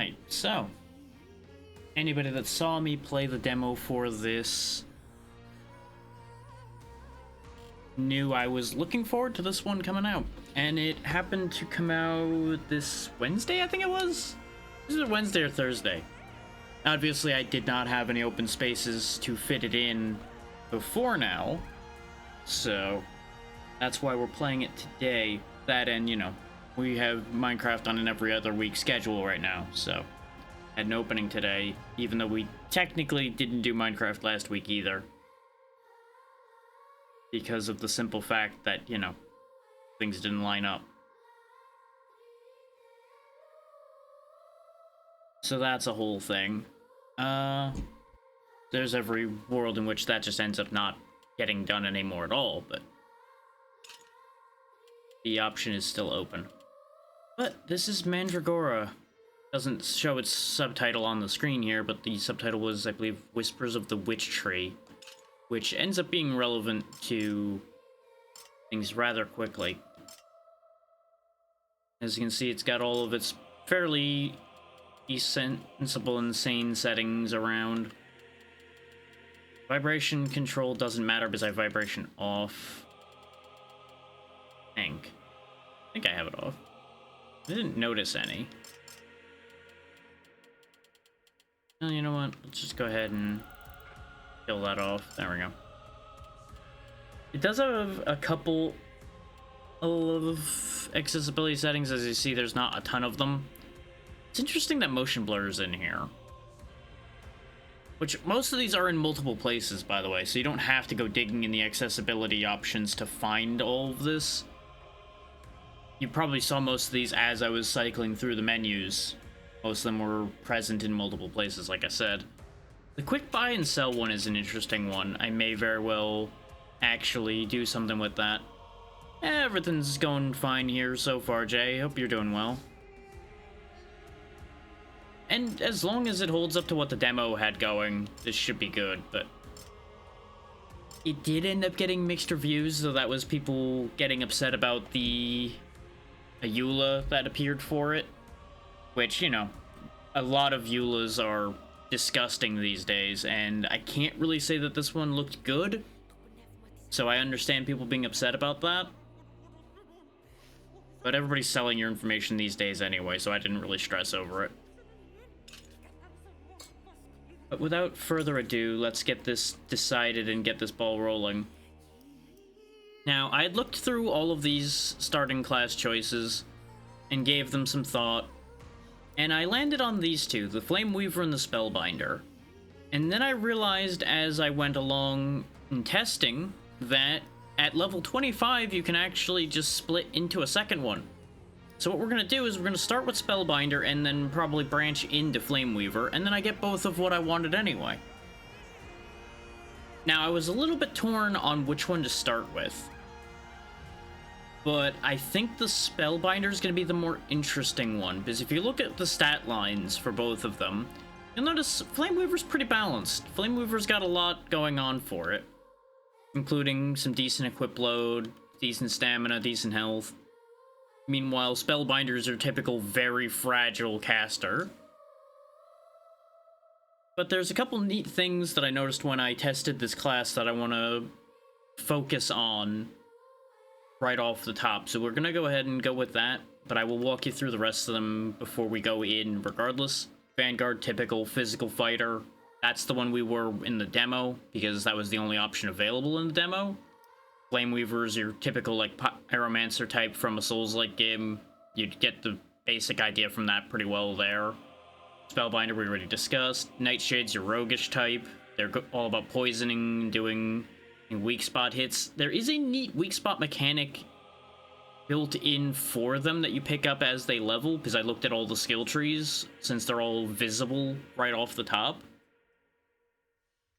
Alright, so anybody that saw me play the demo for this knew I was looking forward to this one coming out. And it happened to come out this Wednesday, I think it was? This is Wednesday or Thursday. Obviously, I did not have any open spaces to fit it in before now, so that's why we're playing it today. That and, you know, we have Minecraft on an every other week schedule right now, so had an opening today, even though we technically didn't do Minecraft last week either. Because of the simple fact that, you know, things didn't line up. So that's a whole thing. There's every world in which that just ends up not getting done anymore at all, but the option is still open. But this is Mandragora. Doesn't show its subtitle on the screen here, but the subtitle was, I believe, Whispers of the Witch Tree, which ends up being relevant to things rather quickly. As you can see, it's got all of its fairly sensible, insane settings around. Vibration control doesn't matter because I have vibration off. I think I have it off. I didn't notice any. Well, you know what? Let's just go ahead and kill that off. There we go. It does have a couple of accessibility settings. As you see, there's not a ton of them. It's interesting that motion blur is in here. Which, most of these are in multiple places, by the way, so you don't have to go digging in the accessibility options to find all of this. You probably saw most of these as I was cycling through the menus. Most of them were present in multiple places, like I said. The quick buy and sell one is an interesting one. I may very well actually do something with that. Everything's going fine here so far, Jay. Hope you're doing well. And as long as it holds up to what the demo had going, this should be good, but it did end up getting mixed reviews, so that was people getting upset about the EULA that appeared for it, which, you know, a lot of EULAs are disgusting these days, and I can't really say that this one looked good, so I understand people being upset about that. But everybody's selling your information these days anyway, so I didn't really stress over it. But without further ado, let's get this decided and get this ball rolling. Now, I had looked through all of these starting class choices and gave them some thought, and I landed on these two, the Flame Weaver and the Spellbinder. And then I realized as I went along in testing that at level 25 you can actually just split into a second one. So what we're going to do is we're going to start with Spellbinder and then probably branch into Flame Weaver, and then I get both of what I wanted anyway. Now, I was a little bit torn on which one to start with, but I think the Spellbinder is going to be the more interesting one, because if you look at the stat lines for both of them, you'll notice Flame Weaver's pretty balanced. Flame Weaver's got a lot going on for it, including some decent equip load, decent stamina, decent health. Meanwhile, Spellbinder's your typical very fragile caster. But there's a couple neat things that I noticed when I tested this class that I want to focus on right off the top. So we're going to go ahead and go with that, but I will walk you through the rest of them before we go in regardless. Vanguard, typical physical fighter. That's the one we were in the demo, because that was the only option available in the demo. Flame Weaver is your typical, like, Pyromancer type from a Souls-like game. You'd get the basic idea from that pretty well there. Spellbinder we already discussed. Nightshade's your roguish type. They're all about poisoning, doing weak spot hits. There is a neat weak spot mechanic built in for them that you pick up as they level, because I looked at all the skill trees, since they're all visible right off the top.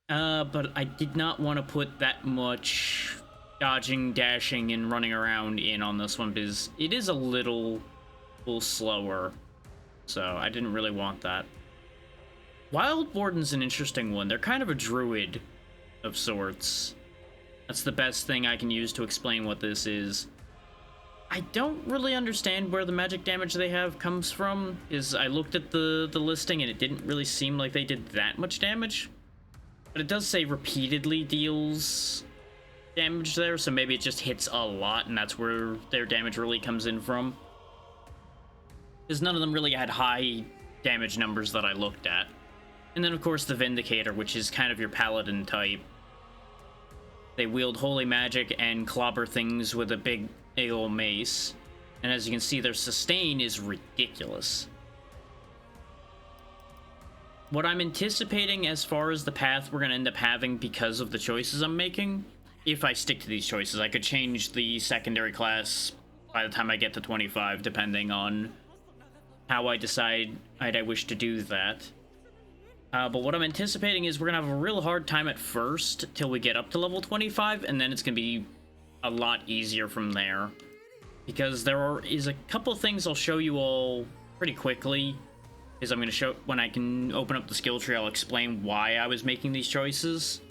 But I did not want to put that much dodging, dashing, and running around in on this one, because it is a little slower, so I didn't really want that. Wild Warden's an interesting one. They're kind of a druid of sorts. That's the best thing I can use to explain what this is. I don't really understand where the magic damage they have comes from, is I looked at the listing and it didn't really seem like they did that much damage. But it does say repeatedly deals damage there, so maybe it just hits a lot and that's where their damage really comes in from. Because none of them really had high damage numbers that I looked at. And then of course the Vindicator, which is kind of your paladin type. They wield holy magic and clobber things with a big old mace. And as you can see, their sustain is ridiculous. What I'm anticipating as far as the path we're going to end up having because of the choices I'm making, if I stick to these choices, I could change the secondary class by the time I get to 25, depending on how I decide I wish to do that. But what I'm anticipating is we're going to have a real hard time at first till we get up to level 25, and then it's going to be a lot easier from there. Because there is a couple things I'll show you all pretty quickly. Is I'm going to show, when I can open up the skill tree, I'll explain why I was making these choices.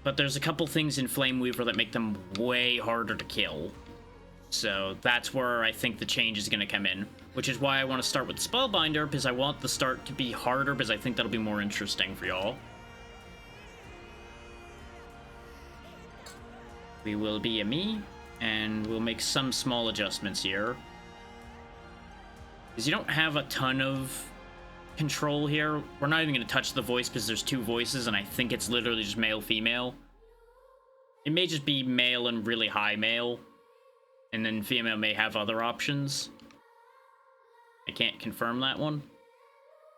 But there's a couple things in Flame Weaver that make them way harder to kill. So that's where I think the change is going to come in. Which is why I want to start with Spellbinder, because I want the start to be harder, because I think that'll be more interesting for y'all. We will be a me, and we'll make some small adjustments here. Because you don't have a ton of control here. We're not even going to touch the voice, because there's two voices, and I think it's literally just male-female. It may just be male and really high male, and then female may have other options. I can't confirm that one.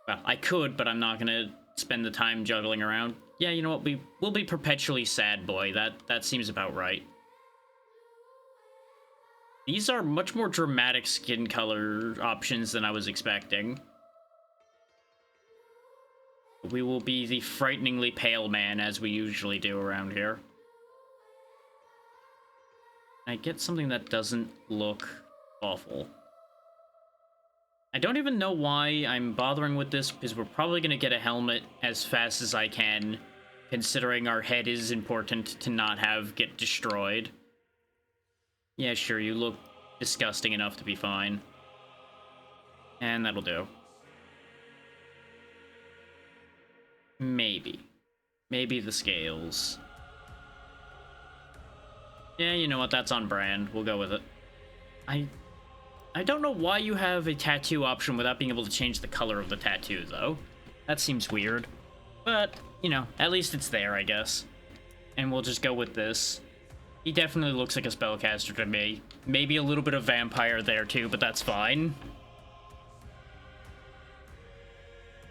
Well, I could, but I'm not gonna spend the time juggling around. Yeah, you know what? We'll be perpetually sad boy. That seems about right. These are much more dramatic skin color options than I was expecting. We will be the frighteningly pale man, as we usually do around here. I get something that doesn't look awful. I don't even know why I'm bothering with this, because we're probably going to get a helmet as fast as I can, considering our head is important to not get destroyed. Yeah, sure, you look disgusting enough to be fine. And that'll do. Maybe. Maybe the scales. Yeah, you know what, that's on brand. We'll go with it. I don't know why you have a tattoo option without being able to change the color of the tattoo, though. That seems weird. But, you know, at least it's there, I guess. And we'll just go with this. He definitely looks like a spellcaster to me. Maybe a little bit of vampire there, too, but that's fine.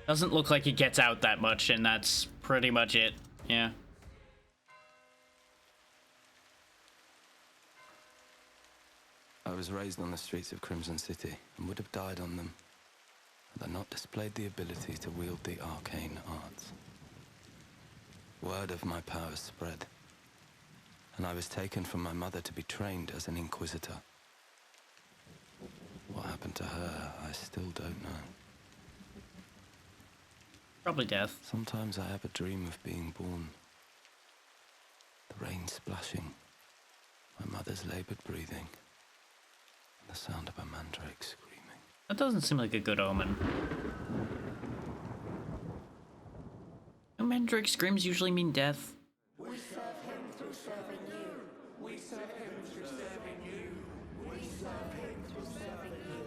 Doesn't look like he gets out that much, and that's pretty much it. Yeah. I was raised on the streets of Crimson City and would have died on them had I not displayed the ability to wield the arcane arts. Word of my powers spread, and I was taken from my mother to be trained as an inquisitor. What happened to her, I still don't know. Probably death. Sometimes I have a dream of being born. The rain splashing, my mother's labored breathing, the sound of a mandrake screaming. That doesn't seem like a good omen. No, mandrake screams usually mean death. We serve him through serving you. We serve him through serving you. We serve him through serving you.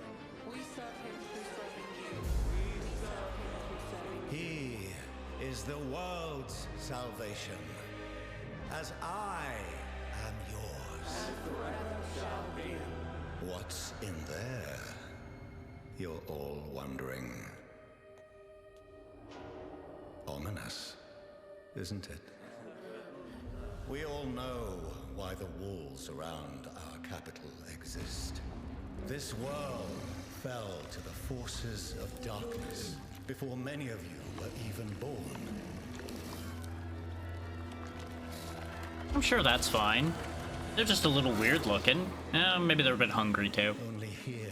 We serve him through serving you. We serve him through serving you. He is the world's salvation, as I am yours. And forever shall be. What's in there? You're all wondering. Ominous, isn't it? We all know why the walls around our capital exist. This world fell to the forces of darkness before many of you were even born. I'm sure that's fine. They're just a little weird looking. Maybe they're a bit hungry too. Only here,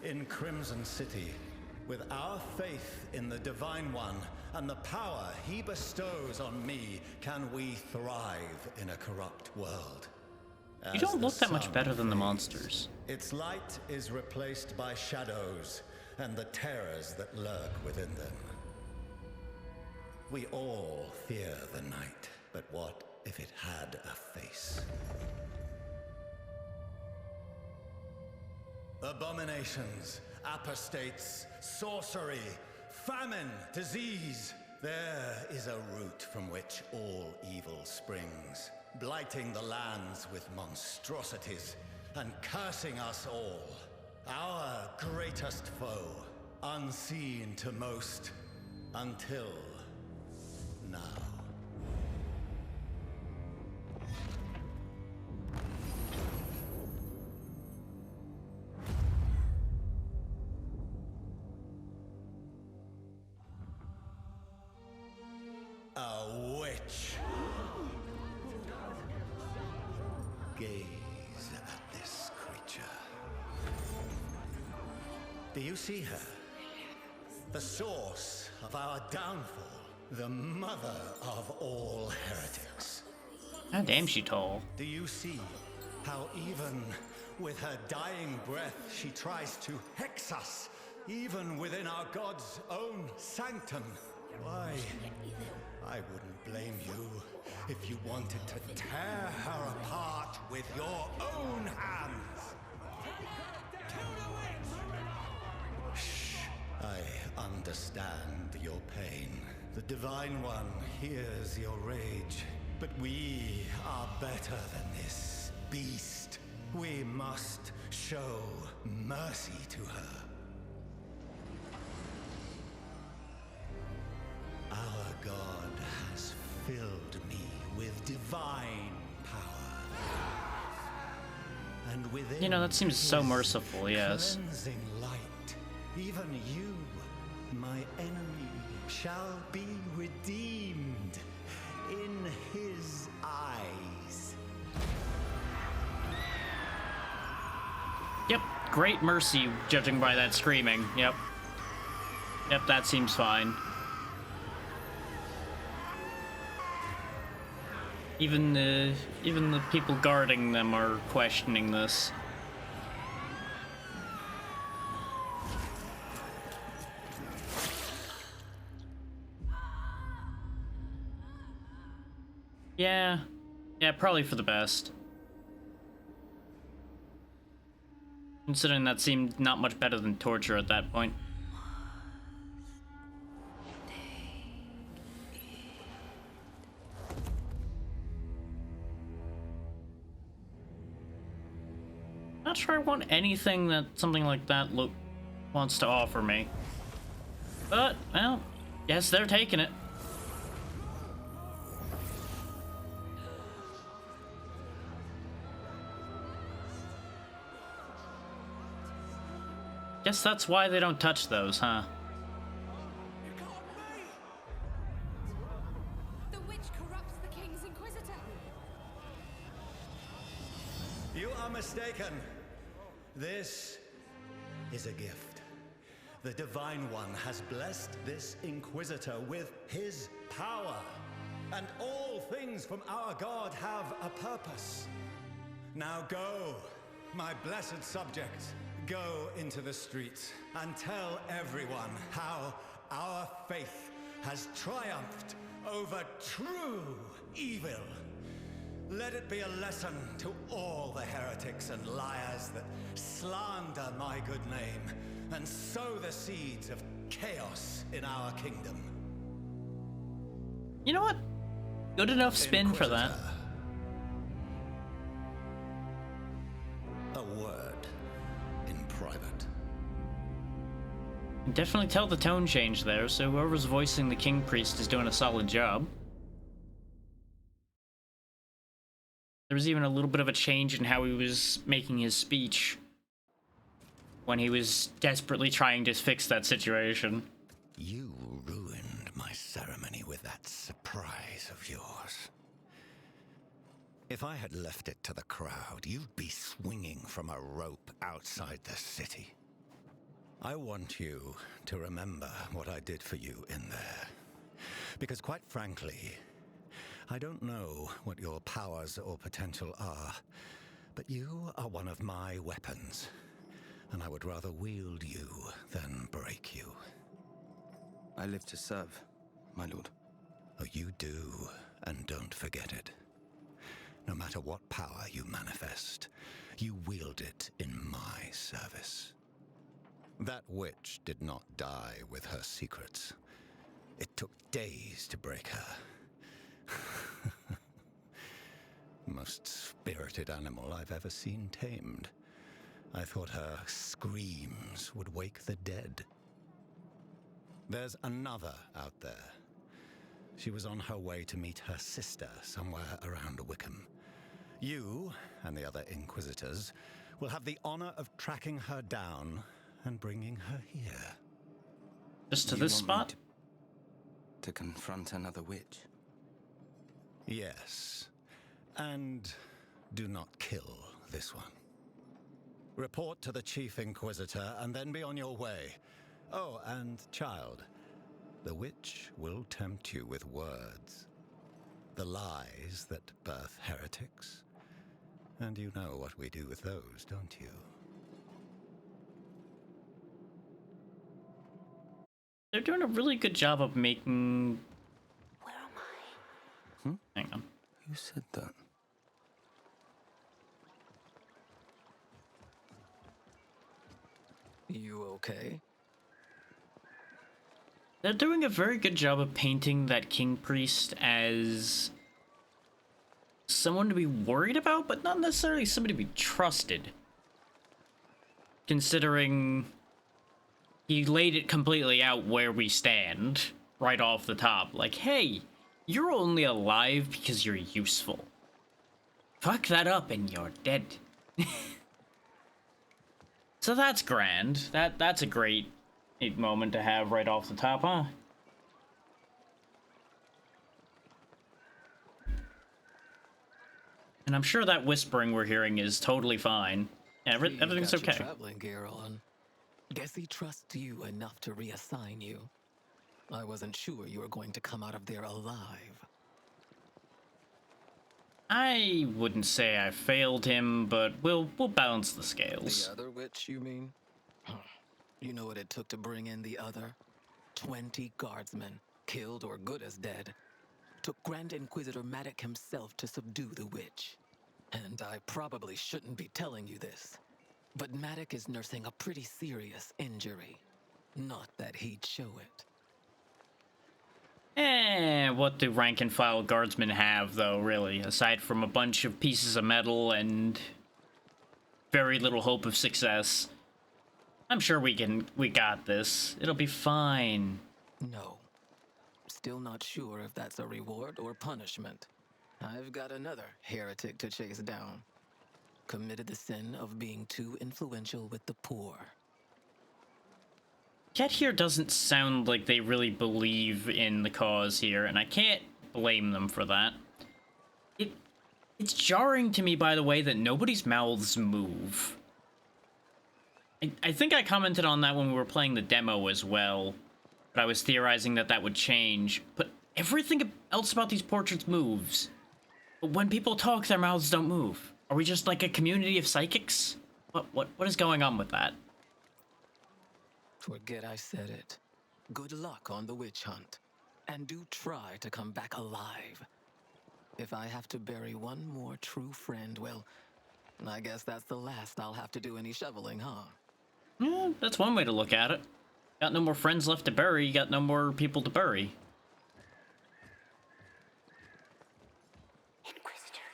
in Crimson City, with our faith in the Divine One and the power he bestows on me, can we thrive in a corrupt world. You don't look that much better than the monsters. Its light is replaced by shadows and the terrors that lurk within them. We all fear the night, but what if it had a face? Abominations, apostates, sorcery, famine, disease. There is a root from which all evil springs, blighting the lands with monstrosities and cursing us all. Our greatest foe, unseen to most, until now. A witch. Gaze at this creature. Do you see her? The source of our downfall. The mother of all heretics. How damn she tall. Do you see how even with her dying breath she tries to hex us, even within our God's own sanctum? Why, I wouldn't blame you if you wanted to tear her apart with your own hands. Shh, I understand your pain. The Divine One hears your rage, but we are better than this beast. We must show mercy to her. Our God has filled me with divine power. And within You know, that seems so his merciful, yes. cleansing light, even you, my enemy, shall be redeemed in his eyes. Yep, great mercy, judging by that screaming. Yep. Yep, that seems fine. Even the people guarding them are questioning this. Yeah, probably for the best. Considering that seemed not much better than torture at that point. Not sure I want anything that something like that wants to offer me. But, well, guess they're taking it. Guess that's why they don't touch those, huh? The witch corrupts the king's inquisitor. You are mistaken. This is a gift. The Divine One has blessed this Inquisitor with his power. And all things from our God have a purpose. Now go, my blessed subject. Go into the streets and tell everyone how our faith has triumphed over true evil. Let it be a lesson to all the heretics and liars that slander my good name and sow the seeds of chaos in our kingdom. You know what? Good enough spin for that. A word in private. Definitely tell the tone change there, so whoever's voicing the King Priest is doing a solid job. There was even a little bit of a change in how he was making his speech when he was desperately trying to fix that situation. You ruined my ceremony with that surprise of yours. If I had left it to the crowd, you'd be swinging from a rope outside the city. I want you to remember what I did for you in there. Because quite frankly, I don't know what your powers or potential are, But you are one of my weapons, and I would rather wield you than break you. I live to serve, my lord. Oh, you do, and don't forget it. No matter what power you manifest, you wield it in my service. That witch did not die with her secrets. It took days to break her. Most spirited animal I've ever seen tamed. I thought her screams would wake the dead. There's another out there. She was on her way to meet her sister somewhere around Wickham. You and the other Inquisitors will have the honor of tracking her down and bringing her here. Just to You this want spot? me to confront another witch? Yes. And do not kill this one. Report to the Chief Inquisitor and then be on your way. Oh, and child, the witch will tempt you with words. The lies that birth heretics. And you know what we do with those, don't you? They're doing a really good job of making... Where am I? Hang on. Who said that? You okay? They're doing a very good job of painting that King Priest as someone to be worried about, but not necessarily somebody to be trusted. Considering he laid it completely out where we stand, right off the top. Like, hey, you're only alive because you're useful. Fuck that up and you're dead. So that's grand. That's a great moment to have right off the top, huh? And I'm sure that whispering we're hearing is totally fine. You've Everything's got your okay. traveling gear on. Guess he trusts you enough to reassign you. I wasn't sure you were going to come out of there alive. I wouldn't say I failed him, but we'll balance the scales. The other witch, you mean? Huh. You know what it took to bring in the other? 20 guardsmen, killed or good as dead. Took Grand Inquisitor Maddock himself to subdue the witch. And I probably shouldn't be telling you this, but Maddock is nursing a pretty serious injury. Not that he'd show it. What do rank and file guardsmen have, though, really? Aside from a bunch of pieces of metal and very little hope of success. I'm sure we got this. It'll be fine. No. Still not sure if that's a reward or punishment. I've got another heretic to chase down. Committed the sin of being too influential with the poor. Cat here doesn't sound like they really believe in the cause here, and I can't blame them for that. It's jarring to me, by the way, that nobody's mouths move. I think I commented on that when we were playing the demo as well, but I was theorizing that that would change. But everything else about these portraits moves. But when people talk, their mouths don't move. Are we just like a community of psychics? What is going on with that? Forget I said it. Good luck on the witch hunt. And do try to come back alive. If I have to bury one more true friend, well, I guess that's the last I'll have to do any shoveling, huh? Yeah, that's one way to look at it. Got no more friends left to bury, you got no more people to bury. Inquisitor.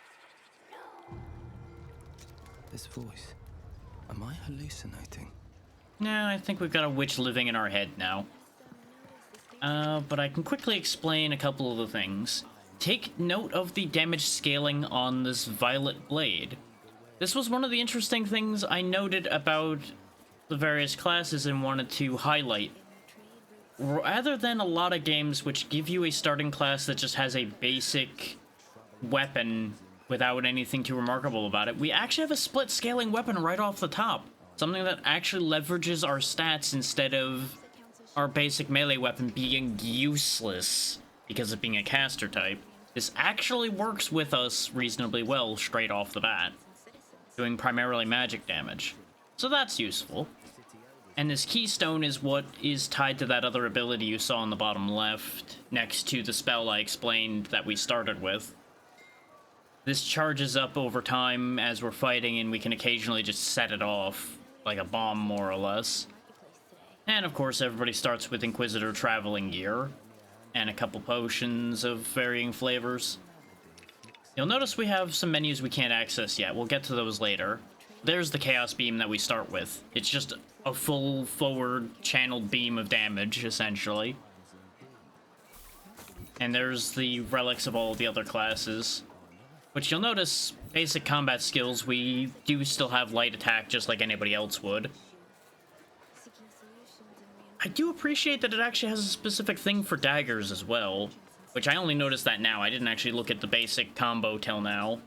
This voice. Am I hallucinating? Nah, I think we've got a witch living in our head now. But I can quickly explain a couple of the things. Take note of the damage scaling on this violet blade. This was one of the interesting things I noted about the various classes and wanted to highlight. Rather than a lot of games which give you a starting class that just has a basic weapon without anything too remarkable about it, we actually have a split scaling weapon right off the top. Something that actually leverages our stats instead of our basic melee weapon being useless because of being a caster type. This actually works with us reasonably well straight off the bat. doing primarily magic damage. So that's useful. And this keystone is what is tied to that other ability you saw on the bottom left, next to the spell I explained that we started with. This charges up over time as we're fighting, and we can occasionally just set it off, like a bomb, more or less. And of course, everybody starts with Inquisitor traveling gear, and a couple potions of varying flavors. You'll notice we have some menus we can't access yet. We'll get to those later. There's the Chaos Beam that we start with. It's just a full forward channeled beam of damage, essentially. And there's the relics of all the other classes. Which you'll notice, basic combat skills, we do still have light attack just like anybody else would. I do appreciate that it actually has a specific thing for daggers as well. Which I only noticed that now. I didn't actually look at the basic combo till now.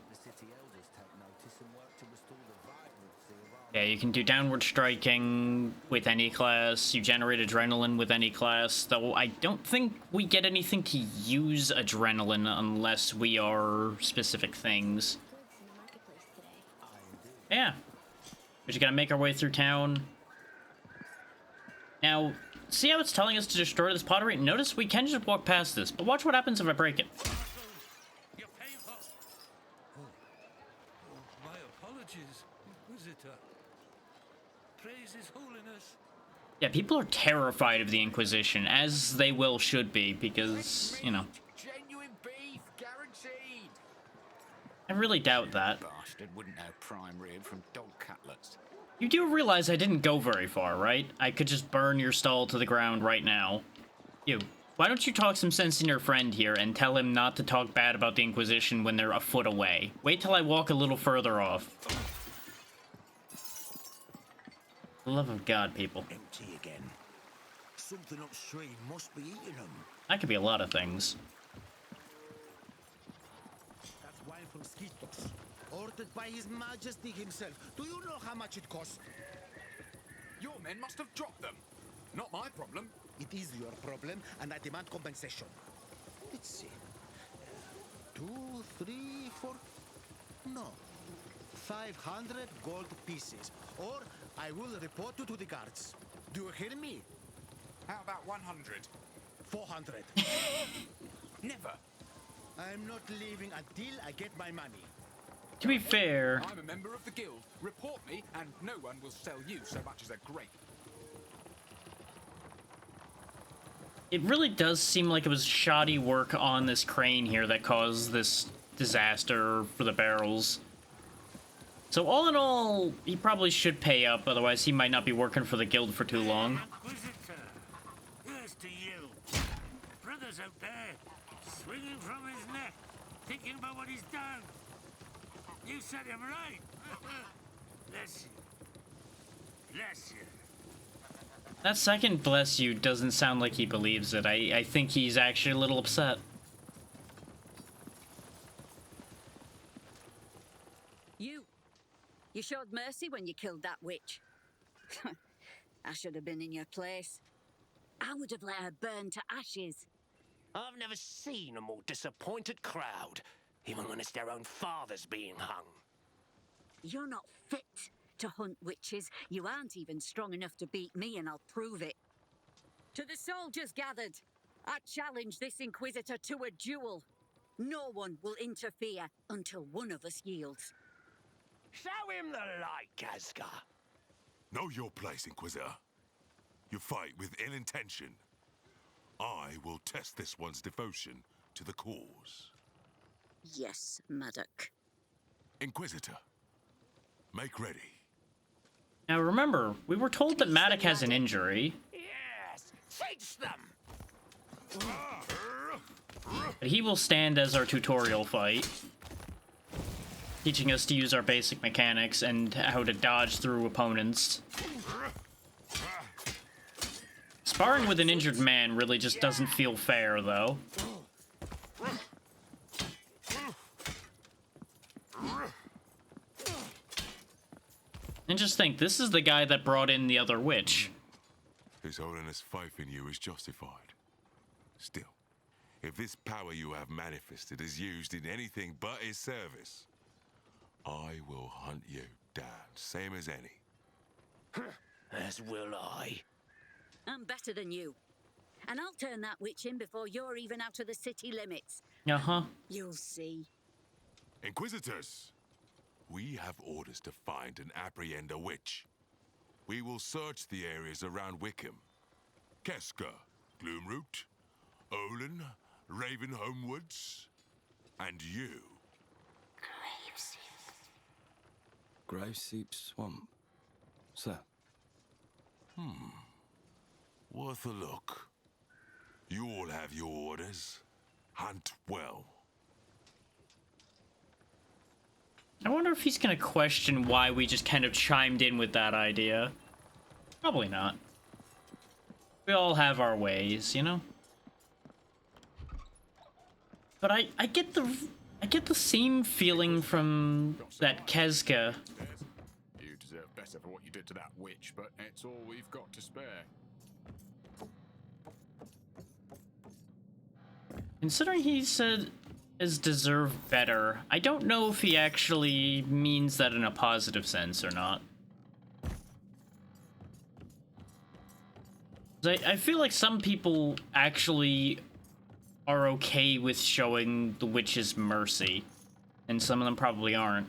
Yeah, you can do downward striking with any class. You generate adrenaline with any class. Though I don't think we get anything to use adrenaline unless we are specific things. Yeah. We just gotta make our way through town. Now, see how it's telling us to destroy this pottery? Notice we can just walk past this, but watch what happens if I break it. My apologies, Inquisitor. Praise His Holiness. Yeah, people are terrified of the Inquisition, as they should be, because, you know. Genuine beef, guaranteed. I really doubt that. Bastard wouldn't have prime rib from dog cutlets. You do realize I didn't go very far, right? I could just burn your stall to the ground right now. You, why don't you talk some sense in your friend here and tell him not to talk bad about the Inquisition when they're a foot away? Wait till I walk a little further off. For the love of God, people. Empty again. Something upstream must be eating them. That could be a lot of things. That's wine from Skitos. Ordered by His Majesty himself. Do you know how much it costs? Your men must have dropped them. Not my problem. It is your problem, and I demand compensation. Let's see. 2, 3, 4... No. 500 gold pieces. Or I will report you to the guards. Do you hear me? How about 100? 400. Never. I'm not leaving until I get my money. To be fair, I'm a member of the guild. Report me, and no one will sell you so much as a grape. it really does seem like it was shoddy work on this crane here that caused this disaster for the barrels. So all in all, he probably should pay up, otherwise he might not be working for the guild for too long. Inquisitor, here's to you. Brother's out there, swinging from his neck, thinking about what he's done. You set him right. Bless you. Bless you. That second bless you doesn't sound like he believes it. I think he's actually a little upset. You showed mercy when you killed that witch. I should have been in your place. I would have let her burn to ashes. I've never seen a more disappointed crowd, even when it's their own fathers being hung. You're not fit to hunt witches. You aren't even strong enough to beat me, and I'll prove it. To the soldiers gathered, I challenge this Inquisitor to a duel. No one will interfere until one of us yields. Show him the light, Kazka. Know your place, Inquisitor. You fight with ill intention. I will test this one's devotion to the cause. Yes, Maddock. Inquisitor, make ready. Now remember, we were told that Maddock has an injury. Yes, teach them. But he will stand as our tutorial fight, teaching us to use our basic mechanics and how to dodge through opponents. Sparring with an injured man really just doesn't feel fair, though. And just think, this is the guy that brought in the other witch. His Holiness' faith in you is justified. Still, if this power you have manifested is used in anything but his service, I will hunt you down, same as any. As will I. I'm better than you. And I'll turn that witch in before you're even out of the city limits. Uh-huh. You'll see. Inquisitors, we have orders to find and apprehend a witch. We will search the areas around Wickham. Keska, Gloomroot, Olin, Ravenholm Woods, and you. Graveseep Swamp. Sir. Worth a look. You all have your orders. Hunt well. I wonder if he's gonna question why we just kind of chimed in with that idea. Probably not. We all have our ways, you know? But I get the same feeling from that Keska. You deserve better for what you did to that witch, but it's all we've got to spare. Considering he said is deserve better, I don't know if he actually means that in a positive sense or not. I feel like some people actually are okay with showing the witches mercy, and some of them probably aren't.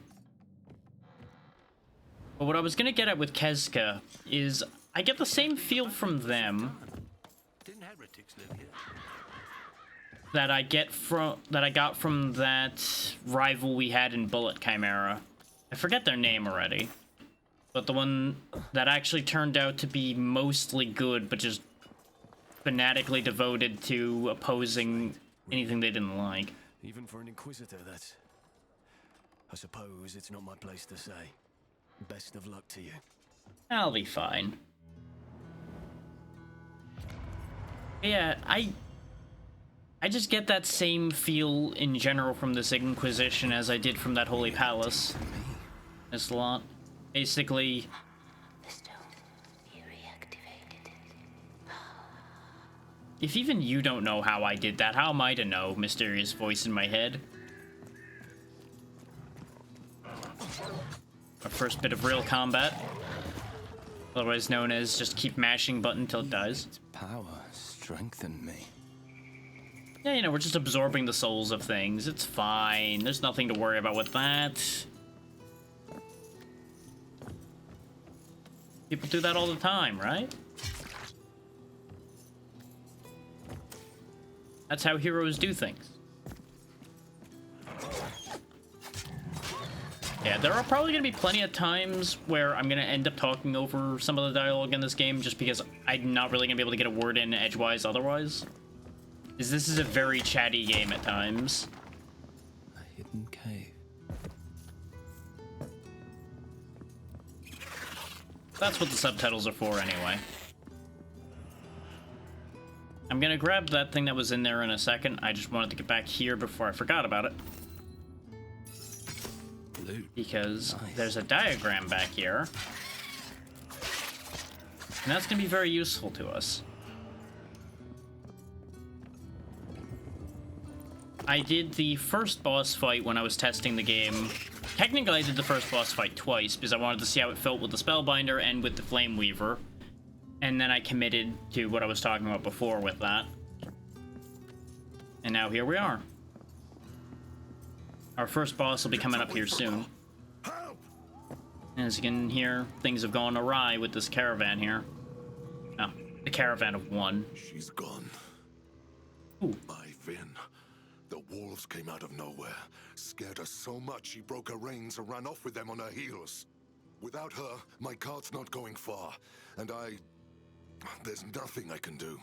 But what I was gonna get at with Keska is I get the same feel from them Didn't heretics live here? that I got from that rival we had in Bullet Chimera. I forget their name already, but the one that actually turned out to be mostly good, but just fanatically devoted to opposing anything they didn't like. Even for an Inquisitor, that's... I suppose it's not my place to say. Best of luck to you. I'll be fine. Yeah, I just get that same feel in general from this Inquisition as I did from that Holy Palace. This lot. Basically... If even you don't know how I did that, how am I to know? Mysterious voice in my head. Our first bit of real combat. Otherwise known as just keep mashing button till it dies. Its power strengthened me. Yeah, you know, we're just absorbing the souls of things. It's fine. There's nothing to worry about with that. People do that all the time, right? That's how heroes do things. Yeah, there are probably going to be plenty of times where I'm going to end up talking over some of the dialogue in this game just because I'm not really going to be able to get a word in edgewise otherwise. Because this is a very chatty game at times. A hidden cave. That's what the subtitles are for anyway. I'm gonna grab that thing that was in there in a second. I just wanted to get back here before I forgot about it. Because there's a diagram back here. And that's gonna be very useful to us. I did the first boss fight when I was testing the game. Technically, I did the first boss fight twice because I wanted to see how it felt with the Spellbinder and with the Flame Weaver. And then I committed to what I was talking about before with that. And now here we are. Our first boss will be coming up here soon. As you can hear, things have gone awry with this caravan here. Oh, the caravan of one. She's gone. Ooh. My Finn. The wolves came out of nowhere, scared her so much she broke her reins and ran off with them on her heels. Without her, my cart's not going far, and there's nothing I can do.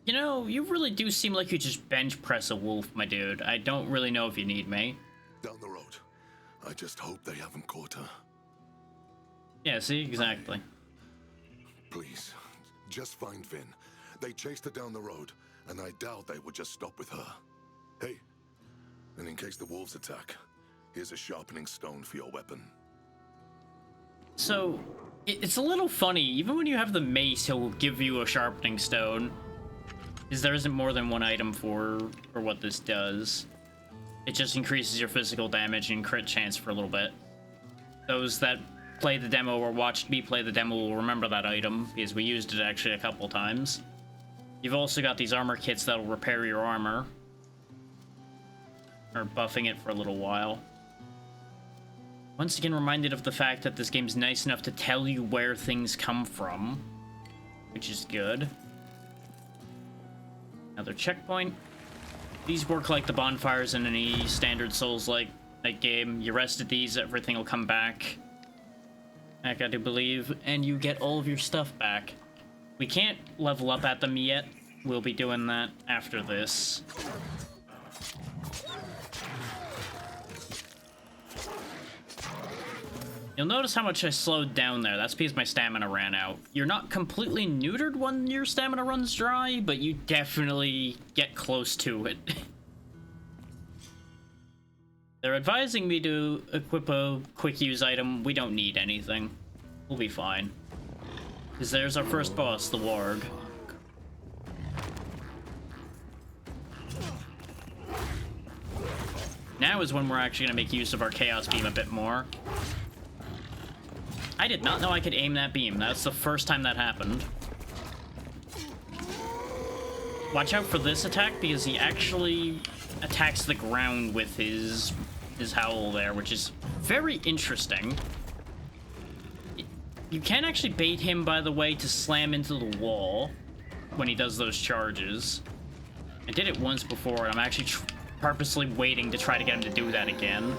You know, you really do seem like you just bench press a wolf, my dude. I don't really know if you need me. Down the road. I just hope they haven't caught her. Yeah, see? Exactly. Please, just find Finn. They chased her down the road, and I doubt they would just stop with her. Hey, and in case the wolves attack, here's a sharpening stone for your weapon. So, it's a little funny. Even when you have the mace, he'll give you a sharpening stone. Because there isn't more than one item for what this does. It just increases your physical damage and crit chance for a little bit. Those that play the demo or watched me play the demo will remember that item, because we used it actually a couple times. You've also got these armor kits that'll repair your armor. Or buffing it for a little while. Once again reminded of the fact that this game's nice enough to tell you where things come from, which is good. Another checkpoint. These work like the bonfires in any standard Souls-like game. You rest at these, everything will come back. I do believe, and you get all of your stuff back. We can't level up at them yet. We'll be doing that after this. You'll notice how much I slowed down there. That's because my stamina ran out. You're not completely neutered when your stamina runs dry, but you definitely get close to it. They're advising me to equip a quick use item. We don't need anything. We'll be fine. Because there's our first boss, the Warg. Now is when we're actually going to make use of our Chaos Beam a bit more. I did not know I could aim that beam. That's the first time that happened. Watch out for this attack, because he actually attacks the ground with his howl there, which is very interesting. You can actually bait him, by the way, to slam into the wall when he does those charges. I did it once before, and I'm actually purposely waiting to try to get him to do that again.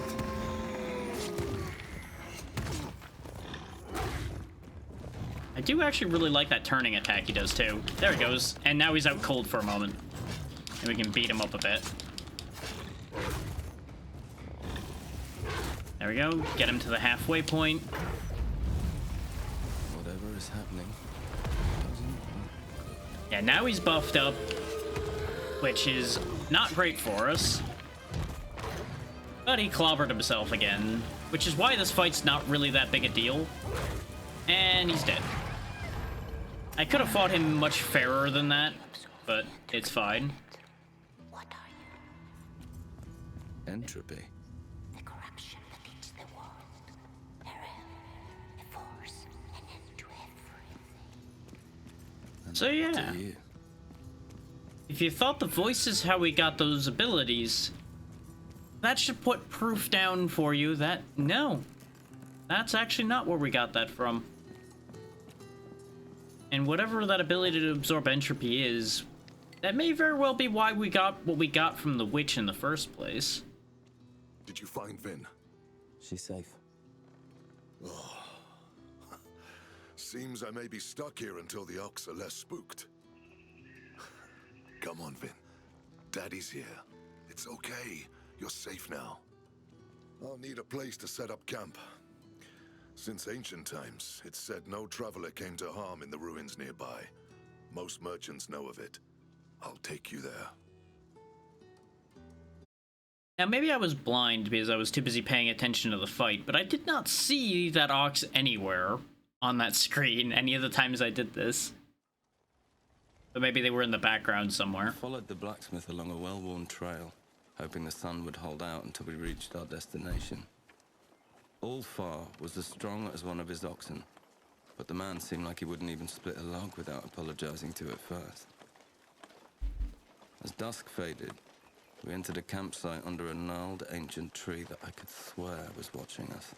I do actually really like that turning attack he does too. There he goes. And now he's out cold for a moment. And we can beat him up a bit. There we go. Get him to the halfway point. Whatever is happening. Yeah, now he's buffed up, which is not great for us. But he clobbered himself again, which is why this fight's not really that big a deal. And he's dead. I could have fought him much fairer than that, but it's fine. What are you? Entropy. The corruption that eats the world. Peril, a force, an end to everything. So yeah. If you thought the voice is how we got those abilities, that should put proof down for you that no, that's actually not where we got that from. And whatever that ability to absorb entropy is, that may very well be why we got what we got from the witch in the first place. Did you find Vin? She's safe. Oh. Seems I may be stuck here until the Ox are less spooked. Come on, Vin. Daddy's here. It's okay. You're safe now. I'll need a place to set up camp. Since ancient times, it's said no traveler came to harm in the ruins nearby. Most merchants know of it. I'll take you there. Now, maybe I was blind because I was too busy paying attention to the fight, but I did not see that ox anywhere on that screen any of the times I did this. So maybe they were in the background somewhere. I followed the blacksmith along a well-worn trail, hoping the sun would hold out until we reached our destination. Ulfar was as strong as one of his oxen, but the man seemed like he wouldn't even split a log without apologizing to it first. As dusk faded, we entered a campsite under a gnarled ancient tree that I could swear was watching us.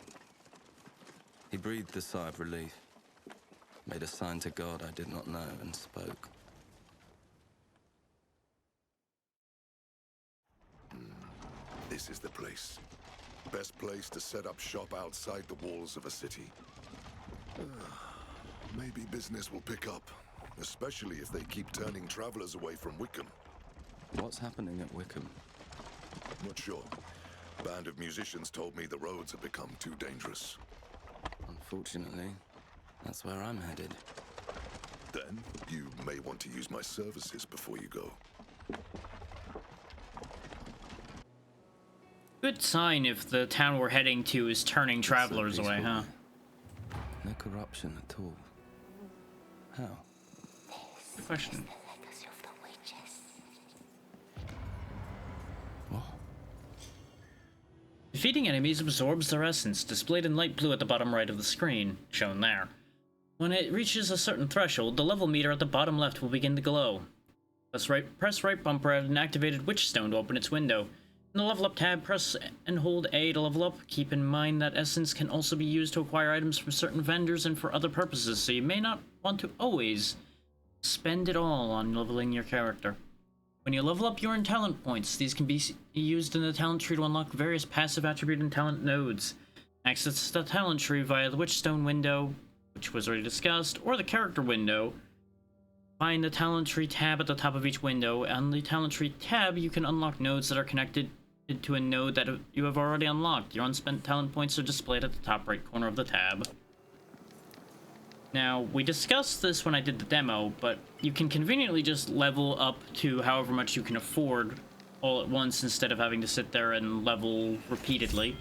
He breathed a sigh of relief, made a sign to God I did not know, and spoke. This is the place. Best place to set up shop outside the walls of a city. Maybe business will pick up, especially if they keep turning travelers away from Wickham. What's happening at Wickham? Not sure. Band of musicians told me the roads have become too dangerous. Unfortunately, that's where I'm headed. Then, you may want to use my services before you go. Good sign if the town we're heading to is turning travelers away, huh? No corruption at all. How? Good question. What? Defeating enemies absorbs their essence, displayed in light blue at the bottom right of the screen, shown there. When it reaches a certain threshold, the level meter at the bottom left will begin to glow. Press right bumper at an activated witch stone to open its window. In the level up tab, press and hold A to level up. Keep in mind that essence can also be used to acquire items from certain vendors and for other purposes, so you may not want to always spend it all on leveling your character. When you level up your talent points, these can be used in the talent tree to unlock various passive attribute and talent nodes. Access the talent tree via the Witchstone window, which was already discussed, or the character window. Find the talent tree tab at the top of each window. On the talent tree tab, you can unlock nodes that are connected to a node that you have already unlocked. Your unspent talent points are displayed at the top right corner of the tab. Now, we discussed this when I did the demo, but you can conveniently just level up to however much you can afford all at once instead of having to sit there and level repeatedly.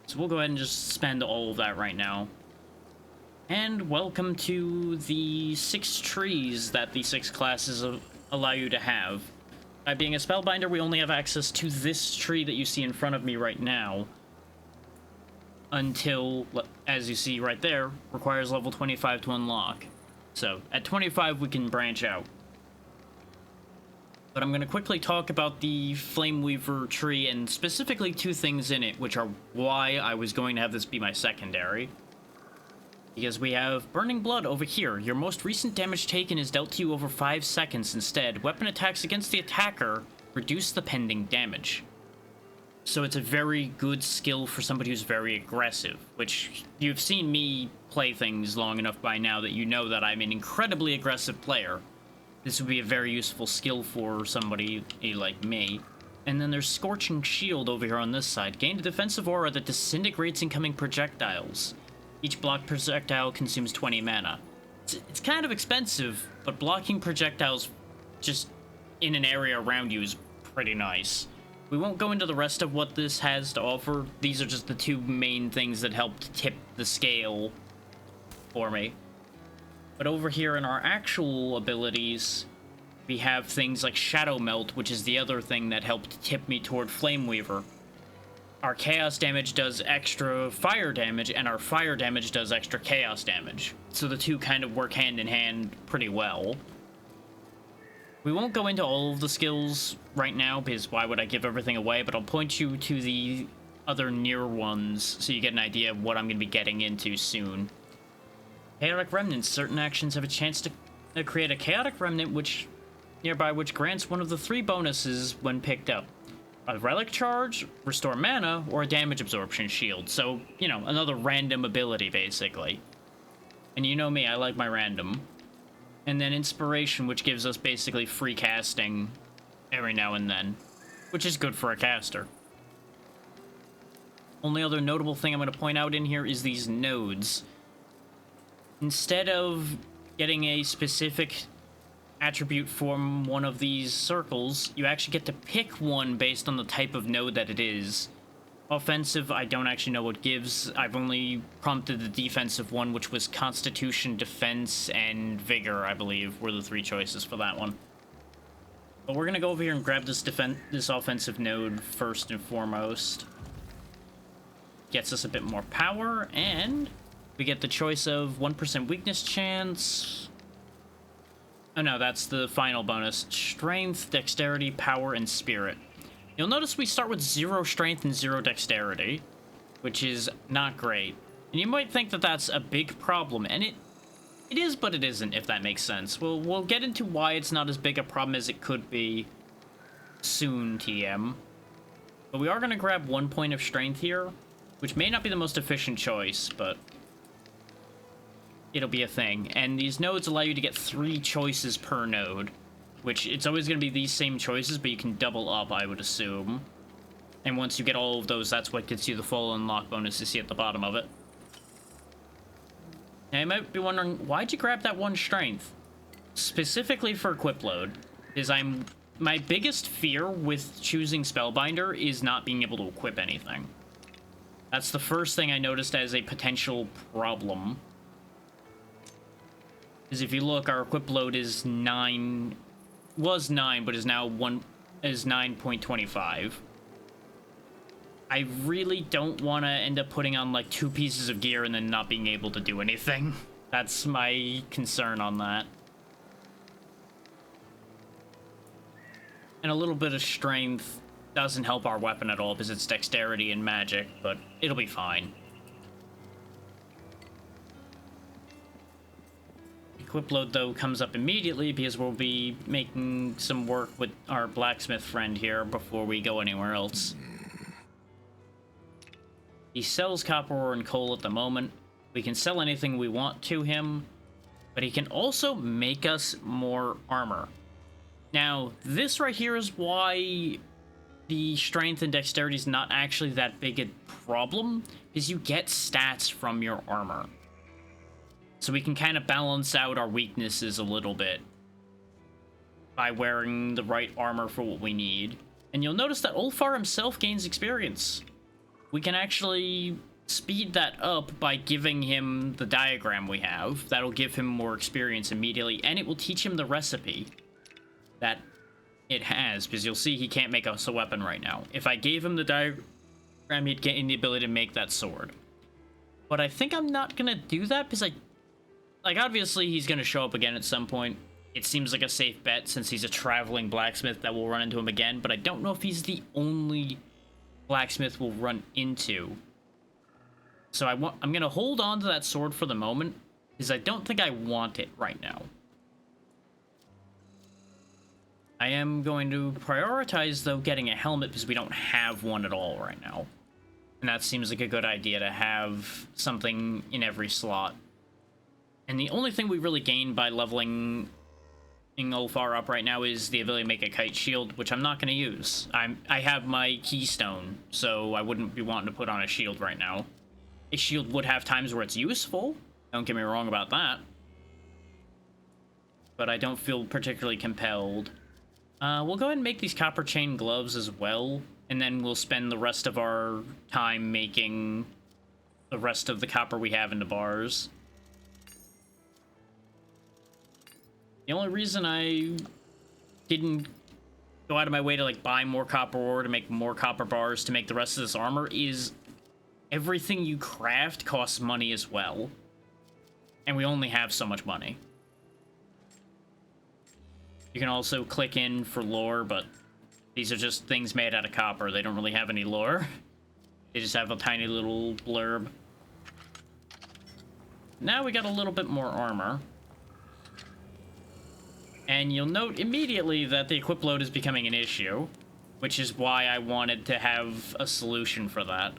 So we'll go ahead and just spend all of that right now. And welcome to the 6 trees that the 6 classes allow you to have. By being a spellbinder, we only have access to this tree that you see in front of me right now. Until, as you see right there, requires level 25 to unlock. So, at 25 we can branch out. But I'm going to quickly talk about the Flameweaver tree and specifically 2 things in it, which are why I was going to have this be my secondary. Because we have Burning Blood over here. Your most recent damage taken is dealt to you over 5 seconds instead. Weapon attacks against the attacker reduce the pending damage. So it's a very good skill for somebody who's very aggressive, which you've seen me play things long enough by now that you know that I'm an incredibly aggressive player. This would be a very useful skill for somebody like me. And then there's Scorching Shield over here on this side. Gain a defensive aura that disintegrates incoming projectiles. Each blocked projectile consumes 20 mana. It's kind of expensive, but blocking projectiles just in an area around you is pretty nice. We won't go into the rest of what this has to offer. These are just the 2 main things that helped tip the scale for me. But over here in our actual abilities, we have things like Shadow Melt, which is the other thing that helped tip me toward Flameweaver. Our chaos damage does extra fire damage, and our fire damage does extra chaos damage. So the 2 kind of work hand in hand pretty well. We won't go into all of the skills right now, because why would I give everything away, but I'll point you to the other near ones so you get an idea of what I'm going to be getting into soon. Chaotic Remnants. Certain actions have a chance to create a Chaotic Remnant which grants one of the 3 bonuses when picked up. A Relic Charge, Restore Mana, or a Damage Absorption Shield. So, you know, another random ability, basically. And you know me, I like my random. And then Inspiration, which gives us basically free casting every now and then, which is good for a caster. Only other notable thing I'm going to point out in here is these nodes. Instead of getting a specific attribute from one of these circles, you actually get to pick one based on the type of node that it is. Offensive, I don't actually know what gives. I've only prompted the defensive one, which was Constitution, Defense, and Vigor, I believe, were the 3 choices for that one. But we're gonna go over here and grab this offensive node first and foremost. Gets us a bit more power, and we get the choice of 1% weakness chance. Oh no, that's the final bonus. Strength, Dexterity, Power, and Spirit. You'll notice we start with 0 strength and 0 dexterity, which is not great. And you might think that that's a big problem, and it is, but it isn't, if that makes sense. We'll get into why it's not as big a problem as it could be soon, TM. But we are going to grab 1 point of strength here, which may not be the most efficient choice, but it'll be a thing. And these nodes allow you to get 3 choices per node, which it's always going to be these same choices, but you can double up, I would assume. And once you get all of those, that's what gets you the full unlock bonus you see at the bottom of it. Now, you might be wondering, why'd you grab that 1 strength? Specifically for equip load, is my biggest fear with choosing Spellbinder is not being able to equip anything. That's the first thing I noticed as a potential problem. Is if you look, our equip load is 9... was 9, but is now 9.25. I really don't want to end up putting on like 2 pieces of gear and then not being able to do anything. That's my concern on that. And a little bit of strength doesn't help our weapon at all because it's dexterity and magic, but it'll be fine. Equip load, though, comes up immediately because we'll be making some work with our blacksmith friend here before we go anywhere else. He sells copper ore and coal at the moment. We can sell anything we want to him, but he can also make us more armor. Now, this right here is why the strength and dexterity is not actually that big a problem, because you get stats from your armor. So we can kind of balance out our weaknesses a little bit by wearing the right armor for what we need. And you'll notice that Ulfar himself gains experience. We can actually speed that up by giving him the diagram we have. That'll give him more experience immediately, and it will teach him the recipe that it has, because you'll see he can't make us a weapon right now. If I gave him the diagram, he'd gain the ability to make that sword. But I think I'm not gonna do that, because obviously he's gonna show up again at some point. It seems like a safe bet since he's a traveling blacksmith that will run into him again, but I don't know if he's the only blacksmith we'll run into. So I'm gonna hold on to that sword for the moment, because I don't think I want it right now. I am going to prioritize, though, getting a helmet because we don't have one at all right now. And that seems like a good idea to have something in every slot. And the only thing we really gain by leveling Ulfar up right now is the ability to make a kite shield, which I'm not going to use. I have my keystone, so I wouldn't be wanting to put on a shield right now. A shield would have times where it's useful. Don't get me wrong about that. But I don't feel particularly compelled. We'll go ahead and make these copper chain gloves as well, and then we'll spend the rest of our time making the rest of the copper we have into bars. The only reason I didn't go out of my way to buy more copper ore to make more copper bars to make the rest of this armor is everything you craft costs money as well, and we only have so much money. You can also click in for lore, but these are just things made out of copper. They don't really have any lore. They just have a tiny little blurb. Now we got a little bit more armor. And you'll note immediately that the equip load is becoming an issue, which is why I wanted to have a solution for that.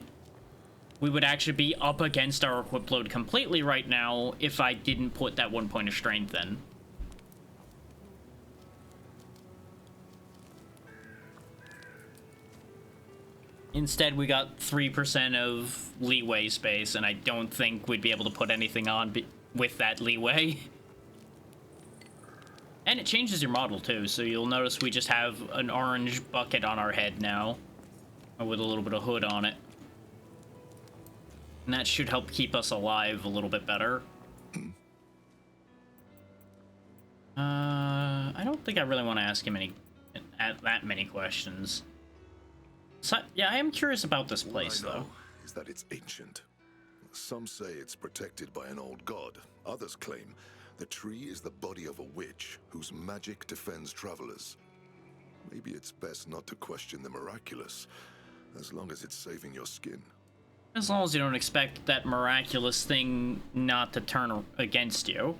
We would actually be up against our equip load completely right now if I didn't put that 1 point of strength in. Instead, we got 3% of leeway space, and I don't think we'd be able to put anything on with that leeway. And it changes your model, too, so you'll notice we just have an orange bucket on our head now, with a little bit of hood on it. And that should help keep us alive a little bit better. I don't think I really want to ask him that many questions. So, yeah, I am curious about this place, What I know though. is that it's ancient. Some say it's protected by an old god. Others claim the tree is the body of a witch whose magic defends travelers. Maybe it's best not to question the miraculous, as long as it's saving your skin. As long as you don't expect that miraculous thing not to turn against you.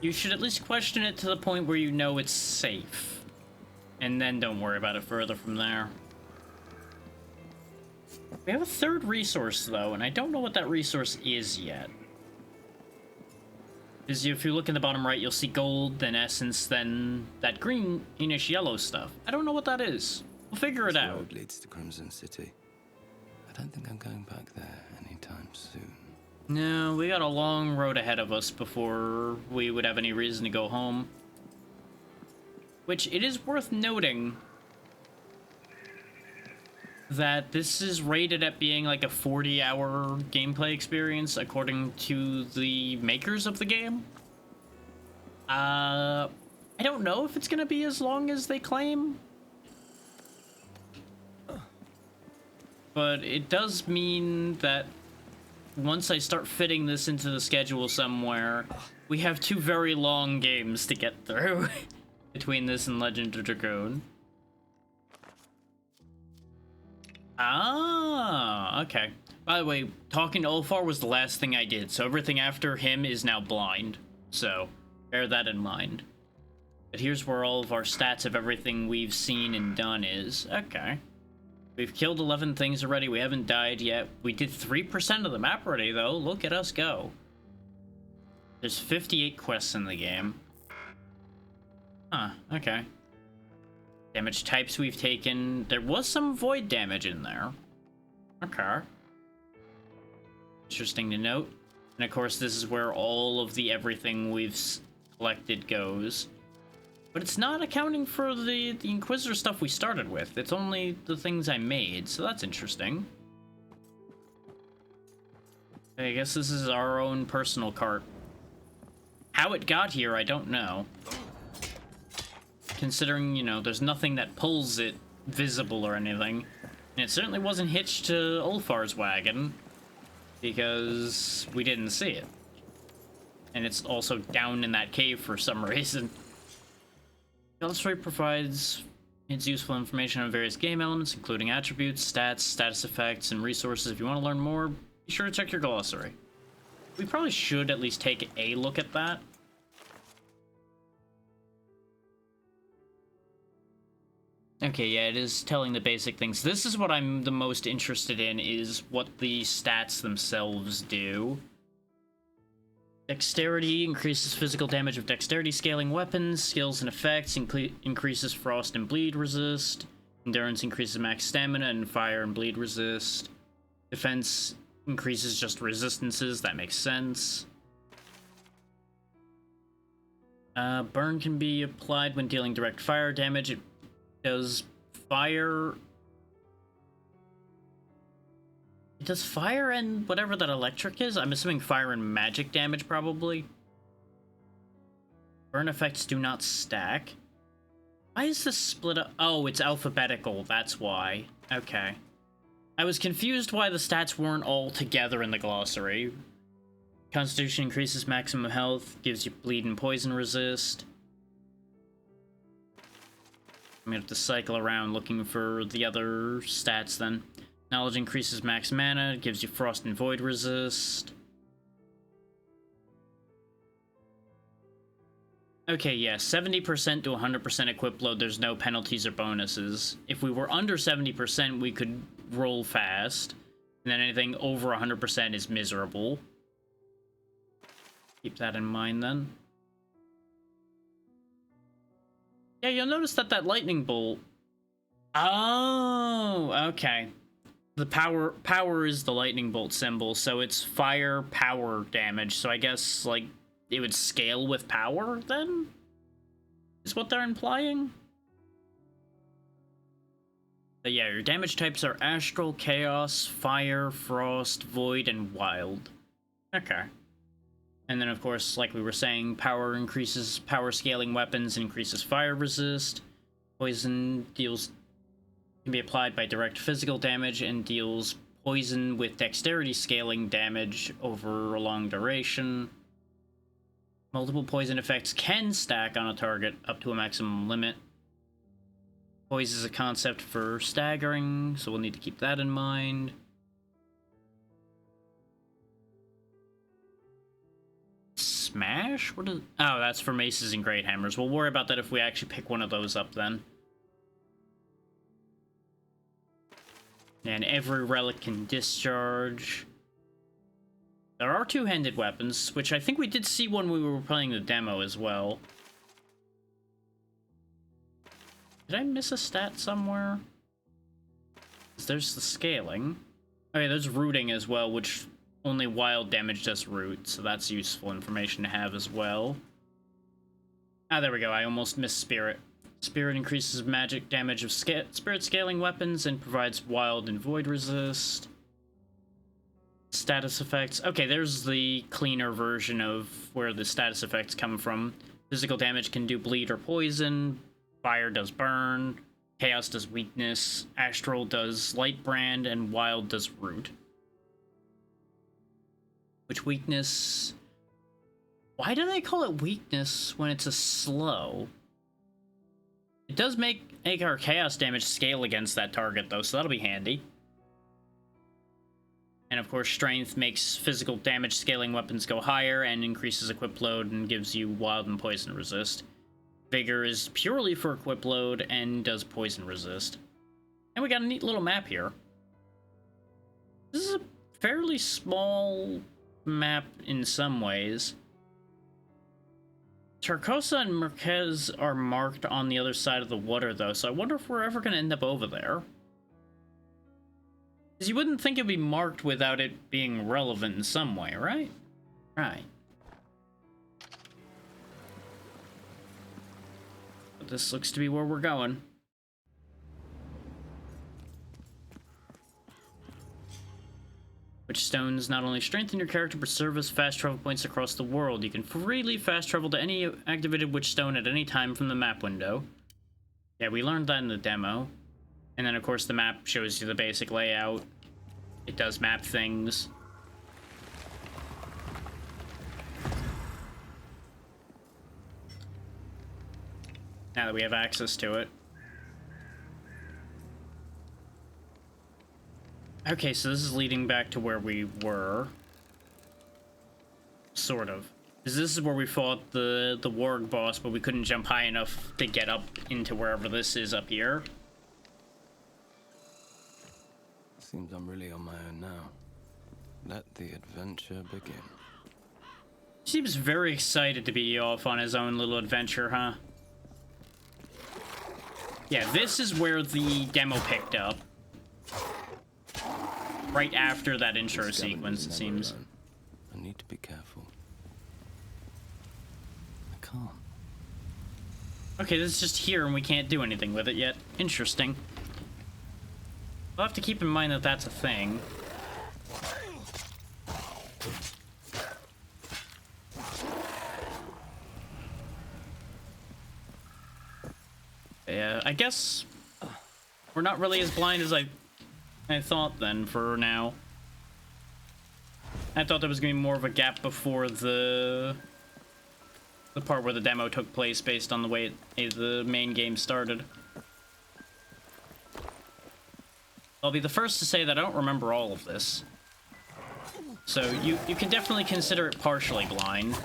You should at least question it to the point where you know it's safe. And then don't worry about it further from there. We have a third resource, though, and I don't know what that resource is yet. Because if you look in the bottom right, you'll see gold, then essence, then that greenish yellow stuff. I don't know what that is. We'll figure it out. This road leads to Crimson City. I don't think I'm going back there anytime soon. No, we got a long road ahead of us before we would have any reason to go home. Which, it is worth noting that this is rated at being like a 40-hour gameplay experience, according to the makers of the game. I don't know if it's gonna be as long as they claim. but it does mean that once I start fitting this into the schedule somewhere, we have 2 very long games to get through between this and Legend of Dragoon. Ah, okay. By the way, talking to Ulfar was the last thing I did, so everything after him is now blind. So, bear that in mind. But here's where all of our stats of everything we've seen and done is. Okay. We've killed 11 things already, we haven't died yet. We did 3% of the map already, though. Look at us go. There's 58 quests in the game. Huh, okay. Damage types we've taken. There was some void damage in there. Okay. Interesting to note. And of course, this is where all of the everything we've collected goes. But it's not accounting for the Inquisitor stuff we started with. It's only the things I made, so that's interesting. I guess this is our own personal cart. How it got here, I don't know. Considering, you know, there's nothing that pulls it visible or anything. And it certainly wasn't hitched to Ulfar's wagon, because we didn't see it. And it's also down in that cave for some reason. The story provides its useful information on various game elements, including attributes, stats, status effects, and resources. If you want to learn more, be sure to check your glossary. We probably should at least take a look at that. Okay, yeah, it is telling the basic things. This is what I'm the most interested in, is what the stats themselves do. Dexterity increases physical damage of dexterity scaling weapons. Skills and effects increases frost and bleed resist. Endurance increases max stamina and fire and bleed resist. Defense increases just resistances. That makes sense. Burn can be applied when dealing direct fire damage. It does fire... It does fire and whatever that electric is? I'm assuming fire and magic damage, probably. Burn effects do not stack. Why is this split up? Oh, it's alphabetical, that's why. Okay. I was confused why the stats weren't all together in the glossary. Constitution increases maximum health, gives you bleed and poison resist. I'm gonna have to cycle around looking for the other stats then. Knowledge increases max mana, gives you frost and void resist. Okay, yeah, 70% to 100% equip load, there's no penalties or bonuses. If we were under 70%, we could roll fast. And then anything over 100% is miserable. Keep that in mind then. Yeah, you'll notice that that lightning bolt... Oh, okay. The power is the lightning bolt symbol, so it's fire power damage. So I guess, like, it would scale with power, then? Is what they're implying? But yeah, your damage types are Astral, Chaos, Fire, Frost, Void, and Wild. Okay. And then, of course, like we were saying, power increases power scaling weapons, increases fire resist. Poison deals... can be applied by direct physical damage and deals poison with dexterity scaling damage over a long duration. Multiple poison effects can stack on a target up to a maximum limit. Poise is a concept for staggering, so we'll need to keep that in mind. Smash? What is... Oh, that's for maces and great hammers. We'll worry about that if we actually pick one of those up then. And every relic can discharge. There are two-handed weapons, which I think we did see when we were playing the demo as well. Did I miss a stat somewhere? There's the scaling. Okay, there's rooting as well, which only wild damage does root, so that's useful information to have as well. Ah, there we go. I almost missed Spirit. Spirit increases magic damage of spirit scaling weapons and provides wild and void resist. Status effects. Okay, there's the cleaner version of where the status effects come from. Physical damage can do bleed or poison. Fire does burn. Chaos does weakness, Astral does light brand, and Wild does root. Which weakness... Why do they call it weakness when it's a slow? It does make our chaos damage scale against that target, though, so that'll be handy. And of course, strength makes physical damage scaling weapons go higher and increases equip load and gives you wild and poison resist. Vigor is purely for equip load and does poison resist. And we got a neat little map here. This is a fairly small map in some ways. Tarcosa and Marquez are marked on the other side of the water, though, so I wonder if we're ever going to end up over there. Because you wouldn't think it'd be marked without it being relevant in some way, right? Right. But this looks to be where we're going. Which stones not only strengthen your character, but serve as fast travel points across the world. You can freely fast travel to any activated witch stone at any time from the map window. Yeah, we learned that in the demo. And then, of course, the map shows you the basic layout. It does map things. Now that we have access to it. Okay, so this is leading back to where we were. Sort of. This is where we fought the warg boss, but we couldn't jump high enough to get up into wherever this is up here. Seems I'm really on my own now. Let the adventure begin. Seems very excited to be off on his own little adventure, huh? Yeah, this is where the demo picked up. Right after that intro sequence, it seems. I need to be careful. I can't. Okay, this is just here and we can't do anything with it yet. Interesting. We'll have to keep in mind that that's a thing. Yeah, I guess we're not really as blind as I thought then for now. I thought there was going to be more of a gap before the part where the demo took place based on the way the main game started. I'll be the first to say that I don't remember all of this. So you can definitely consider it partially blind.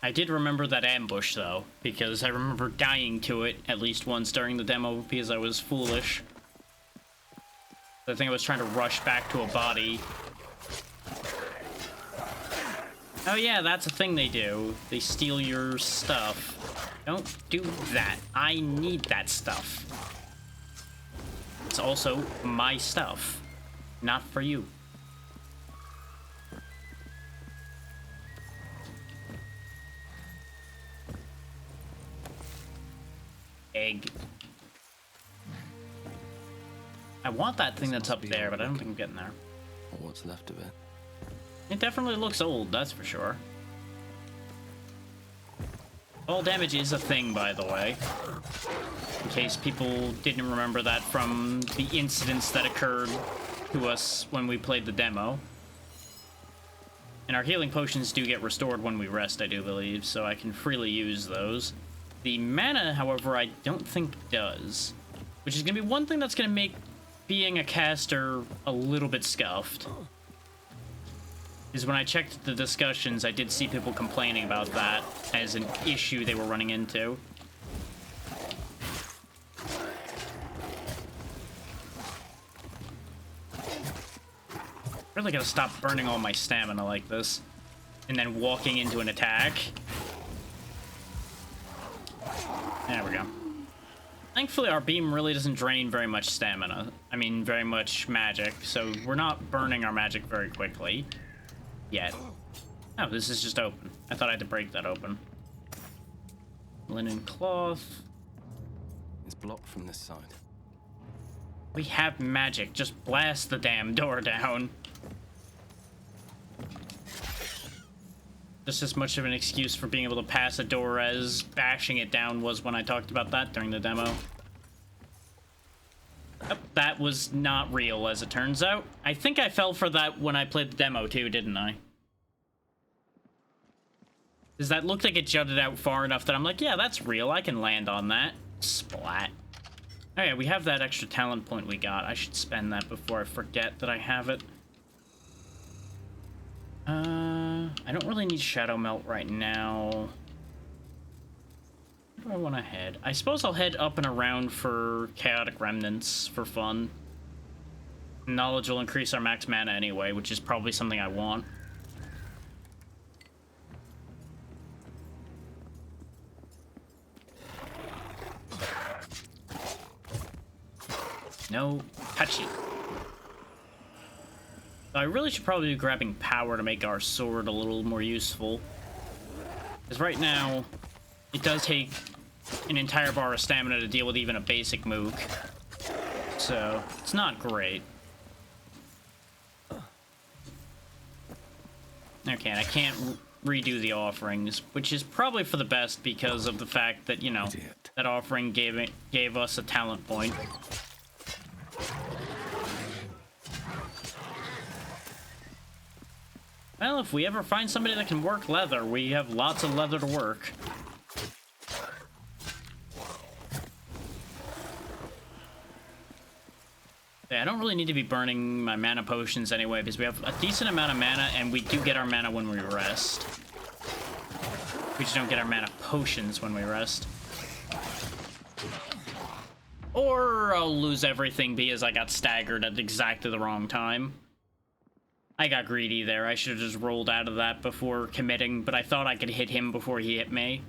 I did remember that ambush, though, because I remember dying to it at least once during the demo because I was foolish. I think I was trying to rush back to a body. Oh yeah, that's a thing they do. They steal your stuff. Don't do that. I need that stuff. It's also my stuff, not for you. Egg. I want that thing that's up there, but I don't think I'm getting there. Or what's left of it. It definitely looks old, that's for sure. Fall damage is a thing, by the way. In case people didn't remember that from the incidents that occurred to us when we played the demo. And our healing potions do get restored when we rest, I do believe, so I can freely use those. The mana, however, I don't think does. Which is going to be one thing that's going to make being a caster a little bit scuffed. Is when I checked the discussions, I did see people complaining about that as an issue they were running into. Really gotta stop burning all my stamina like this. And then walking into an attack. There we go. Thankfully, our beam really doesn't drain very much stamina. I mean, very much magic, so we're not burning our magic very quickly. Yet. Oh, this is just open. I thought I had to break that open. Linen cloth. It's blocked from this side. We have magic. Just blast the damn door down. just as much of an excuse for being able to pass a door as bashing it down was when I talked about that during the demo. Oh, that was not real, as it turns out. I think I fell for that when I played the demo too, didn't I? Because that looked like it jutted out far enough that I'm like, yeah, that's real. I can land on that. Splat. Oh yeah, we have that extra talent point we got. I should spend that before I forget that I have it. I don't really need Shadow Melt right now. Where do I want to head? I suppose I'll head up and around for Chaotic Remnants for fun. Knowledge will increase our max mana anyway, which is probably something I want. No touchy. I really should probably be grabbing power to make our sword a little more useful. Because right now, it does take an entire bar of stamina to deal with even a basic mook. So, it's not great. Okay, and I can't redo the offerings, which is probably for the best because of the fact that, you know, that offering gave us a talent point. Well, if we ever find somebody that can work leather, we have lots of leather to work. Yeah, I don't really need to be burning my mana potions anyway, because we have a decent amount of mana, and we do get our mana when we rest. We just don't get our mana potions when we rest. Or I'll lose everything because I got staggered at exactly the wrong time. I got greedy there. I should have just rolled out of that before committing, but I thought I could hit him before he hit me.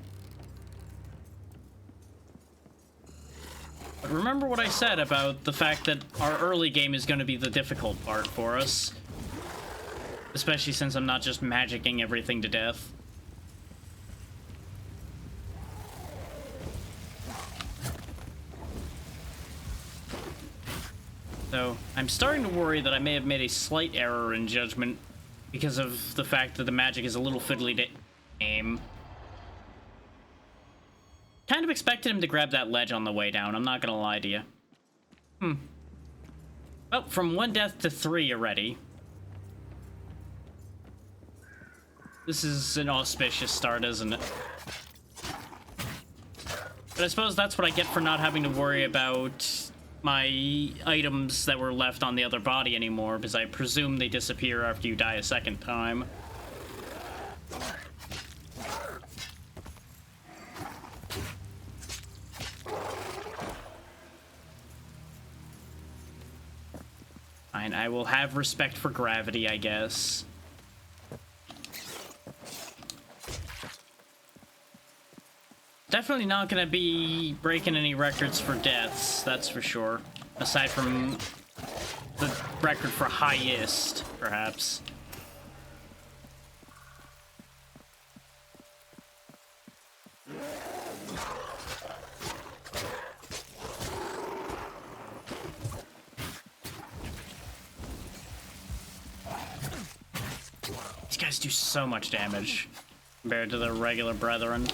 But remember what I said about the fact that our early game is going to be the difficult part for us. Especially since I'm not just magicking everything to death. So, I'm starting to worry that I may have made a slight error in judgment because of the fact that the magic is a little fiddly to aim. Kind of expected him to grab that ledge on the way down, I'm not gonna lie to you. Well, from 1 death to 3 already. This is an auspicious start, isn't it? But I suppose that's what I get for not having to worry about my items that were left on the other body anymore, because I presume they disappear after you die a second time. Fine, I will have respect for gravity, I guess. Definitely not gonna be breaking any records for deaths, that's for sure. Aside from the record for highest, perhaps. These guys do so much damage compared to their regular brethren.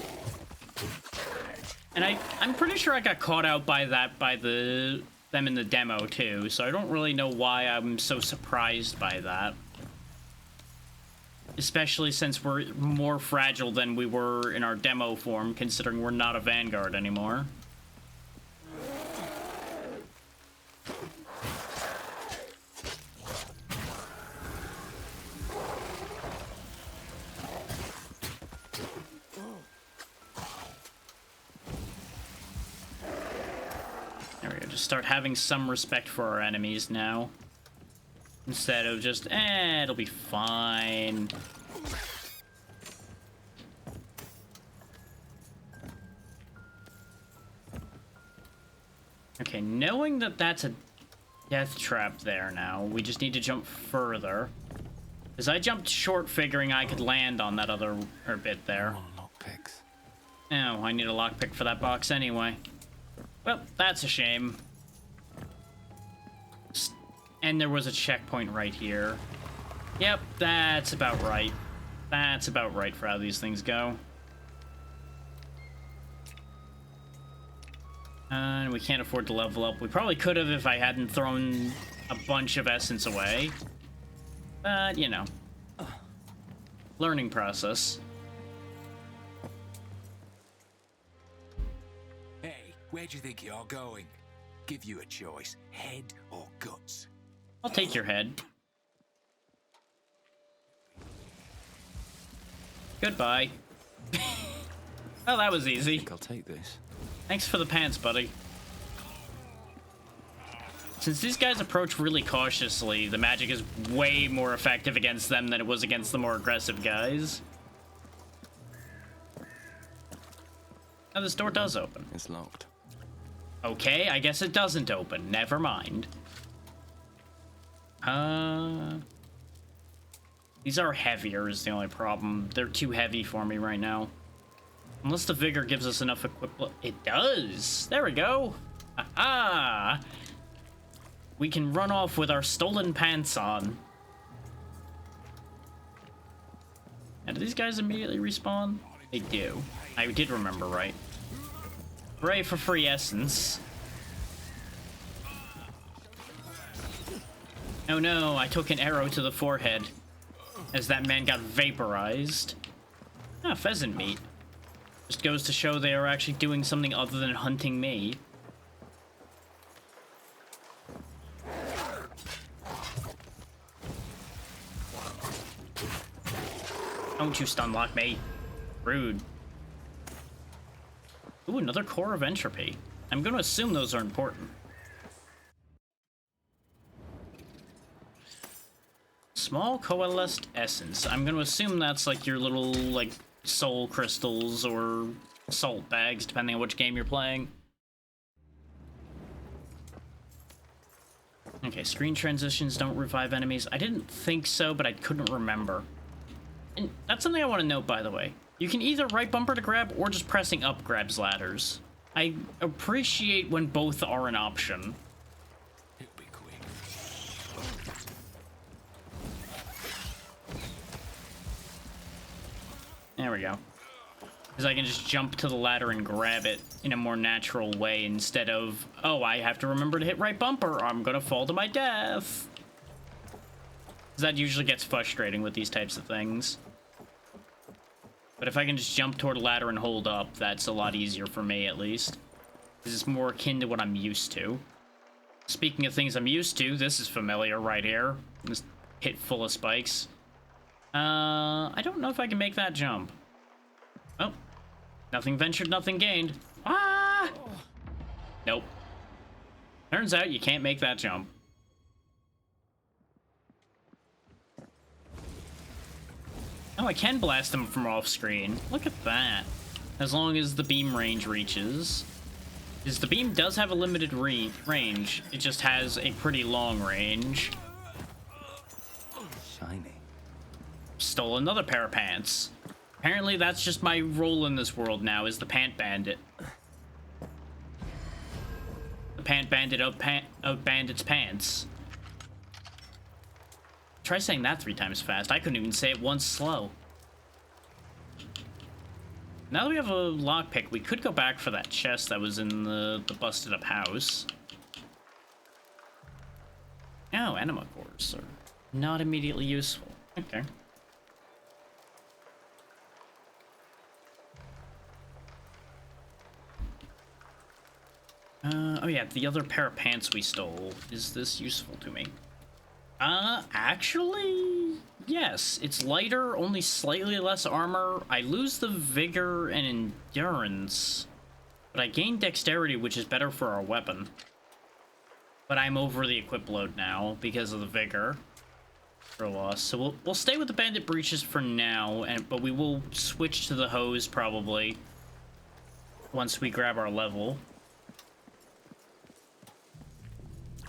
And I'm pretty sure I got caught out by that by them in the demo too, so I don't really know why I'm so surprised by that. Especially since we're more fragile than we were in our demo form, considering we're not a Vanguard anymore. Start having some respect for our enemies now. Instead of just, it'll be fine. Okay, knowing that that's a death trap there now, we just need to jump further. Because I jumped short figuring I could land on that other bit there. Oh, I need a lockpick for that box anyway. Well, that's a shame. And there was a checkpoint right here. Yep, that's about right. That's about right for how these things go. And we can't afford to level up. We probably could have if I hadn't thrown a bunch of essence away. But, you know. Learning process. Hey, where do you think you're going? Give you a choice, head or guts. I'll take your head. Goodbye. Oh, that was easy. I think I'll take this. Thanks for the pants, buddy. Since these guys approach really cautiously, the magic is way more effective against them than it was against the more aggressive guys. Now this door does open. It's locked. Okay, I guess it doesn't open. Never mind. These are heavier is the only problem. They're too heavy for me right now. Unless the vigor gives us enough equipment. It does! There we go! Aha! We can run off with our stolen pants on. And do these guys immediately respawn? They do. I did remember right. Hooray for free essence. Oh no, I took an arrow to the forehead as that man got vaporized. Ah, pheasant meat. Just goes to show they are actually doing something other than hunting me. Don't you stunlock me. Rude. Ooh, another core of entropy. I'm gonna assume those are important. Small coalesced essence. I'm gonna assume that's like your little, like, soul crystals or salt bags, depending on which game you're playing. Okay, screen transitions don't revive enemies. I didn't think so, but I couldn't remember. And that's something I want to note, by the way. You can either right bumper to grab or just pressing up grabs ladders. I appreciate when both are an option. It'll be quick. There we go. Because I can just jump to the ladder and grab it in a more natural way instead of, oh, I have to remember to hit right bumper or I'm gonna fall to my death. Because that usually gets frustrating with these types of things. But if I can just jump toward a ladder and hold up, that's a lot easier for me, at least. This is more akin to what I'm used to. Speaking of things I'm used to, this is familiar right here. This pit full of spikes. I don't know if I can make that jump. Oh. Nothing ventured, nothing gained. Ah! Nope. Turns out you can't make that jump. Oh, I can blast them from off screen. Look at that. As long as the beam range reaches. Because the beam does have a limited range. It just has a pretty long range. Shiny. Stole another pair of pants. Apparently that's just my role in this world now, is the pant bandit. The pant bandit outband its pants. Try saying that 3 times fast. I couldn't even say it once slow. Now that we have a lockpick, we could go back for that chest that was in the busted up house. Oh, anima cores are not immediately useful. Okay. Oh yeah, the other pair of pants we stole. Is this useful to me? Actually, yes. It's lighter, only slightly less armor. I lose the vigor and endurance, but I gain dexterity, which is better for our weapon. But I'm over the equip load now because of the vigor for loss. So we'll stay with the bandit breeches for now, but we will switch to the hose probably once we grab our level.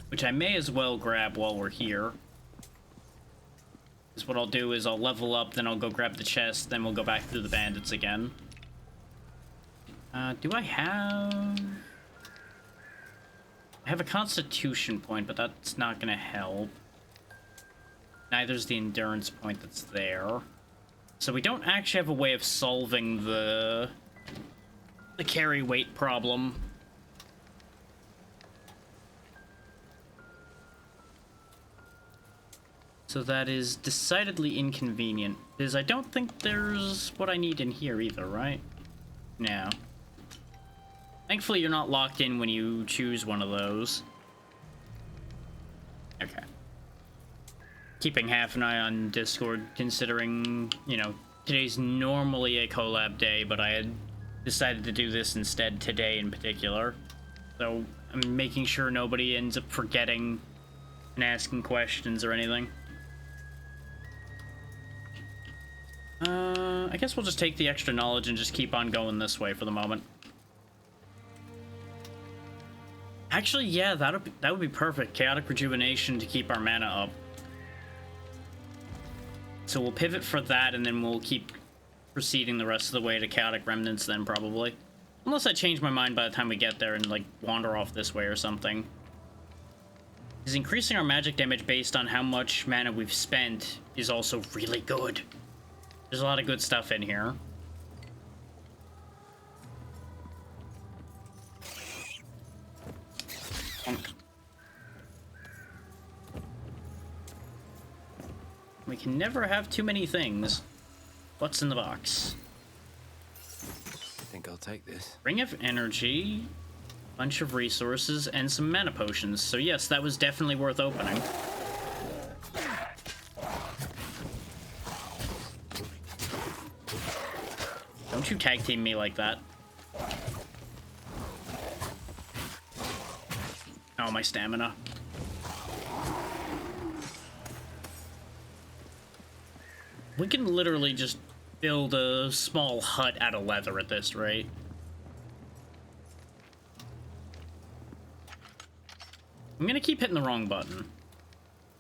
Which I may as well grab while we're here. Because what I'll do is I'll level up, then I'll go grab the chest, then we'll go back through the bandits again. Do I have... I have a constitution point, but that's not gonna help. Neither's the endurance point that's there. So we don't actually have a way of solving the carry weight problem. So that is decidedly inconvenient, because I don't think there's what I need in here either, right? No. Thankfully, you're not locked in when you choose one of those. Okay. Keeping half an eye on Discord, considering, you know, today's normally a collab day, but I had decided to do this instead today in particular. So I'm making sure nobody ends up forgetting and asking questions or anything. I guess we'll just take the extra knowledge and just keep on going this way for the moment. Actually, yeah, that would be perfect. Chaotic Rejuvenation to keep our mana up. So we'll pivot for that, and then we'll keep proceeding the rest of the way to Chaotic Remnants then, probably. Unless I change my mind by the time we get there and, like, wander off this way or something. Is increasing our magic damage based on how much mana we've spent is also really good. There's a lot of good stuff in here. We can never have too many things. What's in the box? I think I'll take this. Ring of Energy, bunch of resources, and some mana potions. So yes, that was definitely worth opening. Don't you tag team me like that. Oh, my stamina. We can literally just build a small hut out of leather at this rate. I'm gonna keep hitting the wrong button.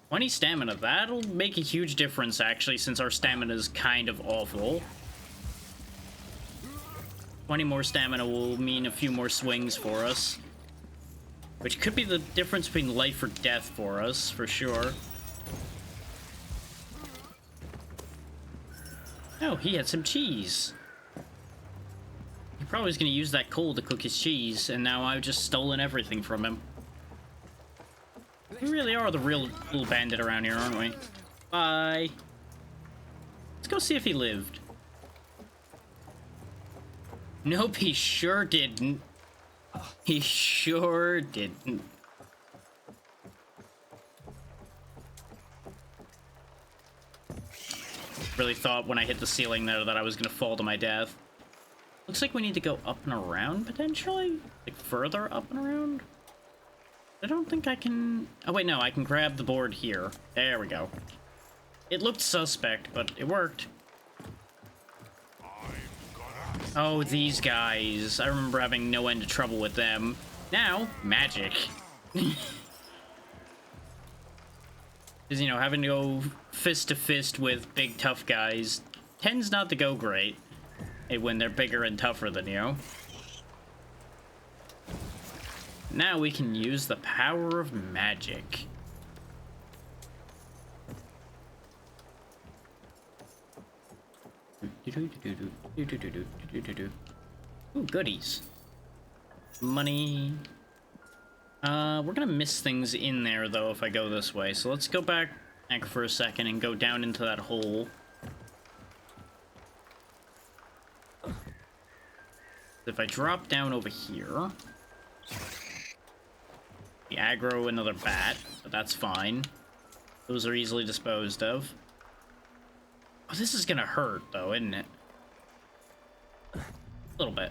20 stamina, that'll make a huge difference actually, since our stamina is kind of awful. 20 more stamina will mean a few more swings for us. Which could be the difference between life or death for us, for sure. Oh, he had some cheese. He probably was going to use that coal to cook his cheese, and now I've just stolen everything from him. We really are the real little bandit around here, aren't we? Bye. Let's go see if he lived. Nope, he sure didn't. He sure didn't. Really thought when I hit the ceiling there that I was gonna fall to my death. Looks like we need to go up and around, potentially? Like, further up and around? I don't think I can... Oh, wait, no, I can grab the board here. There we go. It looked suspect, but it worked. Oh, these guys. I remember having no end of trouble with them. Now, magic. Because, you know, having to go fist to fist with big, tough guys tends not to go great when they're bigger and tougher than you. Now we can use the power of magic. Ooh, goodies. Money. We're gonna miss things in there, though, if I go this way. So let's go back for a second and go down into that hole. If I drop down over here... We aggro another bat, but that's fine. Those are easily disposed of. Oh, this is gonna hurt, though, isn't it? A little bit.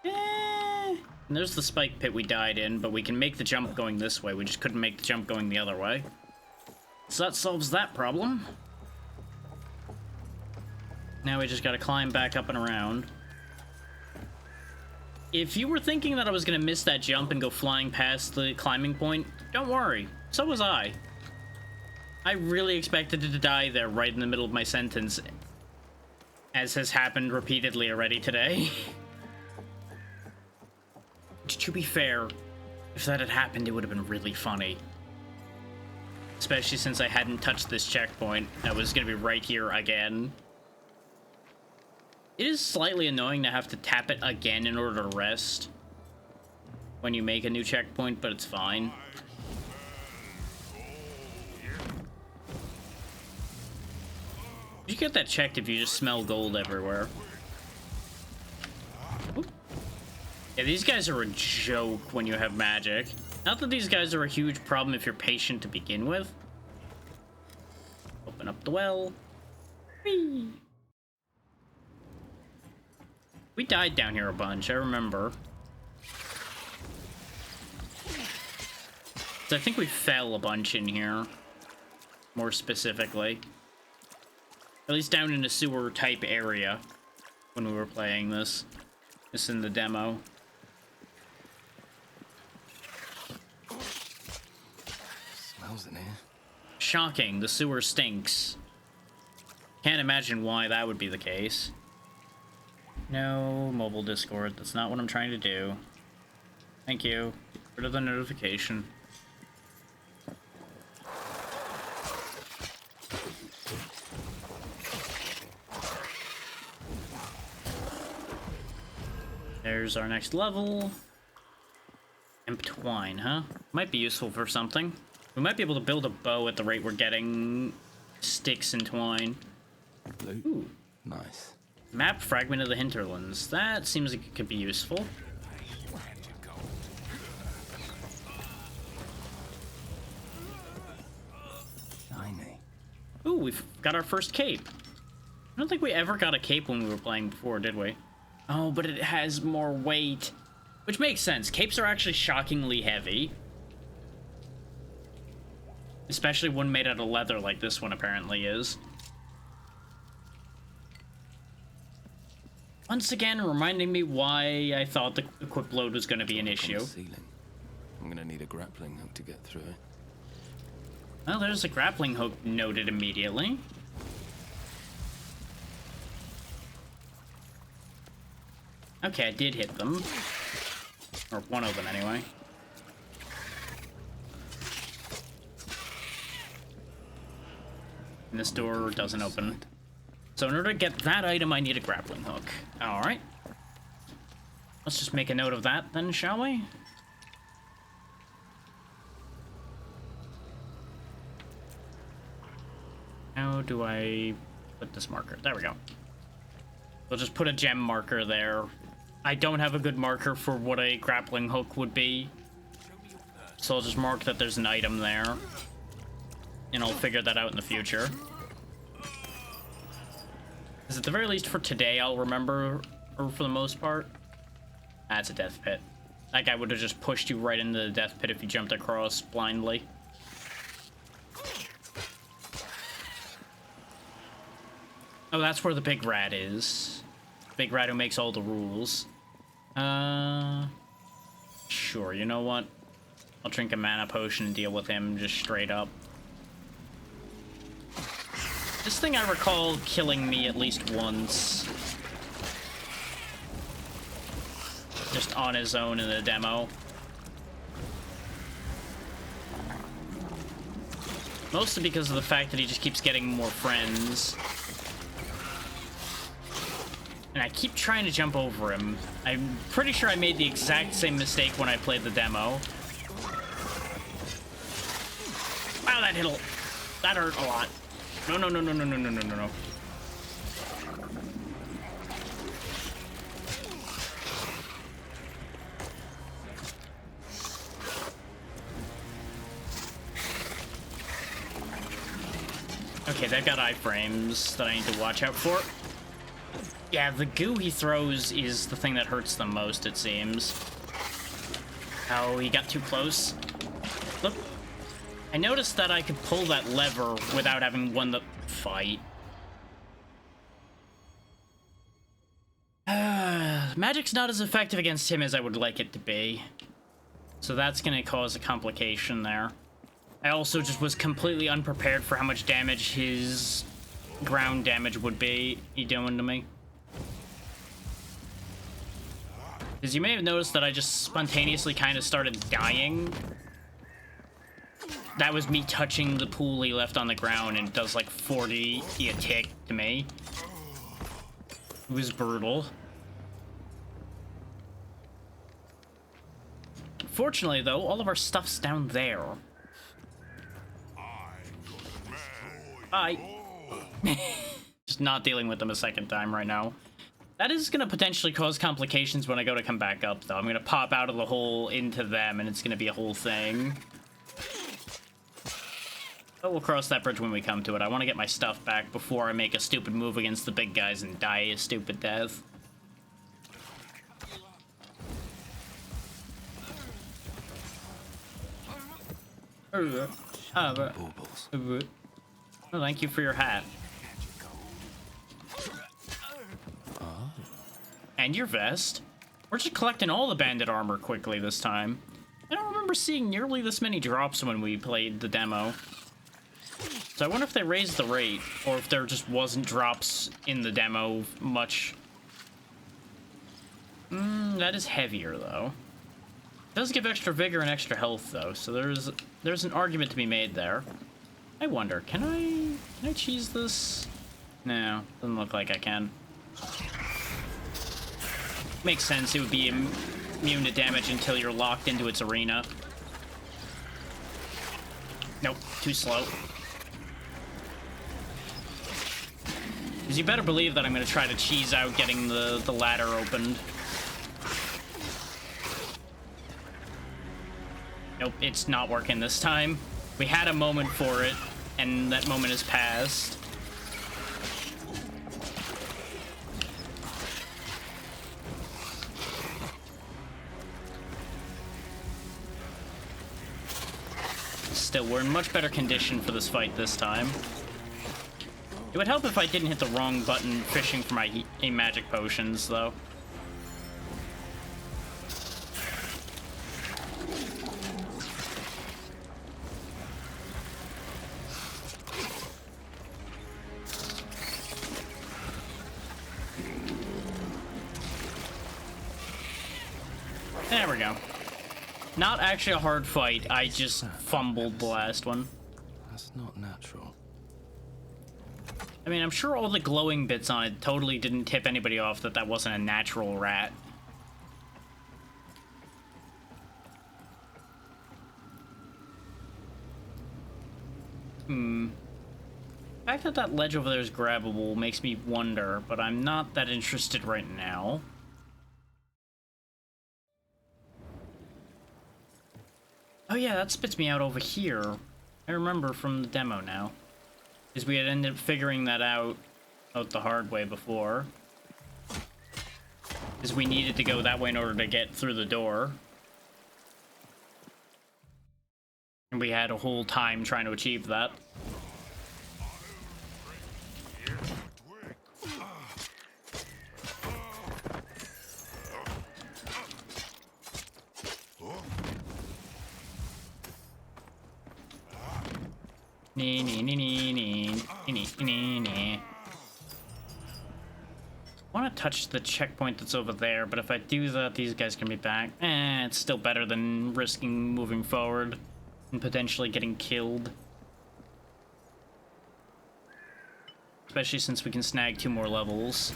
And there's the spike pit we died in, but we can make the jump going this way. We just couldn't make the jump going the other way. So that solves that problem. Now we just gotta climb back up and around. If you were thinking that I was gonna miss that jump and go flying past the climbing point, don't worry. So was I. I really expected to die there right in the middle of my sentence, as has happened repeatedly already today. To be fair, if that had happened, it would have been really funny. Especially since I hadn't touched this checkpoint. I was gonna be right here again. It is slightly annoying to have to tap it again in order to rest when you make a new checkpoint, but it's fine. You get that checked if you just smell gold everywhere. Oop. Yeah, these guys are a joke when you have magic. Not that these guys are a huge problem if you're patient to begin with. Open up the well. Whee! We died down here a bunch, I remember. So I think we fell a bunch in here. More specifically. At least down in a sewer type area when we were playing this. This in the demo. Smells in here. Shocking, the sewer stinks. Can't imagine why that would be the case. No mobile Discord, that's not what I'm trying to do. Thank you. Get rid of the notification. There's our next level. Imp twine, huh? Might be useful for something. We might be able to build a bow at the rate we're getting sticks and twine. Ooh. Nice. Map fragment of the hinterlands. That seems like it could be useful. Shiny. Ooh, we've got our first cape. I don't think we ever got a cape when we were playing before, did we? Oh, but it has more weight. Which makes sense. Capes are actually shockingly heavy. Especially one made out of leather like this one apparently is. Once again, reminding me why I thought the equip load was going to be an issue. I'm going to need a grappling hook to get through it. Well, there's a grappling hook noted immediately. Okay, I did hit them. Or one of them, anyway. And this door doesn't open. So in order to get that item, I need a grappling hook. Alright. Let's just make a note of that then, shall we? How do I put this marker? There we go. We'll just put a gem marker there. I don't have a good marker for what a grappling hook would be. So I'll just mark that there's an item there. And I'll figure that out in the future. Because at the very least for today, I'll remember, or for the most part. That's a death pit. That guy would have just pushed you right into the death pit if you jumped across blindly. Oh, that's where the big rat is. Big rat who makes all the rules. Sure, you know what? I'll drink a mana potion and deal with him just straight up. This thing I recall killing me at least once. Just on his own in the demo. Mostly because of the fact that he just keeps getting more friends. And I keep trying to jump over him. I'm pretty sure I made the exact same mistake when I played the demo. Wow, that hit that hurt a lot. No, no, no, no, no, no, no, no, no, no. Okay, they've got iframes that I need to watch out for. Yeah, the goo he throws is the thing that hurts them most, it seems. Oh, he got too close. Look. I noticed that I could pull that lever without having won the fight. Magic's not as effective against him as I would like it to be. So that's gonna cause a complication there. I also just was completely unprepared for how much damage his ground damage would be doing to me. Because you may have noticed that I just spontaneously kind of started dying. that was me touching the pool he left on the ground, and it does like 40 a tick to me. It was brutal. Fortunately, though, all of our stuff's down there. Bye. Just not dealing with them a second time right now. That is going to potentially cause complications when I go to come back up, though. I'm going to pop out of the hole into them, and it's going to be a whole thing. But we'll cross that bridge when we come to it. I want to get my stuff back before I make a stupid move against the big guys and die a stupid death. Oh, thank you for your hat. And your vest. We're just collecting all the bandit armor quickly this time. I don't remember seeing nearly this many drops when we played the demo. So I wonder if they raised the rate, or if there just wasn't drops in the demo much. That is heavier, though. It does give extra vigor and extra health, though, so there's an argument to be made there. I wonder, can I cheese this? No, doesn't look like I can. Makes sense, it would be immune to damage until you're locked into its arena. Nope, too slow. Because you better believe that I'm going to try to cheese out getting the ladder opened. Nope, it's not working this time. We had a moment for it, and that moment has passed. Still, we're in much better condition for this fight this time. It would help if I didn't hit the wrong button fishing for my magic potions, though. There we go. Not actually a hard fight, I just fumbled the last one. That's not natural. I mean, I'm sure all the glowing bits on it totally didn't tip anybody off that wasn't a natural rat. The fact that that ledge over there is grabbable makes me wonder, but I'm not that interested right now. Oh yeah, that spits me out over here. I remember from the demo now. Because we had ended up figuring that out the hard way before. Because we needed to go that way in order to get through the door. And we had a whole time trying to achieve that. I want to touch the checkpoint that's over there, but if I do that, these guys can be back. It's still better than risking moving forward and potentially getting killed. Especially since we can snag 2 more levels.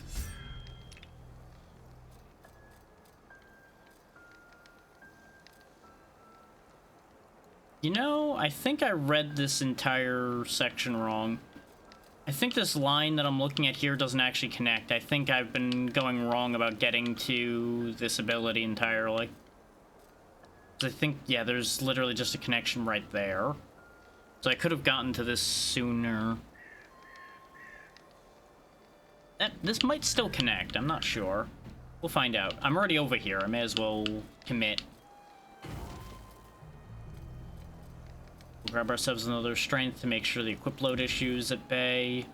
You know, I think I read this entire section wrong. I think this line that I'm looking at here doesn't actually connect. I think I've been going wrong about getting to this ability entirely. I think, yeah, there's literally just a connection right there. So I could have gotten to this sooner. This might still connect, I'm not sure. We'll find out. I'm already over here, I may as well commit. We'll grab ourselves another strength to make sure the equip load issue's at bay.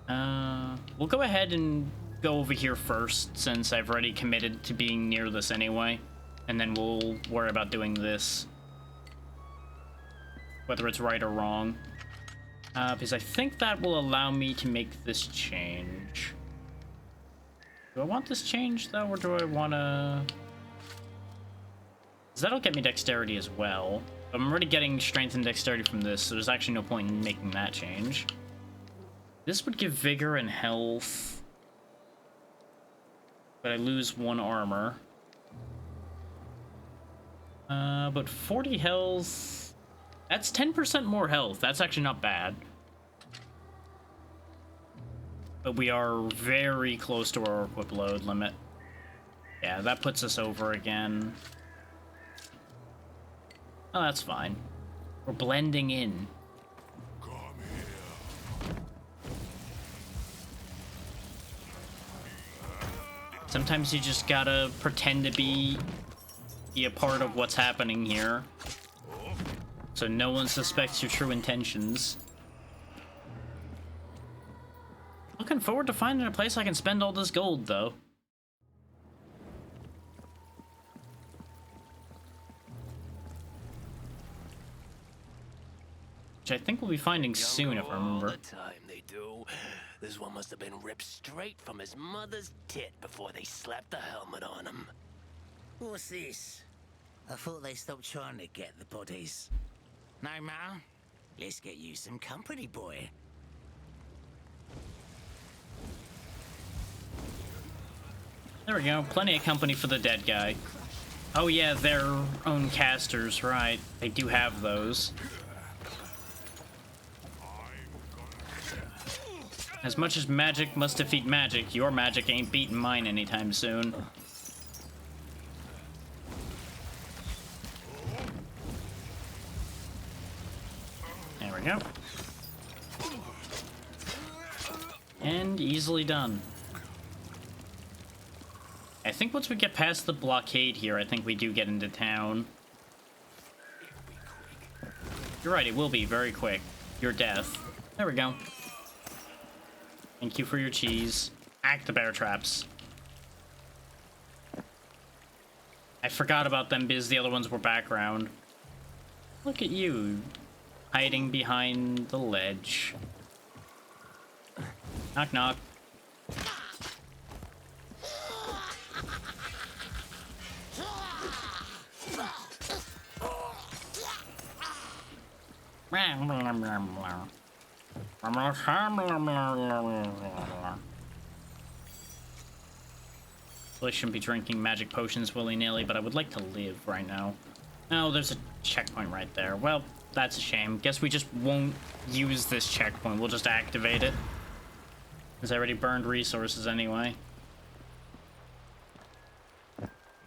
We'll go ahead and go over here first, since I've already committed to being near this anyway. And then we'll worry about doing this. Whether it's right or wrong. Because I think that will allow me to make this change. Do I want this change, though, or do I want to... 'Cause that'll get me dexterity as well. I'm already getting strength and dexterity from this, so there's actually no point in making that change. This would give vigor and health, but I lose 1 armor. But 40 health, that's 10% more health. That's actually not bad. But we are very close to our equip load limit. Yeah, that puts us over again. Oh, that's fine. We're blending in. Sometimes you just gotta pretend to be a part of what's happening here, so no one suspects your true intentions. Looking forward to finding a place I can spend all this gold, though. Which I think we'll be finding soon, if I remember. All the time they do. This one must have been ripped straight from his mother's tit before they slapped the helmet on him. What's this? I thought they stopped trying to get the bodies. No matter. Let's get you some company, boy. There we go. Plenty of company for the dead guy. Oh yeah, their own casters, right. They do have those. As much as magic must defeat magic, your magic ain't beating mine anytime soon. There we go. And easily done. I think once we get past the blockade here, I think we do get into town. You're right, it will be very quick. Your death. There we go. Thank you for your cheese. Act the bear traps. I forgot about them because the other ones were background. Look at you, hiding behind the ledge. Knock knock. I shouldn't be drinking magic potions willy-nilly, but I would like to live right now. Oh, there's a checkpoint right there. Well, that's a shame. Guess we just won't use this checkpoint. We'll just activate it. Because I already burned resources anyway.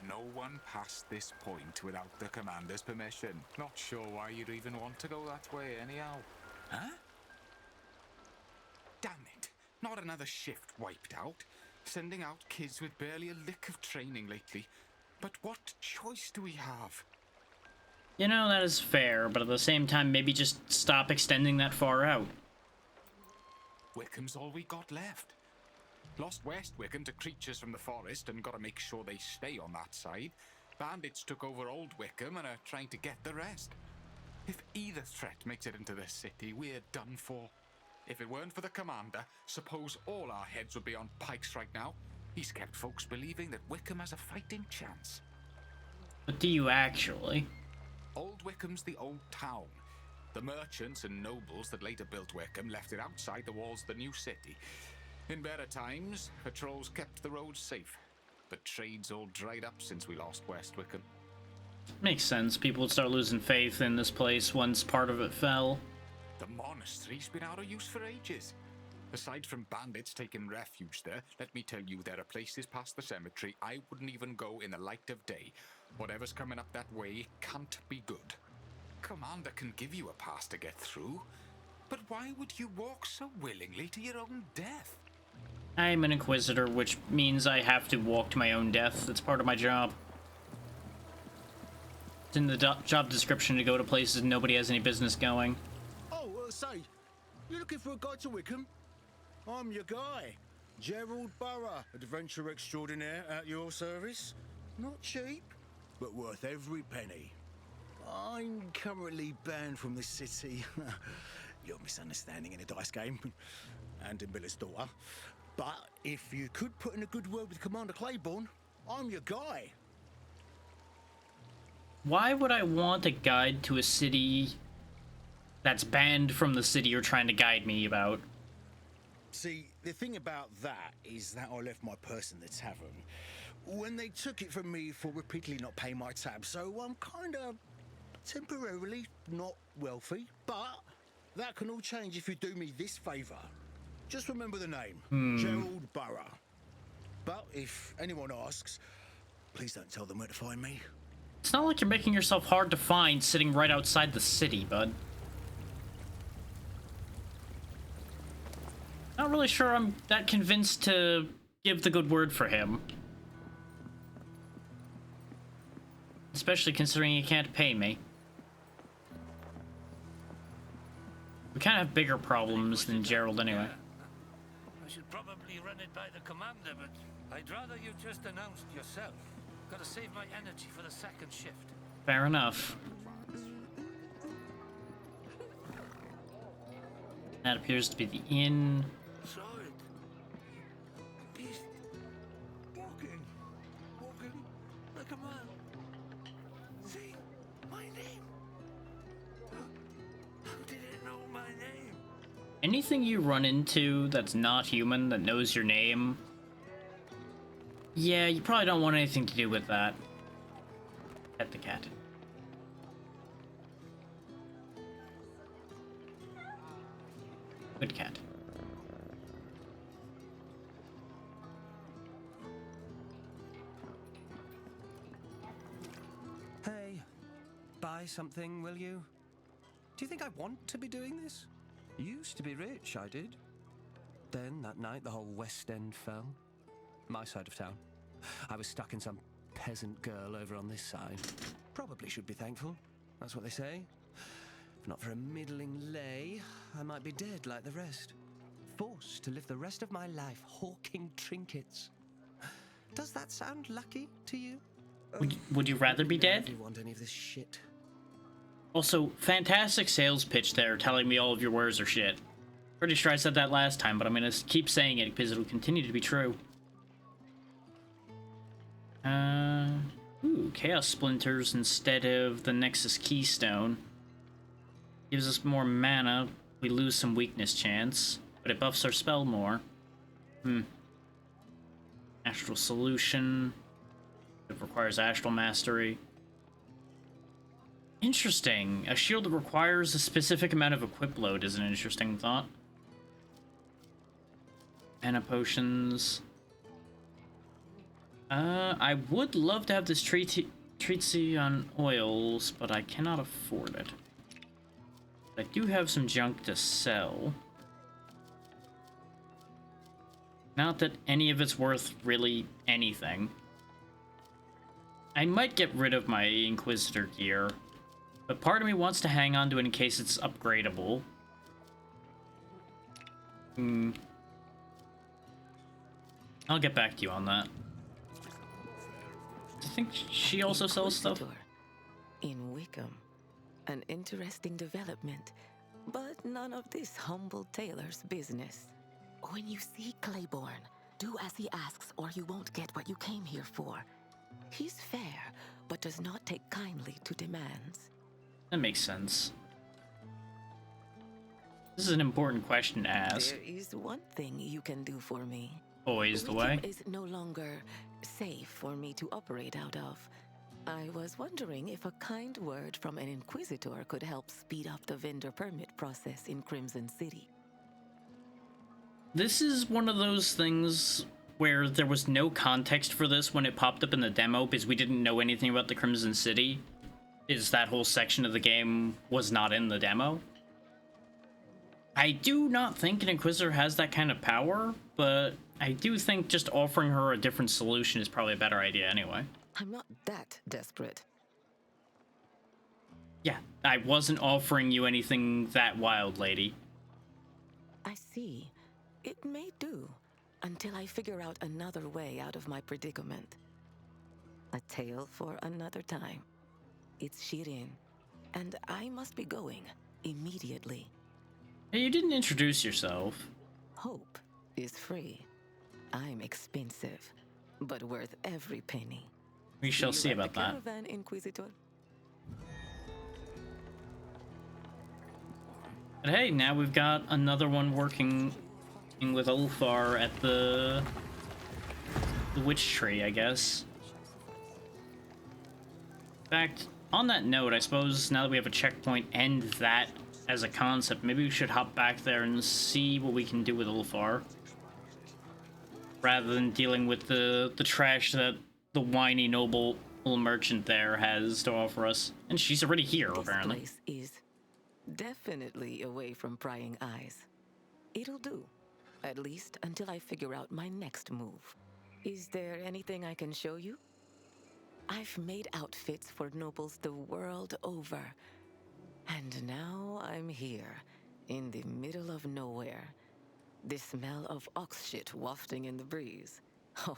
No one passed this point without the commander's permission. Not sure why you'd even want to go that way anyhow. Huh? Damn it. Not another shift wiped out. Sending out kids with barely a lick of training lately. But what choice do we have? You know, that is fair, but at the same time, maybe just stop extending that far out. Wickham's all we got left. Lost West Wickham to creatures from the forest and gotta make sure they stay on that side. Bandits took over Old Wickham and are trying to get the rest. If either threat makes it into the city, we're done for. If it weren't for the commander, suppose all our heads would be on pikes right now. He's kept folks believing that Wickham has a fighting chance. But do you actually? Old Wickham's the old town. The merchants and nobles that later built Wickham left it outside the walls of the new city. In better times, patrols kept the roads safe. But trade's all dried up since we lost West Wickham. Makes sense. People would start losing faith in this place once part of it fell. The monastery's been out of use for ages. Aside from bandits taking refuge there, let me tell you, there are places past the cemetery I wouldn't even go in the light of day. Whatever's coming up that way can't be good. Commander can give you a pass to get through, but why would you walk so willingly to your own death? I'm an inquisitor, which means I have to walk to my own death. It's part of my job. It's in the job description to go to places nobody has any business going. Say, you looking for a guide to Wickham? I'm your guy. Gerald Burrough, adventurer extraordinaire at your service. Not cheap, but worth every penny. I'm currently banned from this city. You're misunderstanding in a dice game. And in Miller's daughter. But if you could put in a good word with Commander Claiborne, I'm your guy. Why would I want a guide to a city that's banned from the city you're trying to guide me about? See, the thing about that is that I left my purse in the tavern when they took it from me for repeatedly not paying my tab, so I'm kind of temporarily not wealthy, but that can all change if you do me this favour. Just remember the name, Gerald Burrow. But if anyone asks, please don't tell them where to find me. It's not like you're making yourself hard to find sitting right outside the city, bud. Not really sure I'm that convinced to give the good word for him. Especially considering he can't pay me. We kind of have bigger problems than Gerald anyway. I should probably run it by the commander, but I'd rather you just announced yourself. Gotta save my energy for the second shift. Fair enough. That appears to be the inn. Saw it. Beast. Walking like a man. See? My name. How did it know my name? Anything you run into that's not human that knows your name, yeah, you probably don't want anything to do with that. Pet the cat. Good cat. Hey, buy something, will you? Do you think I want to be doing this? Used to be rich, I did. Then, that night, the whole West End fell. My side of town. I was stuck in some peasant girl over on this side. Probably should be thankful. That's what they say. If not for a middling lay, I might be dead like the rest. Forced to live the rest of my life hawking trinkets. Does that sound lucky to you? Would you rather be dead? Do you want any of this shit? Also, fantastic sales pitch there, telling me all of your wares are shit. Pretty sure I said that last time, but I'm gonna keep saying it because it'll continue to be true. Ooh, Chaos Splinters instead of the Nexus Keystone. Gives us more mana, we lose some weakness chance, but it buffs our spell more. Astral Solution. It requires Astral Mastery. Interesting. A shield that requires a specific amount of equip load is an interesting thought. Mana potions. I would love to have this treatise on oils, but I cannot afford it. I do have some junk to sell. Not that any of it's worth really anything. I might get rid of my Inquisitor gear, but part of me wants to hang on to it in case it's upgradable. I'll get back to you on that. I think she also sells stuff. In Wickham. An interesting development, but none of this humble tailor's business. When you see Claiborne, do as he asks or you won't get what you came here for. He's fair, but does not take kindly to demands. That makes sense. This is an important question to ask. There is one thing you can do for me. Always the way. Wickham is no longer safe for me to operate out of. I was wondering if a kind word from an Inquisitor could help speed up the vendor permit process in Crimson City. This is one of those things where there was no context for this when it popped up in the demo because we didn't know anything about the Crimson City. That whole section of the game was not in the demo. I do not think an Inquisitor has that kind of power, but I do think just offering her a different solution is probably a better idea anyway. I'm not that desperate. Yeah, I wasn't offering you anything that wild, lady. I see. It may do, until I figure out another way out of my predicament. A tale for another time. It's Shirin, and I must be going immediately. Hey, you didn't introduce yourself. Hope is free. I'm expensive, but worth every penny. We shall see about that. Caravan, Inquisitor. But hey, now we've got another one working with Ulfar at the witch tree, I guess. In fact, on that note, I suppose now that we have a checkpoint and that as a concept, maybe we should hop back there and see what we can do with Ulfar. Rather than dealing with the trash that the whiny noble merchant there has to offer us. And she's already here, apparently. This place is definitely away from prying eyes. It'll do, at least until I figure out my next move. Is there anything I can show you? I've made outfits for nobles the world over. And now I'm here, in the middle of nowhere. The smell of ox shit wafting in the breeze. Oh,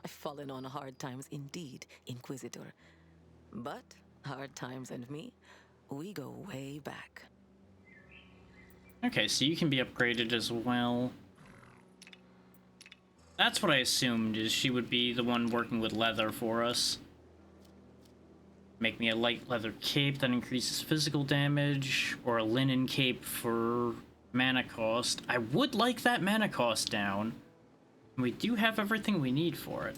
I've fallen on hard times indeed, Inquisitor. But hard times and me, we go way back. Okay, so you can be upgraded as well. That's what I assumed, is she would be the one working with leather for us. Make me a light leather cape that increases physical damage, or a linen cape for mana cost. I would like that mana cost down. We do have everything we need for it.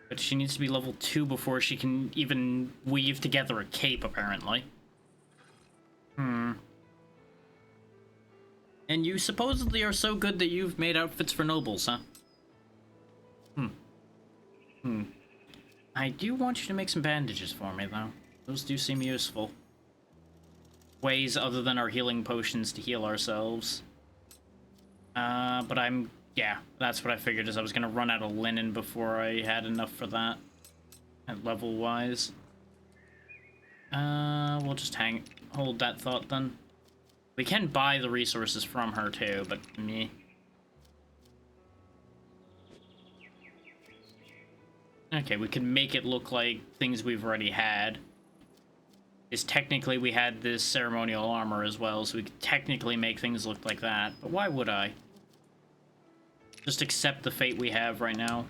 But she needs to be level 2 before she can even weave together a cape, apparently. And you supposedly are so good that you've made outfits for nobles, huh? I do want you to make some bandages for me, though. Those do seem useful. Ways other than our healing potions to heal ourselves. But yeah, that's what I figured, is I was gonna run out of linen before I had enough for that. At level-wise. We'll just hold that thought, then. We can buy the resources from her, too, but meh. Okay, we can make it look like things we've already had. Is technically we had this ceremonial armor as well, so we could technically make things look like that. But why would I? Just accept the fate we have right now.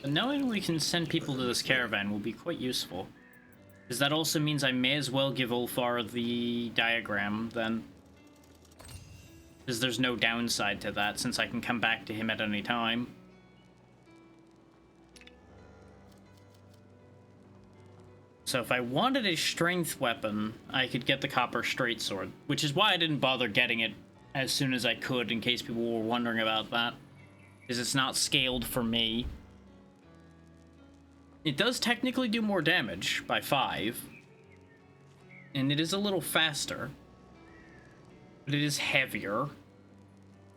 But knowing we can send people to this caravan will be quite useful. Because that also means I may as well give Ulfar the diagram, then. Because there's no downside to that, since I can come back to him at any time. So if I wanted a strength weapon, I could get the copper straight sword, which is why I didn't bother getting it as soon as I could, in case people were wondering about that. Because it's not scaled for me. It does technically do more damage by 5. And it is a little faster. But it is heavier.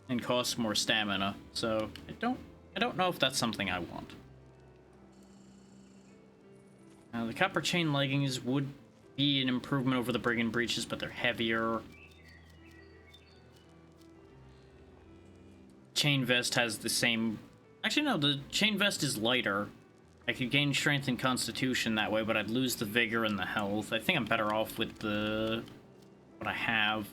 And costs more stamina. So I don't know if that's something I want. The copper chain leggings would be an improvement over the brigand breeches, but they're heavier. Chain vest has the same... Actually, no, the chain vest is lighter. I could gain strength and constitution that way, but I'd lose the vigor and the health. I think I'm better off with what I have.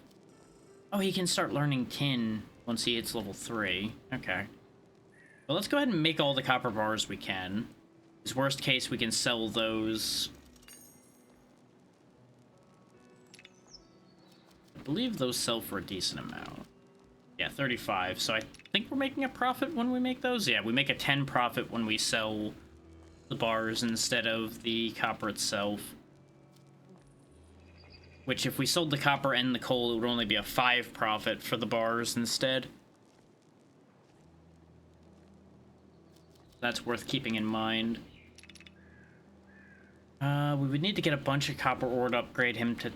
Oh, he can start learning tin once he hits level 3. Okay. Well, let's go ahead and make all the copper bars we can. As worst case, we can sell those. I believe those sell for a decent amount. Yeah, 35. So I think we're making a profit when we make those. Yeah, we make a 10 profit when we sell the bars instead of the copper itself. Which, if we sold the copper and the coal, it would only be a 5 profit for the bars instead. That's worth keeping in mind. We would need to get a bunch of copper ore to upgrade him to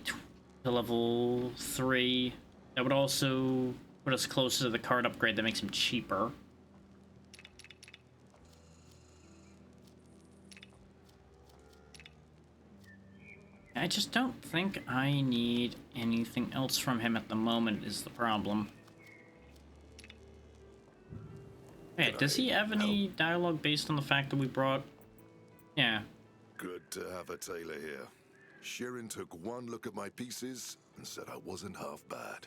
level 3. That would also put us closer to the card upgrade that makes him cheaper. I just don't think I need anything else from him at the moment is the problem. Hey, does he have any dialogue based on the fact that we brought... Yeah. Good to have a tailor here. Sheeran took one look at my pieces and said I wasn't half bad.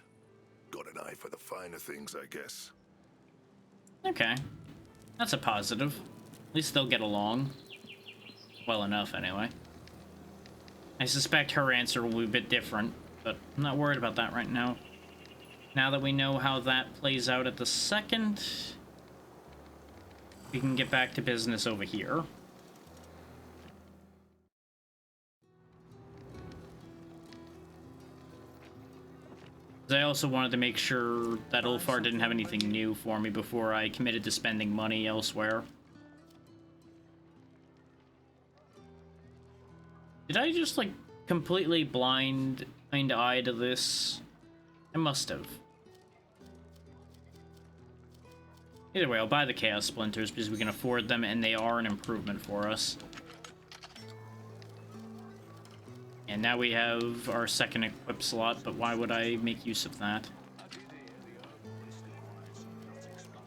Got an eye for the finer things, I guess. Okay. That's a positive. At least they'll get along. Well enough, anyway. I suspect her answer will be a bit different, but I'm not worried about that right now. Now that we know how that plays out at the second, we can get back to business over here. I also wanted to make sure that Ulfar didn't have anything new for me before I committed to spending money elsewhere. Did I just, like, completely blind eye to this? I must have. Either way, I'll buy the Chaos Splinters because we can afford them and they are an improvement for us. And now we have our second equip slot, but why would I make use of that?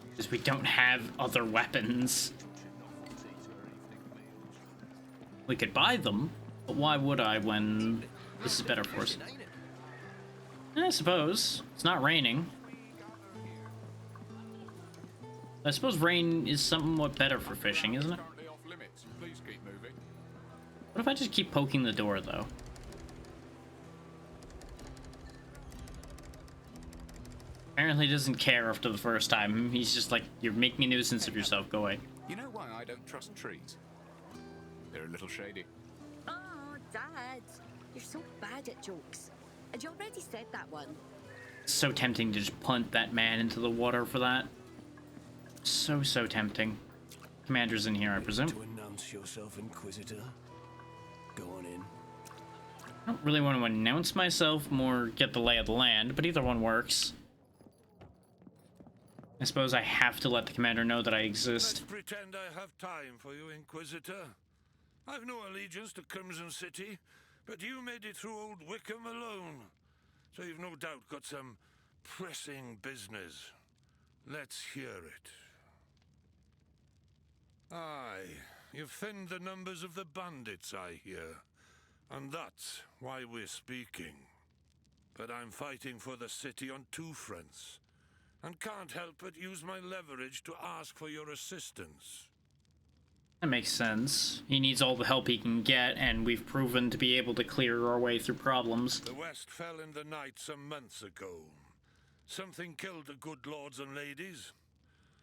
Because we don't have other weapons. We could buy them, but why would I when this is better for us? I suppose. It's not raining. I suppose rain is somewhat better for fishing, isn't it? What if I just keep poking the door, though? Apparently he doesn't care after the first time. He's just like, you're making a nuisance of yourself, go away. You know why I don't trust trees? They're a little shady. Oh, Dad, you're so bad at jokes. And you already said that one. So tempting to just punt that man into the water for that. So tempting. Commander's in here, I presume. To announce yourself, Inquisitor. Go on in. I don't really want to announce myself, more get the lay of the land, but either one works. I suppose I have to let the commander know that I exist. Let's pretend I have time for you, Inquisitor. I've no allegiance to Crimson City, but you made it through Old Wickham alone. So you've no doubt got some pressing business. Let's hear it. Aye, you've thinned the numbers of the bandits, I hear. And that's why we're speaking. But I'm fighting for the city on two fronts, and can't help but use my leverage to ask for your assistance. That makes sense. He needs all the help he can get, and we've proven to be able to clear our way through problems. The West fell in the night some months ago. Something killed the good lords and ladies.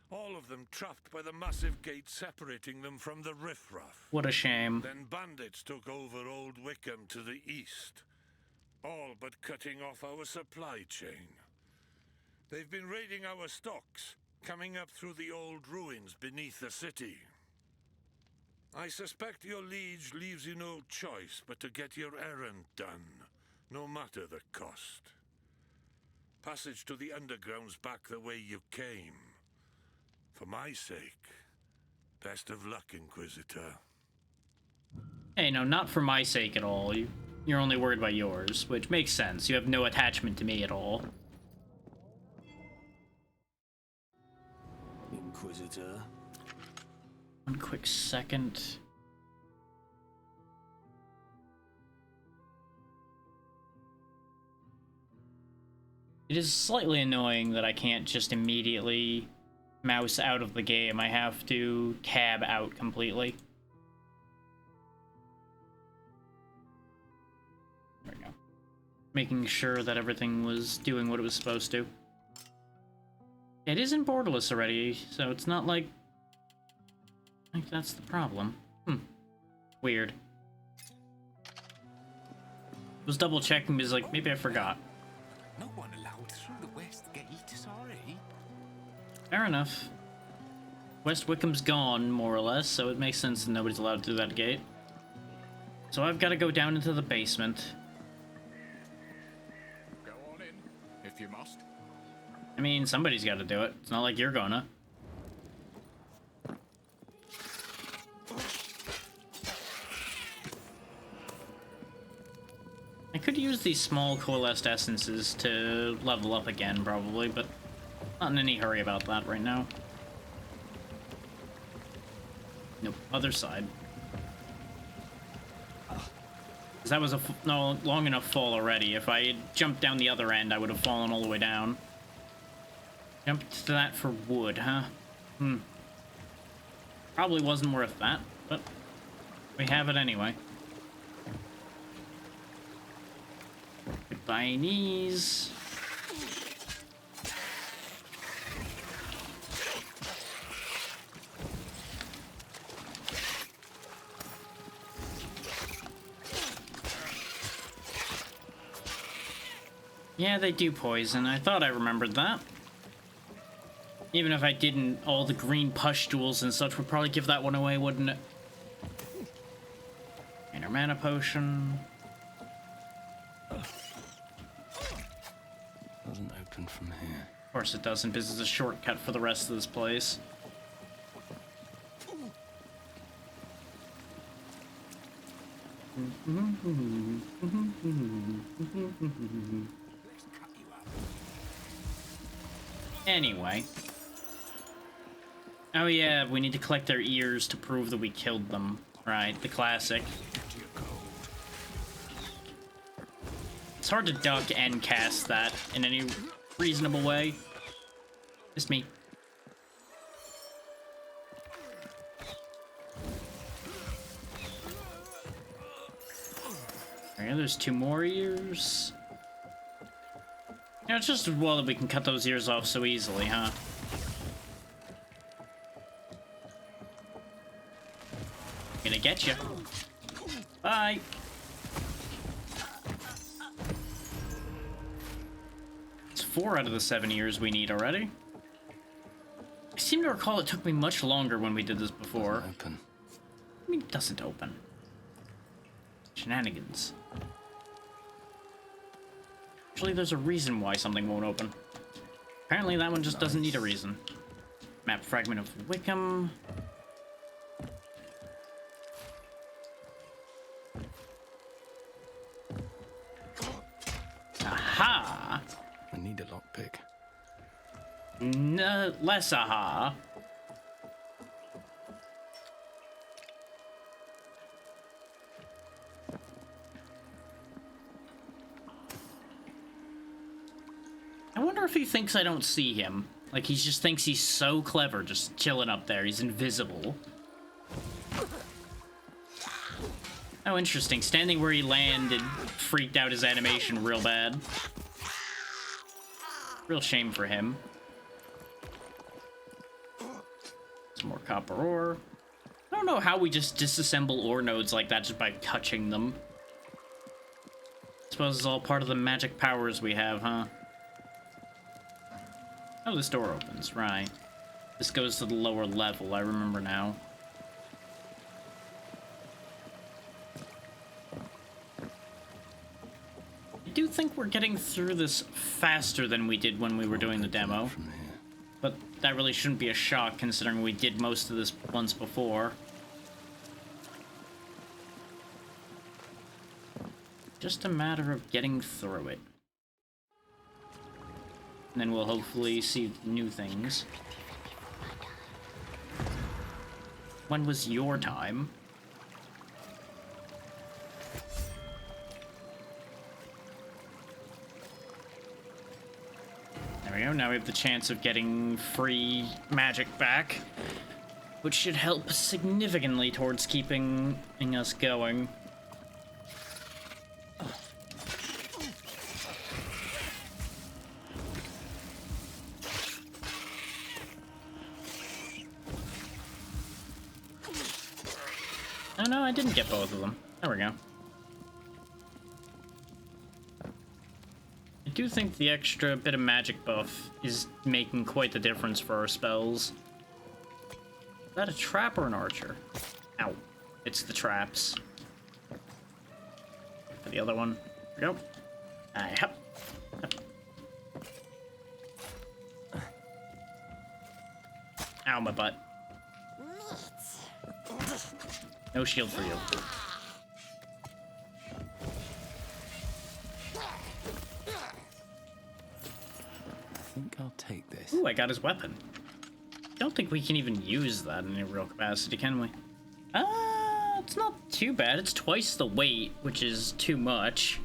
All of them trapped by the massive gate separating them from the riffraff. What a shame. Then bandits took over Old Wickham to the east, all but cutting off our supply chain. They've been raiding our stocks, coming up through the old ruins beneath the city. I suspect your liege leaves you no choice but to get your errand done, no matter the cost. Passage to the underground's back the way you came. For my sake, best of luck, Inquisitor. Hey, no, not for my sake at all. You're only worried about yours, which makes sense. You have no attachment to me at all. Inquisitor. One quick second. It is slightly annoying that I can't just immediately mouse out of the game. I have to tab out completely. There we go. Making sure that everything was doing what it was supposed to. It is in borderless already, so it's not like that's the problem. Weird. Was double checking because, like, maybe I forgot. No one allowed through the West Gate, sorry. Fair enough. West Wickham's gone, more or less, so it makes sense that nobody's allowed through that gate. So I've got to go down into the basement. Go on in, if you must. I mean, somebody's got to do it. It's not like you're gonna. I could use these small coalesced essences to level up again, probably, but not in any hurry about that right now. Nope, other side. 'Cause that was a no long enough fall already. If I had jumped down the other end, I would have fallen all the way down. Jumped to that for wood, huh? Probably wasn't worth that, but we have it anyway. Goodbye, knees. Yeah, they do poison. I thought I remembered that. Even if I didn't, all the green pustules and such would probably give that one away, wouldn't it? Inner mana potion. Doesn't open from here. Of course it doesn't, because it's a shortcut for the rest of this place. Anyway. Oh yeah, we need to collect their ears to prove that we killed them. Right, the classic. It's hard to duck and cast that in any reasonable way. Just me. Okay, there's 2 more ears. Yeah, it's just as well that we can cut those ears off so easily, huh? Gonna get you. Bye. It's 4 out of the 7 ears we need already. I seem to recall it took me much longer when we did this before. Open. I mean, it doesn't open. Shenanigans. Actually, there's a reason why something won't open. Apparently that one just doesn't need a reason. Map fragment of Wickham. Aha! I need a lockpick. No, less aha. I wonder if he thinks I don't see him. Like, he just thinks he's so clever, just chilling up there. He's invisible. Oh, interesting. Standing where he landed freaked out his animation real bad. Real shame for him. Some more copper ore. I don't know how we just disassemble ore nodes like that just by touching them. I suppose it's all part of the magic powers we have, huh? Oh, this door opens, right. This goes to the lower level, I remember now. I do think we're getting through this faster than we did when we were doing the demo. But that really shouldn't be a shock, considering we did most of this once before. Just a matter of getting through it. And then we'll hopefully see new things. When was your time? There we go, now we have the chance of getting free magic back, which should help significantly towards keeping us going. Oh no, I didn't get both of them. There we go. I do think the extra bit of magic buff is making quite the difference for our spells. Is that a trap or an archer? Ow. It's the traps. For the other one. There we go. Yep. Ow, my butt. No shield for you. I think I'll take this. Ooh, I got his weapon. Don't think we can even use that in any real capacity, can we? It's not too bad. It's twice the weight, which is too much.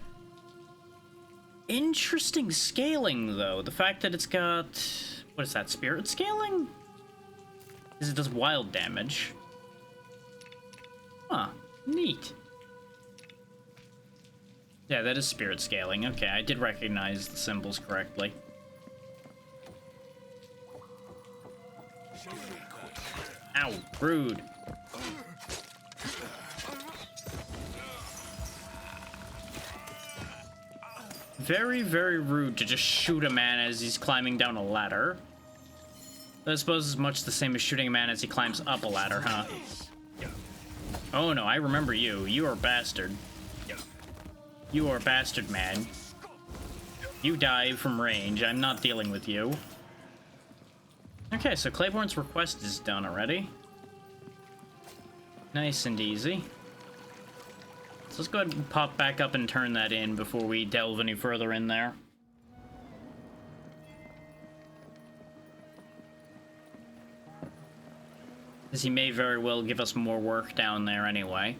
Interesting scaling, though. The fact that it's got... What is that, spirit scaling? Because it does wild damage. Huh. Neat. Yeah, that is spirit scaling. Okay, I did recognize the symbols correctly. Ow, rude. Very, very rude to just shoot a man as he's climbing down a ladder. I suppose it's much the same as shooting a man as he climbs up a ladder, huh? Oh no, I remember you. You are a bastard. You are a bastard, man. You die from range. I'm not dealing with you. Okay, so Claiborne's request is done already. Nice and easy. So let's go ahead and pop back up and turn that in before we delve any further in there. As he may very well give us more work down there anyway.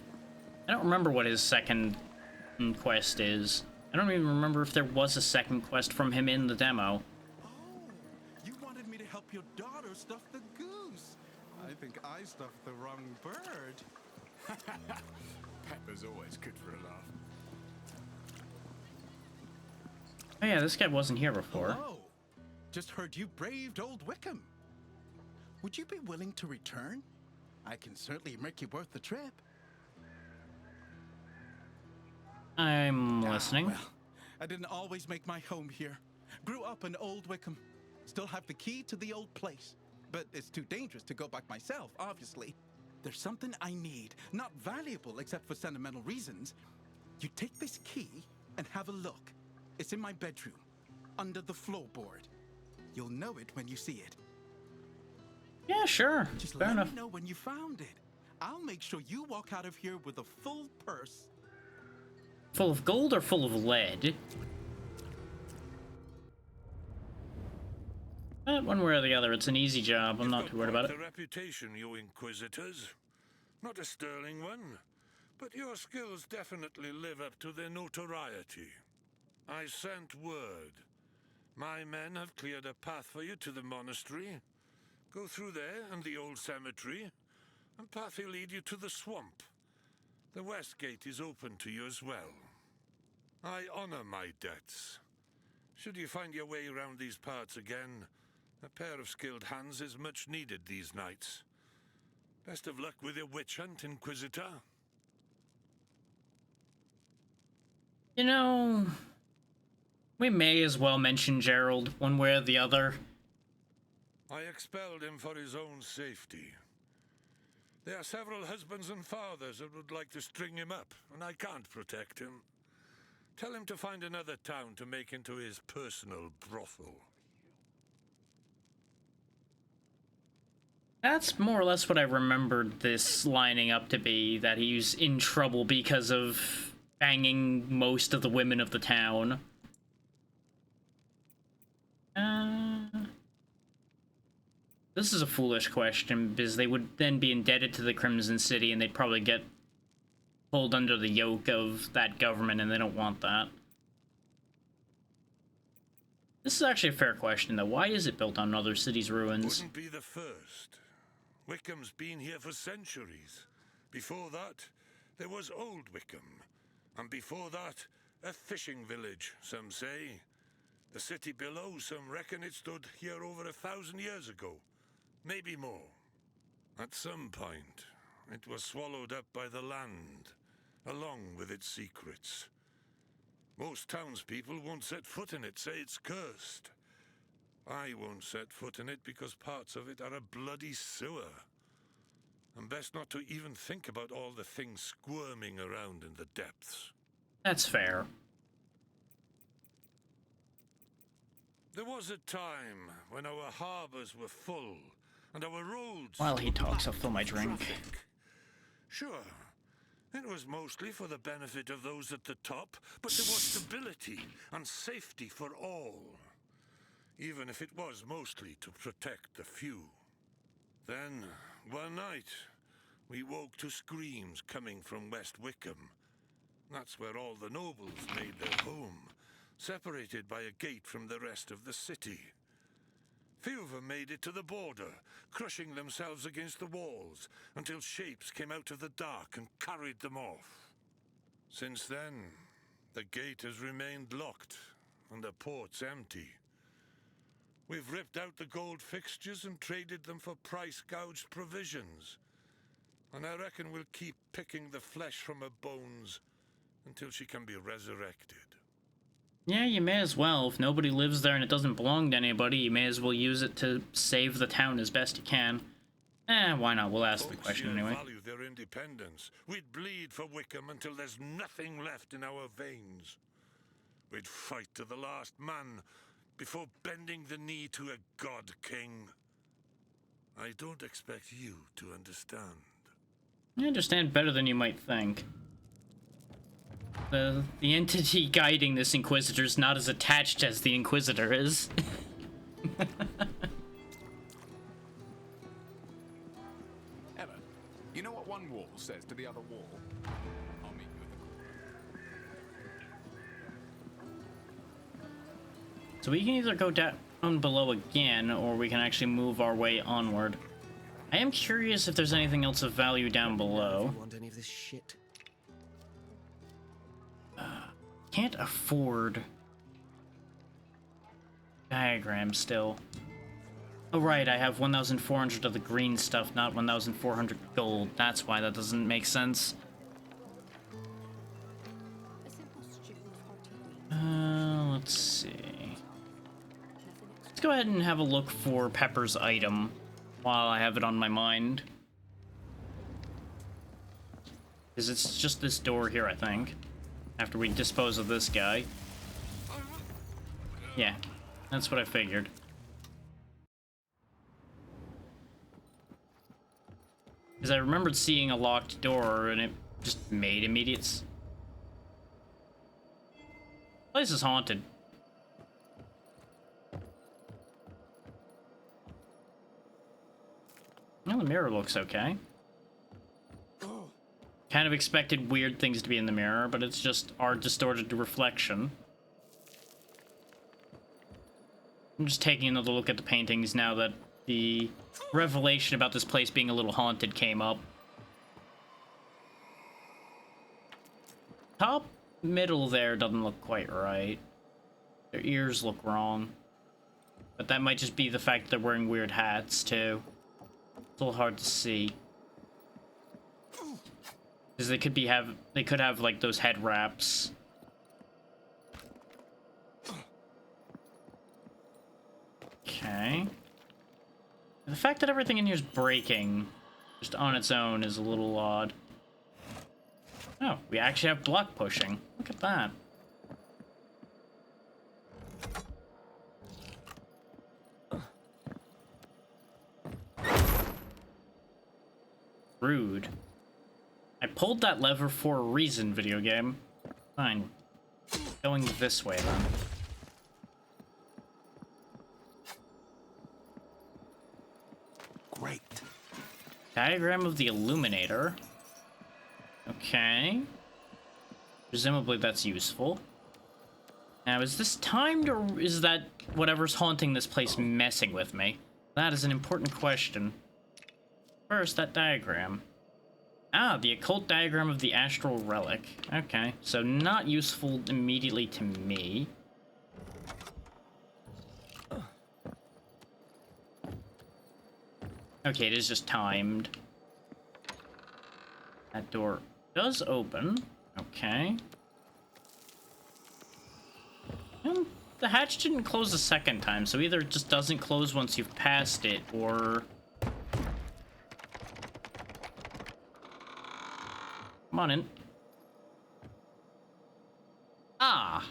I don't remember what his second quest is. I don't even remember if there was a second quest from him in the demo. Oh, you wanted me to help your daughter stuff the goose. I think I stuffed the wrong bird. Pepper's always good for a laugh. Oh yeah, this guy wasn't here before. Hello. Just heard you braved Old Wickham. Would you be willing to return? I can certainly make you worth the trip. I'm listening. Well, I didn't always make my home here. Grew up in Old Wickham. Still have the key to the old place. But it's too dangerous to go back myself, obviously. There's something I need, not valuable except for sentimental reasons. You take this key and have a look. It's in my bedroom, under the floorboard. You'll know it when you see it. Yeah, sure. Just Fair let enough. me know when you found it. I'll make sure you walk out of here with a full purse. Full of gold or full of lead? One way or the other, it's an easy job. I'm not too worried about it. A reputation, you inquisitors. Not a sterling one, but your skills definitely live up to their notoriety. I sent word. My men have cleared a path for you to the monastery. Go through there and the old cemetery, and path will lead you to the swamp. The west gate is open to you as well. I honor my debts. Should you find your way around these parts again, a pair of skilled hands is much needed these nights. Best of luck with your witch hunt, Inquisitor. You know, we may as well mention Gerald one way or the other. I expelled him for his own safety. There are several husbands and fathers that would like to string him up, and I can't protect him. Tell him to find another town to make into his personal brothel. That's more or less what I remembered this lining up to be, that he's in trouble because of banging most of the women of the town. This is a foolish question, because they would then be indebted to the Crimson City, and they'd probably get pulled under the yoke of that government, and they don't want that. This is actually a fair question, though. Why is it built on another city's ruins? Wouldn't be the first. Wickham's been here for centuries. Before that, there was Old Wickham. And before that, a fishing village, some say. The city below, some reckon it stood here over 1,000 years ago. Maybe more. At some point, it was swallowed up by the land, along with its secrets. Most townspeople won't set foot in it, say it's cursed. I won't set foot in it because parts of it are a bloody sewer. And best not to even think about all the things squirming around in the depths. That's fair. There was a time when our harbors were full, and our roads... While he talks, I'll fill my drink. Traffic. Sure, it was mostly for the benefit of those at the top, but there was stability and safety for all. Even if it was mostly to protect the few. Then, one night, we woke to screams coming from West Wickham. That's where all the nobles made their home, separated by a gate from the rest of the city. Few of them made it to the border, crushing themselves against the walls until shapes came out of the dark and carried them off. Since then, the gate has remained locked and the port's empty. We've ripped out the gold fixtures and traded them for price-gouged provisions. And I reckon we'll keep picking the flesh from her bones until she can be resurrected. Yeah, you may as well. If nobody lives there and it doesn't belong to anybody, you may as well use it to save the town as best you can. Why not? We'll ask the question anyway. Value their independence. We'd bleed for Wickham until there's nothing left in our veins. We'd fight to the last man before bending the knee to a god king. I don't expect you to understand. I understand better than you might think. The entity guiding this Inquisitor is not as attached as the Inquisitor is. Emma, you know what one wall says to the other wall? I'll meet you at the... So we can either go down below again, or we can actually move our way onward. I am curious if there's anything else of value down below. Want any of this shit? Can't afford diagram still. Oh right, I have 1,400 of the green stuff, not 1,400 gold. That's why that doesn't make sense. Let's see. Let's go ahead and have a look for Pepper's item while I have it on my mind. Because it's just this door here, I think. After we dispose of this guy. Yeah, that's what I figured. Because I remembered seeing a locked door and it just made immediate... Place is haunted. Well, the mirror looks okay. Kind of expected weird things to be in the mirror, but it's just our distorted reflection. I'm just taking another look at the paintings now that the revelation about this place being a little haunted came up. Top middle there doesn't look quite right. Their ears look wrong. But that might just be the fact that they're wearing weird hats, too. It's a little hard to see. Because they could have like those head wraps. Okay. The fact that everything in here is breaking just on its own is a little odd. Oh, we actually have block pushing. Look at that. Rude. I pulled that lever for a reason, video game. Fine. Going this way, then. Great. Diagram of the Illuminator. Okay. Presumably that's useful. Now, is this timed, or is that whatever's haunting this place messing with me? That is an important question. First, that diagram. Ah, the occult diagram of the astral relic. Okay, so not useful immediately to me. Okay, it is just timed. That door does open. Okay. And the hatch didn't close a second time, so either it just doesn't close once you've passed it, or... Come on in. Ah.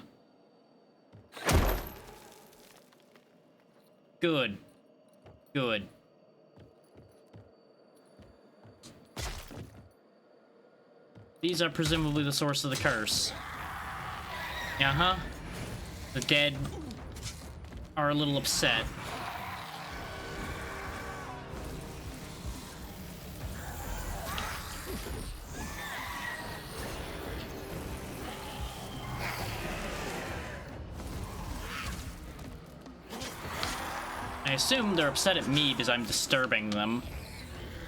Good. Good. These are presumably the source of the curse. Uh-huh. The dead are a little upset. I assume they're upset at me because I'm disturbing them.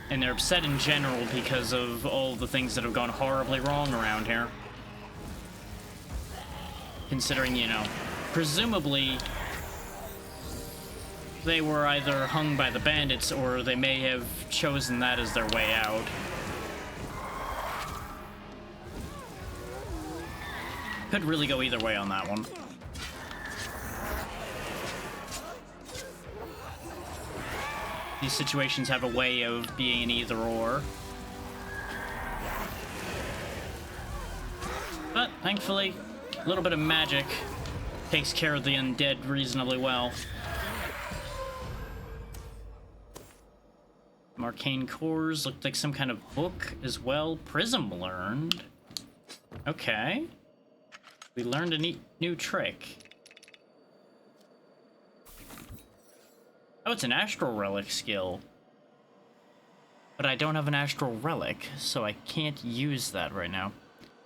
And they're upset in general because of all the things that have gone horribly wrong around here. Considering, you know, presumably they were either hung by the bandits or they may have chosen that as their way out. Could really go either way on that one. These situations have a way of being an either or. But thankfully, a little bit of magic takes care of the undead reasonably well. Arcane cores looked like some kind of book as well. Prism learned. Okay. We learned a neat new trick. Oh, it's an astral relic skill. But I don't have an astral relic, so I can't use that right now.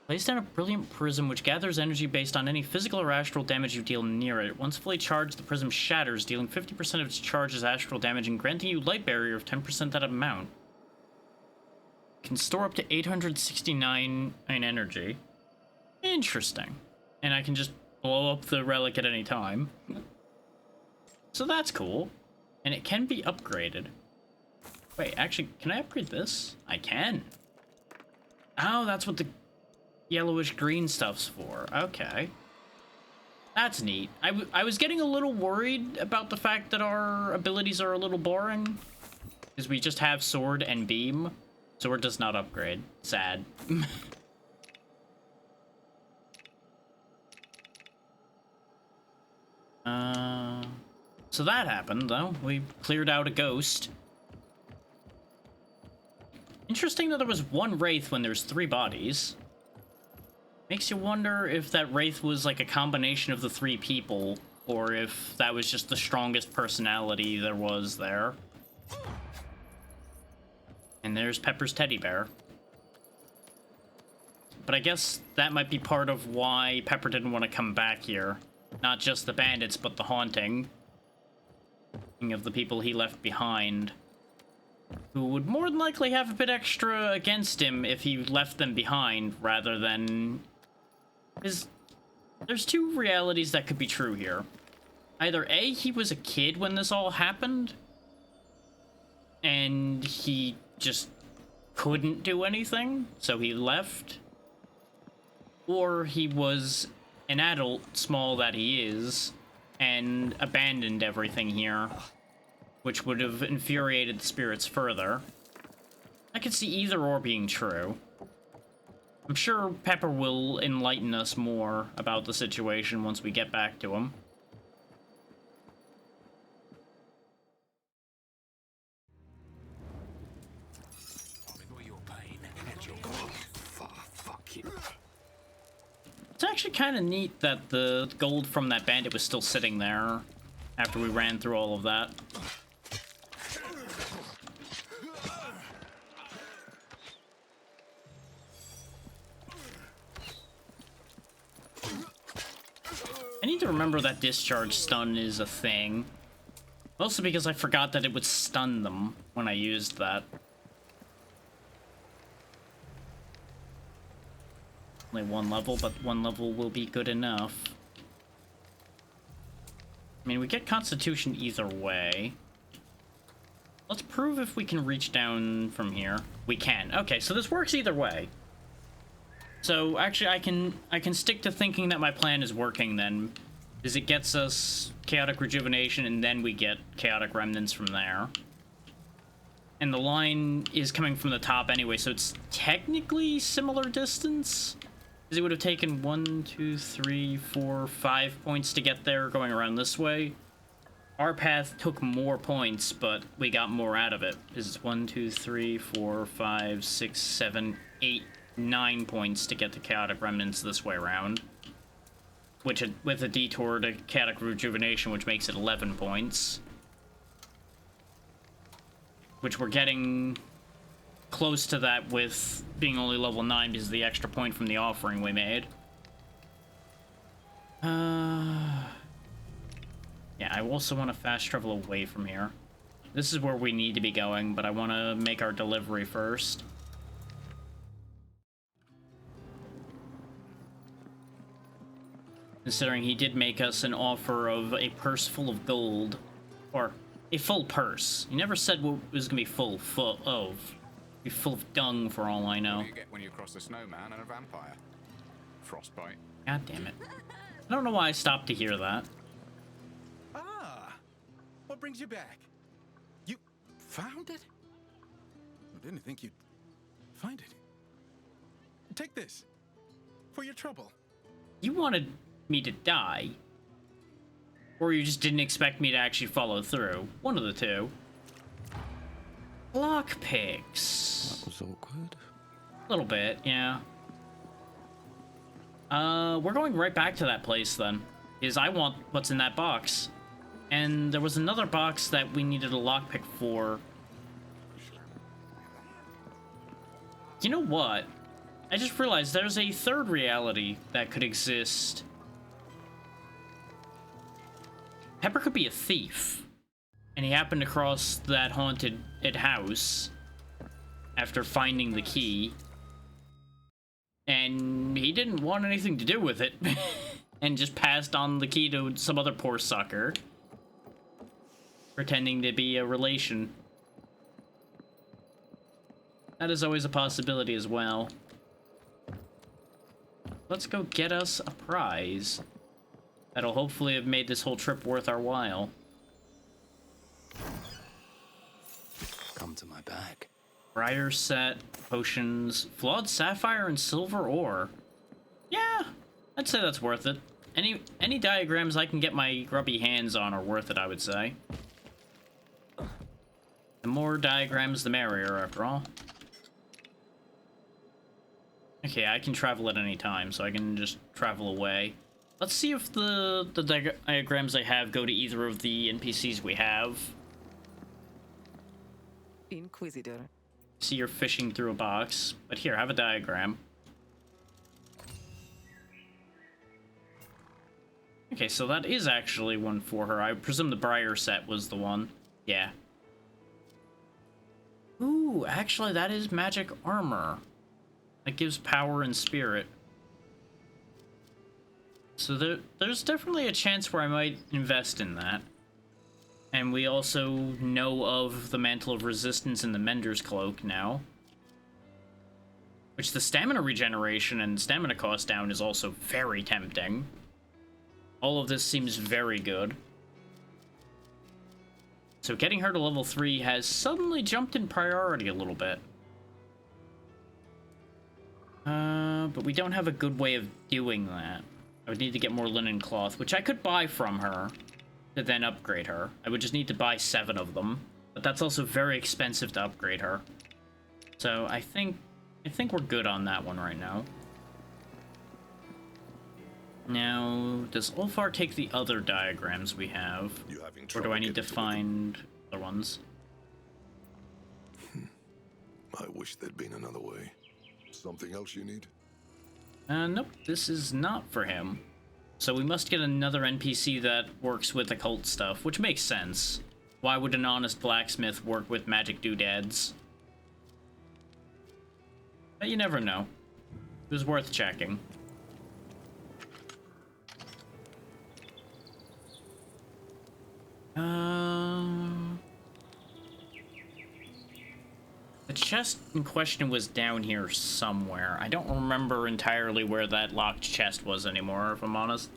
Place down a brilliant prism which gathers energy based on any physical or astral damage you deal near it. Once fully charged, the prism shatters, dealing 50% of its charge as astral damage and granting you light barrier of 10% that amount. Can store up to 869 in energy. Interesting. And I can just blow up the relic at any time. So that's cool. And it can be upgraded. Wait, actually, can I upgrade this? I can. Oh, that's what the yellowish green stuff's for. Okay. That's neat. I was getting a little worried about the fact that our abilities are a little boring. Because we just have sword and beam. Sword does not upgrade. Sad. So that happened, though. We cleared out a ghost. Interesting that there was one wraith when there's 3 bodies. Makes you wonder if that wraith was like a combination of the 3 people, or if that was just the strongest personality there was there. And there's Pepper's teddy bear. But I guess that might be part of why Pepper didn't want to come back here. Not just the bandits, but the haunting of the people he left behind, who would more than likely have a bit extra against him if he left them behind, rather than... There's 2 realities that could be true here. Either A, he was a kid when this all happened, and he just couldn't do anything, so he left. Or he was an adult, small that he is, and abandoned everything here, which would have infuriated the spirits further. I could see either or being true. I'm sure Pepper will enlighten us more about the situation once we get back to him. It's actually kind of neat that the gold from that bandit was still sitting there after we ran through all of that. I need to remember that discharge stun is a thing. Mostly because I forgot that it would stun them when I used that. Only 1 level, but 1 level will be good enough. I mean, we get Constitution either way. Let's prove if we can reach down from here. We can. Okay, so this works either way. So actually, I can stick to thinking that my plan is working then, because it gets us Chaotic Rejuvenation and then we get Chaotic Remnants from there. And the line is coming from the top anyway, so it's technically similar distance. Because it would have taken 1, 2, 3, 4, 5 points to get there going around this way. Our path took more points, but we got more out of it. Because it's 1, 2, 3, 4, 5, 6, 7, 8, 9 points to get the Chaotic Remnants this way around. Which, with a detour to Chaotic Rejuvenation, which makes it 11 points. Which we're getting close to that with being only level 9 because of the extra point from the offering we made. Yeah, Yeah, I also want to fast travel away from here. This is where we need to be going, but I want to make our delivery first. Considering he did make us an offer of a purse full of gold. Or a full purse. He never said what it was going to be full of. Be full of dung for all I know. What do you get when you cross a snowman and a vampire? Frostbite. God damn it. I don't know why I stopped to hear that. Ah, what brings you back? You found it? I didn't think you'd find it. Take this for your trouble. You wanted me to die. Or you just didn't expect me to actually follow through. One of the two. Lockpicks. That was awkward. A little bit, yeah. We're going right back to that place then. Because I want what's in that box. And there was another box that we needed a lockpick for. You know what? I just realized there's a third reality that could exist. Pepper could be a thief. And he happened across that haunted house after finding the key. And he didn't want anything to do with it. And just passed on the key to some other poor sucker. Pretending to be a relation. That is always a possibility as well. Let's go get us a prize. That'll hopefully have made this whole trip worth our while. Come to my bag. Briar set, potions, flawed sapphire, and silver ore. Yeah, I'd say that's worth it. Any diagrams I can get my grubby hands on are worth it, I would say. The more diagrams, the merrier, after all. Okay, I can travel at any time, so I can just travel away. Let's see if the diagrams I have go to either of the NPCs we have. Inquisitor. See, you're fishing through a box, but here, have a diagram. Okay, so that is actually one for her. I presume the Briar set was the one. Yeah. Ooh, actually, that is magic armor. That gives power and spirit. So there's definitely a chance where I might invest in that. And we also know of the Mantle of Resistance and the Mender's Cloak now. Which the stamina regeneration and stamina cost down is also very tempting. All of this seems very good. So getting her to level 3 has suddenly jumped in priority a little bit. But we don't have a good way of doing that. I would need to get more linen cloth, which I could buy from her to then upgrade her. I would just need to buy 7 of them, but that's also very expensive to upgrade her. So I think we're good on that one right now. Now, does Ulfar take the other diagrams we have? Or do I need to find other ones? I wish there'd been another way. Something else you need? Nope, this is not for him. So we must get another NPC that works with occult stuff, which makes sense. Why would an honest blacksmith work with magic doodads? But you never know. It was worth checking. The chest in question was down here somewhere. I don't remember entirely where that locked chest was anymore, if I'm honest.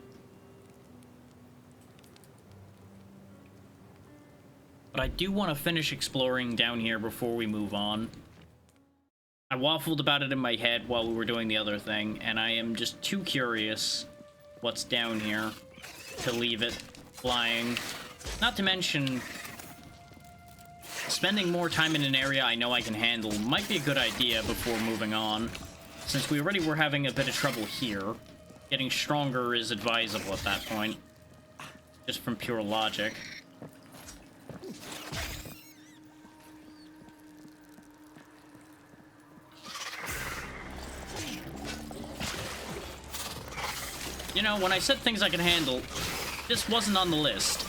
But I do want to finish exploring down here before we move on. I waffled about it in my head while we were doing the other thing, and I am just too curious what's down here to leave it flying. Not to mention, spending more time in an area I know I can handle might be a good idea before moving on, since we already were having a bit of trouble here. Getting stronger is advisable at that point, just from pure logic. You know, when I said things I can handle, this wasn't on the list.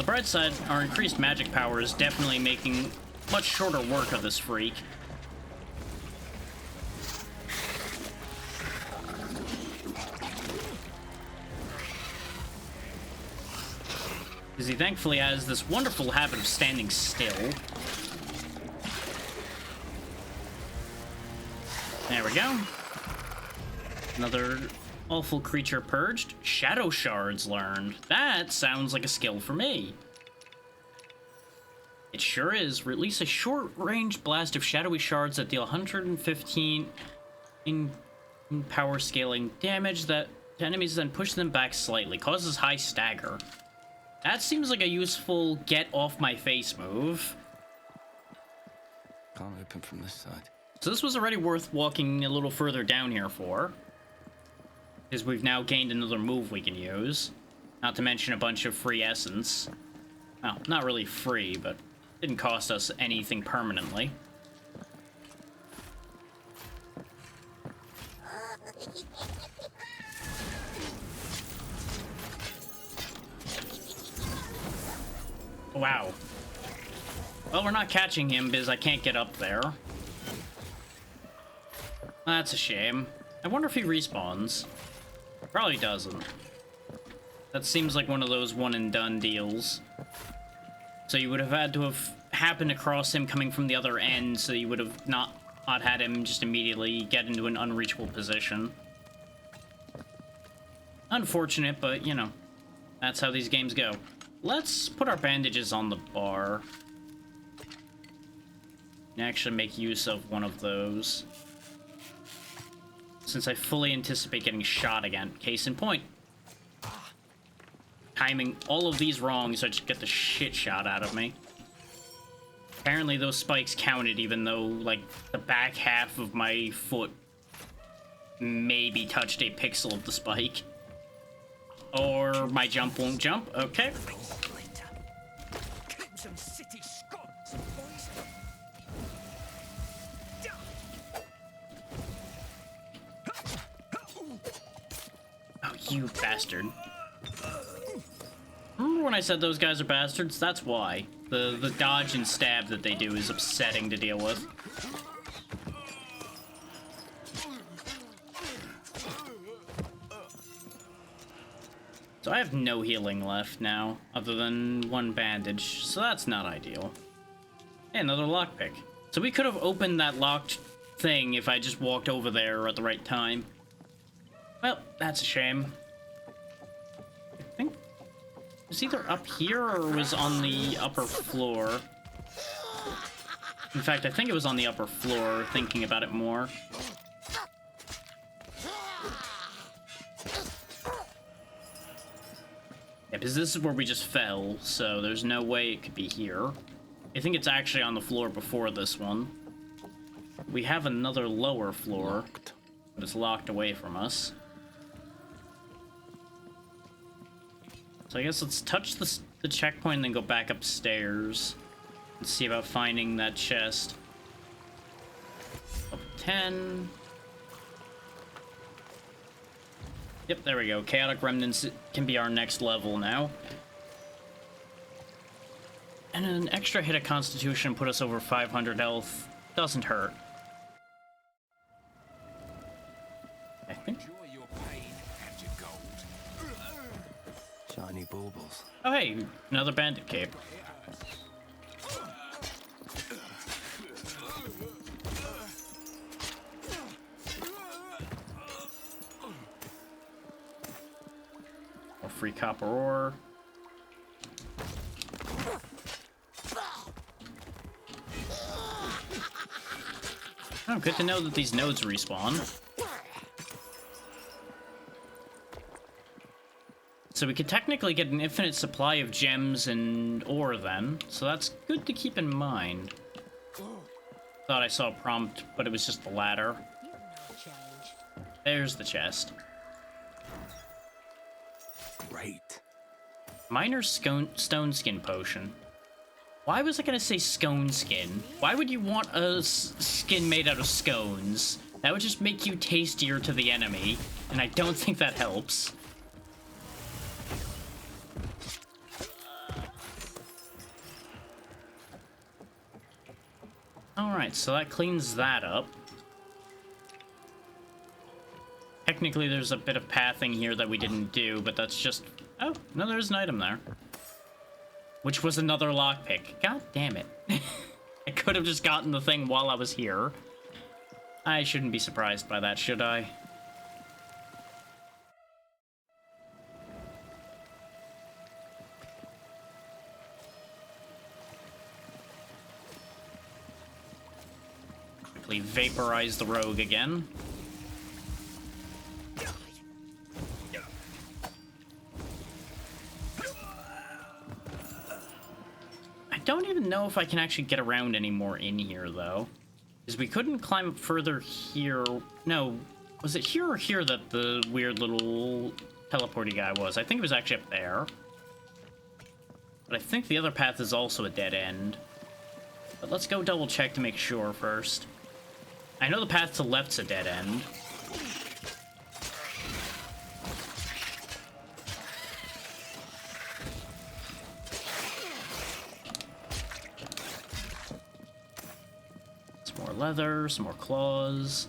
the bright side, our increased magic power is definitely making much shorter work of this freak. Because he thankfully has this wonderful habit of standing still. There we go. Another awful creature purged. Shadow shards learned. That sounds like a skill for me. It sure is. Release a short-range blast of shadowy shards that deal 115 in power scaling damage that to enemies, then push them back slightly. Causes high stagger. That seems like a useful get-off-my-face move. Can't open from this side. So this was already worth walking a little further down here for. Because we've now gained another move we can use. Not to mention a bunch of free essence. Well, not really free, but didn't cost us anything permanently. Wow. Well, we're not catching him because I can't get up there. That's a shame. I wonder if he respawns. Probably doesn't. That seems like one of those one-and-done deals. So you would have had to have happened across him coming from the other end, so you would have not had him just immediately get into an unreachable position. Unfortunate, but, you know, that's how these games go. Let's put our bandages on the bar. And actually make use of one of those. Since I fully anticipate getting shot again. Case in point. Timing all of these wrong so I just get the shit shot out of me. Apparently those spikes counted even though, like, the back half of my foot maybe touched a pixel of the spike. Or my jump won't jump. Okay. Oh, you bastard. Remember when I said those guys are bastards? That's why. The dodge and stab that they do is upsetting to deal with. So I have no healing left now, other than one bandage, so that's not ideal. Hey, another lockpick. So we could have opened that locked thing if I just walked over there at the right time. Well, that's a shame. I think it was either up here or was on the upper floor. In fact, I think it was on the upper floor, thinking about it more. Yeah, because this is where we just fell, so there's no way it could be here. I think it's actually on the floor before this one. We have another lower floor, but it's locked away from us. So I guess let's touch the checkpoint and then go back upstairs and see about finding that chest. Up 10. Yep, there we go. Chaotic Remnants can be our next level now. And an extra hit of Constitution put us over 500 health. Doesn't hurt. I think. Shiny baubles. Oh hey, another bandit cape. More free copper ore. Oh, good to know that these nodes respawn. So we could technically get an infinite supply of gems and ore then, so that's good to keep in mind. Thought I saw a prompt, but it was just the ladder. There's the chest. Great. Minor stone skin potion. Why was I gonna say scone skin? Why would you want a skin made out of scones? That would just make you tastier to the enemy, and I don't think that helps. Alright, so that cleans that up. Technically, there's a bit of pathing here that we didn't do, but that's just... Oh, no, there's an item there. Which was another lockpick. God damn it. I could have just gotten the thing while I was here. I shouldn't be surprised by that, should I? Quickly vaporize the rogue again. I don't even know if I can actually get around anymore in here, though. Because we couldn't climb up further here. No, was it here or here that the weird little teleporty guy was? I think it was actually up there. But I think the other path is also a dead end. But let's go double check to make sure first. I know the path to the left's a dead end. Some more leather, some more claws.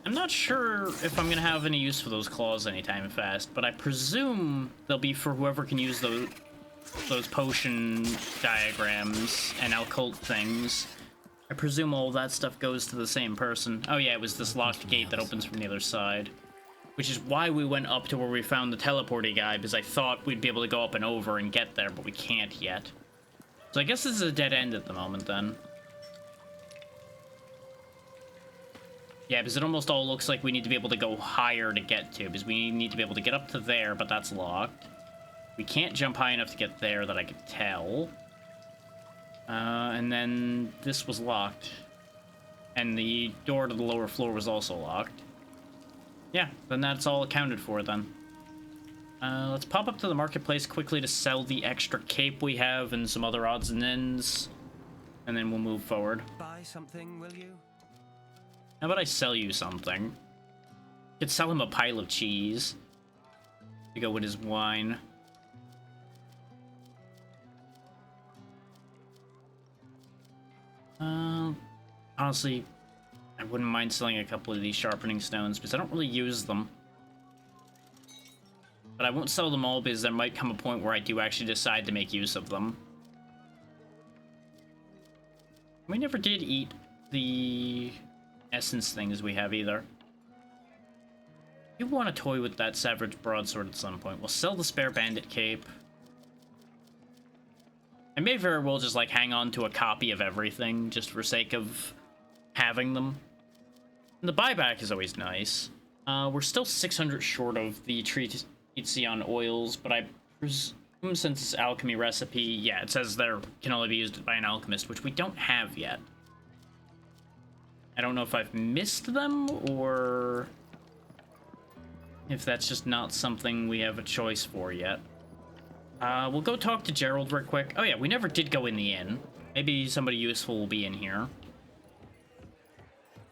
I'm not sure if I'm gonna have any use for those claws anytime fast, but I presume they'll be for whoever can use those potion diagrams and occult things. I presume all that stuff goes to the same person. Oh yeah, it was this locked gate that opens from the other side. Which is why we went up to where we found the teleporty guy, because I thought we'd be able to go up and over and get there, but we can't yet. So I guess this is a dead end at the moment, then. Yeah, because it almost all looks like we need to be able to go higher to get to, because we need to be able to get up to there, but that's locked. We can't jump high enough to get there that I could tell. And then this was locked. And the door to the lower floor was also locked. Yeah, then that's all accounted for then. Let's pop up to the marketplace quickly to sell the extra cape we have and some other odds and ends. And then we'll move forward. Buy something, will you? How about I sell you something? Could sell him a pile of cheese to go with his wine. Honestly, I wouldn't mind selling a couple of these sharpening stones because I don't really use them. But I won't sell them all because there might come a point where I do actually decide to make use of them. We never did eat the essence things we have either. You want to toy with that Savage Broadsword at some point. We'll sell the spare bandit cape. I may very well just like hang on to a copy of everything just for sake of having them. And the buyback is always nice. We're still 600 short of the treat on oils, but I presume since it's alchemy recipe, yeah, it says there can only be used by an alchemist, which we don't have yet. I don't know if I've missed them or if that's just not something we have a choice for yet. We'll go talk to Gerald real quick. Oh yeah, we never did go in the inn. Maybe somebody useful will be in here.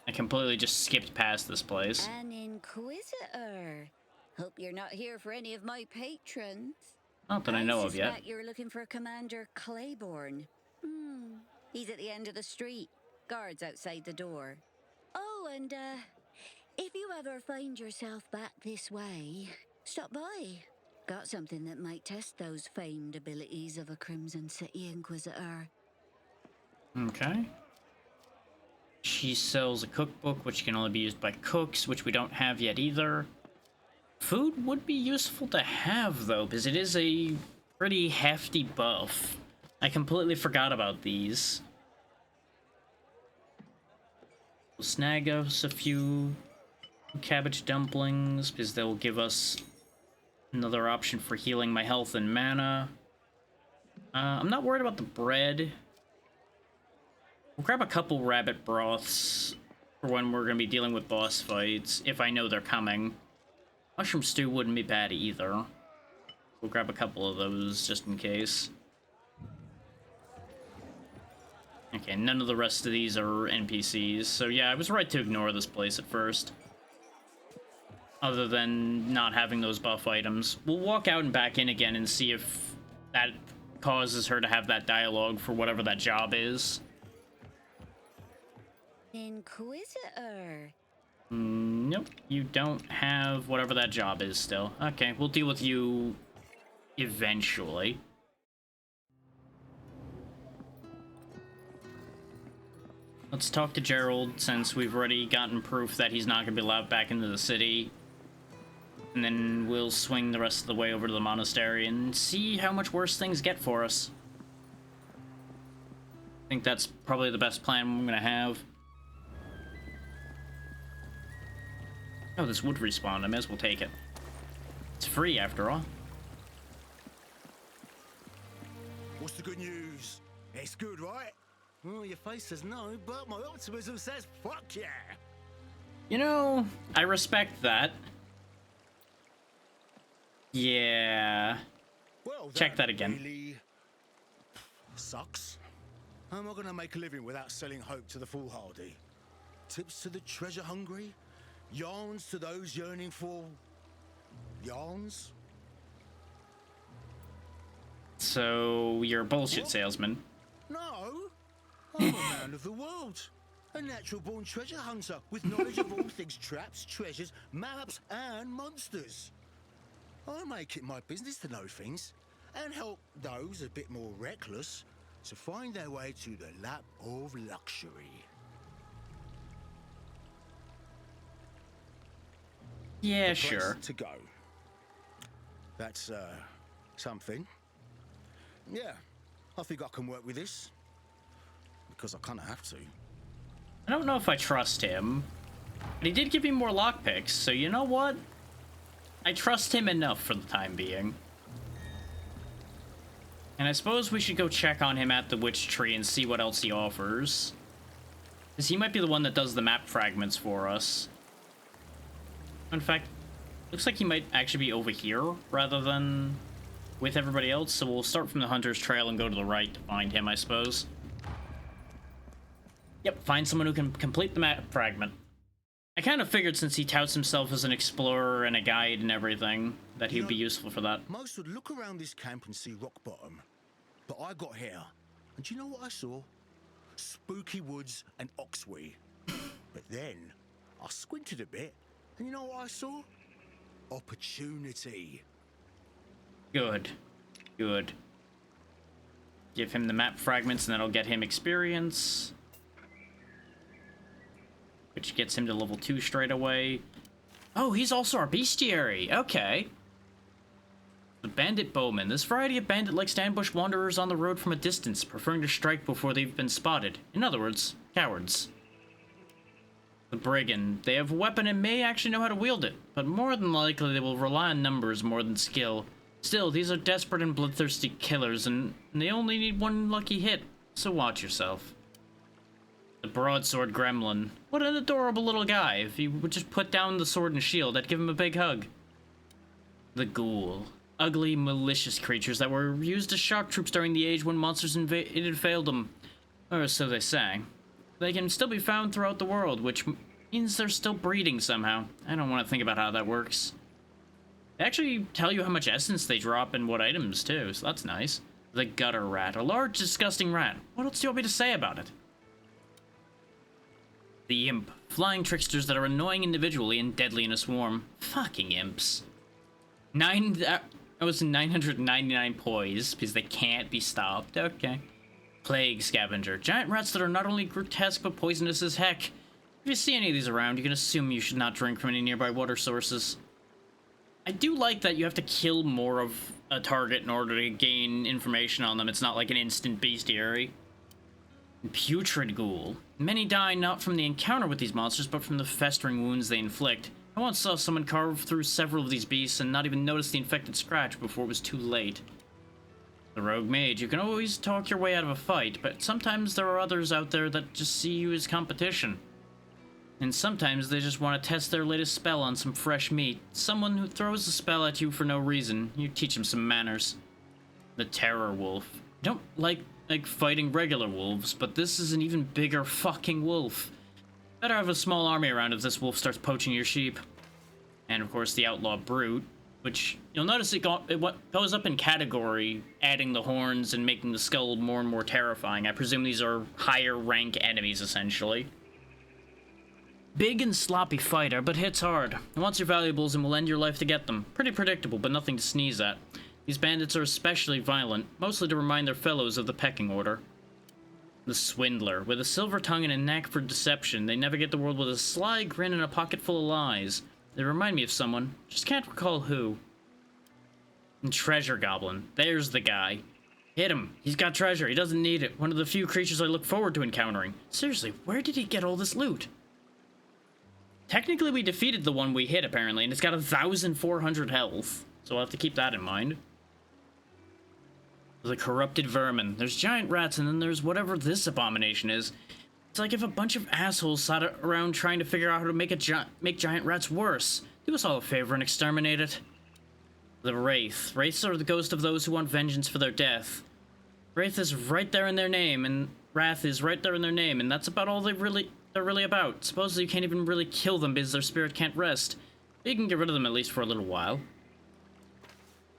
I completely just skipped past this place. An inquisitor. Hope you're not here for any of my patrons. Not that I know of yet. I suspect you're looking for Commander Claiborne. He's at the end of the street. Guards outside the door. Oh, and if you ever find yourself back this way, stop by. Got something that might test those famed abilities of a Crimson City Inquisitor. Okay. She sells a cookbook, which can only be used by cooks, which we don't have yet either. Food would be useful to have, though, because it is a pretty hefty buff. I completely forgot about these. We'll snag us a few cabbage dumplings, because they'll give us another option for healing my health and mana. I'm not worried about the bread. We'll grab a couple rabbit broths for when we're going to be dealing with boss fights, if I know they're coming. Mushroom stew wouldn't be bad either. We'll grab a couple of those just in case. Okay, none of the rest of these are NPCs, so yeah, I was right to ignore this place at first. Other than not having those buff items. We'll walk out and back in again and see if that causes her to have that dialogue for whatever that job is. Inquisitor. Nope, you don't have whatever that job is still. Okay, we'll deal with you eventually. Let's talk to Gerald, since we've already gotten proof that he's not going to be allowed back into the city. And then we'll swing the rest of the way over to the monastery and see how much worse things get for us. I think that's probably the best plan I'm going to have. Oh, this would respawn. I may as well take it. It's free, after all. What's the good news? It's good, right? Well, your face says no, but my optimism says fuck yeah. You know, I respect that. Yeah. Well, check that again. Really sucks. How am I gonna make a living without selling hope to the foolhardy? Tips to the treasure hungry? Yarns to those yearning for yarns? So, you're a bullshit salesman. No, I'm a man of the world. A natural-born treasure hunter with knowledge of all things traps, treasures, maps, and monsters. I make it my business to know things and help those a bit more reckless to find their way to the lap of luxury. Yeah, The place sure. to go. That's something. Yeah, I think I can work with this because I kind of have to. I don't know if I trust him, but he did give me more lockpicks, so you know what? I trust him enough for the time being. And I suppose we should go check on him at the witch tree and see what else he offers. Because he might be the one that does the map fragments for us. In fact, looks like he might actually be over here rather than with everybody else, so we'll start from the Hunter's Trail and go to the right to find him, I suppose. Yep, find someone who can complete the map fragment. I kind of figured, since he touts himself as an explorer and a guide and everything, that he'd be useful for that. Most would look around this camp and see rock bottom, but I got here, and do you know what I saw? Spooky woods and oxwee. But then I squinted a bit, and you know what I saw? Opportunity. Good. Good. Give him the map fragments and that'll get him experience. Which gets him to level 2 straight away. Oh, he's also our bestiary. Okay. The Bandit Bowman. This variety of bandit likes to ambush wanderers on the road from a distance, preferring to strike before they've been spotted. In other words, cowards. The Brigand. They have a weapon and may actually know how to wield it, but more than likely they will rely on numbers more than skill. Still, these are desperate and bloodthirsty killers, and they only need one lucky hit, so watch yourself. The Broadsword Gremlin. What an adorable little guy. If he would just put down the sword and shield, I'd give him a big hug. The Ghoul. Ugly, malicious creatures that were used as shock troops during the age when monsters invaded failed or so they sang. They can still be found throughout the world, which means they're still breeding somehow. I don't want to think about how that works. They actually tell you how much essence they drop and what items, too, so that's nice. The Gutter Rat. A large, disgusting rat. What else do you want me to say about it? The Imp. Flying tricksters that are annoying individually and deadly in a swarm. Fucking imps. That was 999 poise, because they can't be stopped. Okay. Plague Scavenger. Giant rats that are not only grotesque, but poisonous as heck. If you see any of these around, you can assume you should not drink from any nearby water sources. I do like that you have to kill more of a target in order to gain information on them. It's not like an instant bestiary. Putrid Ghoul. Many die not from the encounter with these monsters, but from the festering wounds they inflict. I once saw someone carve through several of these beasts and not even notice the infected scratch before it was too late. The Rogue Mage. You can always talk your way out of a fight, but sometimes there are others out there that just see you as competition. And sometimes they just want to test their latest spell on some fresh meat. Someone who throws a spell at you for no reason. You teach them some manners. The Terror Wolf. I don't like fighting regular wolves, but this is an even bigger fucking wolf. Better have a small army around if this wolf starts poaching your sheep. And of course the Outlaw Brute, which you'll notice it goes up in category, adding the horns and making the skull more and more terrifying. I presume these are higher rank enemies, essentially. Big and sloppy fighter, but hits hard. Wants your valuables and will end your life to get them. Pretty predictable, but nothing to sneeze at. These bandits are especially violent, mostly to remind their fellows of the pecking order. The swindler. With a silver tongue and a knack for deception, they navigate the world with a sly grin and a pocket full of lies. They remind me of someone, just can't recall who. And Treasure Goblin. There's the guy. Hit him. He's got treasure. He doesn't need it. One of the few creatures I look forward to encountering. Seriously, where did he get all this loot? Technically, we defeated the one we hit, apparently, and it's got 1,400 health. So we'll have to keep that in mind. The corrupted vermin. There's giant rats, and then there's whatever this abomination is. It's like if a bunch of assholes sat around trying to figure out how to make giant rats worse. Do us all a favor and exterminate it. The Wraith. Wraiths are the ghost of those who want vengeance for their death. Wraith is right there in their name, and Wrath is right there in their name, and that's about all they're really about. Supposedly you can't even really kill them because their spirit can't rest. But you can get rid of them at least for a little while.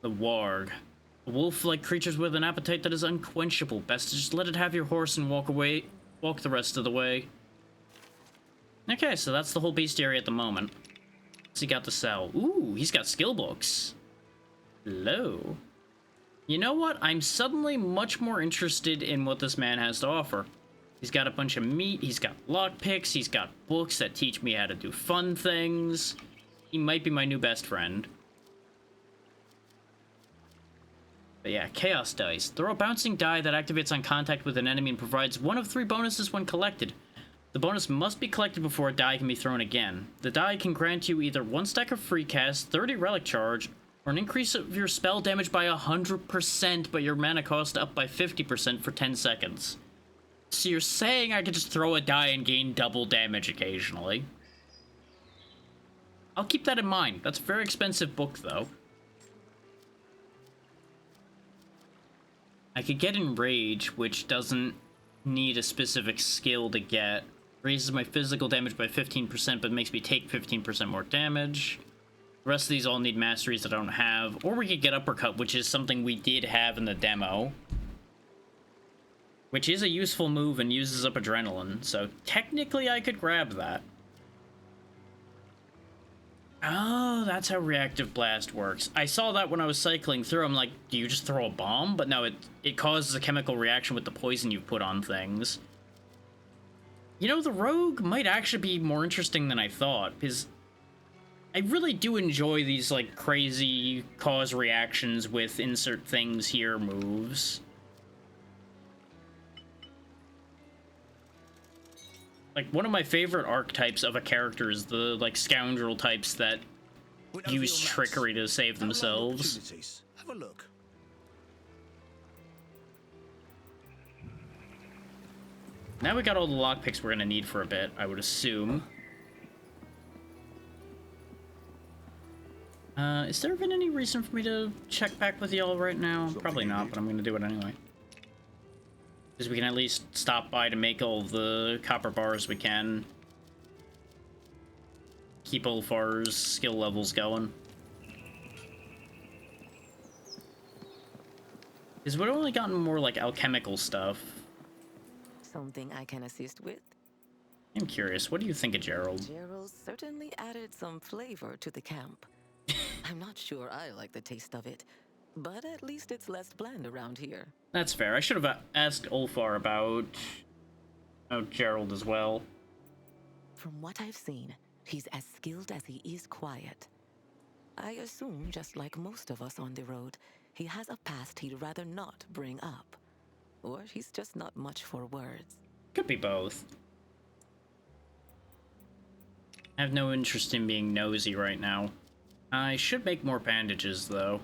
The Warg. Wolf-like creatures with an appetite that is unquenchable. Best to just let it have your horse and walk the rest of the way. Okay, so that's the whole bestiary at the moment. What's he got to sell? Ooh, he's got skill books. Hello. You know what? I'm suddenly much more interested in what this man has to offer. He's got a bunch of meat, he's got lockpicks, he's got books that teach me how to do fun things. He might be my new best friend. But yeah, Chaos Dice. Throw a bouncing die that activates on contact with an enemy and provides one of 3 bonuses when collected. The bonus must be collected before a die can be thrown again. The die can grant you either 1 stack of free cast, 30 relic charge, or an increase of your spell damage by 100%, but your mana cost up by 50% for 10 seconds. So you're saying I could just throw a die and gain double damage occasionally? I'll keep that in mind. That's a very expensive book, though. I could get Enrage, which doesn't need a specific skill to get. Raises my physical damage by 15%, but makes me take 15% more damage. The rest of these all need masteries that I don't have. Or we could get Uppercut, which is something we did have in the demo. Which is a useful move and uses up adrenaline, so technically I could grab that. Oh, that's how Reactive Blast works. I saw that when I was cycling through. I'm like, do you just throw a bomb? But no, it causes a chemical reaction with the poison you've put on things. You know, the Rogue might actually be more interesting than I thought, because I really do enjoy these, like, crazy cause reactions with insert things here moves. Like, one of my favorite archetypes of a character is the, like, scoundrel types that use trickery to save themselves. Have a look. Now we got all the lockpicks we're gonna need for a bit, I would assume. Is there been any reason for me to check back with y'all right now? Probably not, but I'm gonna do it anyway. Because we can at least stop by to make all the copper bars we can. Keep Ulfar's skill levels going. Because we've only gotten more, like, alchemical stuff. Something I can assist with? I'm curious, what do you think of Gerald? Gerald certainly added some flavor to the camp. I'm not sure I like the taste of it, but at least it's less bland around here. That's fair. I should have asked Ulfar about Gerald as well. From what I've seen, he's as skilled as he is quiet. I assume, just like most of us on the road, he has a past he'd rather not bring up. Or he's just not much for words. Could be both. I have no interest in being nosy right now. I should make more bandages, though.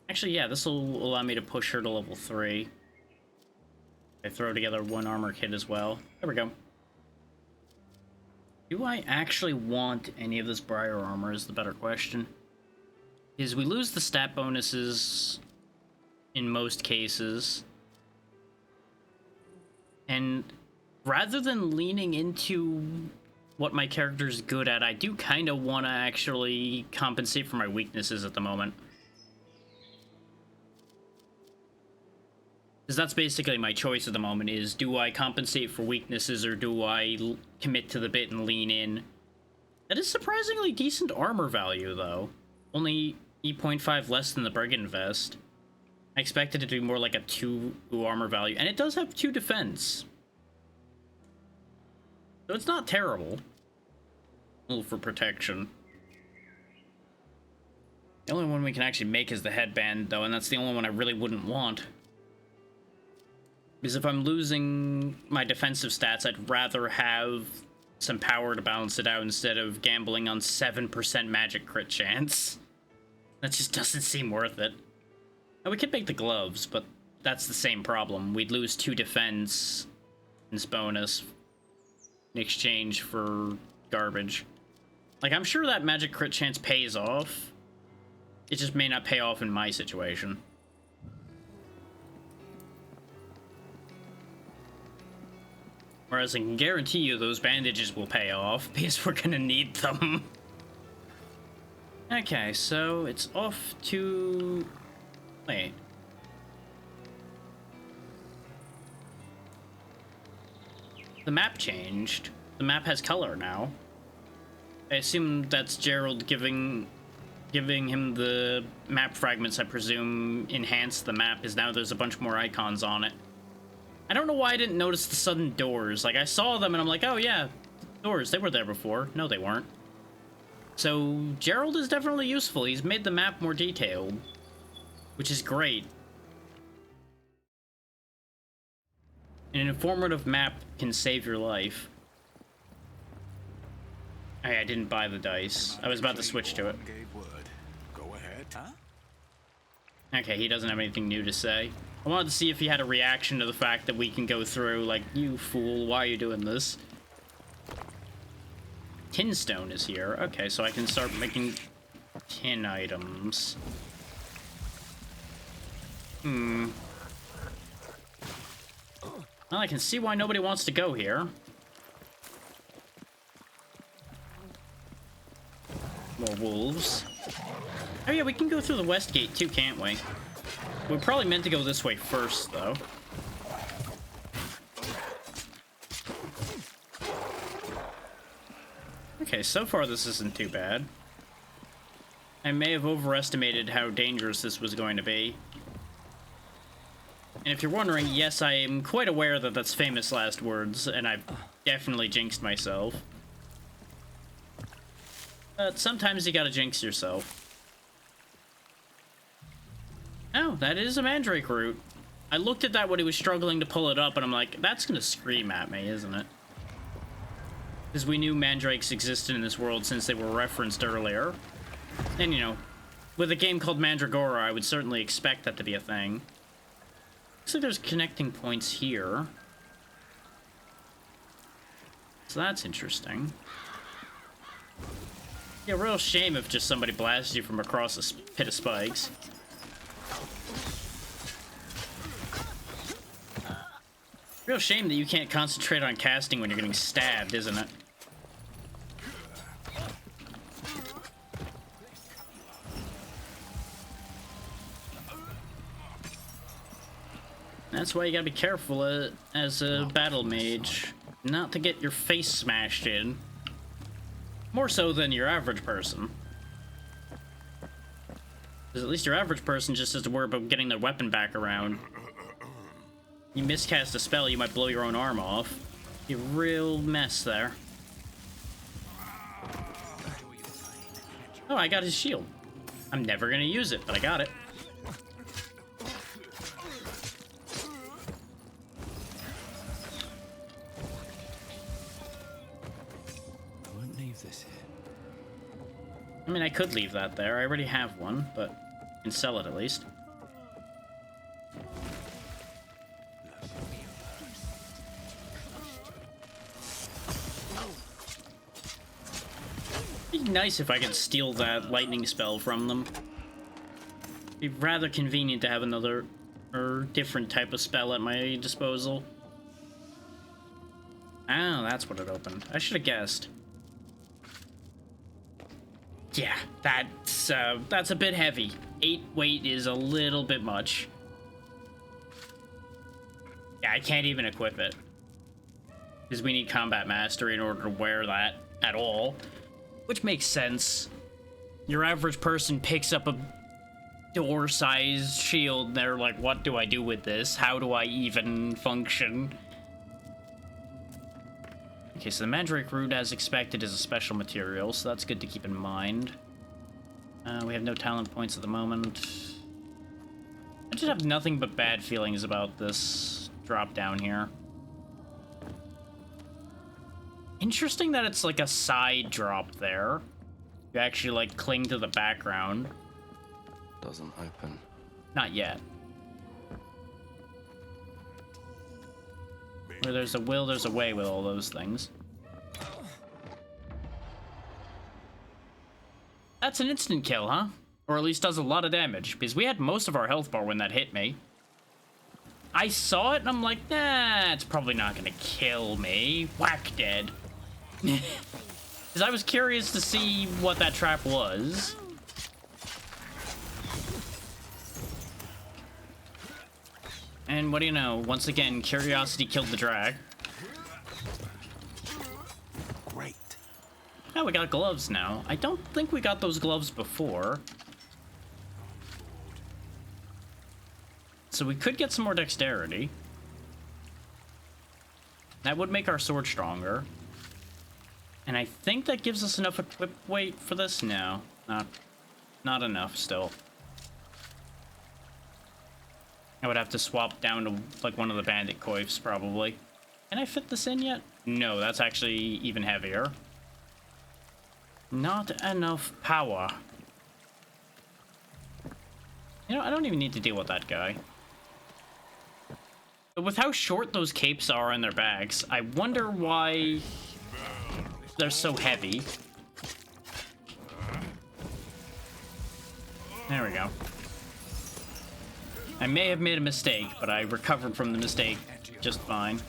Actually, yeah, this will allow me to push her to level 3. I throw together 1 armor kit as well. There we go. Do I actually want any of this Briar armor is the better question. Because we lose the stat bonuses in most cases. And rather than leaning into what my character's good at, I do kind of want to actually compensate for my weaknesses at the moment. Because that's basically my choice at the moment, is do I compensate for weaknesses or do I commit to the bit and lean in? That is surprisingly decent armor value, though. Only E.5 less than the Brigand Vest. I expected it to be more like a 2 armor value, and it does have 2 defense. So it's not terrible. A little for protection. The only one we can actually make is the headband, though, and that's the only one I really wouldn't want. Because if I'm losing my defensive stats, I'd rather have some power to balance it out instead of gambling on 7% magic crit chance. That just doesn't seem worth it. Now, we could make the gloves, but that's the same problem. We'd lose 2 defense in this bonus in exchange for garbage. Like, I'm sure that magic crit chance pays off. It just may not pay off in my situation. Whereas I can guarantee you those bandages will pay off, because we're gonna need them. Okay, so it's off to... Wait. The map changed. The map has color now. I assume that's Gerald giving him the map fragments, I presume, enhance the map, is now there's a bunch more icons on it. I don't know why I didn't notice the sudden doors. Like, I saw them and I'm like, oh yeah, doors, they were there before. No, they weren't. So, Gerald is definitely useful. He's made the map more detailed, which is great. An informative map can save your life. Hey, I didn't buy the dice. I was about to switch to it. Go ahead, huh? Okay, he doesn't have anything new to say. I wanted to see if he had a reaction to the fact that we can go through, like, you fool, why are you doing this? Tinstone is here. Okay, so I can start making tin items. Well, I can see why nobody wants to go here. More wolves. Oh yeah, we can go through the west gate too, can't we? We're probably meant to go this way first, though. Okay, so far this isn't too bad. I may have overestimated how dangerous this was going to be. And if you're wondering, yes, I am quite aware that that's famous last words, and I've definitely jinxed myself. But sometimes you gotta jinx yourself. Oh, that is a mandrake root. I looked at that when he was struggling to pull it up, and I'm like, that's gonna scream at me, isn't it? Because we knew mandrakes existed in this world since they were referenced earlier. And, you know, with a game called Mandragora, I would certainly expect that to be a thing. Looks like there's connecting points here. So that's interesting. Yeah, real shame if just somebody blasts you from across a pit of spikes. Real shame that you can't concentrate on casting when you're getting stabbed, isn't it? That's why you gotta be careful as a battle mage, not to get your face smashed in. More so than your average person. Because at least your average person just has to worry about getting their weapon back around. You miscast a spell, you might blow your own arm off. Be a real mess there. Oh, I got his shield. I'm never gonna use it, but I got it. I won't leave this here. I mean, I could leave that there. I already have one, but I can sell it at least. It'd be nice if I could steal that lightning spell from them. It'd be rather convenient to have another or different type of spell at my disposal. Oh, that's what it opened. I should have guessed. Yeah, that's a bit heavy. 8 weight is a little bit much. Yeah, I can't even equip it. Because we need combat mastery in order to wear that at all. Which makes sense. Your average person picks up a door-sized shield and they're like, what do I do with this? How do I even function? Okay, so the Mandrake root, as expected, is a special material, so that's good to keep in mind. We have no talent points at the moment. I just have nothing but bad feelings about this drop down here. Interesting that it's like a side drop there. You actually like cling to the background. Doesn't open. Not yet. Where there's a will, there's a way with all those things. That's an instant kill, huh? Or at least does a lot of damage, because we had most of our health bar when that hit me. I saw it and I'm like, nah, it's probably not gonna kill me. Whack, dead. Because I was curious to see what that trap was. And what do you know? Once again, curiosity killed the drag. Great. Oh, we got gloves now. I don't think we got those gloves before. So we could get some more dexterity. That would make our sword stronger. And I think that gives us enough equip weight for this? No. Not enough still. I would have to swap down to like one of the bandit coifs probably. Can I fit this in yet? No, that's actually even heavier. Not enough power. You know, I don't even need to deal with that guy. But with how short those capes are in their bags, I wonder why they're so heavy. There we go. I may have made a mistake, but I recovered from the mistake just fine.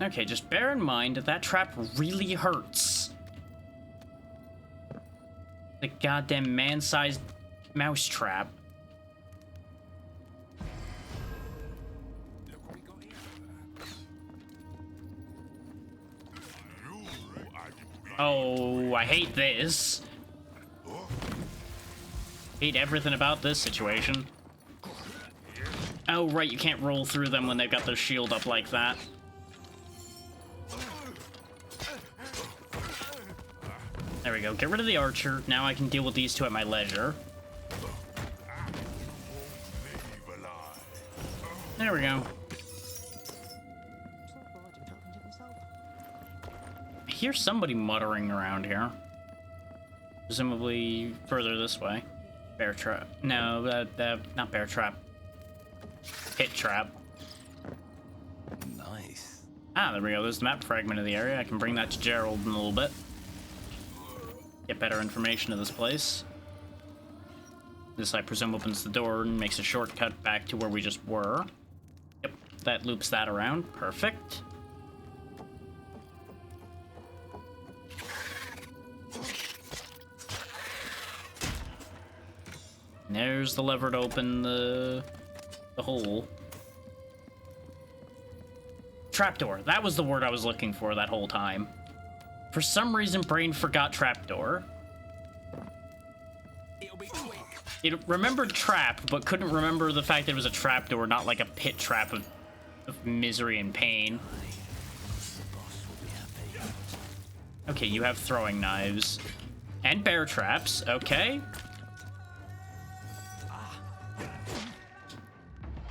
Okay, just bear in mind that trap really hurts. The goddamn man-sized mouse trap. Oh, I hate this. Hate everything about this situation. Oh, right, you can't roll through them when they've got their shield up like that. There we go. Get rid of the archer. Now I can deal with these two at my leisure. There we go. I hear somebody muttering around here. Presumably further this way. Bear trap. No, not bear trap. Pit trap. Nice. Ah, there we go. There's the map fragment of the area. I can bring that to Gerald in a little bit. Get better information of this place. This, I presume, opens the door and makes a shortcut back to where we just were. Yep, that loops that around. Perfect. And there's the lever to open the hole. Trapdoor. That was the word I was looking for that whole time. For some reason, brain forgot trapdoor. It remembered trap, but couldn't remember the fact that it was a trapdoor, not like a pit trap of misery and pain. Okay, you have throwing knives. And bear traps, okay.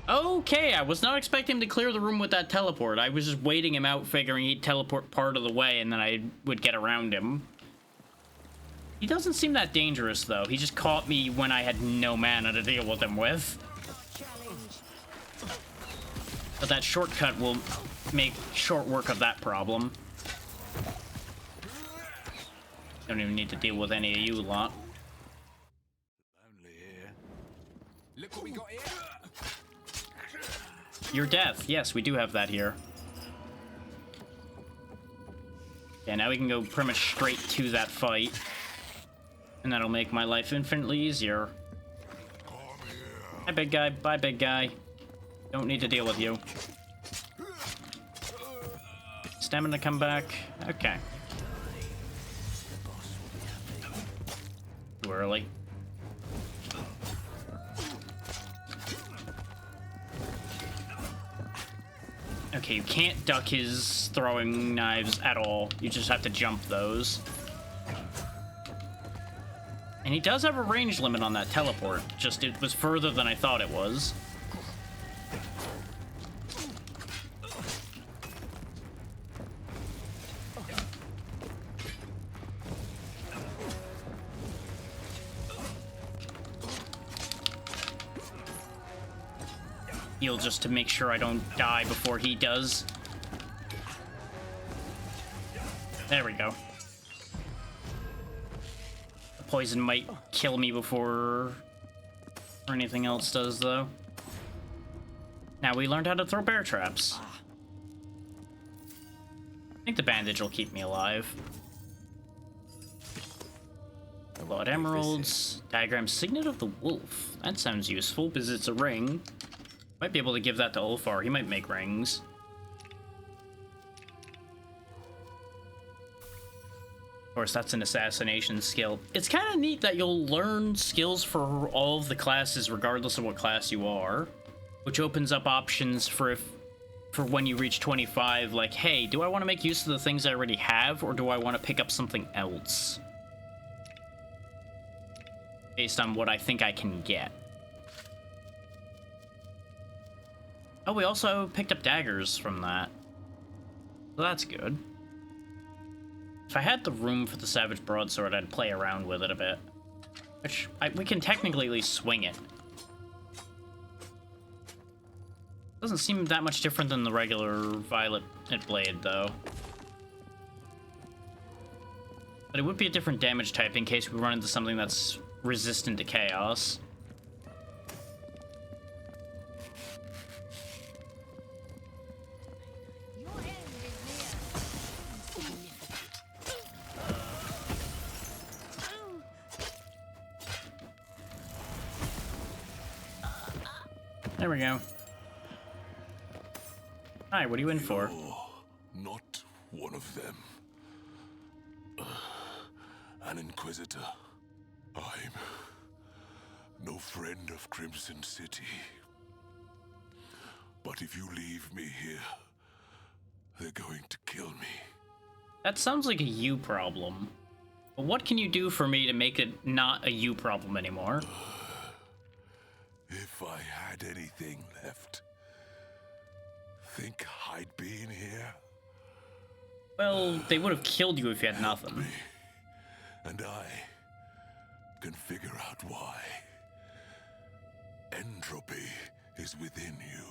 Okay, I was not expecting him to clear the room with that teleport. I was just waiting him out, figuring he'd teleport part of the way, and then I would get around him. He doesn't seem that dangerous, though. He just caught me when I had no mana to deal with him with. But that shortcut will make short work of that problem. Don't even need to deal with any of you lot. Look what we got here. Your death. Yes, we do have that here. Yeah, now we can go pretty much straight to that fight. And that'll make my life infinitely easier. Hi, big guy. Bye, big guy. Don't need to deal with you. Stamina come back. Okay. Too early. Okay, you can't duck his throwing knives at all. You just have to jump those. And he does have a range limit on that teleport. Just it was further than I thought it was. Heal just to make sure I don't die before he does. There we go. The poison might kill me before or anything else does, though. Now we learned how to throw bear traps. I think the bandage will keep me alive. Blood emeralds. Diagram signet of the wolf. That sounds useful because it's a ring. Might be able to give that to Ulfar. He might make rings. Of course, that's an assassination skill. It's kind of neat that you'll learn skills for all of the classes, regardless of what class you are, which opens up options for when you reach 25. Like, hey, do I want to make use of the things I already have, or do I want to pick up something else based on what I think I can get? Oh, we also picked up daggers from that. So that's good. If I had the room for the Savage Broadsword, I'd play around with it a bit. Which, we can technically at least swing it. Doesn't seem that much different than the regular Violet Blade, though. But it would be a different damage type in case we run into something that's resistant to chaos. There we go. Hi, what are you in for? You're not one of them. An Inquisitor. I'm no friend of Crimson City. But if you leave me here, they're going to kill me. That sounds like a you problem. But what can you do for me to make it not a you problem anymore? If I had anything left, think I'd be in here? Well, they would have killed you if you had nothing. Me, and I can figure out why. Entropy is within you.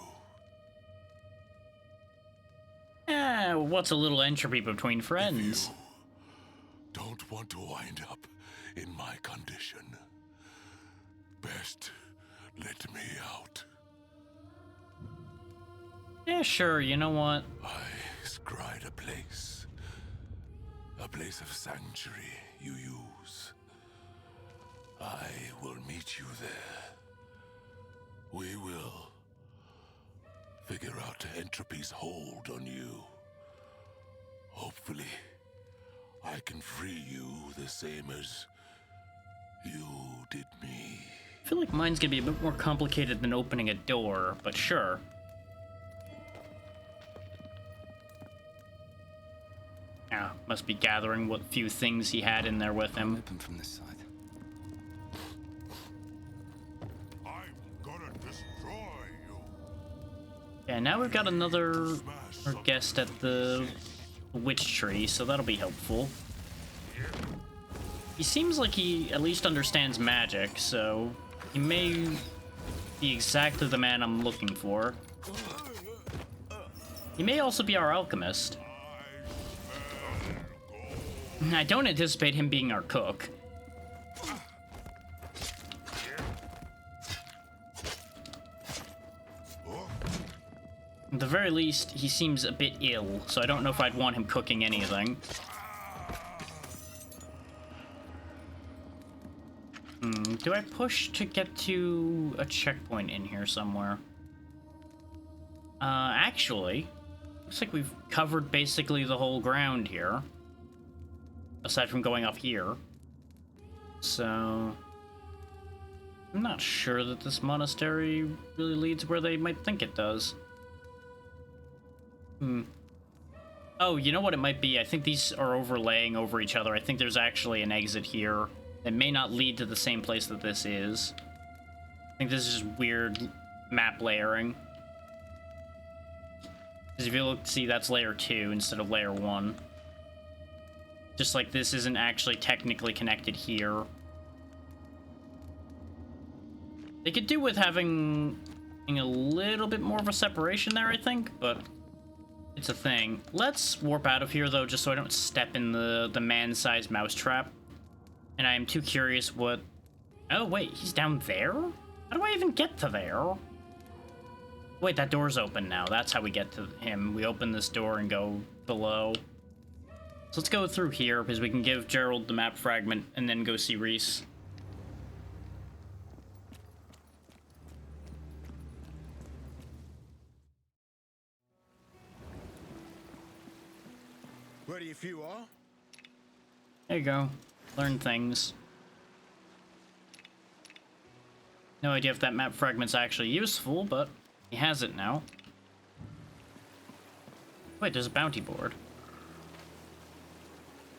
What's a little entropy between friends? If you don't want to wind up in my condition, best let me out. Yeah, sure, you know what? I scried a place of sanctuary you use. I will meet you there. We will figure out Entropy's hold on you. Hopefully, I can free you the same as you did me. I feel like mine's gonna be a bit more complicated than opening a door, but sure. Yeah, must be gathering what few things he had in there with him. Open from this side. I'm gonna destroy you. Yeah, now we've got our guest at the witch tree, so that'll be helpful. He seems like he at least understands magic, so he may be exactly the man I'm looking for. He may also be our alchemist. I don't anticipate him being our cook. At the very least, he seems a bit ill, so I don't know if I'd want him cooking anything. Do I push to get to a checkpoint in here somewhere? Actually, looks like we've covered basically the whole ground here. Aside from going up here. So... I'm not sure that this monastery really leads where they might think it does. Oh, you know what it might be? I think these are overlaying over each other. I think there's actually an exit here that may not lead to the same place that this is. I think this is just weird map layering. Because if you look, see, that's layer 2 instead of layer 1. Just like this isn't actually technically connected here. They could do with having a little bit more of a separation there, I think, but it's a thing. Let's warp out of here, though, just so I don't step in the man-sized mousetrap. And I am too curious what... Oh, wait, he's down there? How do I even get to there? Wait, that door's open now. That's how we get to him. We open this door and go below. So let's go through here, because we can give Gerald the map fragment and then go see Reese. Ready if you are? There you go. Learn things. No idea if that map fragment's actually useful, but he has it now. Wait, there's a bounty board.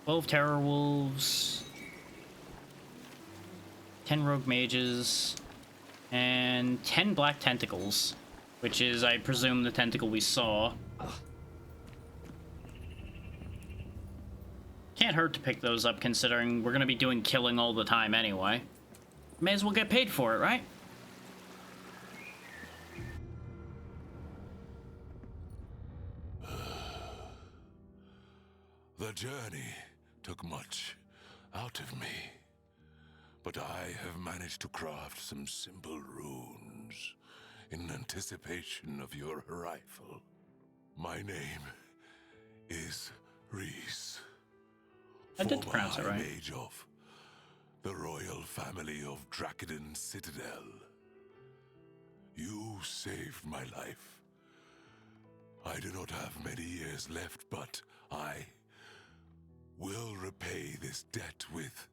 12 terror wolves, 10 rogue mages, and 10 black tentacles, which is, I presume, the tentacle we saw. Can't hurt to pick those up, considering we're gonna be doing killing all the time anyway. May as well get paid for it, right? The journey took much out of me, but I have managed to craft some simple runes in anticipation of your arrival. My name is Reese. I did pronounce it right. Mage of the royal family of Dracodon Citadel. You saved my life. I do not have many years left, but I will repay this debt with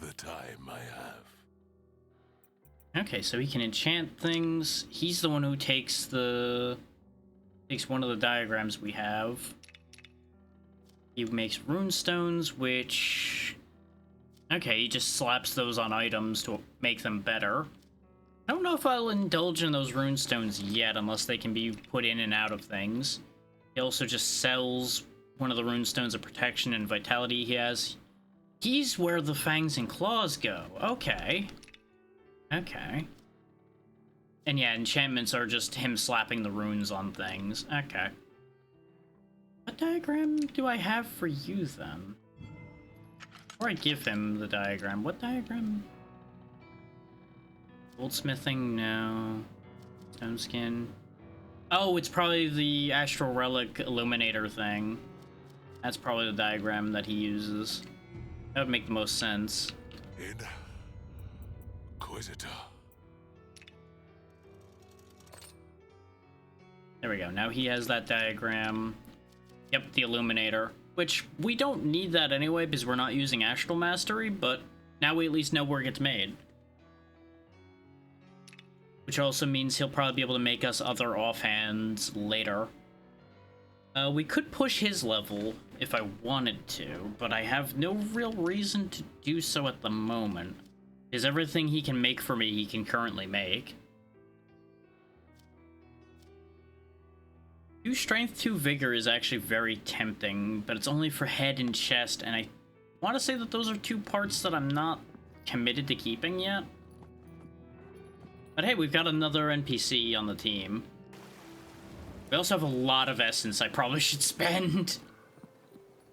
the time I have. Okay, so he can enchant things. He's the one who takes one of the diagrams we have. He makes runestones, which... Okay, he just slaps those on items to make them better. I don't know if I'll indulge in those runestones yet, unless they can be put in and out of things. He also just sells one of the runestones of protection and vitality he has. He's where the fangs and claws go. Okay. Okay. And yeah, enchantments are just him slapping the runes on things. Okay. What diagram do I have for you, then? Or I give him the diagram. What diagram? Goldsmithing? No. Stone skin. Oh, it's probably the Astral Relic Illuminator thing. That's probably the diagram that he uses. That would make the most sense. Inquisitor. There we go. Now he has that diagram. Yep, the Illuminator. Which, we don't need that anyway, because we're not using Astral Mastery, but now we at least know where it gets made. Which also means he'll probably be able to make us other offhands later. We could push his level if I wanted to, but I have no real reason to do so at the moment. Because everything he can make for me, he can currently make. 2 strength, 2 vigor is actually very tempting, but it's only for head and chest, and I want to say that those are 2 parts that I'm not committed to keeping yet. But hey, we've got another NPC on the team. We also have a lot of essence I probably should spend.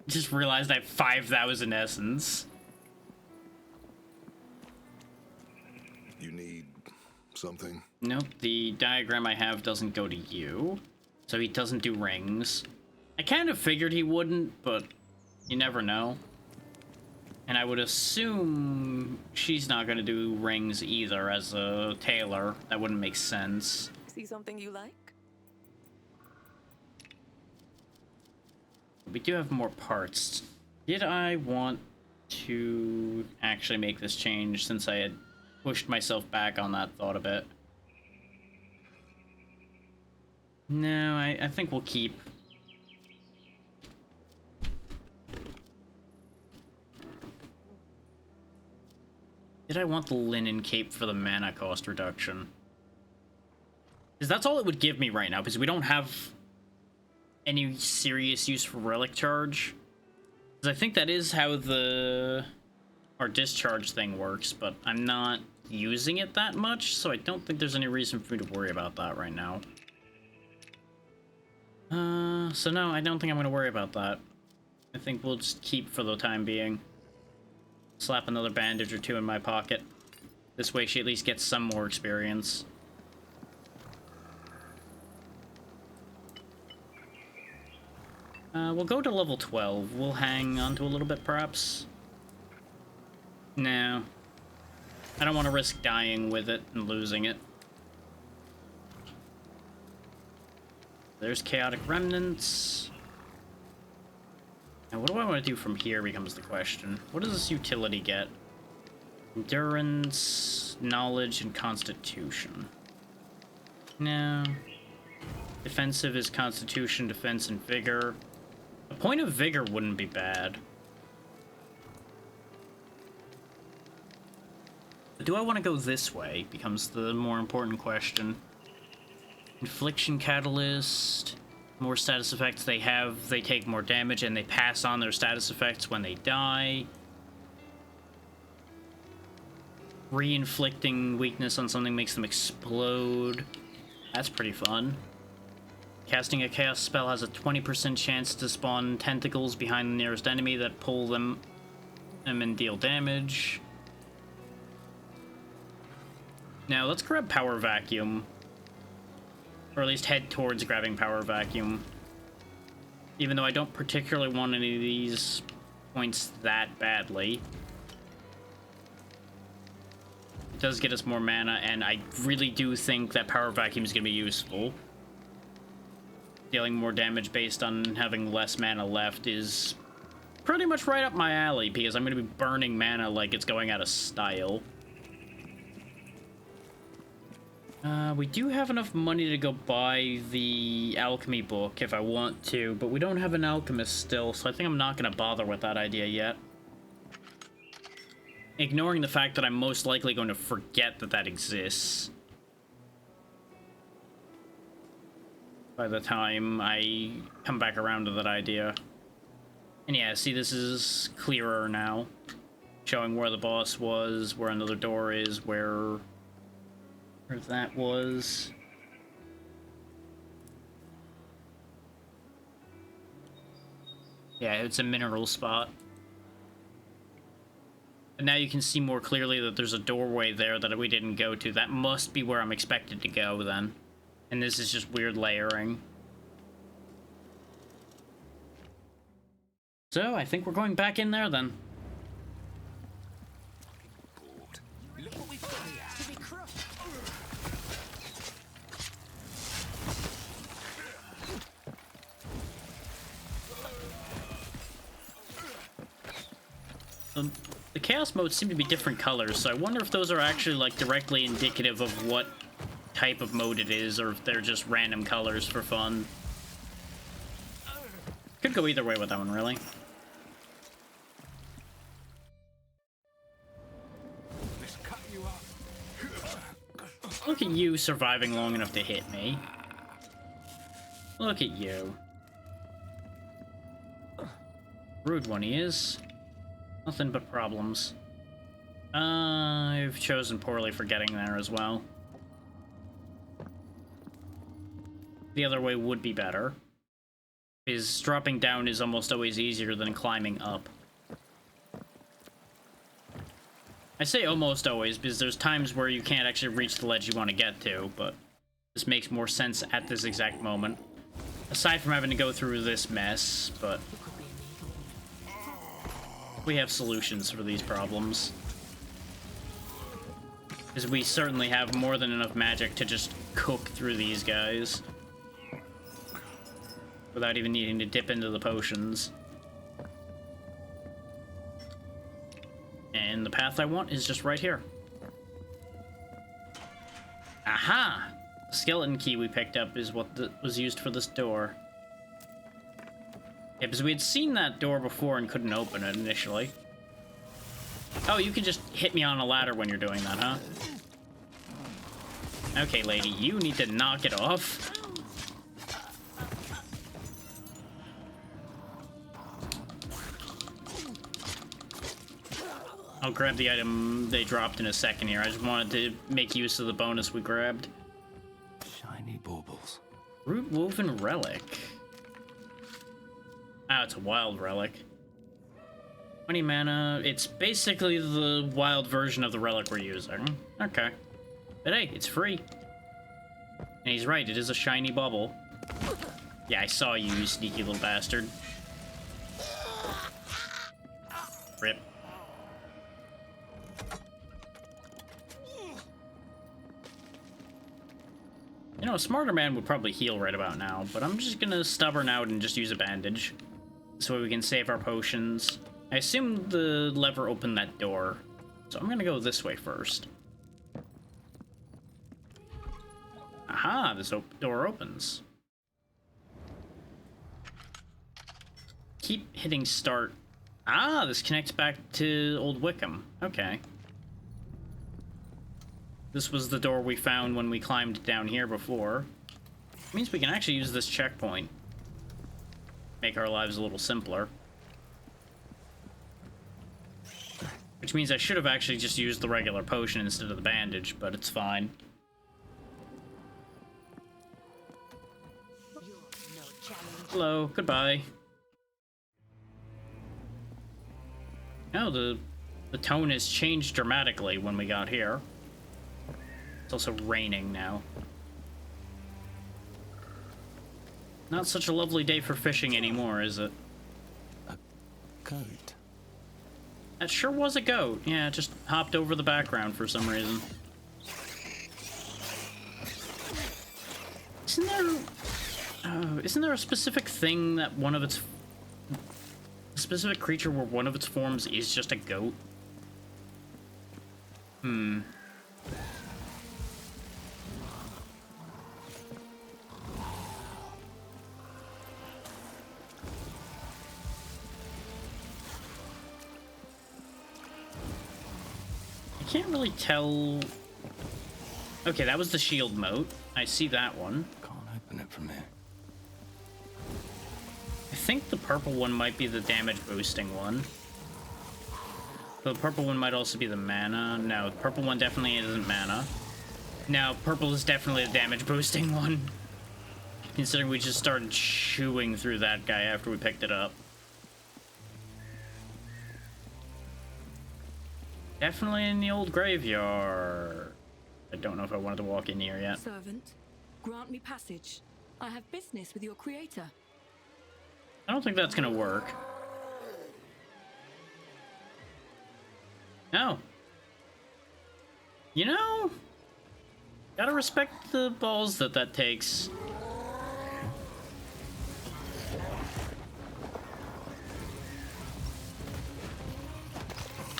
Just realized I have 5,000 essence. You need something? Nope, the diagram I have doesn't go to you. So he doesn't do rings. I kind of figured he wouldn't, but you never know. And I would assume she's not going to do rings either as a tailor. That wouldn't make sense. See something you like? We do have more parts. Did I want to actually make this change since I had pushed myself back on that thought a bit? No, I think we'll keep. Did I want the linen cape for the mana cost reduction? Because that's all it would give me right now, because we don't have any serious use for relic charge. Because I think that is how our discharge thing works, but I'm not using it that much, so I don't think there's any reason for me to worry about that right now. So no, I don't think I'm going to worry about that. I think we'll just keep for the time being. Slap another bandage or two in my pocket. This way she at least gets some more experience. We'll go to level 12. We'll hang on to a little bit, perhaps. No. I don't want to risk dying with it and losing it. There's chaotic remnants. Now, what do I want to do from here becomes the question. What does this utility get? Endurance, knowledge, and constitution. No. Defensive is constitution, defense, and vigor. A point of vigor wouldn't be bad. But do I want to go this way becomes the more important question. Infliction catalyst. More status effects they have, they take more damage, and they pass on their status effects when they die. Re-inflicting weakness on something makes them explode. That's pretty fun. Casting a chaos spell has a 20% chance to spawn tentacles behind the nearest enemy that pull them and deal damage. Now let's grab Power Vacuum. Or at least head towards grabbing Power Vacuum. Even though I don't particularly want any of these points that badly. It does get us more mana, and I really do think that Power Vacuum is going to be useful. Dealing more damage based on having less mana left is pretty much right up my alley, because I'm going to be burning mana like it's going out of style. We do have enough money to go buy the alchemy book if I want to, but we don't have an alchemist still, so I think I'm not going to bother with that idea yet. Ignoring the fact that I'm most likely going to forget that that exists by the time I come back around to that idea. And yeah, see, this is clearer now. Showing where the boss was, where another door is, where that was. Yeah, it's a mineral spot. And now you can see more clearly that there's a doorway there that we didn't go to. That must be where I'm expected to go then. And this is just weird layering. So, I think we're going back in there then. Look what we've got here. To be crushed. The chaos modes seem to be different colors, so I wonder if those are actually like directly indicative of what type of mode it is, or if they're just random colors for fun. Could go either way with that one, really. Look at you surviving long enough to hit me. Look at you. Rude one he is. Nothing but problems. I've chosen poorly for getting there as well. The other way would be better. Because dropping down is almost always easier than climbing up. I say almost always because there's times where you can't actually reach the ledge you want to get to, but this makes more sense at this exact moment. Aside from having to go through this mess, but we have solutions for these problems. Because we certainly have more than enough magic to just cook through these guys. Without even needing to dip into the potions. And the path I want is just right here. Aha! The skeleton key we picked up is what was used for this door. Yeah, because we had seen that door before and couldn't open it initially. Oh, you can just hit me on a ladder when you're doing that, huh? Okay, lady, you need to knock it off. I'll grab the item they dropped in a second here. I just wanted to make use of the bonus we grabbed. Shiny baubles. Root woven relic. Ah, it's a wild relic. 20 mana. It's basically the wild version of the relic we're using. Okay. But hey, it's free. And he's right, it is a shiny bubble. Yeah, I saw you, you sneaky little bastard. Rip. You know, a smarter man would probably heal right about now, but I'm just gonna stubborn out and just use a bandage. This way we can save our potions. I assume the lever opened that door, so I'm gonna go this way first. Aha, this door opens. Keep hitting start. Ah, this connects back to Old Wickham. Okay. This was the door we found when we climbed down here before. It means we can actually use this checkpoint. Make our lives a little simpler. Which means I should have actually just used the regular potion instead of the bandage, but it's fine. Hello, goodbye. Oh, the tone has changed dramatically when we got here. It's also raining now. Not such a lovely day for fishing anymore, is it? A goat. That sure was a goat. Yeah, it just hopped over the background for some reason. Isn't there a specific thing that one of its... a specific creature where one of its forms is just a goat? Hmm. I can't really tell... Okay, that was the shield moat. I see that one. Can't open it from here. I think the purple one might be the damage boosting one. The purple one might also be the mana. No, the purple one definitely isn't mana. No, purple is definitely the damage boosting one. Considering we just started chewing through that guy after we picked it up. Definitely in the old graveyard. I don't know if I wanted to walk in here yet. Servant, grant me passage. I have business with your creator. I don't think that's gonna work. No. You know, gotta respect the balls that takes.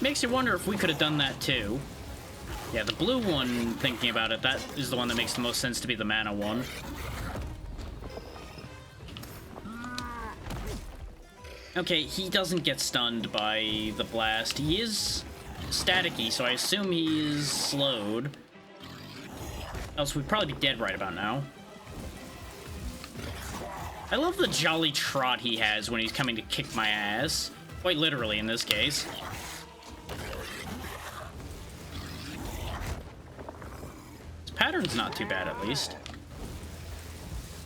Makes you wonder if we could have done that too. Yeah, the blue one, thinking about it, that is the one that makes the most sense to be the mana one. Okay, he doesn't get stunned by the blast. He is staticky, so I assume he is slowed. Else we'd probably be dead right about now. I love the jolly trot he has when he's coming to kick my ass. Quite literally in this case. His pattern's not too bad, at least.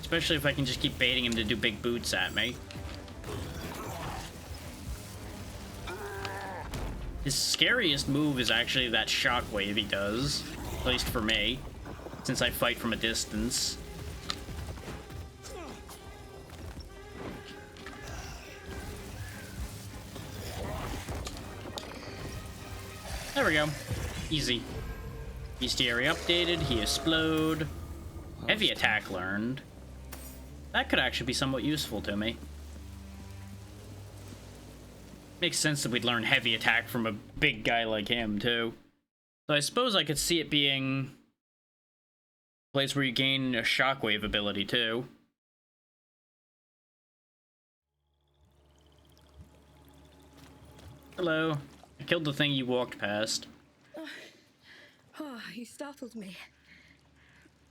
Especially if I can just keep baiting him to do big boots at me. His scariest move is actually that shockwave he does, at least for me, since I fight from a distance. There we go. Easy. Bestiary updated. He explode. Heavy attack learned. That could actually be somewhat useful to me. Makes sense that we'd learn heavy attack from a big guy like him, too. So I suppose I could see it being a place where you gain a shockwave ability, too. Hello. I killed the thing you walked past. Oh, you startled me.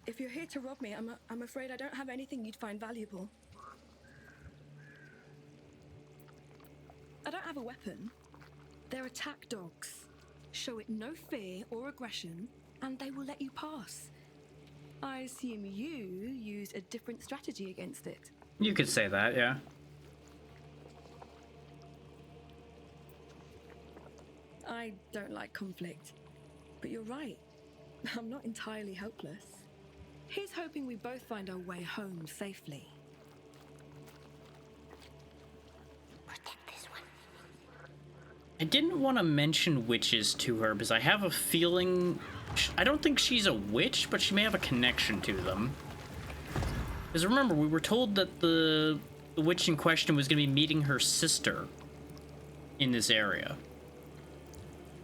If you're here to rob me, I'm afraid I don't have anything you'd find valuable. I don't have a weapon. They're attack dogs. Show it no fear or aggression, and they will let you pass. I assume you use a different strategy against it. You could say that, yeah. I don't like conflict, but you're right. I'm not entirely helpless. Here's hoping we both find our way home safely. I didn't want to mention witches to her because I have a feeling... I don't think she's a witch, but she may have a connection to them. Because remember, we were told that the witch in question was going to be meeting her sister in this area.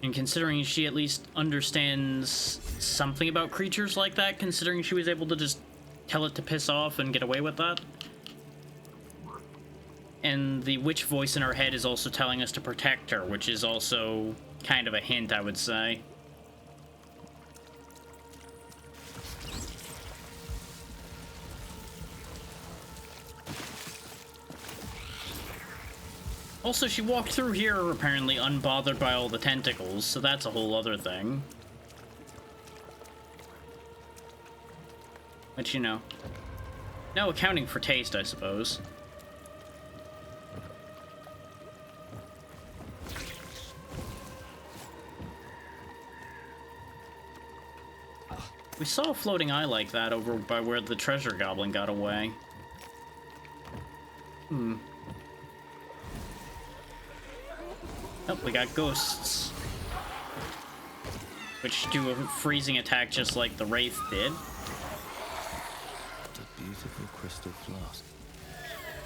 And considering she at least understands something about creatures like that, considering she was able to just tell it to piss off and get away with that. And the witch voice in our head is also telling us to protect her, which is also kind of a hint, I would say. Also, she walked through here, apparently unbothered by all the tentacles, so that's a whole other thing. But, you know. No accounting for taste, I suppose. We saw a floating eye like that over by where the treasure goblin got away. Oh, we got ghosts. Which do a freezing attack just like the Wraith did. What a beautiful crystal flask.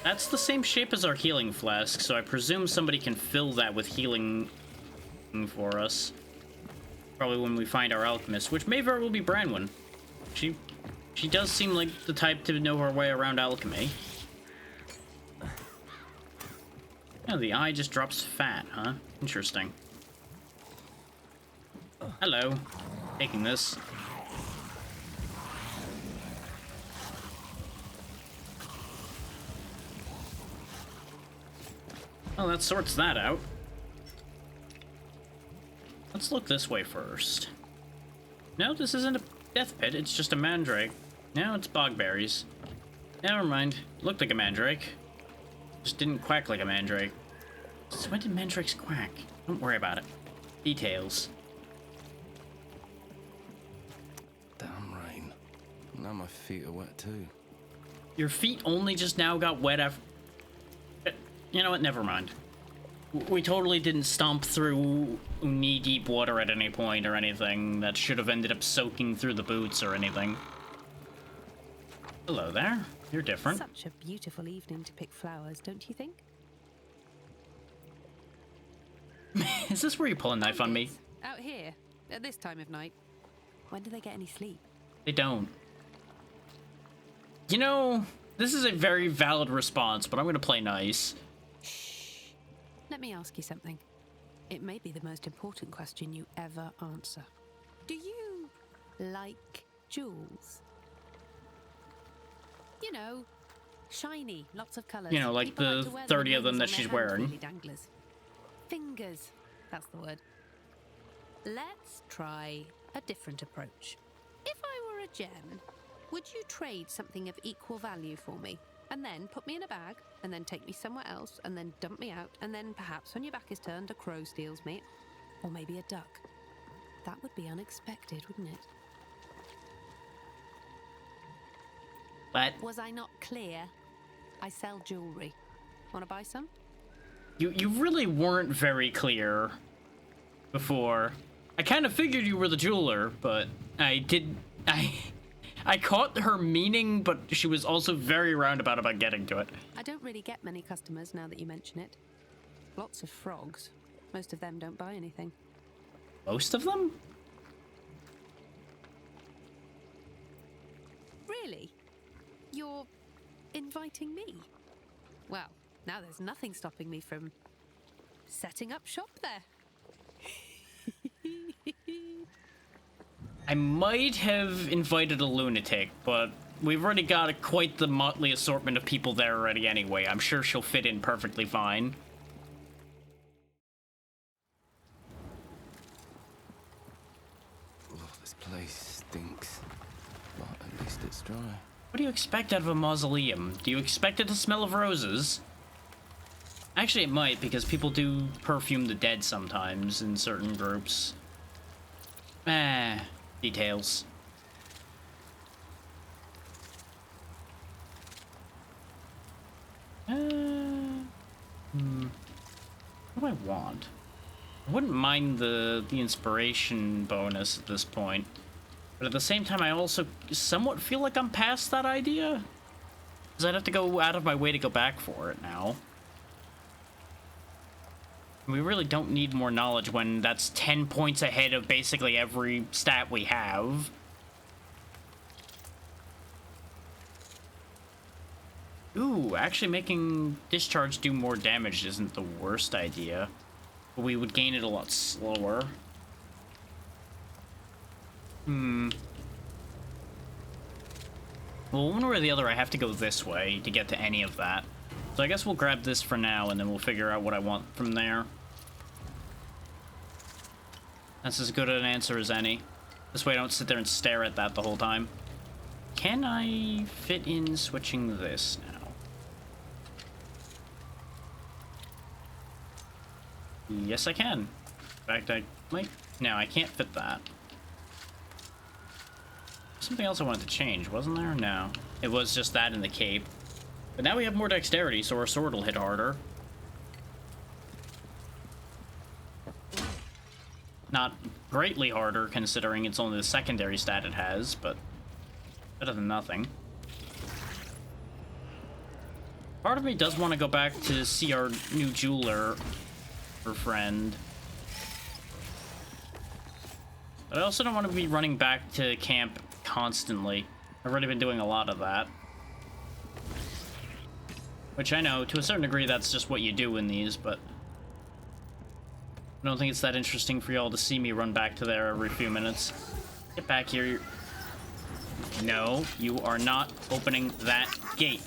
That's the same shape as our healing flask, so I presume somebody can fill that with healing for us. Probably when we find our alchemist, which may very well be Branwen. She does seem like the type to know her way around alchemy. Oh, the eye just drops fat, huh? Interesting. Hello. Taking this. Well, that sorts that out. Let's look this way first. No, this isn't a death pit, it's just a mandrake. No, it's bogberries. Never mind. Looked like a mandrake. Just didn't quack like a mandrake. So when did mandrakes quack? Don't worry about it. Details. Damn rain. Now my feet are wet too. Your feet only just now got wet after... You know what? Never mind. We totally didn't stomp through knee-deep water at any point or anything that should have ended up soaking through the boots or anything. Hello there. You're different. Such a beautiful evening to pick flowers, don't you think? Is this where you pull a knife on me? Out here, at this time of night. When do they get any sleep? They don't. You know, this is a very valid response, but I'm gonna play nice. Shh. Let me ask you something. It may be the most important question you ever answer. Do you like jewels? You know, shiny, lots of colours. You know, like People the like to wear 30 in of them rings that on their she's hands, wearing. really danglers. Fingers, that's the word. Let's try a different approach. If I were a gem, would you trade something of equal value for me? And then put me in a bag, and then take me somewhere else, and then dump me out, and then perhaps when your back is turned, a crow steals me. Or maybe a duck. That would be unexpected, wouldn't it? But Was I not clear? I sell jewelry. Want to buy some? you really weren't very clear before. I kind of figured you were the jeweler, but I caught her meaning, but she was also very roundabout about getting to it. I don't really get many customers now that you mention it. Lots of frogs. Most of them don't buy anything. Most of them? Really? You're inviting me? Well, now there's nothing stopping me from setting up shop there. I might have invited a lunatic, but we've already got quite the motley assortment of people there already anyway. I'm sure she'll fit in perfectly fine. Oh, this place stinks. But at least it's dry. What do you expect out of a mausoleum? Do you expect it to smell of roses? Actually, it might, because people do perfume the dead sometimes in certain groups. Details. What do I want? I wouldn't mind the inspiration bonus at this point. But at the same time, I also somewhat feel like I'm past that idea. Because I'd have to go out of my way to go back for it now. We really don't need more knowledge when that's 10 points ahead of basically every stat we have. Ooh, actually making discharge do more damage isn't the worst idea. But we would gain it a lot slower. Well, one way or the other, I have to go this way to get to any of that. So I guess we'll grab this for now, and then we'll figure out what I want from there. That's as good an answer as any. This way I don't sit there and stare at that the whole time. Can I fit in switching this now? Yes, I can. In fact, I might... No, I can't fit that. Something else I wanted to change, wasn't there? No. It was just that in the cape. But now we have more dexterity, so our sword will hit harder. Not greatly harder, considering it's only the secondary stat it has, but better than nothing. Part of me does want to go back to see our new jeweler, her friend. But I also don't want to be running back to camp constantly. I've already been doing a lot of that. Which I know, to a certain degree, that's just what you do in these, but I don't think it's that interesting for y'all to see me run back to there every few minutes. Get back here. No, you are not opening that gate.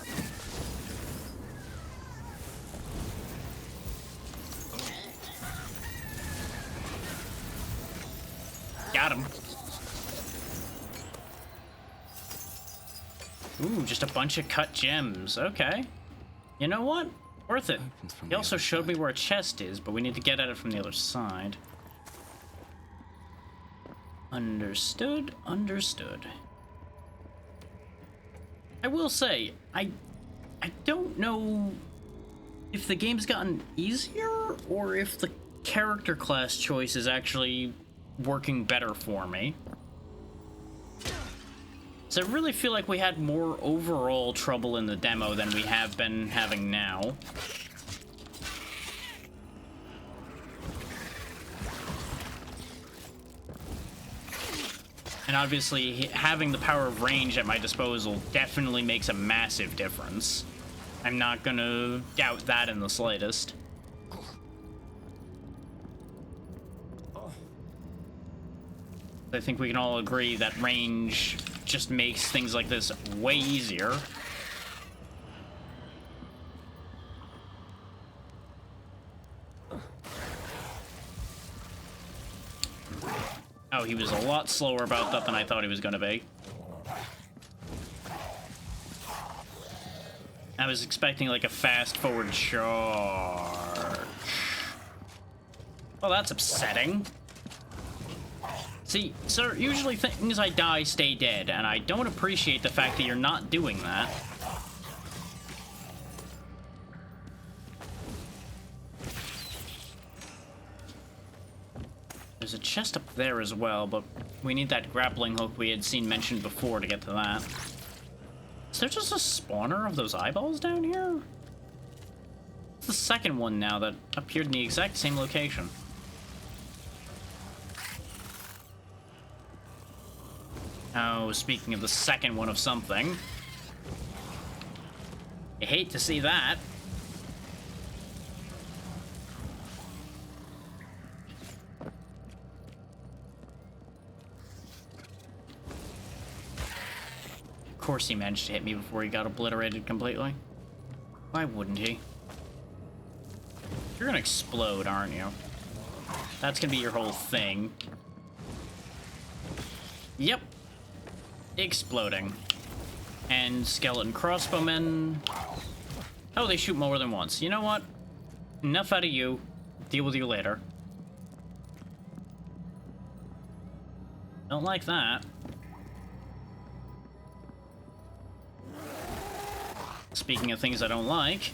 Got him. Ooh, just a bunch of cut gems. Okay. You know what? Worth it. He also showed me where a chest is, but we need to get at it from the other side. Understood. Understood. I will say, I don't know if the game's gotten easier or if the character class choice is actually working better for me. So I really feel like we had more overall trouble in the demo than we have been having now. And obviously, having the power of range at my disposal definitely makes a massive difference. I'm not gonna doubt that in the slightest. I think we can all agree that range just makes things like this way easier. Oh, he was a lot slower about that than I thought he was going to be. I was expecting like a fast forward charge. Well, that's upsetting. See, sir, usually things I die stay dead, and I don't appreciate the fact that you're not doing that. There's a chest up there as well, but we need that grappling hook we had seen mentioned before to get to that. Is there just a spawner of those eyeballs down here? It's the second one now that appeared in the exact same location. Oh, speaking of the second one of something. I hate to see that. Of course he managed to hit me before he got obliterated completely. Why wouldn't he? You're gonna explode, aren't you? That's gonna be your whole thing. Yep. Exploding. And skeleton crossbowmen. Oh, they shoot more than once. You know what? Enough out of you. Deal with you later. Don't like that. Speaking of things I don't like.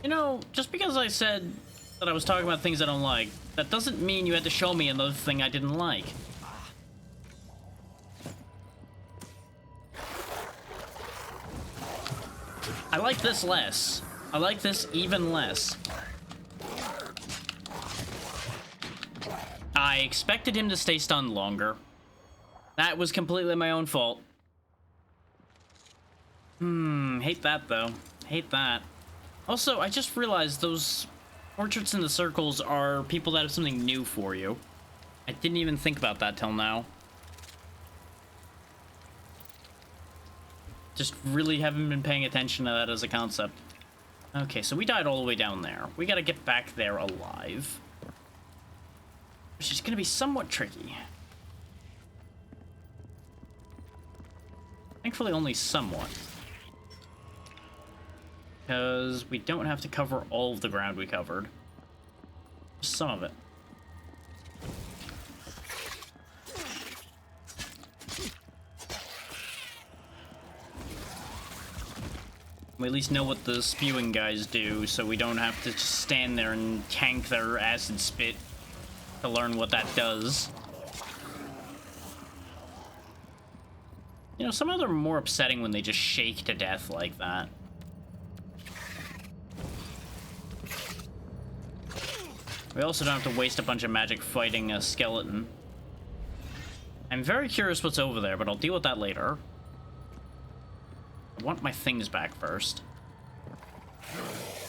You know, just because I said that I was talking about things I don't like, that doesn't mean you had to show me another thing I didn't like. I like this less. I like this even less. I expected him to stay stunned longer. That was completely my own fault. Hate that though. Hate that. Also, I just realized those portraits in the circles are people that have something new for you. I didn't even think about that till now. Just really haven't been paying attention to that as a concept. Okay, so we died all the way down there. We gotta get back there alive. Which is gonna be somewhat tricky. Thankfully, only somewhat. Because we don't have to cover all of the ground we covered. Just some of it. We at least know what the spewing guys do, so we don't have to just stand there and tank their acid spit to learn what that does. You know, some of them are more upsetting when they just shake to death like that. We also don't have to waste a bunch of magic fighting a skeleton. I'm very curious what's over there, but I'll deal with that later. I want my things back first.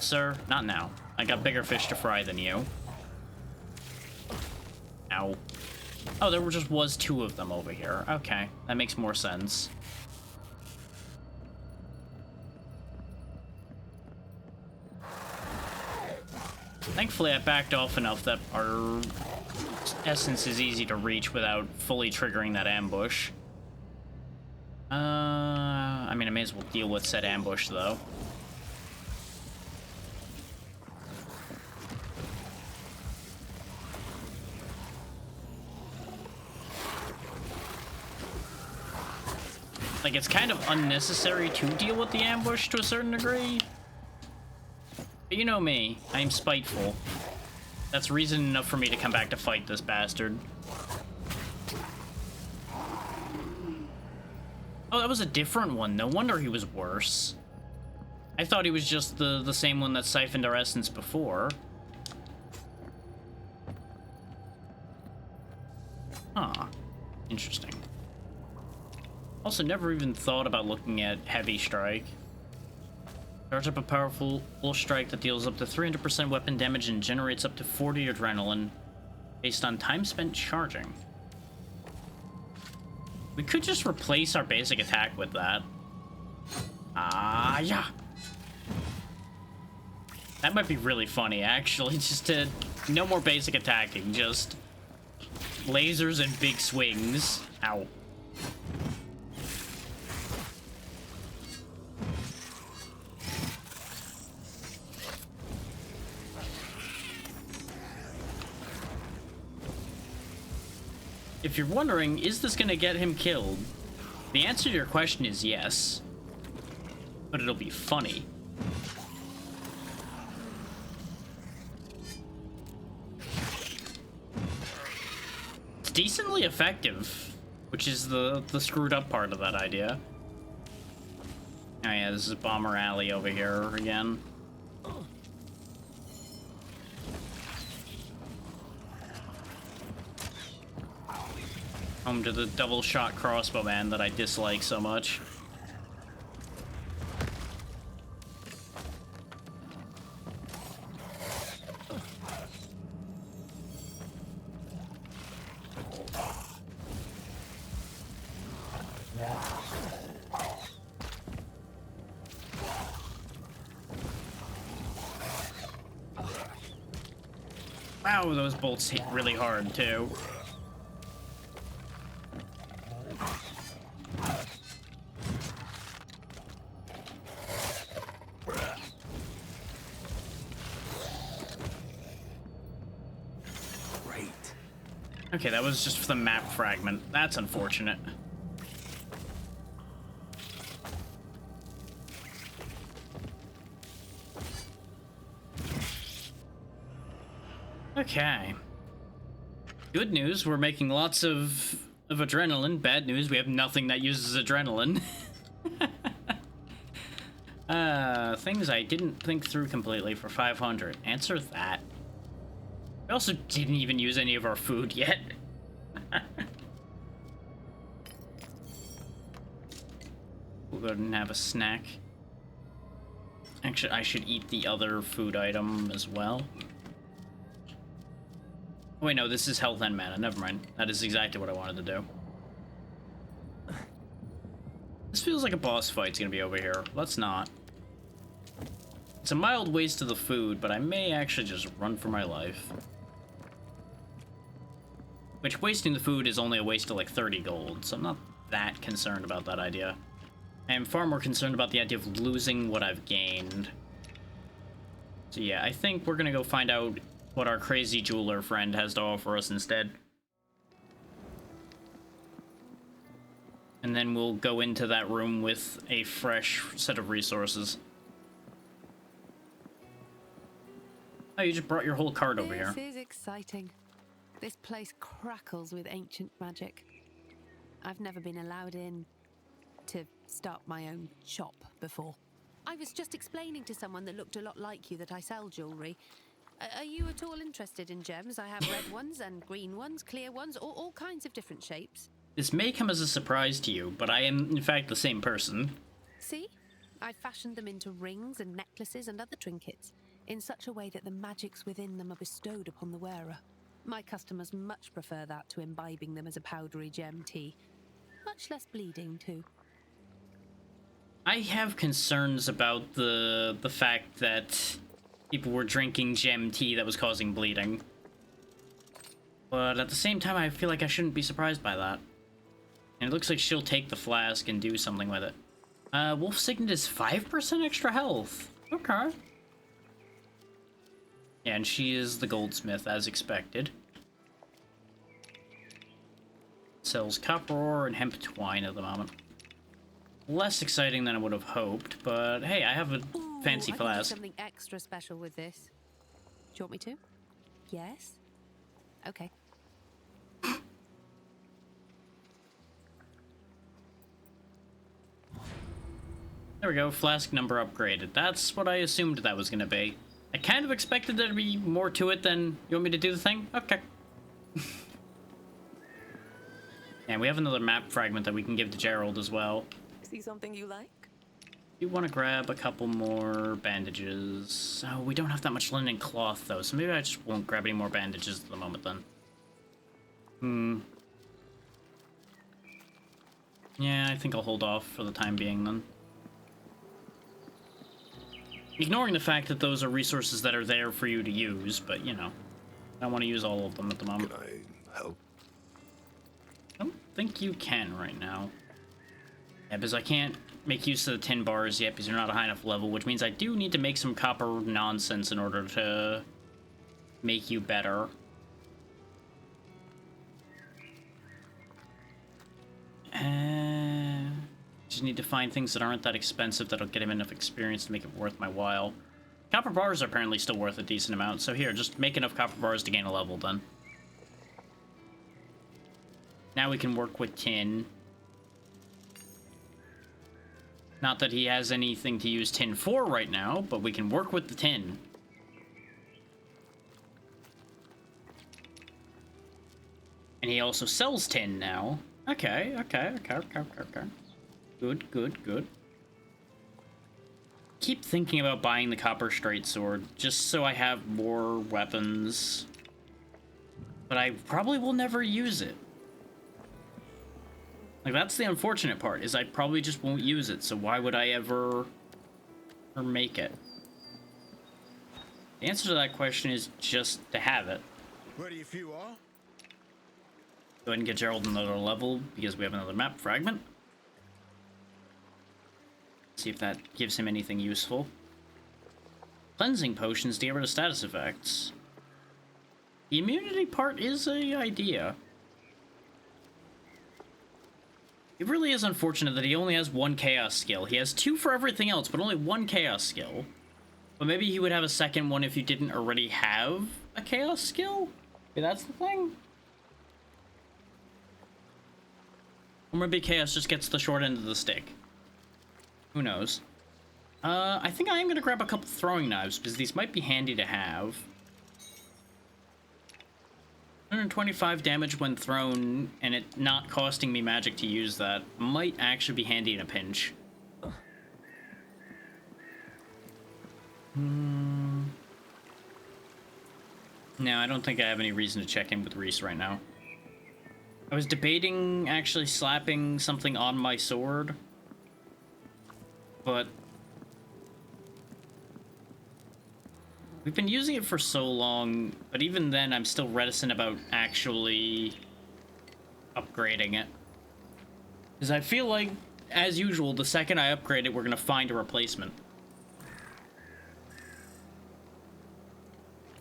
Sir, not now. I got bigger fish to fry than you. Ow. Oh, there just was two of them over here. Okay, that makes more sense. Thankfully, I backed off enough that our essence is easy to reach without fully triggering that ambush. I mean, I may as well deal with said ambush, though. Like, it's kind of unnecessary to deal with the ambush to a certain degree. But you know me, I am spiteful. That's reason enough for me to come back to fight this bastard. Oh, that was a different one. No wonder he was worse. I thought he was just the same one that siphoned our essence before. Huh. Interesting. Also, never even thought about looking at Heavy Strike. Charge up a powerful full strike that deals up to 300% weapon damage and generates up to 40 adrenaline based on time spent charging. We could just replace our basic attack with that. Ah, yeah. That might be really funny, actually, just to... No more basic attacking, just... lasers and big swings. Ow. If you're wondering, is this gonna get him killed? The answer to your question is yes. But it'll be funny. decently effective, which is the screwed up part of that idea. Oh yeah, this is Bomber Alley over here again. Home to the double shot crossbow man that I dislike so much. Wow, those bolts hit really hard too. Okay, that was just for the map fragment. That's unfortunate. Okay. Good news, we're making lots of adrenaline. Bad news, we have nothing that uses adrenaline. Things I didn't think through completely for 500. Answer that. We also didn't even use any of our food yet. We'll go ahead and have a snack. Actually, I should eat the other food item as well. Oh, wait, no, this is health and mana. Never mind. That is exactly what I wanted to do. This feels like a boss fight's gonna be over here. Let's not. It's a mild waste of the food, but I may actually just run for my life. Which, wasting the food is only a waste of like 30 gold, so I'm not that concerned about that idea. I am far more concerned about the idea of losing what I've gained. So yeah, I think we're gonna go find out what our crazy jeweler friend has to offer us instead. And then we'll go into that room with a fresh set of resources. Oh, you just brought your whole cart over here. This is exciting. This place crackles with ancient magic. I've never been allowed in to start my own shop before. I was just explaining to someone that looked a lot like you that I sell jewelry. Are you at all interested in gems? I have red ones and green ones, clear ones, all kinds of different shapes. This may come as a surprise to you, but I am in fact the same person. See? I've fashioned them into rings and necklaces and other trinkets in such a way that the magics within them are bestowed upon the wearer. My customers much prefer that to imbibing them as a powdery gem tea. Much less bleeding, too. I have concerns about the fact that people were drinking gem tea that was causing bleeding. But at the same time, I feel like I shouldn't be surprised by that. And it looks like she'll take the flask and do something with it. Wolf Signet is 5% extra health. Okay. Yeah, and she is the goldsmith, as expected. Sells copper ore and hemp twine at the moment. Less exciting than I would have hoped, but hey, I have a fancy I flask. can do something extra special with this. Do you want me to? Yes? Okay. There we go, flask number upgraded. That's what I assumed that was gonna be. I kind of expected there to be more to it than, you want me to do the thing? Okay. And we have another map fragment that we can give to Gerald as well. See something you like? You want to grab a couple more bandages. Oh, we don't have that much linen and cloth though, so maybe I just won't grab any more bandages at the moment then. Yeah, I think I'll hold off for the time being then. Ignoring the fact that those are resources that are there for you to use, but you know, I don't want to use all of them at the moment. Can I help? I don't think you can right now. Yeah, because I can't make use of the tin bars yet because you're not a high enough level, which means I do need to make some copper nonsense in order to make you better. Just need to find things that aren't that expensive that'll get him enough experience to make it worth my while. Copper bars are apparently still worth a decent amount, so here, just make enough copper bars to gain a level then. Now we can work with tin. Not that he has anything to use tin for right now, but we can work with the tin. And he also sells tin now. Okay. Good. Keep thinking about buying the copper straight sword, just so I have more weapons. But I probably will never use it. Like, that's the unfortunate part, is I probably just won't use it, so why would I ever make it? The answer to that question is just to have it. Ready if you are. Go ahead and get Gerald another level, because we have another map fragment. See if that gives him anything useful. Cleansing potions to get rid of status effects. The immunity part is an idea. It really is unfortunate that he only has one chaos skill. He has 2 for everything else, but only 1 chaos skill. But maybe he would have a second one if you didn't already have a chaos skill? Maybe that's the thing? Or maybe chaos just gets the short end of the stick. Who knows? I think I am going to grab a couple throwing knives, because these might be handy to have. 125 damage when thrown, and it not costing me magic to use that, might actually be handy in a pinch. No, I don't think I have any reason to check in with Reese right now. I was debating actually slapping something on my sword, but we've been using it for so long, but even then I'm still reticent about actually upgrading it. Because I feel like, as usual, the second I upgrade it, we're going to find a replacement.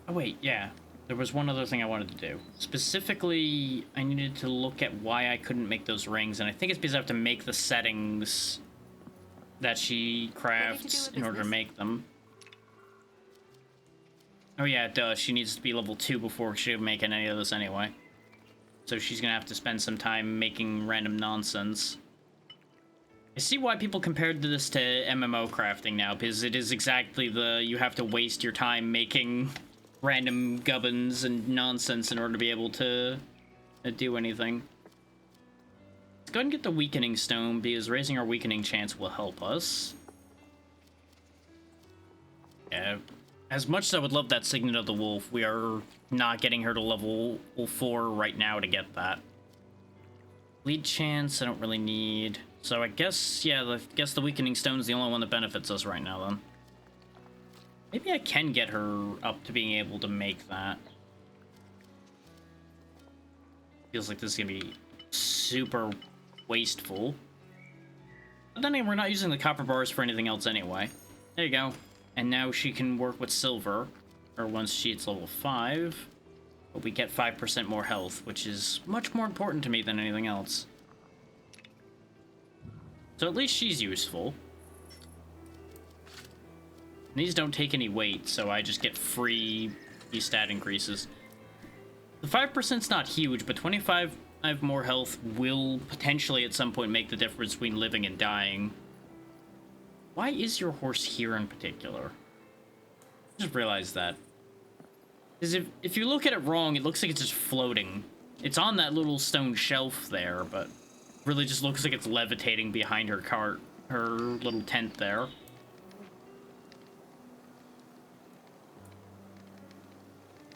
Oh wait, yeah. There was one other thing I wanted to do. Specifically, I needed to look at why I couldn't make those rings, and I think it's because I have to make the settings that she crafts in order to make them. Oh yeah, it does. She needs to be level 2 before she can make any of this anyway. So she's gonna have to spend some time making random nonsense. I see why people compared this to MMO crafting now, because it is exactly the you have to waste your time making random gubbins and nonsense in order to be able to do anything. Let's go ahead and get the weakening stone, because raising our weakening chance will help us. Yeah. As much as I would love that Signet of the Wolf, we are not getting her to level 4 right now to get that. Lead chance, I don't really need. So I guess, yeah, I guess the Weakening Stone is the only one that benefits us right now, then. Maybe I can get her up to being able to make that. Feels like this is gonna be super wasteful. But then again, we're not using the copper bars for anything else anyway. There you go. And now she can work with silver, or once she hits level 5. But we get 5% more health, which is much more important to me than anything else. So at least she's useful. These don't take any weight, so I just get free stat increases. The 5%'s not huge, but 25 more health will potentially at some point make the difference between living and dying. Why is your horse here in particular? I just realized that. Because if you look at it wrong, it looks like it's just floating. It's on that little stone shelf there, but really just looks like it's levitating behind her cart, her little tent there.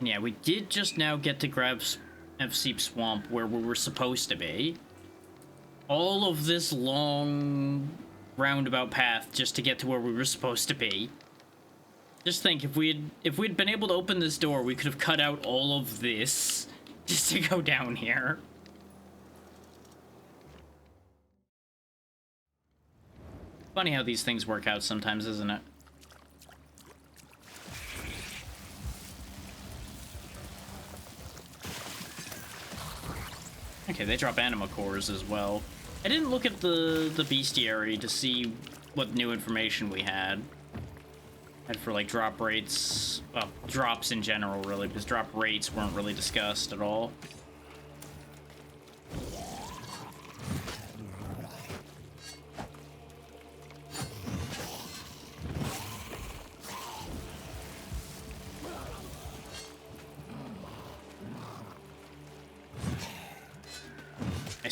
Yeah, we did just now get to grab Seep Swamp where we were supposed to be. All of this long roundabout path just to get to where we were supposed to be. Just think, if we'd been able to open this door, we could have cut out all of this just to go down here. Funny how these things work out sometimes, isn't it? Okay, they drop anima cores as well. I didn't look at the bestiary to see what new information we had. And for like drop rates, well, drops in general really, because drop rates weren't really discussed at all.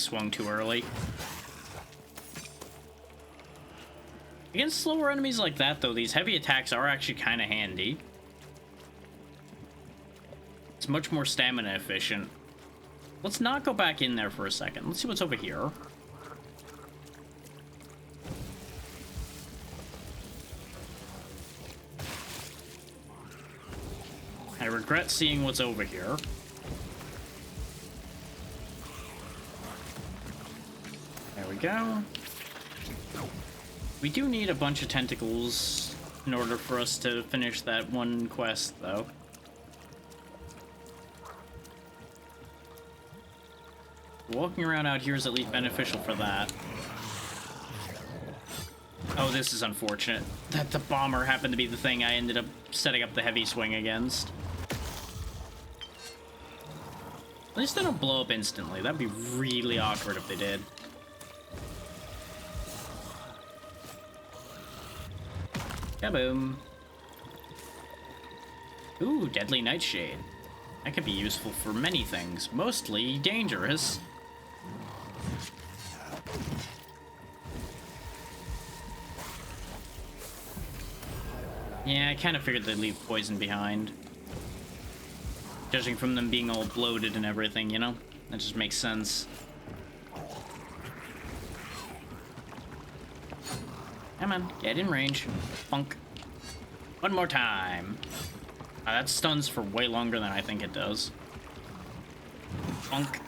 swung too early. Against slower enemies like that, though, these heavy attacks are actually kind of handy. It's much more stamina efficient. Let's not go back in there for a second. Let's see what's over here. I regret seeing what's over here. There we go. We do need a bunch of tentacles in order for us to finish that one quest, though. Walking around out here is at least beneficial for that. Oh, this is unfortunate. That the bomber happened to be the thing I ended up setting up the heavy swing against. At least they don't blow up instantly. That'd be really awkward if they did. Kaboom. Ooh, Deadly Nightshade. That could be useful for many things, mostly dangerous. Yeah, I kind of figured they'd leave poison behind. Judging from them being all bloated and everything, you know? That just makes sense. Come on, get in range. Funk. One more time. That stuns for way longer than I think it does. Funk.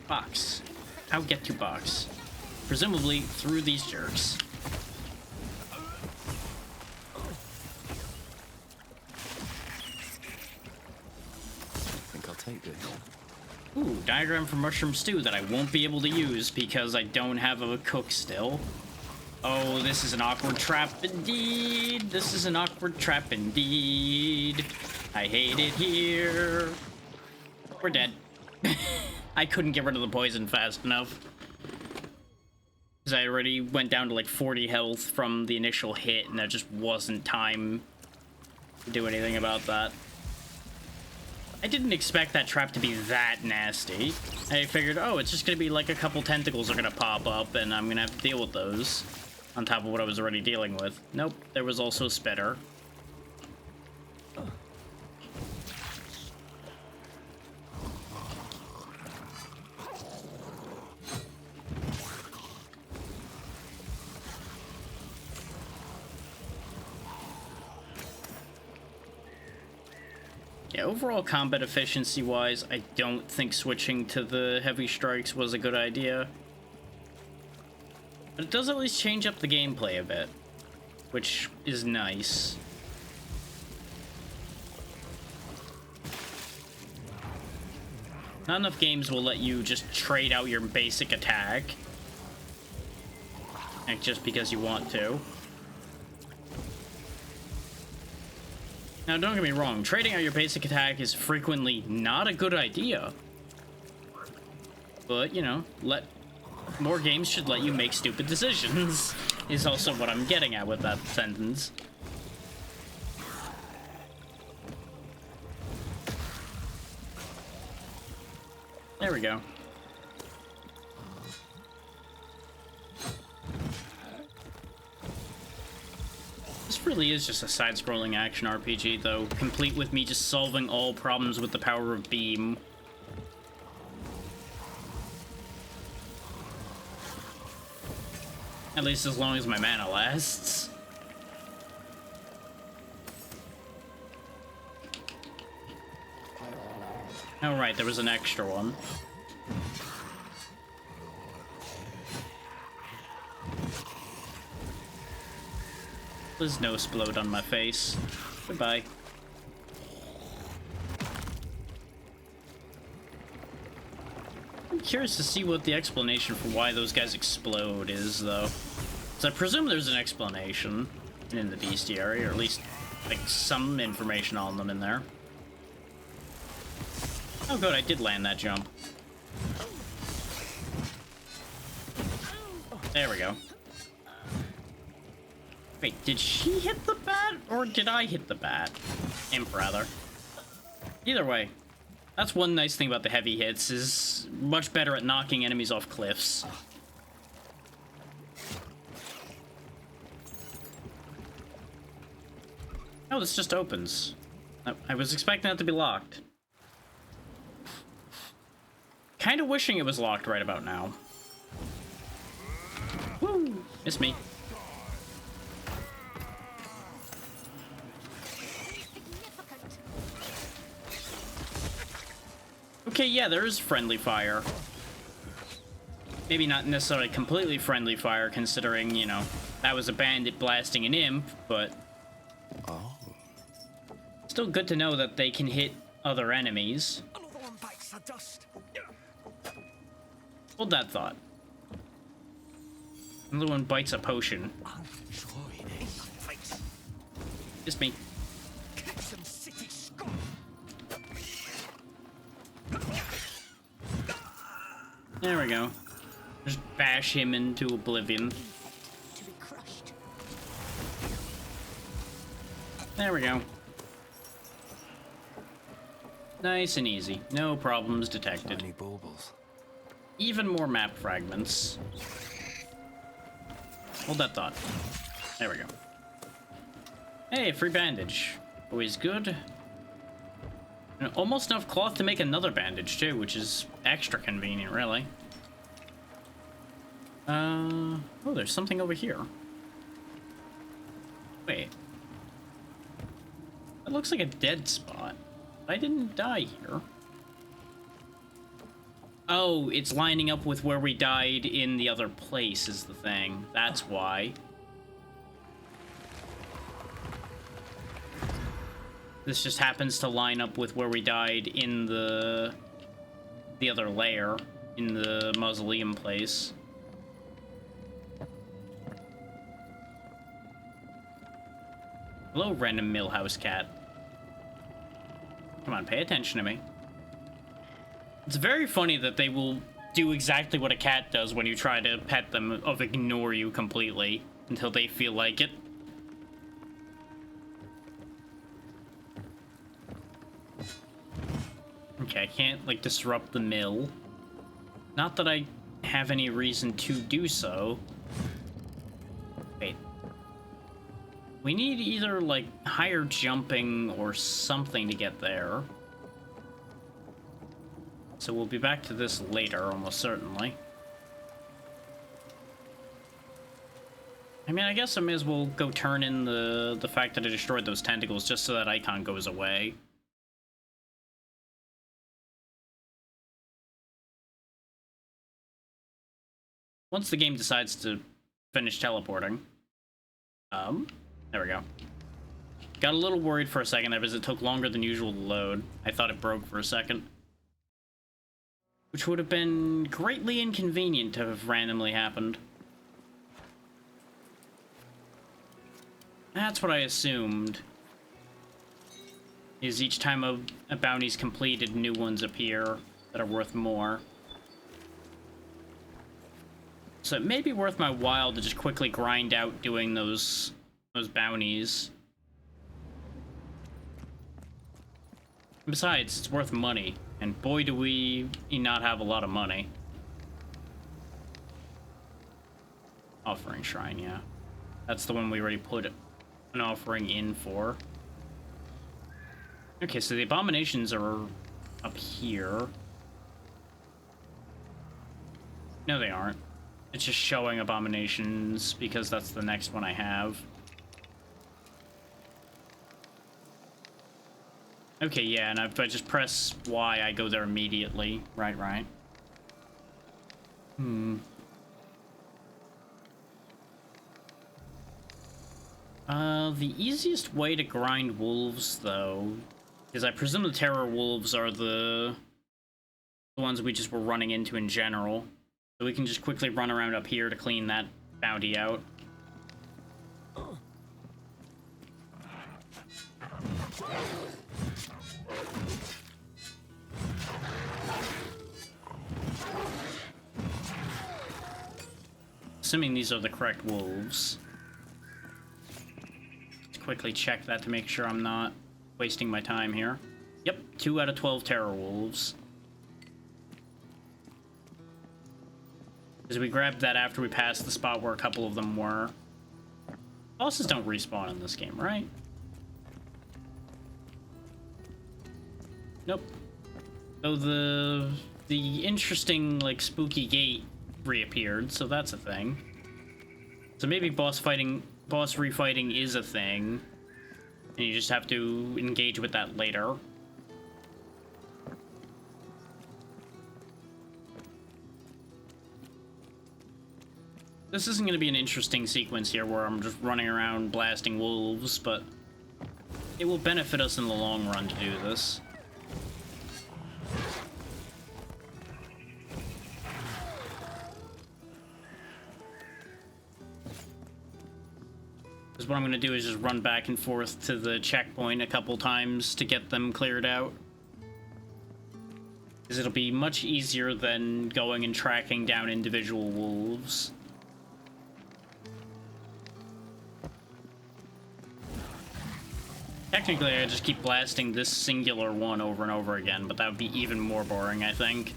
Box. How get to box? Presumably through these jerks. Take this. Ooh, diagram for mushroom stew that I won't be able to use because I don't have a cook still. Oh, this is an awkward trap indeed. This is an awkward trap indeed. I hate it here. We're dead. I couldn't get rid of the poison fast enough. Because I already went down to like 40 health from the initial hit and there just wasn't time to do anything about that. I didn't expect that trap to be that nasty. I figured, oh, it's just gonna be like a couple tentacles are gonna pop up and I'm gonna have to deal with those on top of what I was already dealing with. Nope, there was also a spitter. Yeah, overall combat efficiency-wise, I don't think switching to the heavy strikes was a good idea. But it does at least change up the gameplay a bit, which is nice. Not enough games will let you just trade out your basic attack, like just because you want to. Now, don't get me wrong, trading out your basic attack is frequently not a good idea. But, you know, more games should let you make stupid decisions, is also what I'm getting at with that sentence. There we go. This really is just a side-scrolling action RPG, though, complete with me just solving all problems with the power of beam. At least as long as my mana lasts. Oh, right, there was an extra one. There's no explode on my face. Goodbye. I'm curious to see what the explanation for why those guys explode is, though. So I presume there's an explanation in the bestiary, or at least, like, some information on them in there. Oh good, I did land that jump. There we go. Wait, did she hit the bat, or did I hit the bat? Imp, rather. Either way, That's one nice thing about the heavy hits, is much better at knocking enemies off cliffs. Oh, this just opens. I was expecting that to be locked. Kind of wishing it was locked right about now. Woo! Miss me. Okay, yeah, there is friendly fire. Maybe not necessarily completely friendly fire, considering, you know, that was a bandit blasting an imp, but... Oh. Still good to know that they can hit other enemies. Another one bites the dust. Hold that thought. Another one bites a potion. Just me. There we go. Just bash him into oblivion. There we go. Nice and easy. No problems detected. Even more map fragments. Hold that thought. There we go. Hey, free bandage. Always good. And almost enough cloth to make another bandage, too, which is extra convenient, really. Oh, there's something over here. Wait. That looks like a dead spot. I didn't die here. Oh, it's lining up with where we died in the other place is the thing. That's why. This just happens to line up with where we died in the other layer, in the mausoleum place. Hello, random millhouse cat. Come on, pay attention to me. It's very funny that they will do exactly what a cat does when you try to pet them, of ignore you completely until they feel like it. Okay, I can't, like, disrupt the mill. Not that I have any reason to do so. Wait. We need either, like, higher jumping or something to get there. So we'll be back to this later, almost certainly. I mean, I guess I may as well go turn in the fact that I destroyed those tentacles just so that icon goes away. Once the game decides to finish teleporting. There we go. Got a little worried for a second there because it took longer than usual to load. I thought it broke for a second. Which would have been greatly inconvenient to have randomly happened. That's what I assumed. Is each time a bounty's completed, new ones appear that are worth more. So it may be worth my while to just quickly grind out doing those bounties. Besides, it's worth money, and boy do we not have a lot of money. Offering shrine, yeah. That's the one we already put an offering in for. Okay, so the abominations are up here. No, they aren't. It's just showing abominations because that's the next one I have. Okay, yeah, and if I just press Y, I go there immediately. Right. The easiest way to grind wolves, though, is I presume the terror wolves are the ones we just were running into in general. So we can just quickly run around up here to clean that bounty out. Assuming these are the correct wolves. Let's quickly check that to make sure I'm not wasting my time here. Yep, 2 out of 12 terror wolves. Because we grabbed that after we passed the spot where a couple of them were. Bosses don't respawn in this game, right? Nope. So the interesting, like, spooky gate reappeared, so that's a thing. So maybe boss refighting is a thing, and you just have to engage with that later. This isn't going to be an interesting sequence here where I'm just running around blasting wolves, but it will benefit us in the long run to do this. Because what I'm going to do is just run back and forth to the checkpoint a couple times to get them cleared out. Because it'll be much easier than going and tracking down individual wolves. Technically, I just keep blasting this singular one over and over again, but that would be even more boring, I think.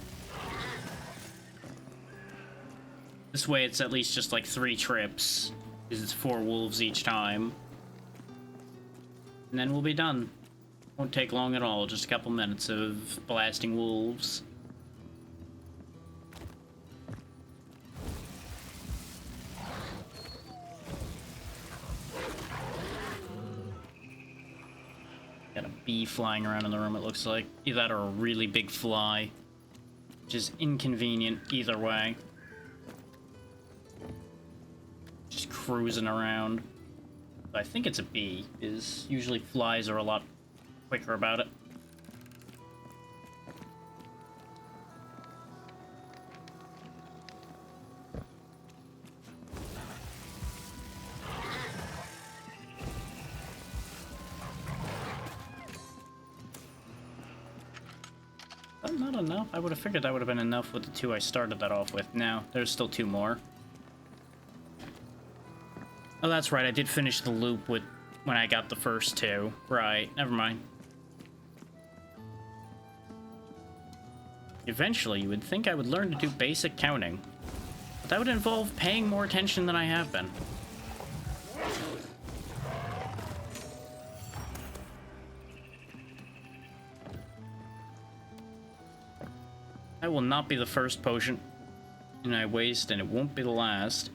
This way, it's at least just like 3 trips, because it's 4 wolves each time. And then we'll be done. Won't take long at all, just a couple minutes of blasting wolves. Got a bee flying around in the room, it looks like. Either that or a really big fly. Which is inconvenient either way. Just cruising around. But I think it's a bee, because usually flies are a lot quicker about it. Not enough. I would have figured that would have been enough with the 2 I started that off with. No, there's still 2 more. Oh, that's right. I did finish the loop with when I got the first 2. Right. Never mind. Eventually, you would think I would learn to do basic counting. But that would involve paying more attention than I have been. That will not be the first potion and I waste, and it won't be the last.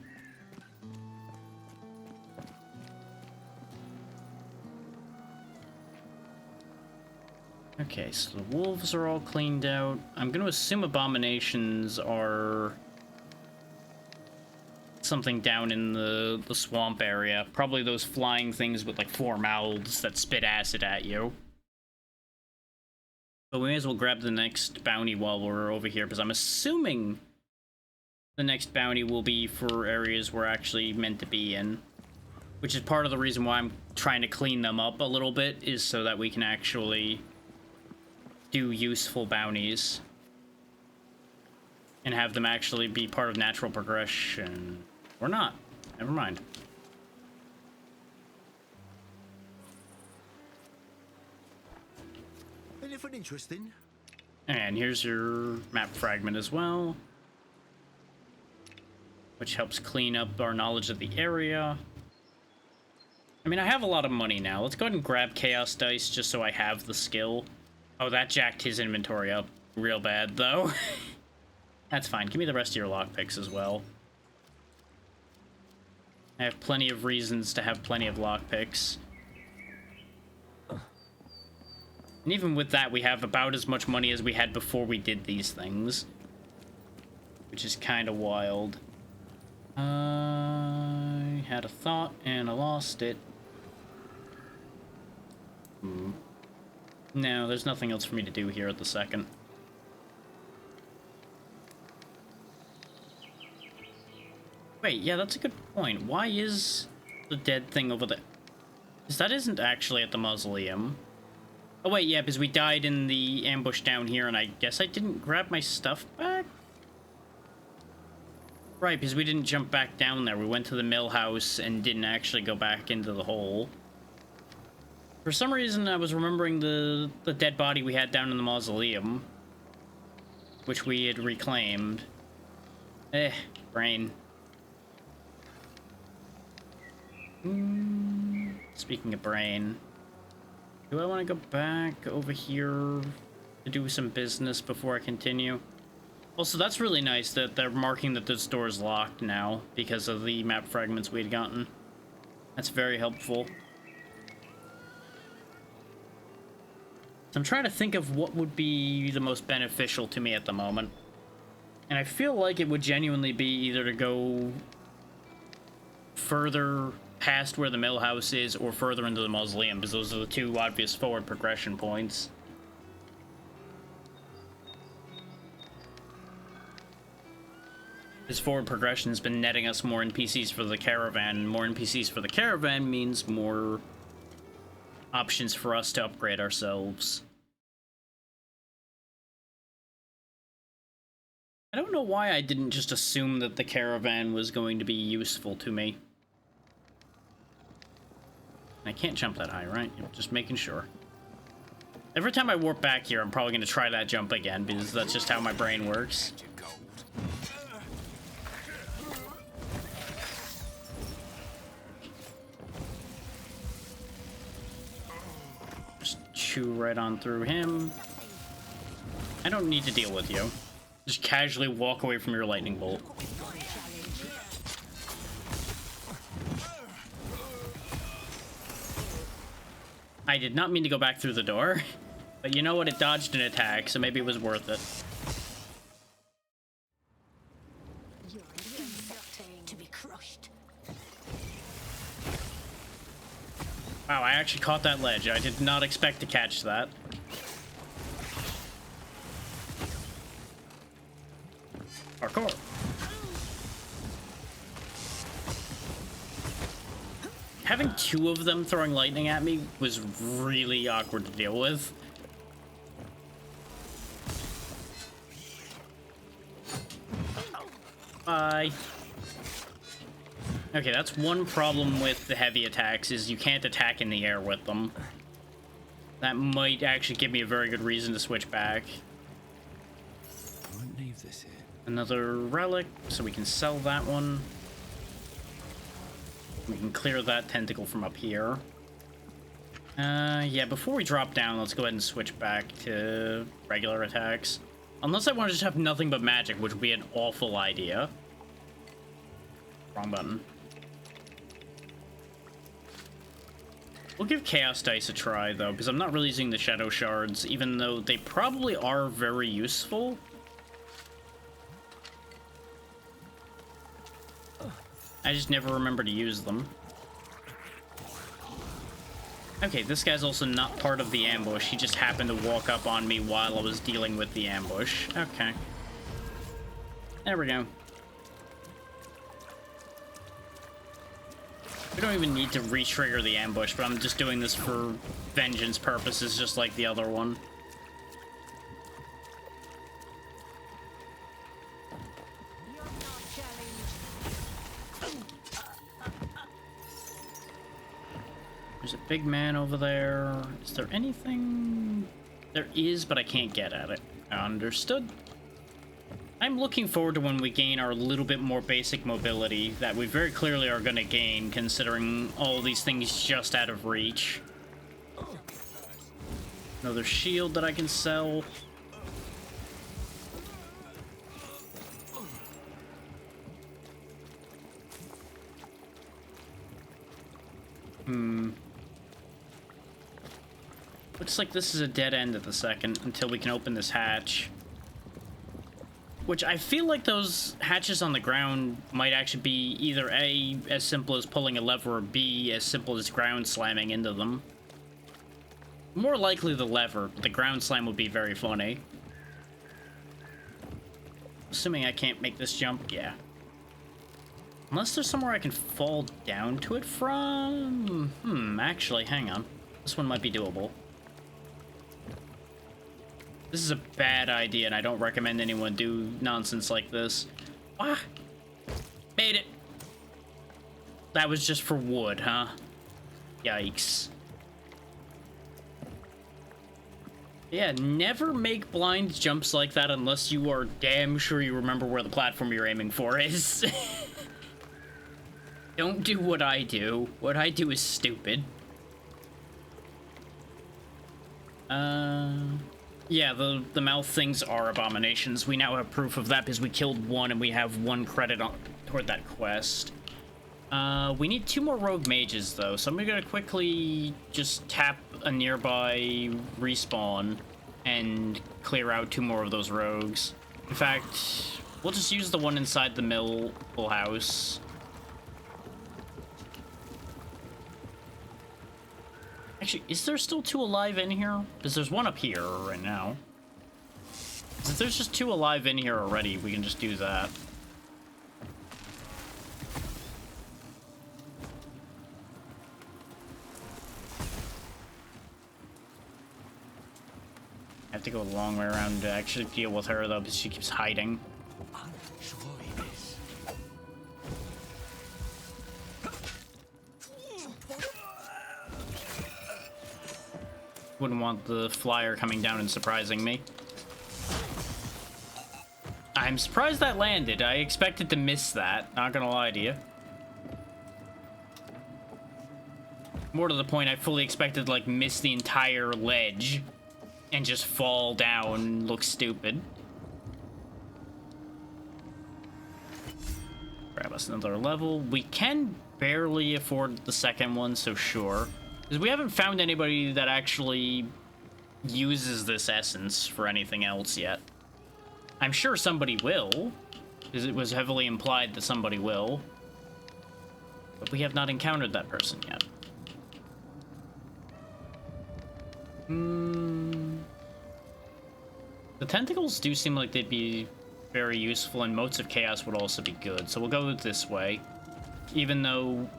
Okay, so the wolves are all cleaned out. I'm going to assume abominations are something down in the swamp area. Probably those flying things with like 4 mouths that spit acid at you. But we may as well grab the next bounty while we're over here, because I'm assuming the next bounty will be for areas we're actually meant to be in. Which is part of the reason why I'm trying to clean them up a little bit, is so that we can actually do useful bounties. And have them actually be part of natural progression. Or not. Never mind. Anything interesting? And here's your map fragment as well. Which helps clean up our knowledge of the area. I mean, I have a lot of money now. Let's go ahead and grab Chaos Dice just so I have the skill. Oh, that jacked his inventory up real bad, though. That's fine. Give me the rest of your lockpicks as well. I have plenty of reasons to have plenty of lockpicks. And even with that, we have about as much money as we had before we did these things. Which is kind of wild. I had a thought and I lost it. No, there's nothing else for me to do here at the second. Wait, yeah, that's a good point. Why is the dead thing over there? Because that isn't actually at the mausoleum. Oh wait, yeah, because we died in the ambush down here, and I guess I didn't grab my stuff back? Right, because we didn't jump back down there. We went to the mill house and didn't actually go back into the hole. For some reason, I was remembering the dead body we had down in the mausoleum, which we had reclaimed. Brain. Speaking of brain, do I want to go back over here to do some business before I continue? Also, that's really nice that they're marking that this door is locked now because of the map fragments we'd gotten. That's very helpful. So I'm trying to think of what would be the most beneficial to me at the moment. And I feel like it would genuinely be either to go further past where the mill house is or further into the mausoleum, because those are the two obvious forward progression points. This forward progression has been netting us more NPCs for the caravan. More NPCs for the caravan means more options for us to upgrade ourselves. I don't know why I didn't just assume that the caravan was going to be useful to me. I can't jump that high, right? Just making sure. Every time I warp back here, I'm probably going to try that jump again, because that's just how my brain works. Just chew right on through him. I don't need to deal with you. Just casually walk away from your lightning bolt. I did not mean to go back through the door, but you know what? It dodged an attack, so maybe it was worth it. To be crushed. Wow, I actually caught that ledge. I did not expect to catch that. Parkour. Having two of them throwing lightning at me was really awkward to deal with. Bye. Okay, that's one problem with the heavy attacks, is you can't attack in the air with them. That might actually give me a very good reason to switch back. I won't leave this here. Another relic, so we can sell that one. We can clear that tentacle from up here. Yeah, before we drop down, let's go ahead and switch back to regular attacks. Unless I want to just have nothing but magic, which would be an awful idea. Wrong button. We'll give Chaos Dice a try, though, because I'm not really using the Shadow Shards, even though they probably are very useful. I just never remember to use them. Okay, this guy's also not part of the ambush. He just happened to walk up on me while I was dealing with the ambush. Okay. There we go. We don't even need to re-trigger the ambush, but I'm just doing this for vengeance purposes, just like the other one. There's a big man over there. Is there anything? There is, but I can't get at it. Understood. I'm looking forward to when we gain our little bit more basic mobility that we very clearly are going to gain, considering all these things just out of reach. Another shield that I can sell. Looks like this is a dead end at the second until we can open this hatch. Which I feel like those hatches on the ground might actually be either A, as simple as pulling a lever, or B, as simple as ground slamming into them. More likely the lever. The ground slam would be very funny. Assuming I can't make this jump, yeah. Unless there's somewhere I can fall down to it from? Actually, hang on. This one might be doable. This is a bad idea, and I don't recommend anyone do nonsense like this. Ah! Made it! That was just for wood, huh? Yikes. Yeah, never make blind jumps like that unless you are damn sure you remember where the platform you're aiming for is. Don't do what I do. What I do is stupid. Yeah, the mouth things are abominations. We now have proof of that because we killed one and we have 1 credit toward that quest. We need 2 more rogue mages though, so I'm gonna quickly just tap a nearby respawn and clear out 2 more of those rogues. In fact, we'll just use the one inside the mill house. Actually, is there still 2 alive in here? Because there's 1 up here right now. If there's just 2 alive in here already, we can just do that. I have to go a long way around to actually deal with her, though, because she keeps hiding. Wouldn't want the flyer coming down and surprising me. I'm surprised that landed. I expected to miss that, not gonna lie to you. More to the point, I fully expected to, like, miss the entire ledge and just fall down, look stupid. Grab us another level. We can barely afford the second one, so sure. Because we haven't found anybody that actually uses this essence for anything else yet. I'm sure somebody will, because it was heavily implied that somebody will. But we have not encountered that person yet. The tentacles do seem like they'd be very useful, and Motes of Chaos would also be good. So we'll go this way. Even though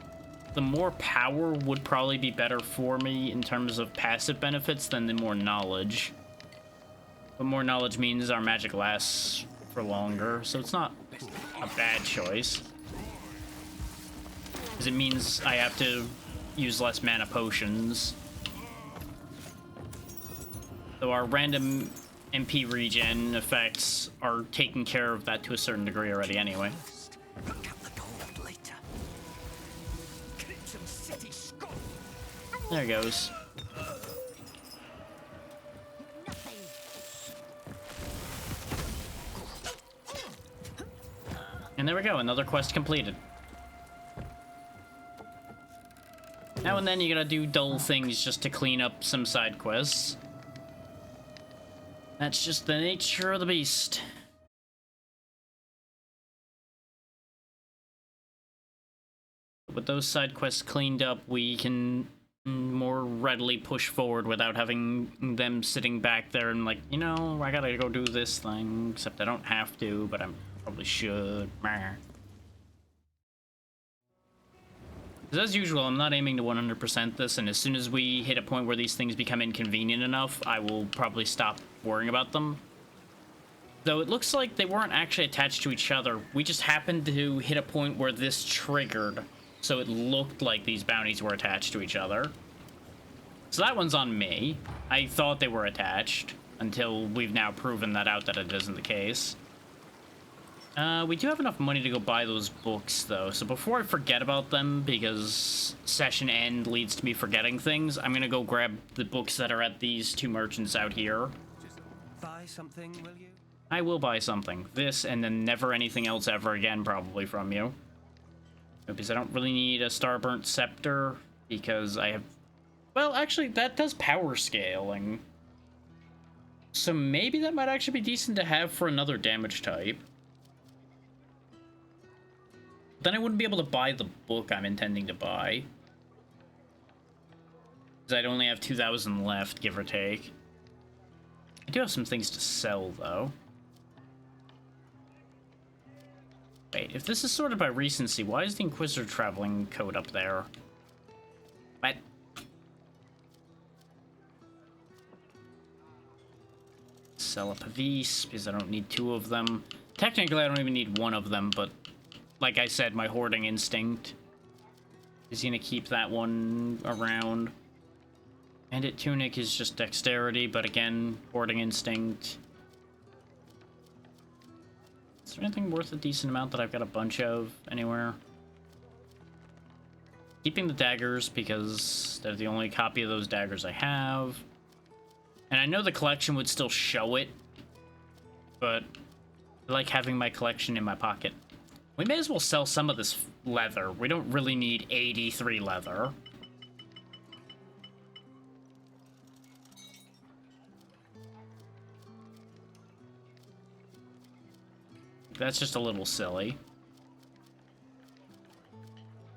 the more power would probably be better for me in terms of passive benefits than the more knowledge. But more knowledge means our magic lasts for longer, so it's not a bad choice. Because it means I have to use less mana potions. Though our random MP regen effects are taking care of that to a certain degree already anyway. There it goes. And there we go, another quest completed. Now and then you gotta do dull things just to clean up some side quests. That's just the nature of the beast. With those side quests cleaned up, we can more readily push forward without having them sitting back there and like, you know, I gotta go do this thing, except I don't have to, but I probably should. As usual, I'm not aiming to 100% this, and as soon as we hit a point where these things become inconvenient enough, I will probably stop worrying about them. Though it looks like they weren't actually attached to each other. We just happened to hit a point where this triggered, so it looked like these bounties were attached to each other. So that one's on me. I thought they were attached, until we've now proven that out that it isn't the case. We do have enough money to go buy those books, though, so before I forget about them, because session end leads to me forgetting things, I'm gonna go grab the books that are at these 2 merchants out here. Buy something, will you? I will buy something. This, and then never anything else ever again, probably, from you. Because I don't really need a Starburnt Scepter, because I have... Well, actually, that does power scaling. So maybe that might actually be decent to have for another damage type. Then I wouldn't be able to buy the book I'm intending to buy. Because I'd only have 2,000 left, give or take. I do have some things to sell, though. Wait, if this is sorted by recency, why is the Inquisitor traveling code up there? What? Sell a Pavis, because I don't need 2 of them. Technically, I don't even need 1 of them, but... Like I said, my hoarding instinct is gonna keep that one around. Bandit Tunic is just dexterity, but again, Boarding Instinct. Is there anything worth a decent amount that I've got a bunch of anywhere? Keeping the daggers because they're the only copy of those daggers I have. And I know the collection would still show it, but I like having my collection in my pocket. We may as well sell some of this leather. We don't really need 83 leather. That's just a little silly.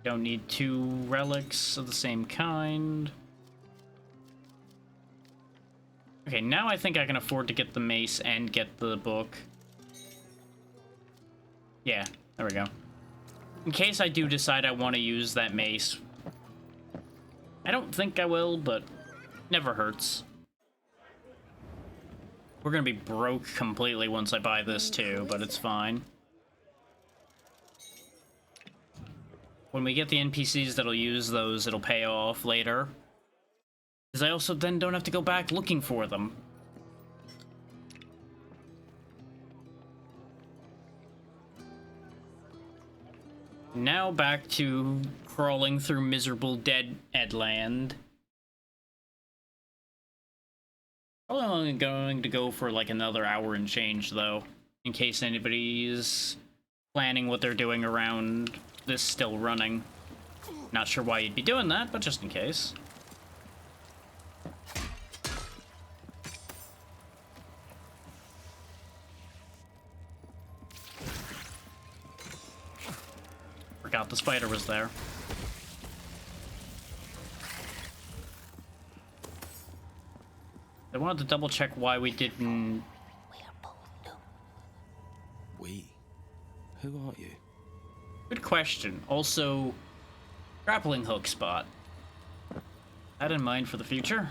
Don't need 2 relics of the same kind. Okay, now I think I can afford to get the mace and get the book. Yeah, there we go. In case I do decide I want to use that mace. I don't think I will, but never hurts. We're gonna be broke completely once I buy this too, but it's fine. When we get the NPCs that'll use those, it'll pay off later. Because I also then don't have to go back looking for them. Now back to crawling through miserable dead Edland. Probably only going to go for like another hour and change though, in case anybody's planning what they're doing around this still running. Not sure why you'd be doing that, but just in case. Forgot the spider was there. I wanted to double check why we didn't... We? Who are you? Good question. Also, grappling hook spot. That in mind for the future.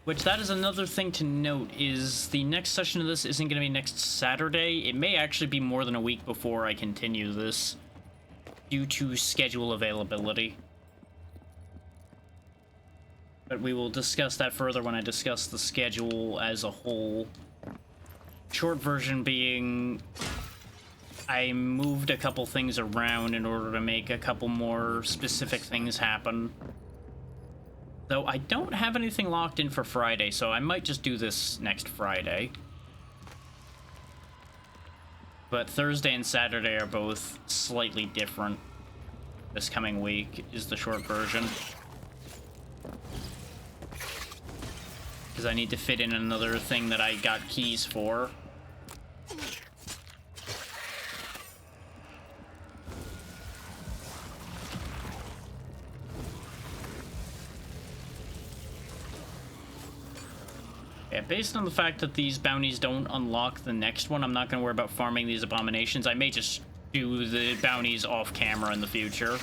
Which, that is another thing to note, is the next session of this isn't going to be next Saturday. It may actually be more than a week before I continue this, due to schedule availability. But we will discuss that further when I discuss the schedule as a whole. Short version being, I moved a couple things around in order to make a couple more specific things happen. Though I don't have anything locked in for Friday, so I might just do this next Friday. But Thursday and Saturday are both slightly different. This coming week is the short version. Because I need to fit in another thing that I got keys for. Yeah, based on the fact that these bounties don't unlock the next one, I'm not going to worry about farming these abominations. I may just do the bounties off camera in the future.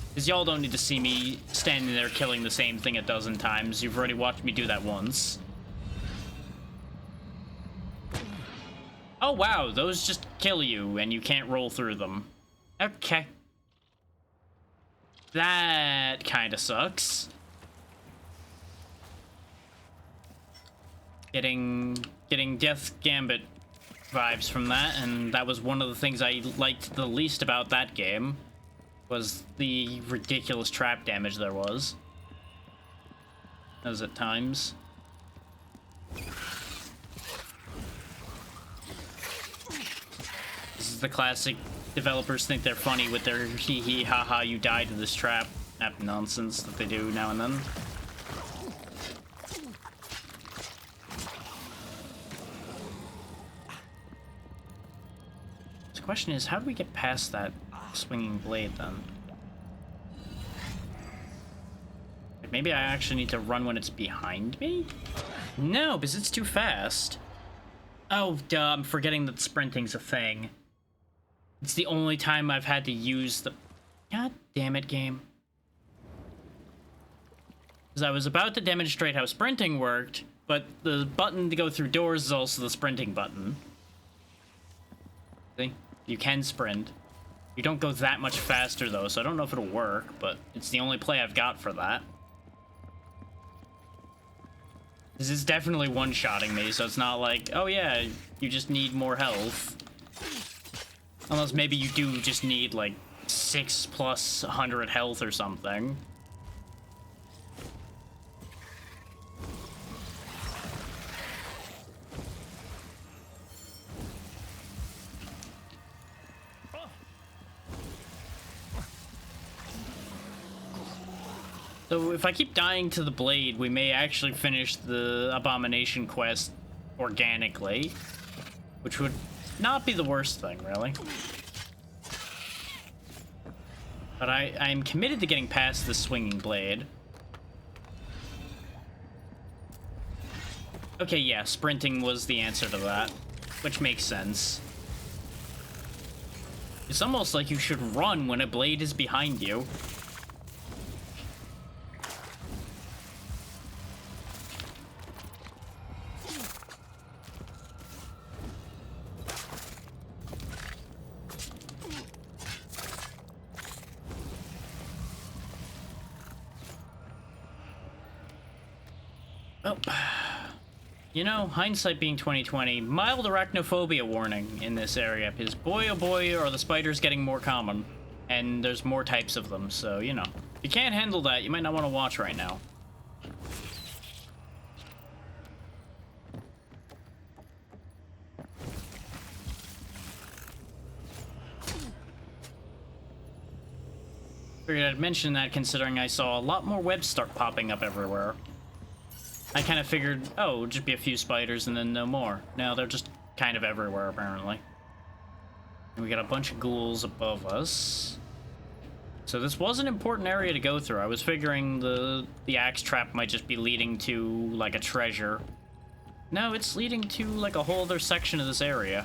Because y'all don't need to see me standing there killing the same thing a dozen times. You've already watched me do that once. Oh wow, those just kill you and you can't roll through them. Okay. That kind of sucks. Getting Death Gambit vibes from that, and that was one of the things I liked the least about that game, was the ridiculous trap damage there was. As at times. This is the classic developers think they're funny with their hee hee ha ha you died to this trap nonsense that they do now and then. The question is, how do we get past that swinging blade then? Maybe I actually need to run when it's behind me? No, because it's too fast. Oh, duh, I'm forgetting that sprinting's a thing. It's the only time I've had to use the... God damn it, game. Because I was about to demonstrate how sprinting worked, but the button to go through doors is also the sprinting button. See? You can sprint. You don't go that much faster, though, so I don't know if it'll work, but it's the only play I've got for that. This is definitely one-shotting me, so it's not like, oh yeah, you just need more health. Unless maybe you do just need, like, 6 plus 100 health or something. So if I keep dying to the blade, we may actually finish the Abomination quest organically, which would not be the worst thing, really. But I'm committed to getting past the swinging blade. Okay, yeah, sprinting was the answer to that, which makes sense. It's almost like you should run when a blade is behind you. Oh, you know, hindsight being 2020, mild arachnophobia warning in this area, because boy oh boy are the spiders getting more common, and there's more types of them, so, you know. If you can't handle that, you might not want to watch right now. Figured I'd mention that considering I saw a lot more webs start popping up everywhere. I kind of figured, oh, it'd just be a few spiders and then no more. No, they're just kind of everywhere, apparently. And we got a bunch of ghouls above us. So this was an important area to go through. I was figuring the axe trap might just be leading to, like, a treasure. No, it's leading to, like, a whole other section of this area.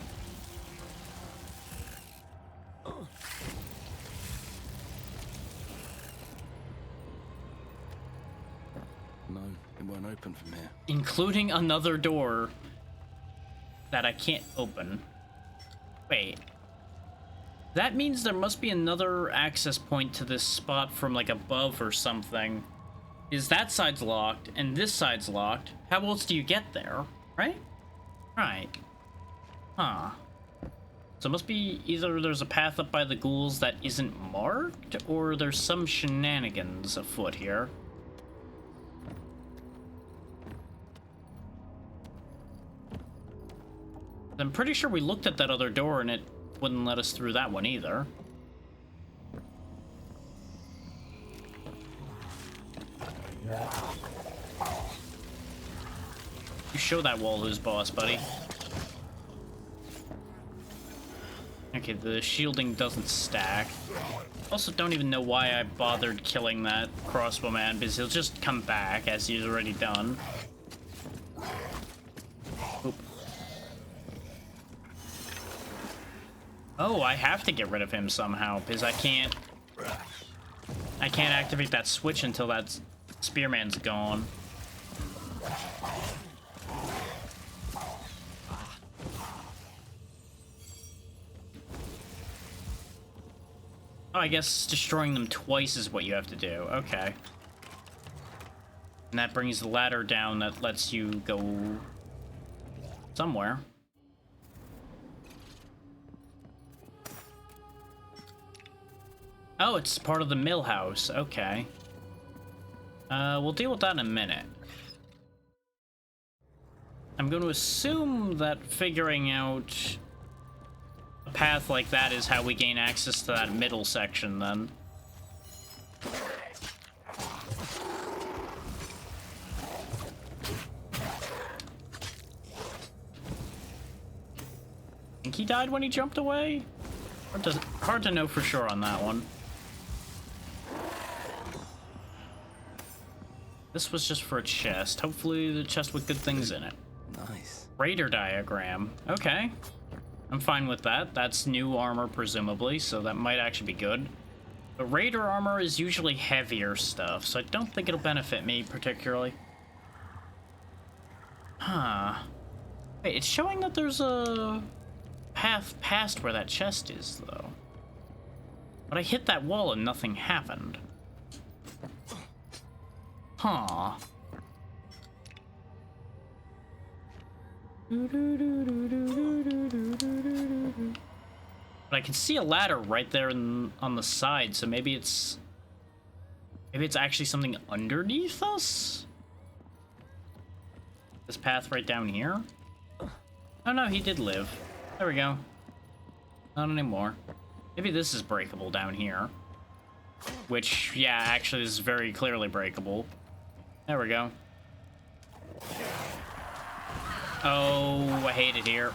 No, it won't open from here. Including another door that I can't open. Wait. That means there must be another access point to this spot from, like, above or something. Is that side's locked and this side's locked? How else do you get there? Right? Right. Huh. So it must be either there's a path up by the ghouls that isn't marked, or there's some shenanigans afoot here. I'm pretty sure we looked at that other door and it wouldn't let us through that one either. You show that wall who's boss, buddy. Okay, the shielding doesn't stack. Also, don't even know why I bothered killing that crossbowman, because he'll just come back, as he's already done. Oop. Oh, I have to get rid of him somehow, because I can't activate that switch until that spearman's gone. Oh, I guess destroying them twice is what you have to do. Okay. And that brings the ladder down that lets you go somewhere. Oh, it's part of the mill house. Okay. We'll deal with that in a minute. I'm going to assume that figuring out a path like that is how we gain access to that middle section, then. I think he died when he jumped away? Hard to know for sure on that one. This was just for a chest. Hopefully the chest with good things in it. Nice. Raider diagram. Okay. I'm fine with that. That's new armor, presumably, so that might actually be good. The Raider armor is usually heavier stuff, so I don't think it'll benefit me particularly. Huh. Wait, it's showing that there's a path past where that chest is, though. But I hit that wall and nothing happened. Huh. But I can see a ladder right there on the side, so maybe it's actually something underneath us? This path right down here? Oh no, he did live. There we go. Not anymore. Maybe this is breakable down here. Which, yeah, actually this is very clearly breakable. There we go. Oh, I hate it here.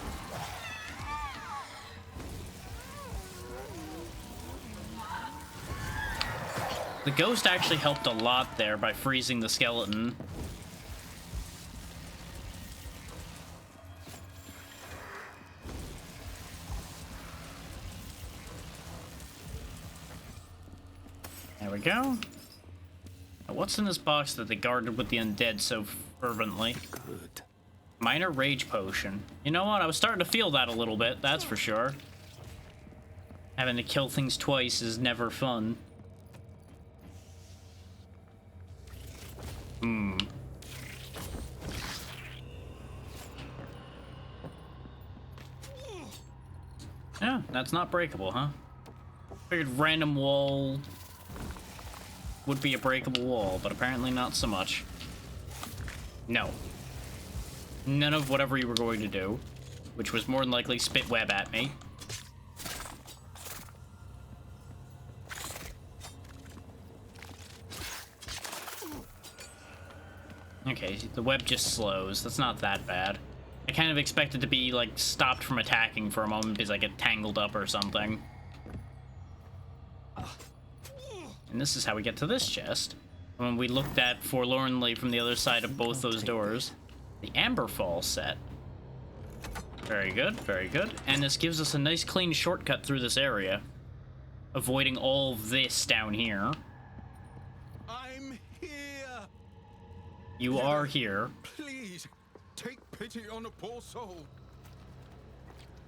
The ghost actually helped a lot there by freezing the skeleton. There we go. Now, what's in this box that they guarded with the undead so fervently? Good. Minor rage potion. You know what? I was starting to feel that a little bit, that's for sure. Having to kill things twice is never fun. Hmm. Yeah, that's not breakable, huh? Figured random wall would be a breakable wall, but apparently not so much. No. None of whatever you were going to do, which was more than likely spit web at me. Okay, the web just slows. That's not that bad. I kind of expected to be, like, stopped from attacking for a moment because I get tangled up or something. And this is how we get to this chest. When we looked at forlornly from the other side of both those doors. The Amberfall set. Very good, very good. And this gives us a nice clean shortcut through this area. Avoiding all of this down here. I'm here! You are here. Please, take pity on a poor soul.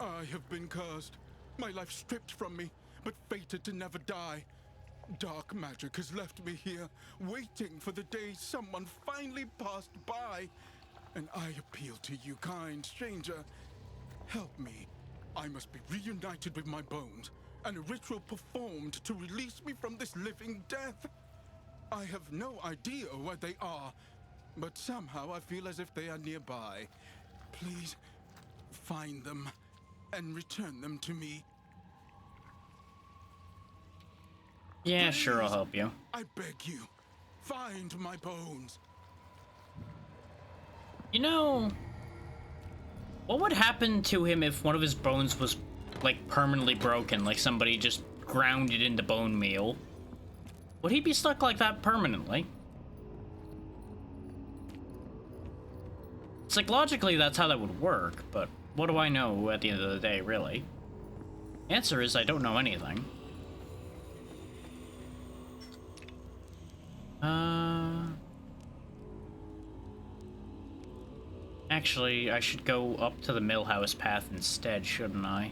I have been cursed. My life stripped from me, but fated to never die. Dark magic has left me here, waiting for the day someone finally passed by. And I appeal to you, kind stranger. Help me. I must be reunited with my bones, and a ritual performed to release me from this living death. I have no idea where they are, but somehow I feel as if they are nearby. Please, find them, and return them to me. Yeah, sure, I'll help you. I beg you, find my bones. You know, what would happen to him if one of his bones was, like, permanently broken, like somebody just ground it into bone meal? Would he be stuck like that permanently? Psychologically, that's how that would work, but what do I know at the end of the day, really? Answer is I don't know anything. Actually, I should go up to the Millhouse path instead, shouldn't I?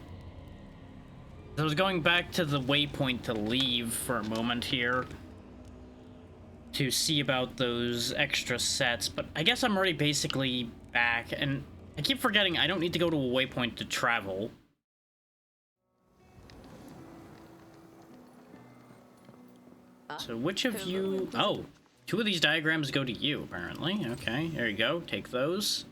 I was going back to the waypoint to leave for a moment here to see about those extra sets, but I guess I'm already basically back, and I keep forgetting I don't need to go to a waypoint to travel. So which of you... Oh, two of these diagrams go to you, apparently. Okay, there you go. Take those.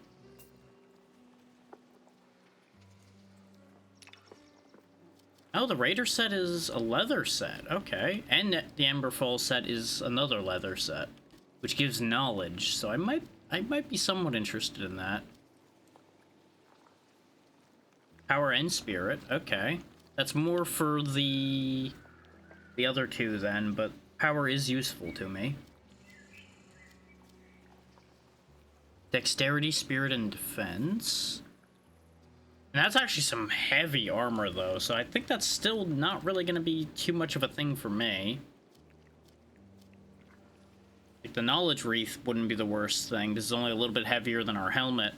Oh, the Raider set is a leather set. Okay. And the Amberfall set is another leather set, which gives knowledge. So I might be somewhat interested in that. Power and Spirit. Okay. That's more for the other two then, but power is useful to me. Dexterity, Spirit, and Defense. And that's actually some heavy armor, though, so I think that's still not really going to be too much of a thing for me. Like, the Knowledge Wreath wouldn't be the worst thing. This is only a little bit heavier than our helmet.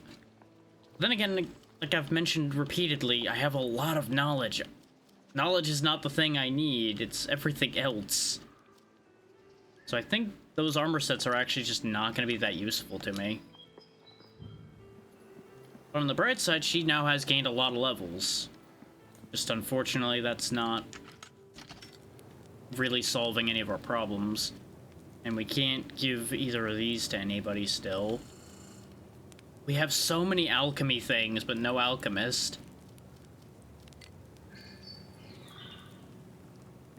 But then again, like I've mentioned repeatedly, I have a lot of knowledge. knowledge is not the thing I need, it's everything else. So I think those armor sets are actually just not going to be that useful to me. But on the bright side, she now has gained a lot of levels. Just unfortunately, that's not really solving any of our problems. And we can't give either of these to anybody still. We have so many alchemy things, but no alchemist.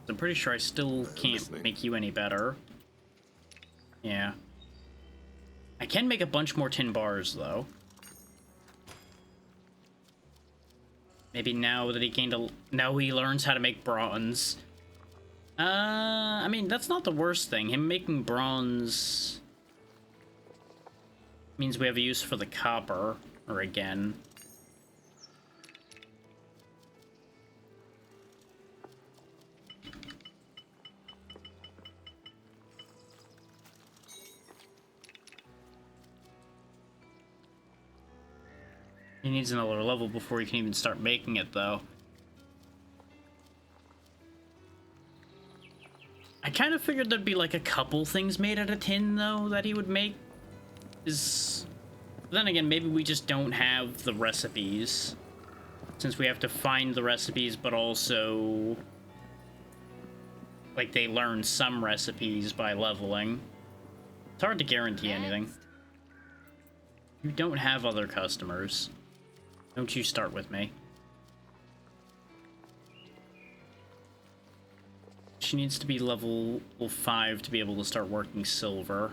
I'm pretty sure I still can't make you any better. Yeah. I can make a bunch more tin bars, though. Maybe now that he gained a... Now he learns how to make bronze. I mean, that's not the worst thing. Him making bronze... means we have a use for the copper. Or again. He needs another level before he can even start making it, though. I kind of figured there'd be like a couple things made out of tin, though, that he would make. Then again, maybe we just don't have the recipes. Since we have to find the recipes, but also... like, they learn some recipes by leveling. It's hard to guarantee anything. You don't have other customers. Don't you start with me. She needs to be level 5 to be able to start working silver.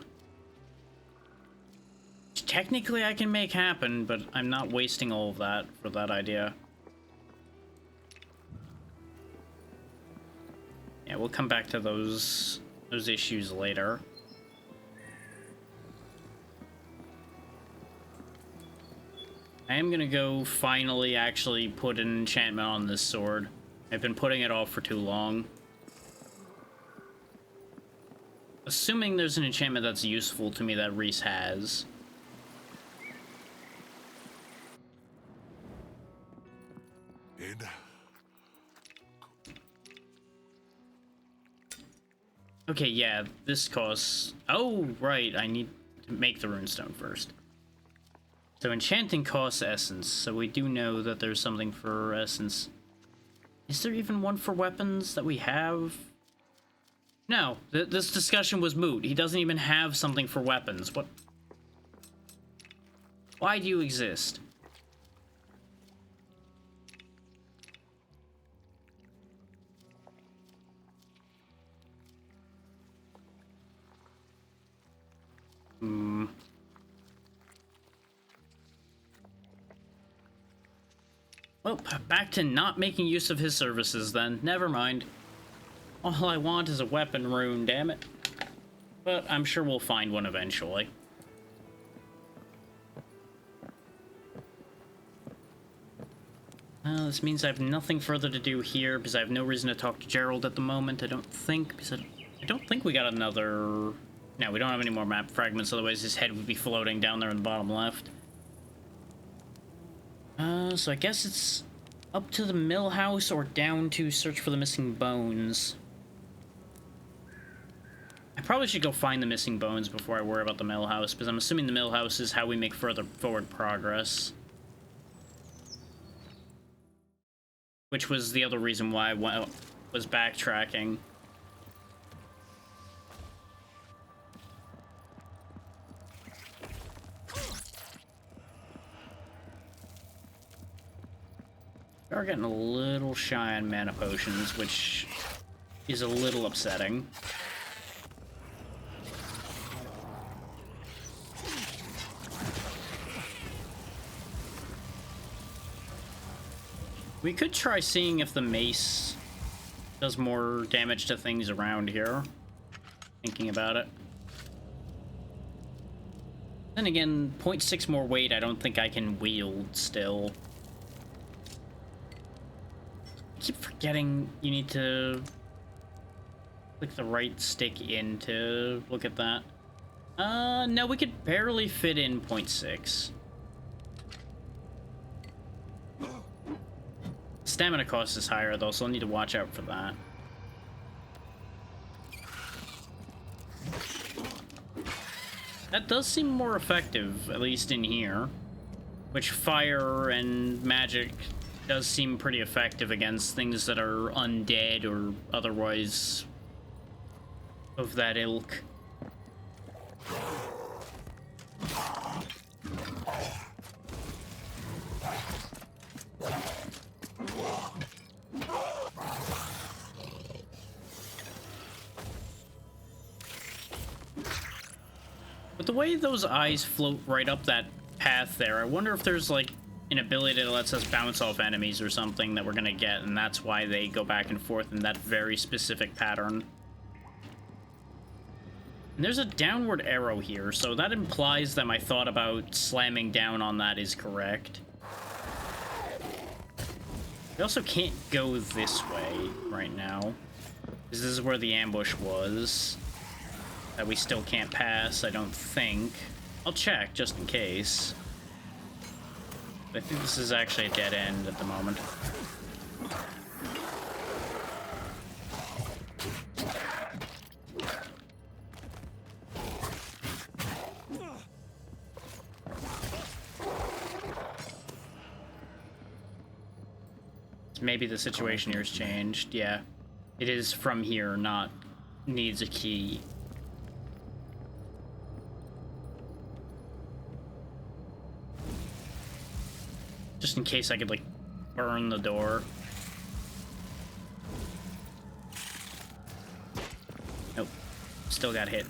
Which technically I can make happen, but I'm not wasting all of that for that idea. Yeah, we'll come back to those issues later. I am gonna go finally actually put an enchantment on this sword. I've been putting it off for too long. Assuming there's an enchantment that's useful to me that Reese has. Okay, yeah, this costs... Oh, right, I need to make the runestone first. So enchanting costs essence, so we do know that there's something for essence. Is there even one for weapons that we have? No, this discussion was moot. He doesn't even have something for weapons. What? Why do you exist? Well, back to not making use of his services then. Never mind. All I want is a weapon rune, damn it. But I'm sure we'll find one eventually. This means I have nothing further to do here because I have no reason to talk to Gerald at the moment. I don't think, because I don't think we got another... No, we don't have any more map fragments, otherwise his head would be floating down there in the bottom left. So I guess it's up to the mill house or down to search for the missing bones. I probably should go find the missing bones before I worry about the mill house, because I'm assuming the mill house is how we make further forward progress. Which was the other reason why I was backtracking. We are getting a little shy on mana potions, which is a little upsetting. We could try seeing if the mace does more damage to things around here. Thinking about it. Then again, 0.6 more weight I don't think I can wield still. I keep forgetting you need to click the right stick in to look at that. No, we could barely fit in 0.6. stamina cost is higher, though, so I'll need to watch out for that. That does seem more effective, at least in here. Which fire and magic does seem pretty effective against things that are undead or otherwise of that ilk. But the way those eyes float right up that path there, I wonder if there's like an ability that lets us bounce off enemies or something that we're gonna get, and that's why they go back and forth in that very specific pattern. And there's a downward arrow here, so that implies that my thought about slamming down on that is correct. We also can't go this way right now, because this is where the ambush was. That we still can't pass, I don't think. I'll check, just in case. But I think this is actually a dead end at the moment. Maybe the situation here has changed, yeah. It is from here, not needs a key. Just in case I could, like, burn the door. Nope. Still got hit.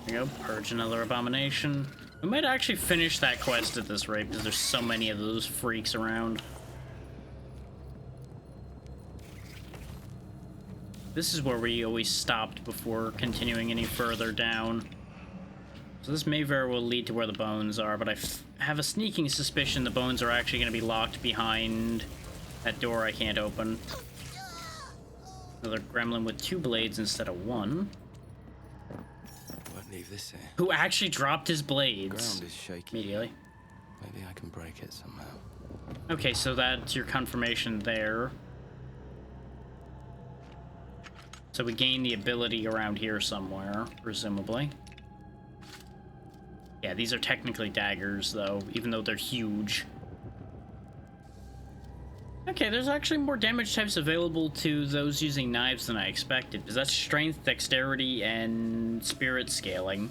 There you go. Purge another abomination. We might actually finish that quest at this rate, because there's so many of those freaks around. This is where we always stopped before continuing any further down. So this may very well lead to where the bones are, but I have a sneaking suspicion the bones are actually going to be locked behind that door I can't open. Another gremlin with 2 blades instead of 1. Won't leave this here. Who actually dropped his blades. The ground is shaky. Immediately. Maybe I can break it somehow. Okay, so that's your confirmation there. So we gain the ability around here somewhere, presumably. Yeah, these are technically daggers, though, even though they're huge. Okay, there's actually more damage types available to those using knives than I expected, because that's strength, dexterity, and spirit scaling.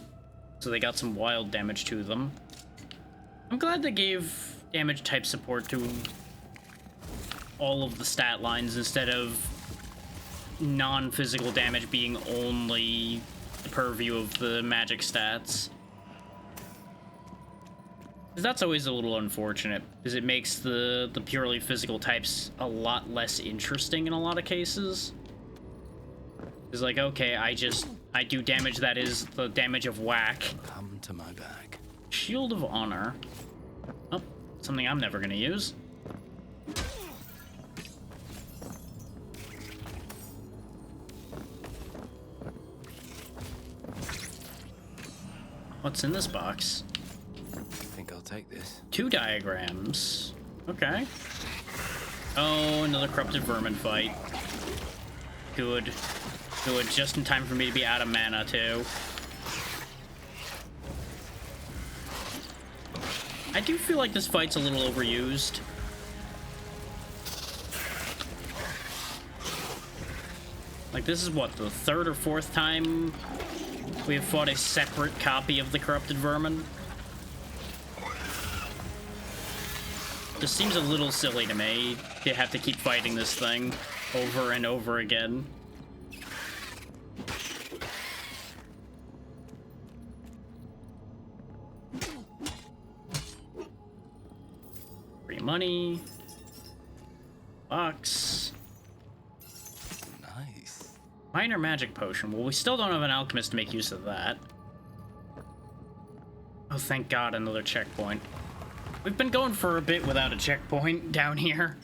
So they got some wild damage to them. I'm glad they gave damage type support to all of the stat lines instead of non-physical damage being only the purview of the magic stats. Because that's always a little unfortunate, because it makes the purely physical types a lot less interesting in a lot of cases. It's like, okay, I do damage that is the damage of whack. Come to my bag. Shield of Honor. Oh, something I'm never gonna use. What's in this box? I think I'll take this. 2 diagrams. Okay. Oh, another corrupted vermin fight. Good. Good. Just in time for me to be out of mana, too. I do feel like this fight's a little overused. Like, this is what, the 3rd or 4th time we have fought a separate copy of the corrupted vermin? This seems a little silly to me to have to keep fighting this thing over and over again. Free money. Box. Nice. Minor magic potion. Well, we still don't have an alchemist to make use of that. Oh, thank God, another checkpoint. We've been going for a bit without a checkpoint down here.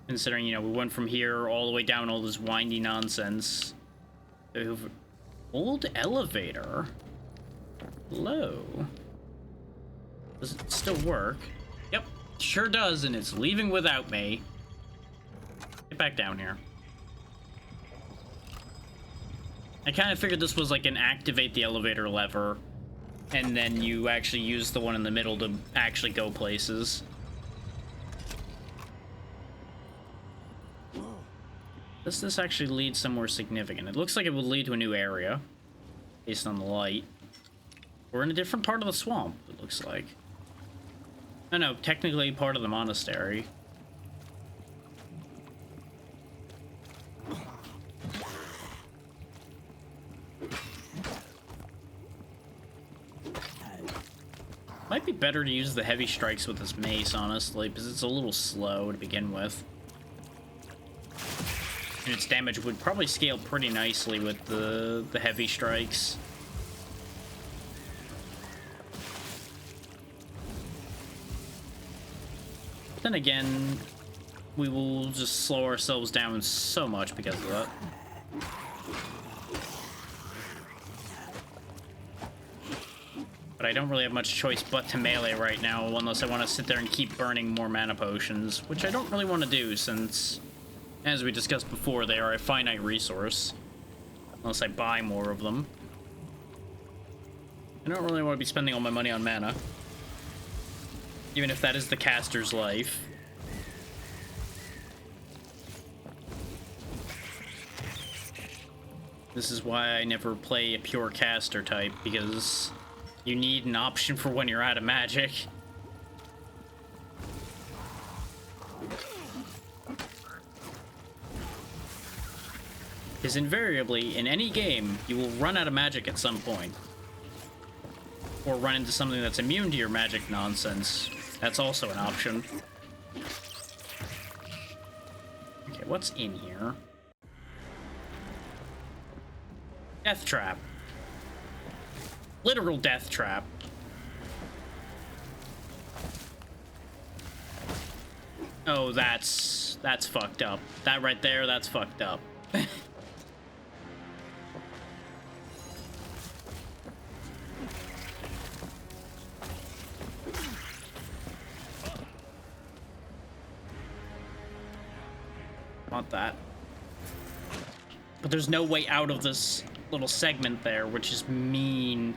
Considering, you know, we went from here all the way down all this windy nonsense. Old elevator. Hello. Does it still work? Yep, sure does, and it's leaving without me. Get back down here. I kind of figured this was like an activate the elevator lever, and then you actually use the one in the middle to actually go places. Does this actually lead somewhere significant? It looks like it would lead to a new area, based on the light. We're in a different part of the swamp, it looks like. No, technically part of the monastery. Might be better to use the heavy strikes with this mace, honestly, because it's a little slow to begin with. And its damage would probably scale pretty nicely with the heavy strikes. Then again, we will just slow ourselves down so much because of that. But I don't really have much choice but to melee right now, unless I want to sit there and keep burning more mana potions, which I don't really want to do since, as we discussed before, they are a finite resource. Unless I buy more of them. I don't really want to be spending all my money on mana. Even if that is the caster's life. This is why I never play a pure caster type, because you need an option for when you're out of magic. Because invariably, in any game, you will run out of magic at some point. Or run into something that's immune to your magic nonsense. That's also an option. Okay, what's in here? Death trap. Literal death trap. Oh, that's fucked up. That right there, that's fucked up. Want that. But there's no way out of this little segment there, which is mean.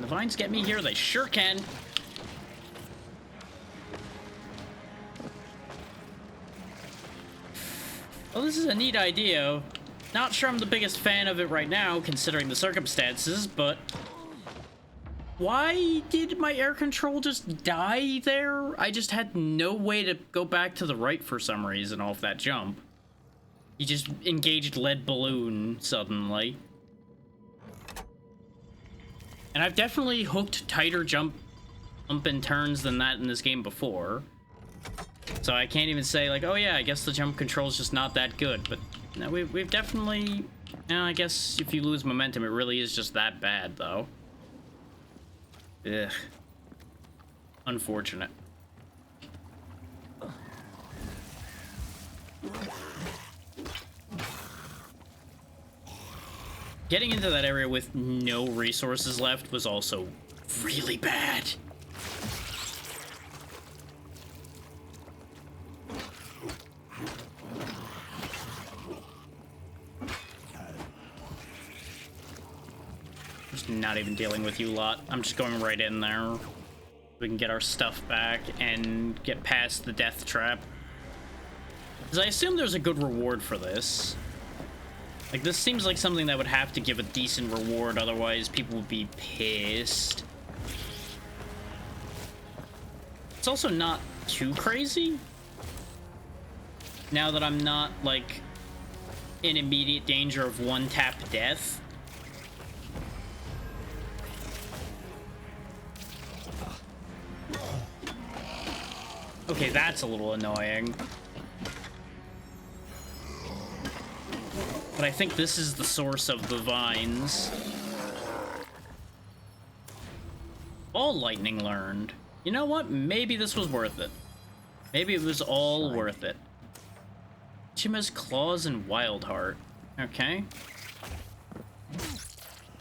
The vines get me here? They sure can. Well, this is a neat idea. Not sure I'm the biggest fan of it right now, considering the circumstances, but why did my air control just die there? I just had no way to go back to the right for some reason off that jump. He just engaged lead balloon suddenly. And I've definitely hooked tighter jump and turns than that in this game before. So I can't even say like, oh yeah, I guess the jump control's just not that good. But no, we've definitely, I guess if you lose momentum, it really is just that bad though. Ugh. Unfortunate. Getting into that area with no resources left was also really bad. Just not even dealing with you lot. I'm just going right in there. We can get our stuff back and get past the death trap. Because I assume there's a good reward for this. Like, this seems like something that would have to give a decent reward, otherwise people would be pissed. It's also not too crazy. Now that I'm not, like, in immediate danger of one-tap death. Okay, that's a little annoying. But I think this is the source of the vines. All lightning learned. You know what? Maybe this was worth it. Maybe it was all worth it. Chima's Claws and Wild Heart. Okay.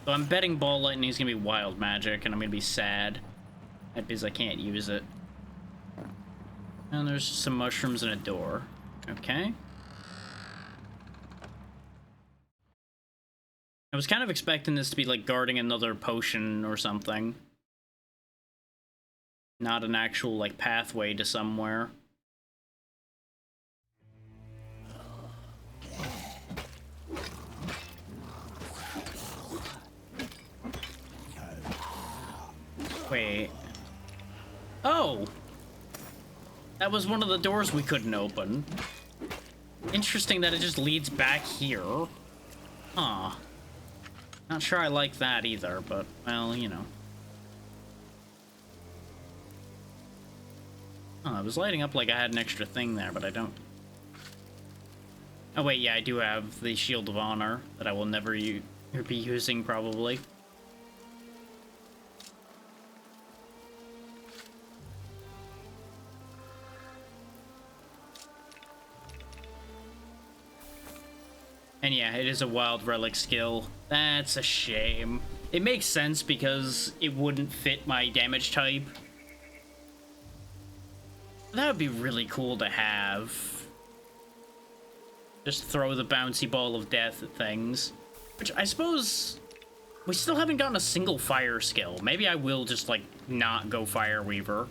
So I'm betting Ball Lightning is gonna be wild magic, and I'm gonna be sad. Because I can't use it. And there's some mushrooms and a door. Okay. I was kind of expecting this to be like guarding another potion or something. Not an actual like pathway to somewhere. Wait. Oh! That was one of the doors we couldn't open. Interesting that it just leads back here. Huh. Not sure I like that either, but, well, you know. Oh, it was lighting up like I had an extra thing there, but I don't. Oh wait, yeah, I do have the Shield of Honor that I will never be using, probably. And yeah, it is a wild relic skill. That's a shame. It makes sense because it wouldn't fit my damage type. That would be really cool to have. Just throw the bouncy ball of death at things. Which I suppose we still haven't gotten a single fire skill. Maybe I will just like not go Fire Weaver.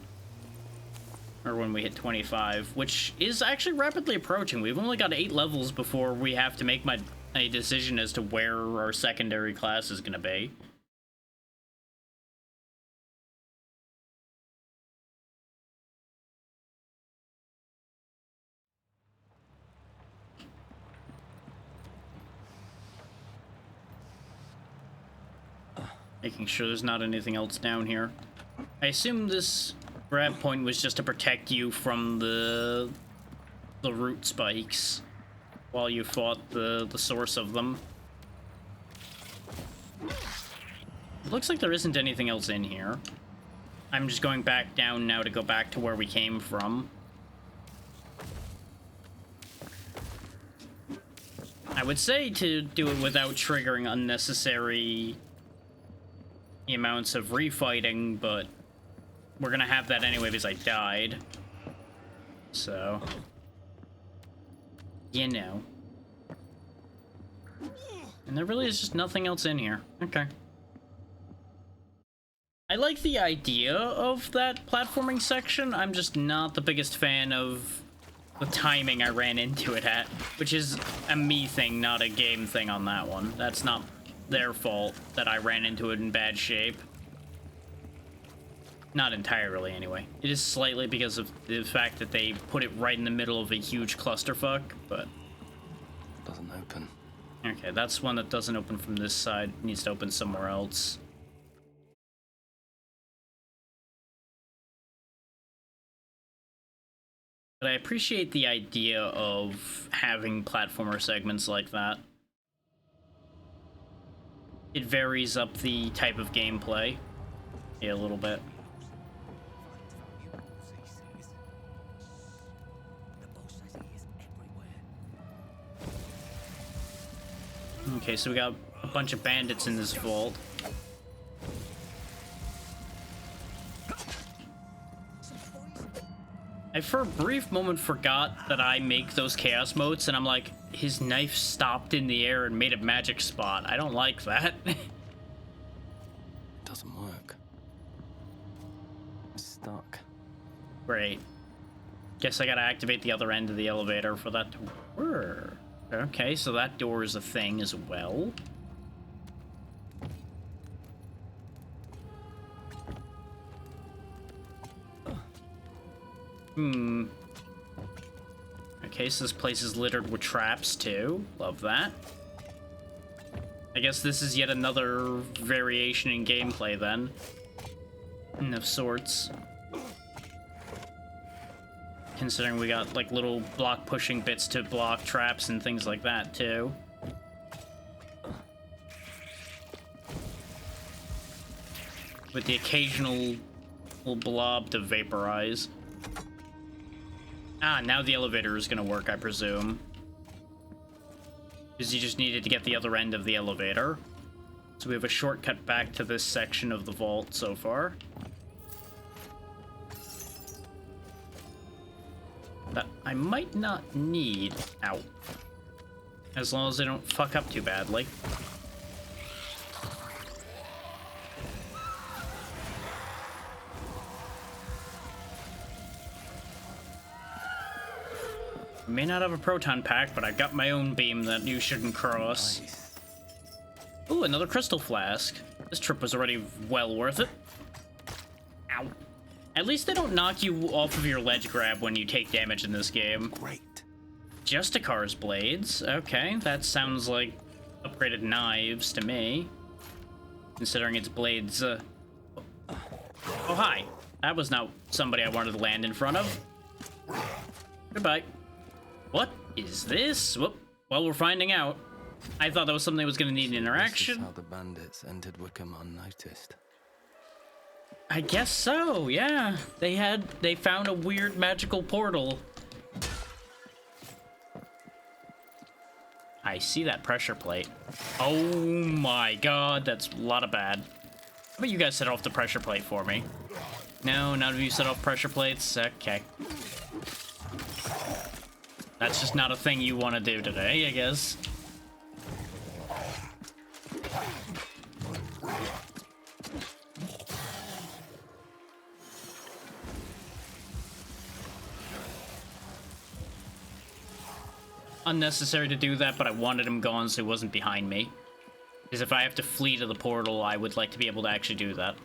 Or when we hit 25, which is actually rapidly approaching. We've only got 8 levels before we have to make a decision as to where our secondary class is going to be. Making sure there's not anything else down here. I assume this grab point was just to protect you from the root spikes while you fought the source of them. It looks like there isn't anything else in here. I'm just going back down now to go back to where we came from. I would say to do it without triggering unnecessary amounts of refighting, but we're gonna have that anyway because I died. So, you know. And there really is just nothing else in here. Okay. I like the idea of that platforming section. I'm just not the biggest fan of the timing I ran into it at, which is a me thing, not a game thing on that one. That's not their fault that I ran into it in bad shape. Not entirely, anyway. It is slightly because of the fact that they put it right in the middle of a huge clusterfuck, but... Doesn't open. Okay, that's one that doesn't open from this side. It needs to open somewhere else. But I appreciate the idea of having platformer segments like that. It varies up the type of gameplay. Yeah, a little bit. Okay, so we got a bunch of bandits in this vault. I for a brief moment forgot that I make those chaos motes, and I'm like, his knife stopped in the air and made a magic spot. I don't like that. It doesn't work. It's stuck. Great. Guess I gotta activate the other end of the elevator for that to work. Okay, so that door is a thing as well. Okay, so this place is littered with traps too. Love that. I guess this is yet another variation in gameplay then. Of sorts. Considering we got like little block pushing bits to block traps and things like that too. With the occasional little blob to vaporize. Ah, now the elevator is gonna work, I presume. Because you just needed to get the other end of the elevator. So we have a shortcut back to this section of the vault so far. That I might not need. Ow. As long as they don't fuck up too badly. May not have a proton pack, but I've got my own beam that you shouldn't cross. Nice. Ooh, another crystal flask. This trip was already well worth it. Ow. At least they don't knock you off of your ledge grab when you take damage in this game. Great. Justicar's blades. Okay, that sounds like upgraded knives to me. Considering its blades, Oh, hi. That was not somebody I wanted to land in front of. Goodbye. What is this? Well, we're finding out. I thought that was something that was going to need an interaction. This is how the bandits entered Wickham unnoticed. I guess so, yeah. They found a weird magical portal. I see that pressure plate. Oh my god, that's a lot of bad. How about you guys set off the pressure plate for me? No, none of you set off pressure plates? Okay. That's just not a thing you want to do today, I guess. Unnecessary to do that, but I wanted him gone so he wasn't behind me. Because if I have to flee to the portal, I would like to be able to actually do that.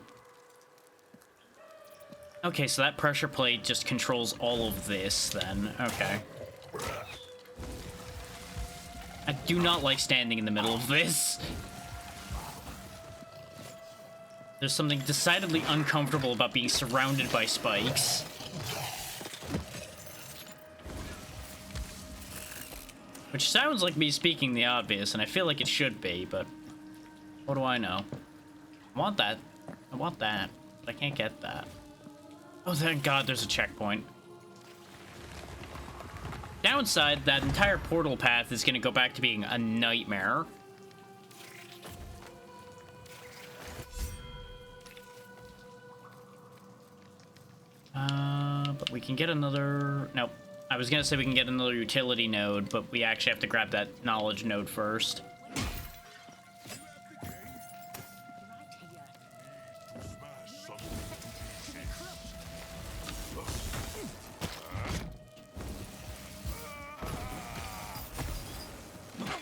Okay, so that pressure plate just controls all of this, then. Okay. I do not like standing in the middle of this. There's something decidedly uncomfortable about being surrounded by spikes. Which sounds like me speaking the obvious, and I feel like it should be, but what do I know? I want that. I want that, but I can't get that. Oh, thank God there's a checkpoint. Downside, that entire portal path is going to go back to being a nightmare. But we can get another... Nope. I was going to say we can get another utility node, but we actually have to grab that knowledge node first.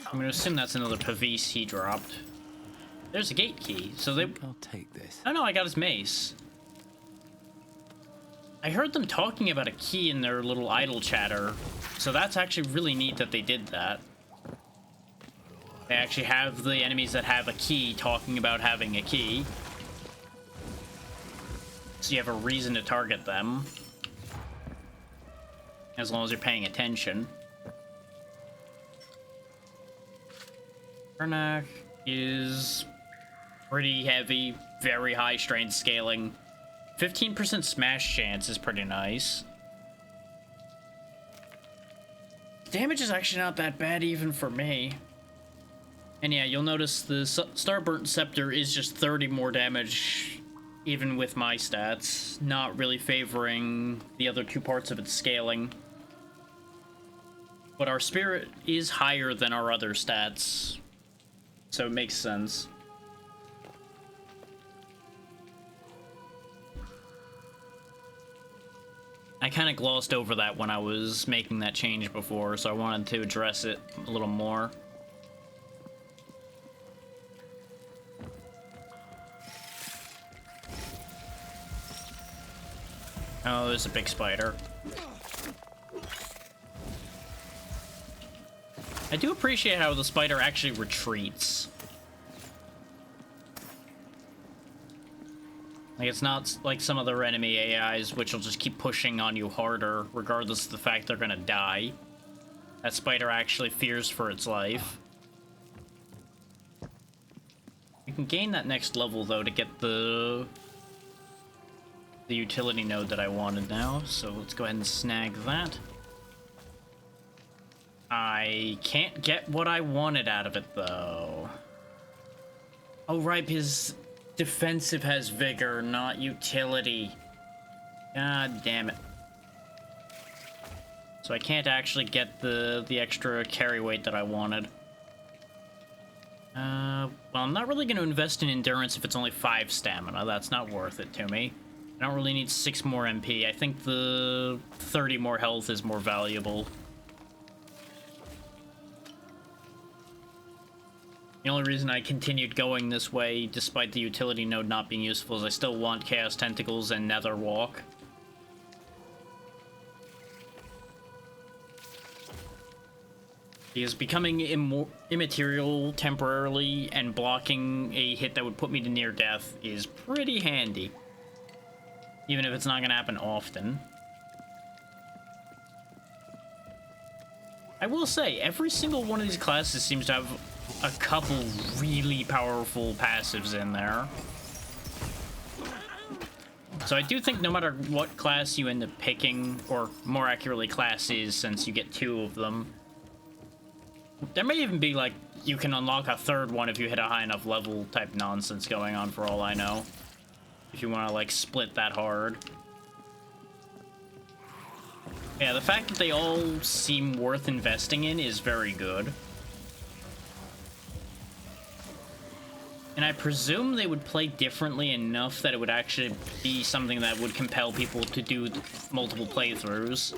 I'm gonna assume that's another Pavis he dropped. There's a gate key, so they... I'll take this. Oh no, I got his mace. I heard them talking about a key in their little idle chatter, so that's actually really neat that they did that. They actually have the enemies that have a key talking about having a key. So you have a reason to target them. As long as you're paying attention. Karnak is pretty heavy, very high strength scaling. 15% smash chance is pretty nice. Damage is actually not that bad even for me. And yeah, you'll notice the Starburnt Scepter is just 30 more damage even with my stats, not really favoring the other two parts of its scaling. But our spirit is higher than our other stats, so it makes sense. I kind of glossed over that when I was making that change before, so I wanted to address it a little more. Oh, there's a big spider. I do appreciate how the spider actually retreats. Like, it's not like some other enemy AIs, which will just keep pushing on you harder, regardless of the fact they're gonna die. That spider actually fears for its life. You can gain that next level, though, to get the the utility node that I wanted now, so let's go ahead and snag that. I can't get what I wanted out of it, though. Oh, right, his defensive has vigor, not utility. God damn it. So I can't actually get the extra carry weight that I wanted. Well, I'm not really going to invest in endurance if it's only 5 stamina. That's not worth it to me. I don't really need 6 more MP. I think the 30 more health is more valuable. The only reason I continued going this way, despite the utility node not being useful, is I still want Chaos Tentacles and Nether Walk. Because becoming immaterial temporarily and blocking a hit that would put me to near death is pretty handy. Even if it's not going to happen often. I will say, every single one of these classes seems to have a couple really powerful passives in there. So I do think no matter what class you end up picking, or more accurately classes, since you get 2 of them, there may even be, like, you can unlock a 3rd one if you hit a high enough level type nonsense going on, for all I know. If you want to, like, split that hard. Yeah, the fact that they all seem worth investing in is very good. And I presume they would play differently enough that it would actually be something that would compel people to do multiple playthroughs.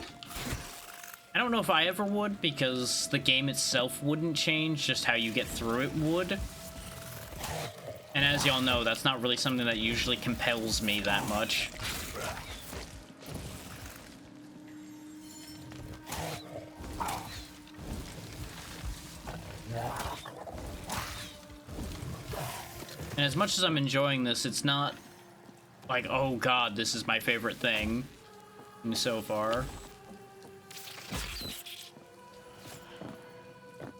I don't know if I ever would, because the game itself wouldn't change, just how you get through it would. And as y'all know, that's not really something that usually compels me that much. And as much as I'm enjoying this, it's not like, oh god, this is my favorite thing so far.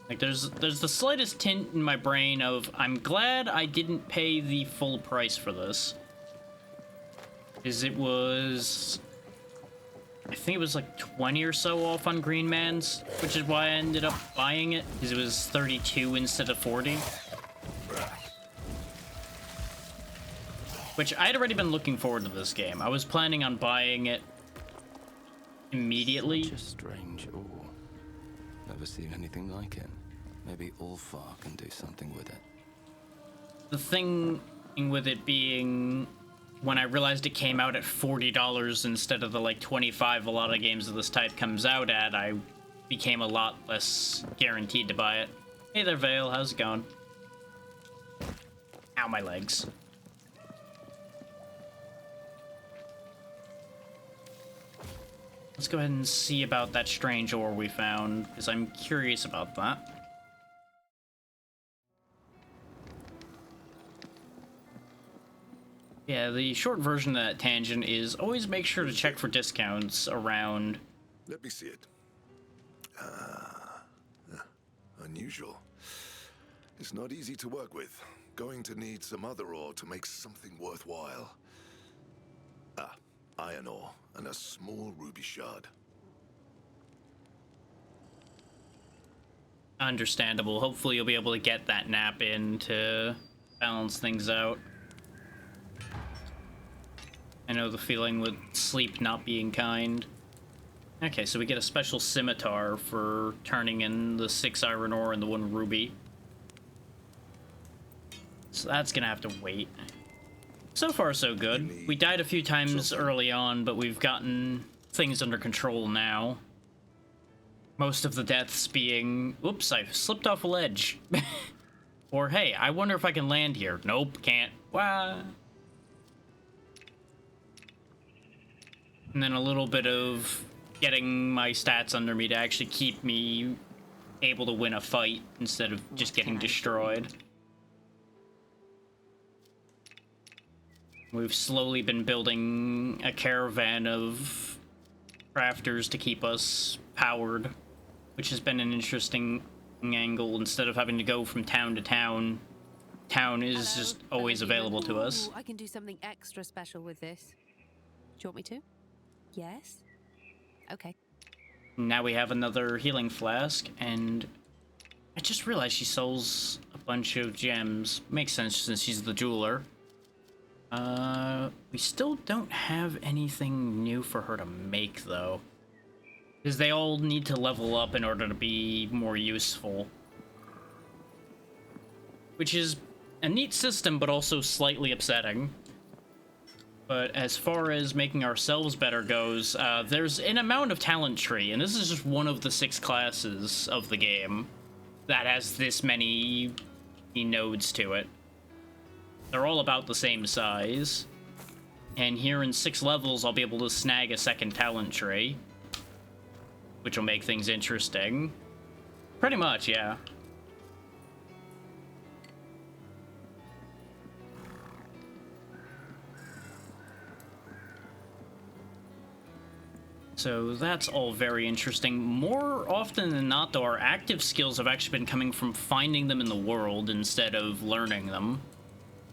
Like, there's the slightest tint in my brain of, I'm glad I didn't pay the full price for this. Because it was... I think it was like 20 or so off on Green Man's, which is why I ended up buying it, because it was 32 instead of 40. Which I had already been looking forward to this game. I was planning on buying it immediately. Such a strange ore. Never seen anything like it. Maybe Ulfar can do something with it. The thing with it being, when I realized it came out at $40 instead of the like 25 a lot of games of this type comes out at, I became a lot less guaranteed to buy it. Hey there, Vale, how's it going? Ow, my legs. Let's go ahead and see about that strange ore we found, because I'm curious about that. Yeah, the short version of that tangent is always make sure to check for discounts around... Let me see it. Unusual. It's not easy to work with. Going to need some other ore to make something worthwhile. Iron ore and a small ruby shard. Understandable. Hopefully you'll be able to get that nap in to balance things out. I know the feeling with sleep not being kind. Okay, so we get a special scimitar for turning in the 6 iron ore and the 1 ruby. So that's gonna have to wait. So far, so good. We died a few times early on, but we've gotten things under control now. Most of the deaths being, oops, I slipped off a ledge. Or, hey, I wonder if I can land here. Nope, can't. Wow. And then a little bit of getting my stats under me to actually keep me able to win a fight instead of just getting destroyed. We've slowly been building a caravan of crafters to keep us powered, which has been an interesting angle. Instead of having to go from town to town, town is just always available to us. I can do something extra special with this. you want me to? Yes? Okay. Now we have another healing flask, and I just realized she sells a bunch of gems. Makes sense since she's the jeweler. We still don't have anything new for her to make, though. Because they all need to level up in order to be more useful. Which is a neat system, but also slightly upsetting. But as far as making ourselves better goes, there's an amount of talent tree, and this is just one of the 6 classes of the game that has this many nodes to it. They're all about the same size. And here in 6 levels, I'll be able to snag a second talent tree, which will make things interesting. Pretty much, yeah. So that's all very interesting. More often than not, though, our active skills have actually been coming from finding them in the world instead of learning them.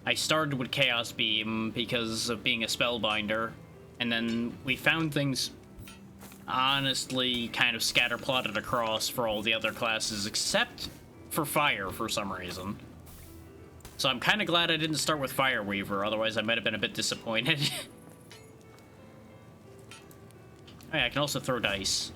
I started with Chaos Beam because of being a spellbinder, and then we found things honestly kind of scatterplotted across for all the other classes except for Fire for some reason. So I'm kind of glad I didn't start with Fire Weaver, otherwise I might have been a bit disappointed. Oh yeah, I can also throw dice.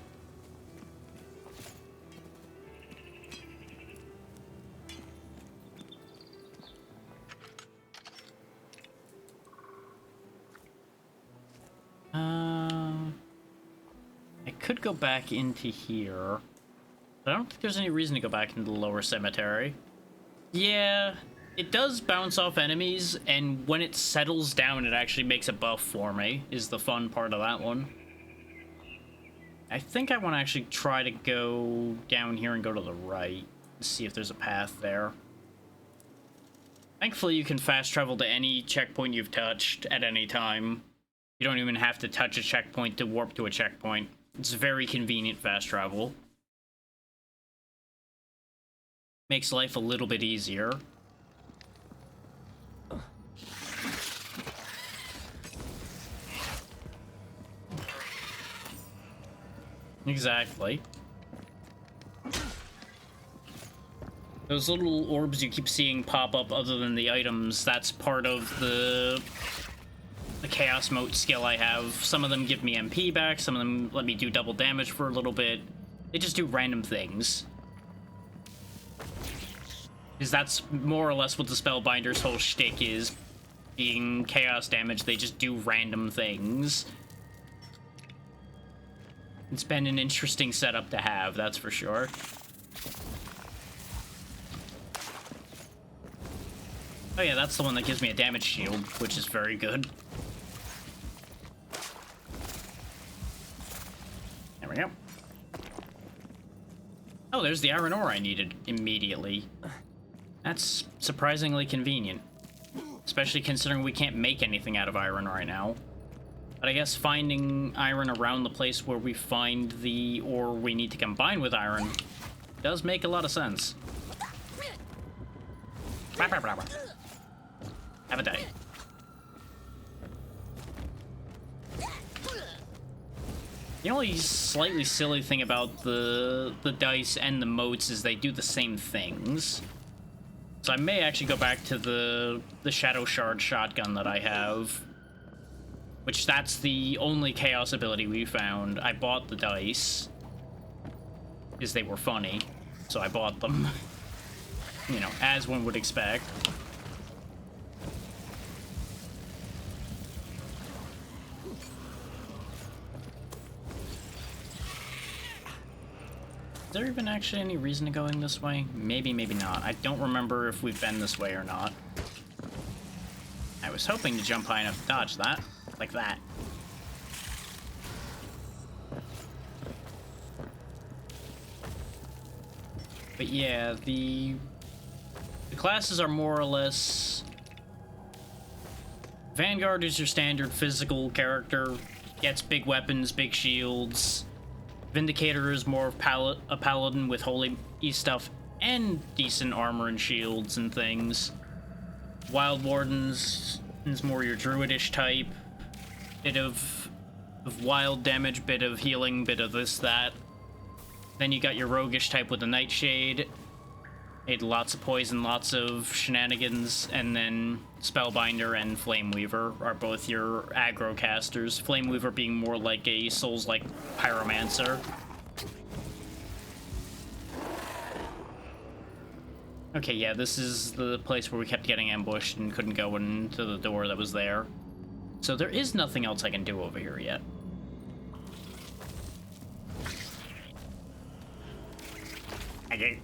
I could go back into here. But I don't think there's any reason to go back into the lower cemetery. Yeah, it does bounce off enemies, and when it settles down, it actually makes a buff for me, is the fun part of that one. I think I want to actually try to go down here and go to the right, to see if there's a path there. Thankfully, you can fast travel to any checkpoint you've touched at any time. You don't even have to touch a checkpoint to warp to a checkpoint. It's very convenient fast travel. Makes life a little bit easier. Exactly. Those little orbs you keep seeing pop up other than the items, that's part of the Chaos Mote skill I have. Some of them give me MP back, some of them let me do double damage for a little bit. They just do random things. Because that's more or less what the Spellbinder's whole shtick is. Being chaos damage, they just do random things. It's been an interesting setup to have, that's for sure. Oh yeah, that's the one that gives me a damage shield, which is very good. There we go. Oh, there's the iron ore I needed immediately. That's surprisingly convenient. Especially considering we can't make anything out of iron right now. But I guess finding iron around the place where we find the ore we need to combine with iron does make a lot of sense. Have a day. The only slightly silly thing about the dice and the motes is they do the same things. So I may actually go back to the Shadow Shard shotgun that I have. Which that's the only chaos ability we found. I bought the dice. Because they were funny. So I bought them. You know, as one would expect. Is there even actually any reason to going this way? Maybe, maybe not. I don't remember if we've been this way or not. I was hoping to jump high enough to dodge that. Like that. But yeah, the classes are more or less... Vanguard is your standard physical character. Gets big weapons, big shields. Vindicator is more of a paladin with holy stuff and decent armor and shields and things. Wild Wardens is more your druidish type. Bit of of wild damage, bit of healing, bit of this, that. Then you got your roguish type with the Nightshade. Made lots of poison, lots of shenanigans, and then Spellbinder and Flameweaver are both your aggro casters. Flameweaver being more like a Souls-like Pyromancer. Okay, yeah, this is the place where we kept getting ambushed and couldn't go into the door that was there. So there is nothing else I can do over here yet. Okay.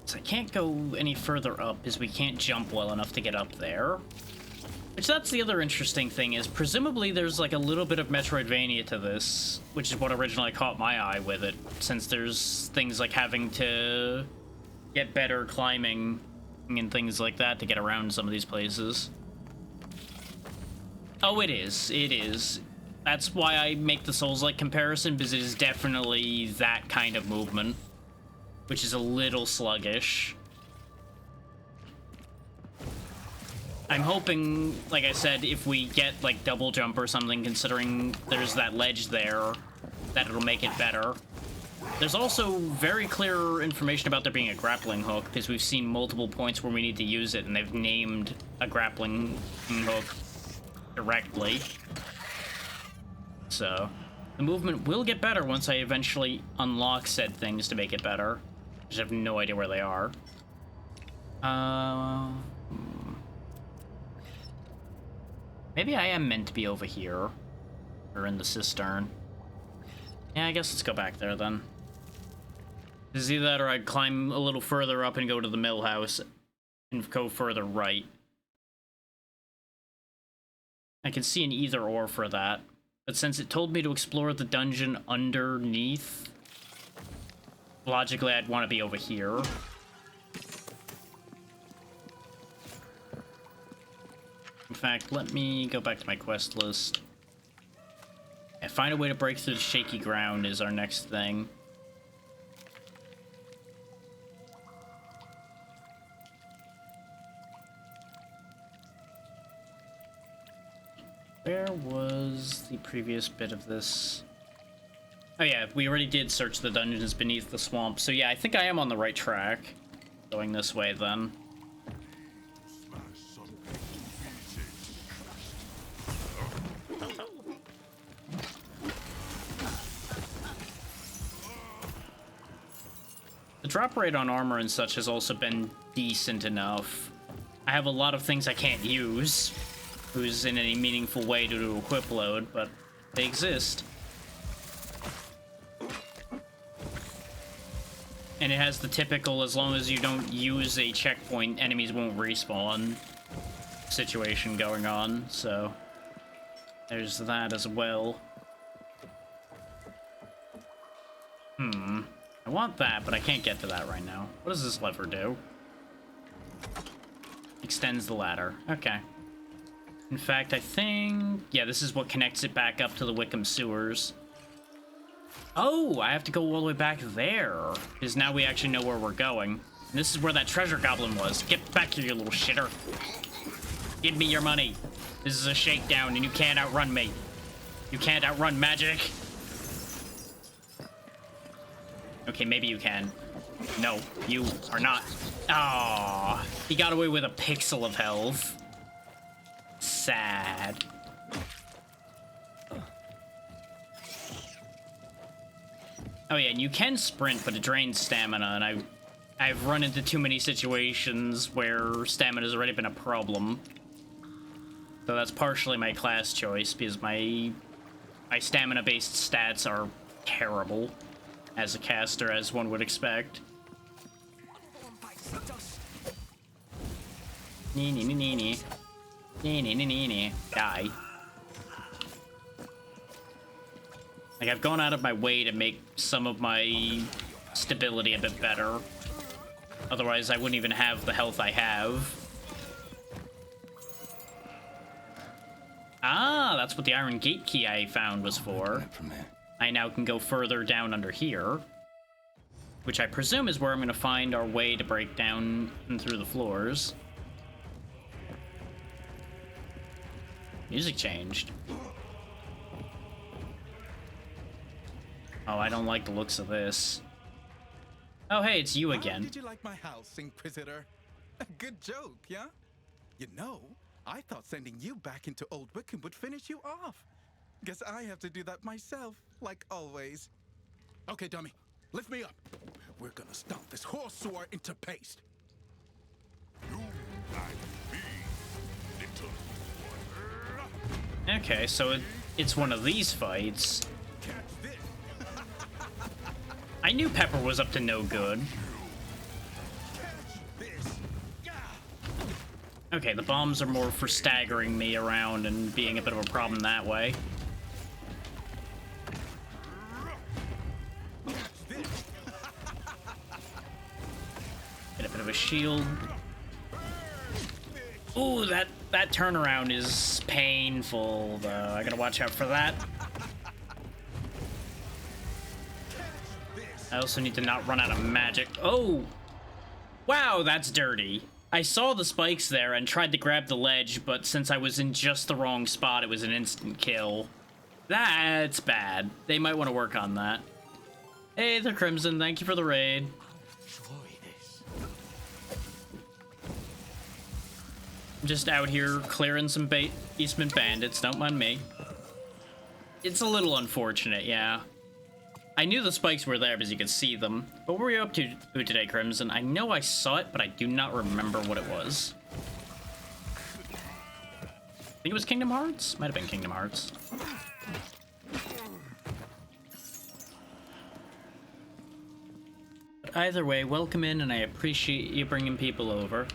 So I can't go any further up because we can't jump well enough to get up there. Which, that's the other interesting thing, is presumably there's like a little bit of Metroidvania to this, which is what originally caught my eye with it, since there's things like having to get better climbing and things like that to get around some of these places. Oh, it is. It is. That's why I make the Souls-like comparison, because it is definitely that kind of movement, which is a little sluggish. I'm hoping, like I said, if we get like double jump or something, considering there's that ledge there, that it'll make it better. There's also very clear information about there being a grappling hook, because we've seen multiple points where we need to use it, and they've named a grappling hook directly. So, the movement will get better once I eventually unlock said things to make it better. I just have no idea where they are. Maybe I am meant to be over here. Or in the cistern. Yeah, I guess let's go back there then. It's either that or I'd climb a little further up and go to the mill house and go further right. I can see an either or for that. But since it told me to explore the dungeon underneath, logically I'd want to be over here. In fact, let me go back to my quest list. And find a way to break through the shaky ground is our next thing. Where was the previous bit of this? Oh yeah, we already did search the dungeons beneath the swamp. So yeah, I think I am on the right track. Going this way then. The drop rate on armor and such has also been decent enough. I have a lot of things I can't use in any meaningful way due to equip load, but they exist. And it has the typical, as long as you don't use a checkpoint, enemies won't respawn situation going on, so there's that as well. I want that, but I can't get to that right now. What does this lever do? Extends the ladder. Okay. In fact, I think... yeah, this is what connects it back up to the Wickham sewers. Oh, I have to go all the way back there. Because now we actually know where we're going. And this is where that treasure goblin was. Get back here, you little shitter. Give me your money. This is a shakedown, and you can't outrun me. You can't outrun magic. Okay, maybe you can. No, you are not. Ah, he got away with a pixel of health. Sad. Oh yeah, and you can sprint, but it drains stamina, and I've run into too many situations where stamina's already been a problem. So that's partially my class choice, because my stamina-based stats are terrible as a caster, as one would expect. Die. Like, I've gone out of my way to make some of my stability a bit better. Otherwise, I wouldn't even have the health I have. Ah, that's what the Iron Gate key I found was for. I now can go further down under here, which I presume is where I'm going to find our way to break down and through the floors. Music changed. Oh, I don't like the looks of this. Oh, hey, it's you How again. did you like my house, Inquisitor? A good joke, yeah? You know, I thought sending you back into Old Wickham would finish you off. Guess I have to do that myself, like always. Okay, dummy, lift me up. We're gonna stomp this horse sore into paste. Okay, so it's one of these fights. I knew Pepper was up to no good. Okay, the bombs are more for staggering me around and being a bit of a problem that way. Get a bit of a shield. Ooh, that turnaround is painful, though. I gotta watch out for that. I also need to not run out of magic. Oh! Wow, that's dirty. I saw the spikes there and tried to grab the ledge, but since I was in just the wrong spot, it was an instant kill. That's bad. They might want to work on that. Hey, the Crimson, thank you for the raid. I'm just out here clearing some basement bandits, don't mind me. It's a little unfortunate, yeah. I knew the spikes were there because you could see them. What were you up to today, Crimson? I know I saw it, but I do not remember what it was. I think it was Kingdom Hearts? Might have been Kingdom Hearts. But either way, welcome in, and I appreciate you bringing people over.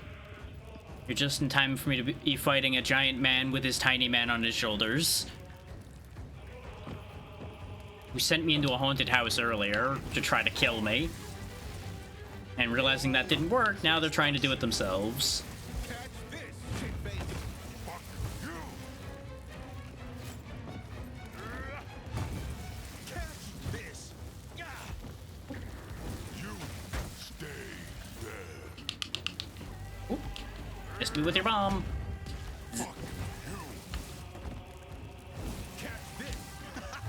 You're just in time for me to be fighting a giant man with his tiny man on his shoulders. Who sent me into a haunted house earlier to try to kill me. And realizing that didn't work, now they're trying to do it themselves. Ooh. Just me with your bomb.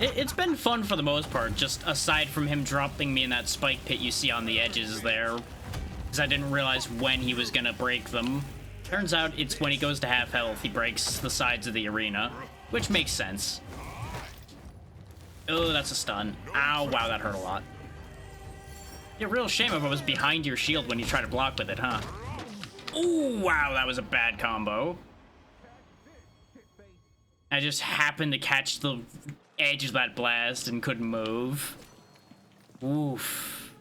It's been fun for the most part, just aside from him dropping me in that spike pit you see on the edges there. Because I didn't realize when he was gonna break them. Turns out it's when he goes to half health, he breaks the sides of the arena. Which makes sense. Oh, that's a stun. Ow, wow, that hurt a lot. Yeah, real shame if I was behind your shield when you try to block with it, huh? Ooh, wow, that was a bad combo. I just happened to catch the edge of that blast and couldn't move. Oof.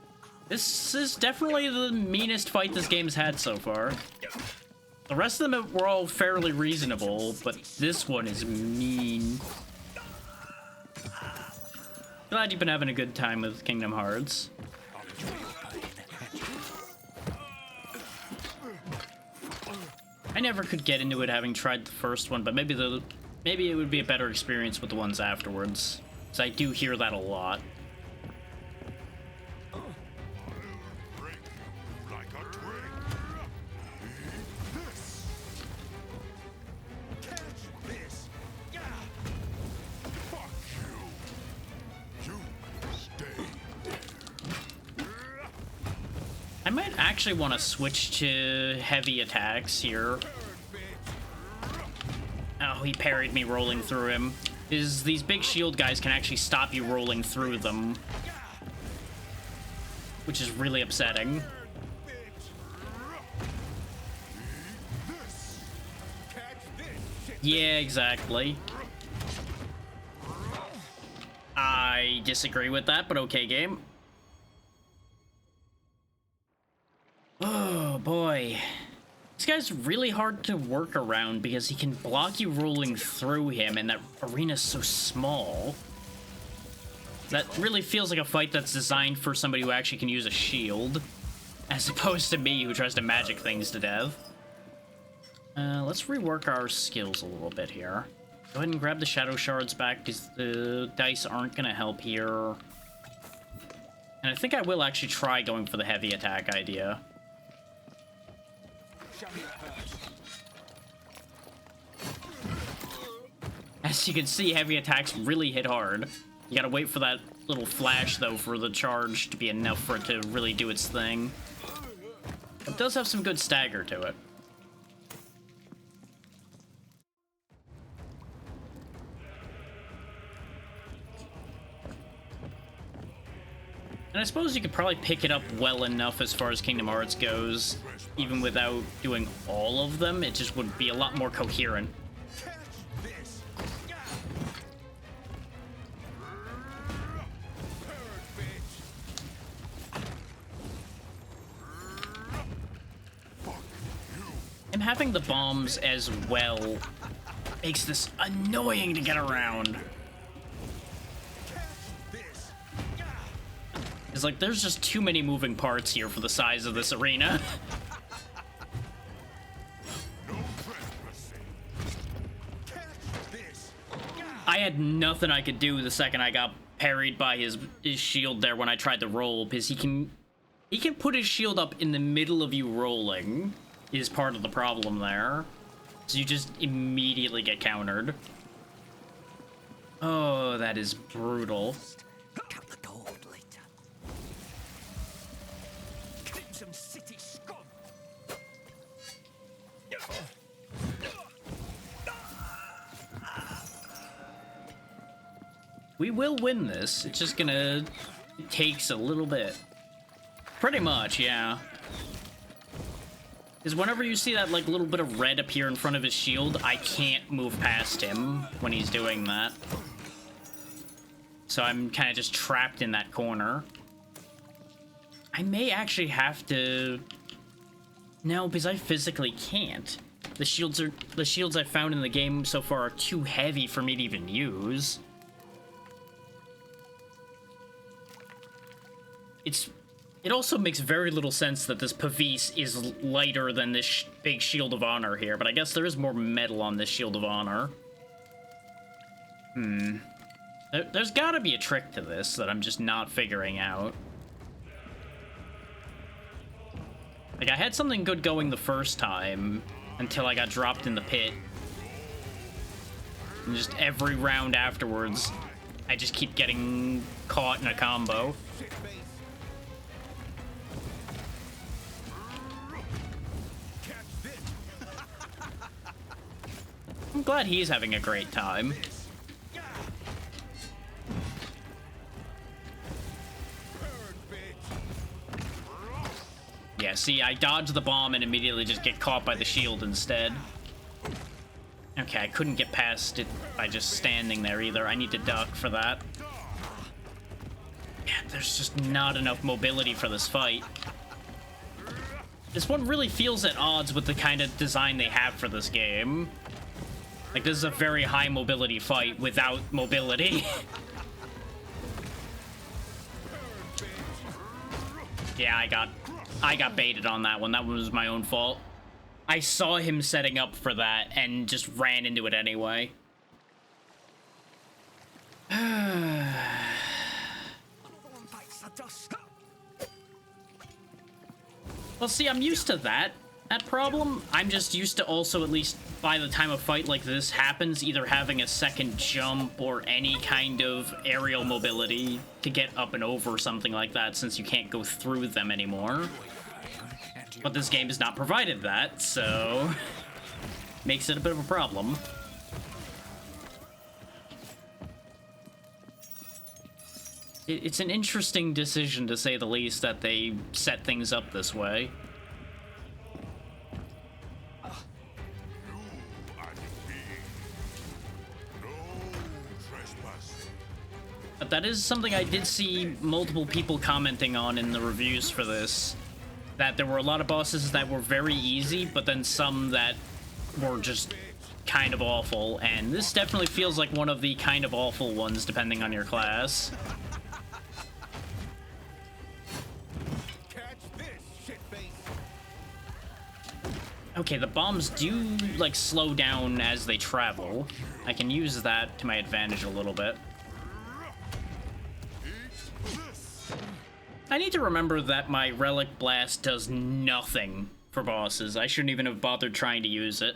This is definitely the meanest fight this game's had so far. The rest of them were all fairly reasonable, but this one is mean. Glad you've been having a good time with Kingdom Hearts. I never could get into it having tried the first one, but maybe it would be a better experience with the ones afterwards. Because I do hear that a lot. I might actually want to switch to heavy attacks here. Oh, he parried me rolling through him. These big shield guys can actually stop you rolling through them. Which is really upsetting. Yeah, exactly. I disagree with that, but okay, game. Oh, boy. This guy's really hard to work around because he can block you rolling through him, and that arena's so small. That really feels like a fight that's designed for somebody who actually can use a shield, as opposed to me who tries to magic things to death. Let's rework our skills a little bit here. Go ahead and grab the shadow shards back because the dice aren't going to help here. And I think I will actually try going for the heavy attack idea. As you can see, heavy attacks really hit hard. You gotta wait for that little flash, though, for the charge to be enough for it to really do its thing. It does have some good stagger to it. And I suppose you could probably pick it up well enough as far as Kingdom Hearts goes, even without doing all of them. It just would be a lot more coherent. And having the bombs as well makes this annoying to get around. It's like, there's just too many moving parts here for the size of this arena. I had nothing I could do the second I got parried by his shield there when I tried to roll, because he can put his shield up in the middle of you rolling, is part of the problem there. So you just immediately get countered. Oh, that is brutal. We will win this. It's just gonna... It takes a little bit. Pretty much, yeah. Because whenever you see that, like, little bit of red appear in front of his shield, I can't move past him when he's doing that. So I'm kind of just trapped in that corner. I may actually have to... No, because I physically can't. The shields I found in the game so far are too heavy for me to even use. It also makes very little sense that this Pavis is lighter than this big Shield of Honor here, but I guess there is more metal on this Shield of Honor. There's gotta be a trick to this that I'm just not figuring out. Like, I had something good going the first time until I got dropped in the pit. And just every round afterwards, I just keep getting caught in a combo. I'm glad he's having a great time. Yeah, see, I dodge the bomb and immediately just get caught by the shield instead. Okay, I couldn't get past it by just standing there either. I need to duck for that. Yeah, there's just not enough mobility for this fight. This one really feels at odds with the kind of design they have for this game. Like, this is a very high mobility fight without mobility. Yeah, I got baited on that one. That one was my own fault. I saw him setting up for that and just ran into it anyway. Well, see, I'm used to that problem. I'm just used to also, at least by the time a fight like this happens, either having a second jump or any kind of aerial mobility to get up and over something like that, since you can't go through them anymore. But this game has not provided that, so makes it a bit of a problem. It's an interesting decision, to say the least, that they set things up this way. But that is something I did see multiple people commenting on in the reviews for this. That there were a lot of bosses that were very easy, but then some that were just kind of awful. And this definitely feels like one of the kind of awful ones, depending on your class. Okay, the bombs do, like, slow down as they travel. I can use that to my advantage a little bit. I need to remember that my Relic Blast does nothing for bosses. I shouldn't even have bothered trying to use it.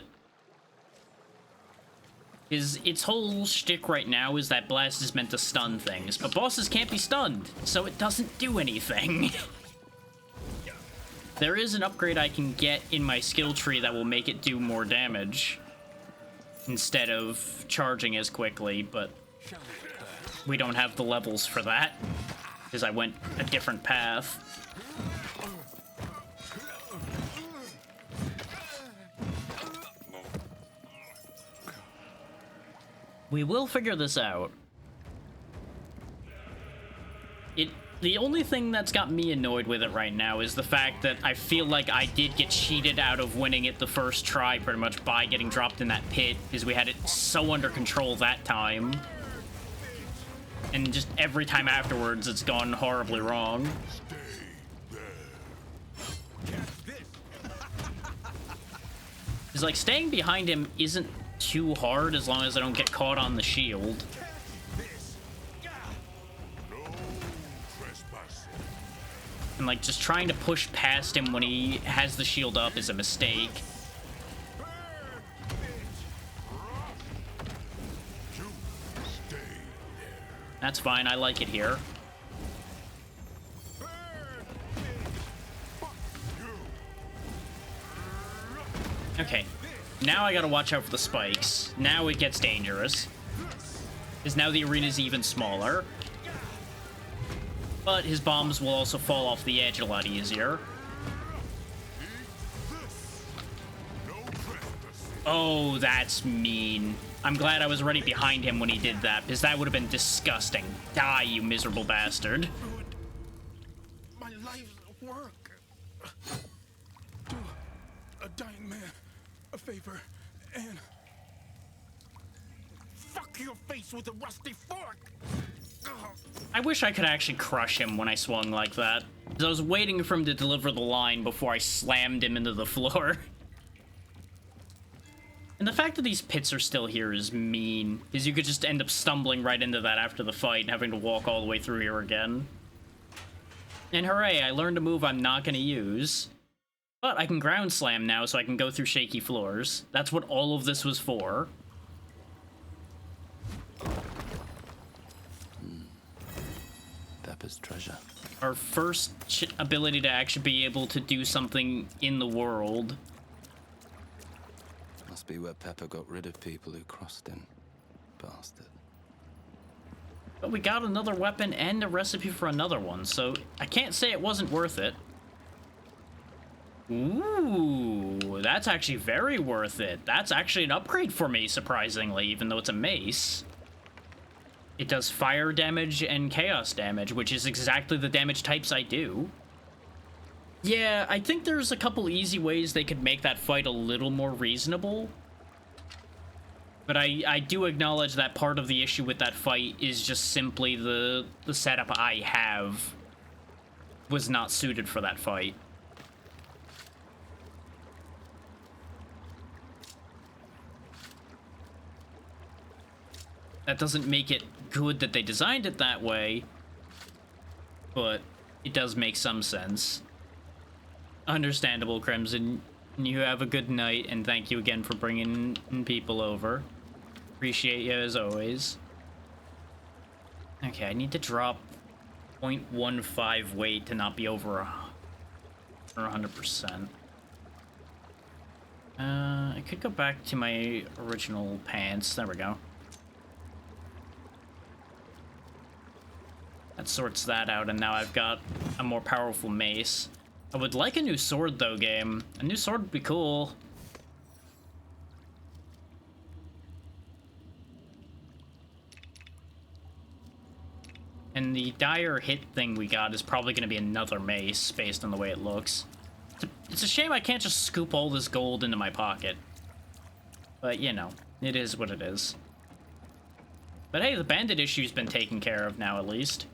Its whole shtick right now is that blast is meant to stun things, but bosses can't be stunned, so it doesn't do anything. There is an upgrade I can get in my skill tree that will make it do more damage instead of charging as quickly, but we don't have the levels for that because I went a different path. We will figure this out. The only thing that's got me annoyed with it right now is the fact that I feel like I did get cheated out of winning it the first try pretty much by getting dropped in that pit, because we had it so under control that time. And just every time afterwards, it's gone horribly wrong. It's like staying behind him isn't too hard as long as I don't get caught on the shield. And like just trying to push past him when he has the shield up is a mistake. That's fine, I like it here. Okay, now I gotta watch out for the spikes. Now it gets dangerous. Because now the arena's even smaller. But his bombs will also fall off the edge a lot easier. Oh, that's mean. I'm glad I was already behind him when he did that, because that would have been disgusting. Die, you miserable bastard. My life's work. Do a dying man a favor and fuck your face with a rusty fork. I wish I could actually crush him when I swung like that, because I was waiting for him to deliver the line before I slammed him into the floor. And the fact that these pits are still here is mean, because you could just end up stumbling right into that after the fight and having to walk all the way through here again. And hooray, I learned a move I'm not going to use. But I can ground slam now, so I can go through shaky floors. That's what all of this was for. Pepper's treasure. Our first ability to actually be able to do something in the world. Must be where Pepper got rid of people who crossed him. Bastard. But we got another weapon and a recipe for another one, so I can't say it wasn't worth it. Ooh, that's actually very worth it. That's actually an upgrade for me, surprisingly, even though it's a mace. It does fire damage and chaos damage, which is exactly the damage types I do. Yeah, I think there's a couple easy ways they could make that fight a little more reasonable. But I do acknowledge that part of the issue with that fight is just simply the setup I have was not suited for that fight. That doesn't make it good that they designed it that way, but it does make some sense. Understandable, Crimson. You have a good night, and thank you again for bringing people over. Appreciate you as always. Okay, I need to drop 0.15 weight to not be over 100%. I could go back to my original pants. There we go. That sorts that out, and now I've got a more powerful mace. I would like a new sword, though, game. A new sword would be cool. And the dire hit thing we got is probably going to be another mace, based on the way it looks. It's a shame I can't just scoop all this gold into my pocket. But, you know, it is what it is. But hey, the bandit issue's been taken care of now, at least.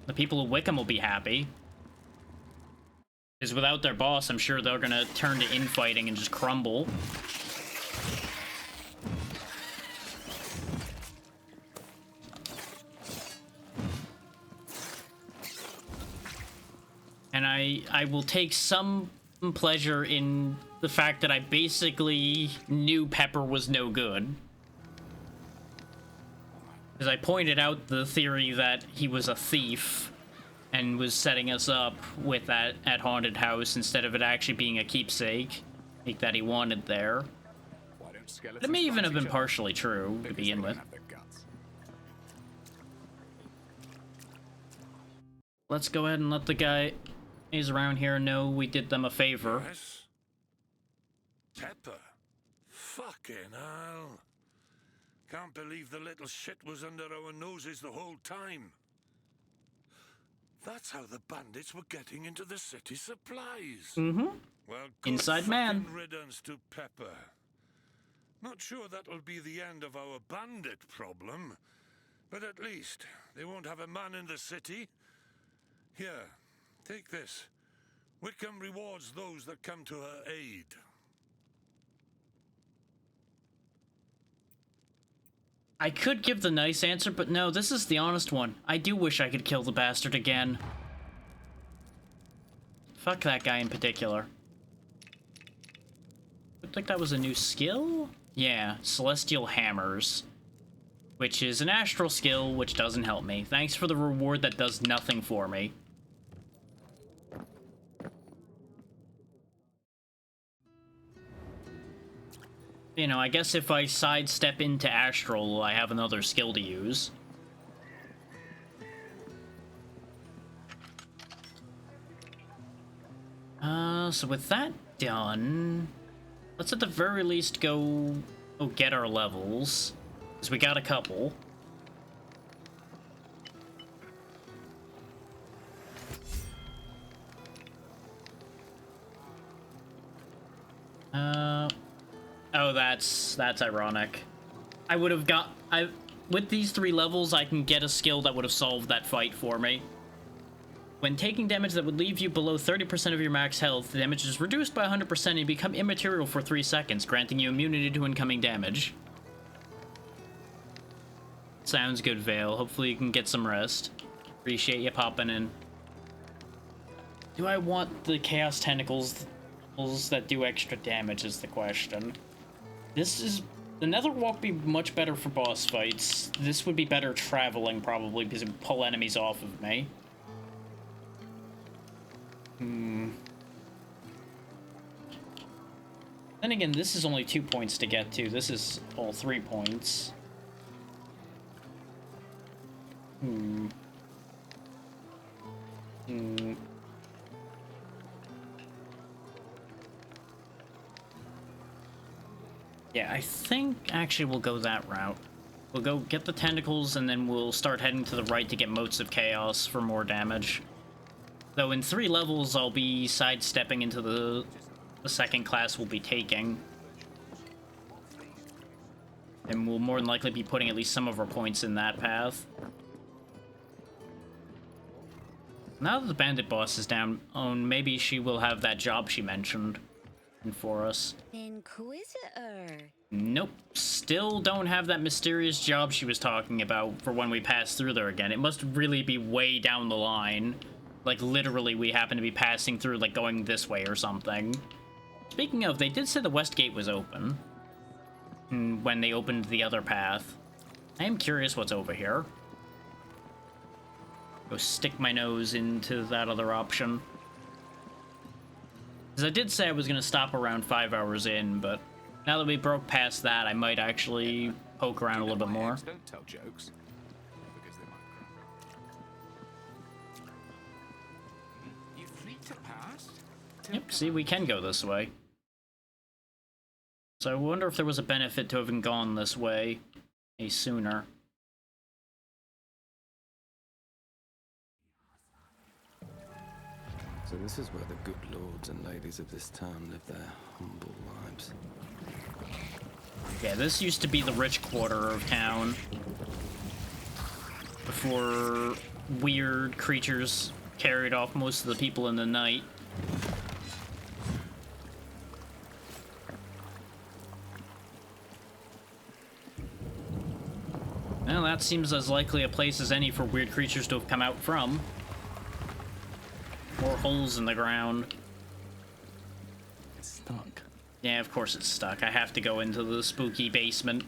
The people of Wickham will be happy. Because without their boss, I'm sure they're gonna turn to infighting and just crumble. And I will take some pleasure in the fact that I basically knew Pepper was no good. Because I pointed out the theory that he was a thief and was setting us up with that at Haunted House instead of it actually being a keepsake that he wanted there. But it may even have been partially true to begin with. Let's go ahead and let the guy who's around here know we did them a favor. Yes? Pepper? Fucking hell. Can't believe the little shit was under our noses the whole time. That's how the bandits were getting into the city supplies. Mm-hmm. Well, good Inside man. riddance to Pepper. Not sure that'll be the end of our bandit problem, but at least they won't have a man in the city. Here, take this. Wickham rewards those that come to her aid. I could give the nice answer, but no, this is the honest one. I do wish I could kill the bastard again. Fuck that guy in particular. Looked like that was a new skill? Yeah, Celestial Hammers. Which is an astral skill, which doesn't help me. Thanks for the reward that does nothing for me. You know, I guess if I sidestep into astral, I have another skill to use. So with that done, let's at the very least go get our levels, because we got a couple. Oh, that's ironic. I would have got... with these 3 levels, I can get a skill that would have solved that fight for me. When taking damage that would leave you below 30% of your max health, the damage is reduced by 100% and you become immaterial for 3 seconds, granting you immunity to incoming damage. Sounds good, Vale. Hopefully you can get some rest. Appreciate you popping in. Do I want the Chaos Tentacles that do extra damage is the question. This is... The Nether Walk be much better for boss fights. This would be better traveling, probably, because it would pull enemies off of me. Then again, this is only 2 points to get to. This is all 3 points. Yeah, I think actually we'll go that route. We'll go get the tentacles and then we'll start heading to the right to get Motes of Chaos for more damage. Though in 3 levels I'll be sidestepping into the second class we'll be taking. And we'll more than likely be putting at least some of our points in that path. Now that the bandit boss is down, maybe she will have that job she mentioned for us. Inquisitor. Nope. Still don't have that mysterious job she was talking about for when we pass through there again. It must really be way down the line. Like, literally, we happen to be passing through, like, going this way or something. Speaking of, they did say the west gate was open when they opened the other path. I am curious what's over here. Go stick my nose into that other option. Because I did say I was going to stop around 5 hours in, but now that we broke past that, I might actually poke around a little bit more. Don't tell jokes. Because they might cry. You're free to pass? Yep, see, we can go this way. So I wonder if there was a benefit to having gone this way sooner. So this is where the good lords and ladies of this town live their humble lives. Yeah, this used to be the rich quarter of town. Before weird creatures carried off most of the people in the night. Well, that seems as likely a place as any for weird creatures to have come out from. More holes in the ground. It's stuck. Yeah, of course it's stuck. I have to go into the spooky basement.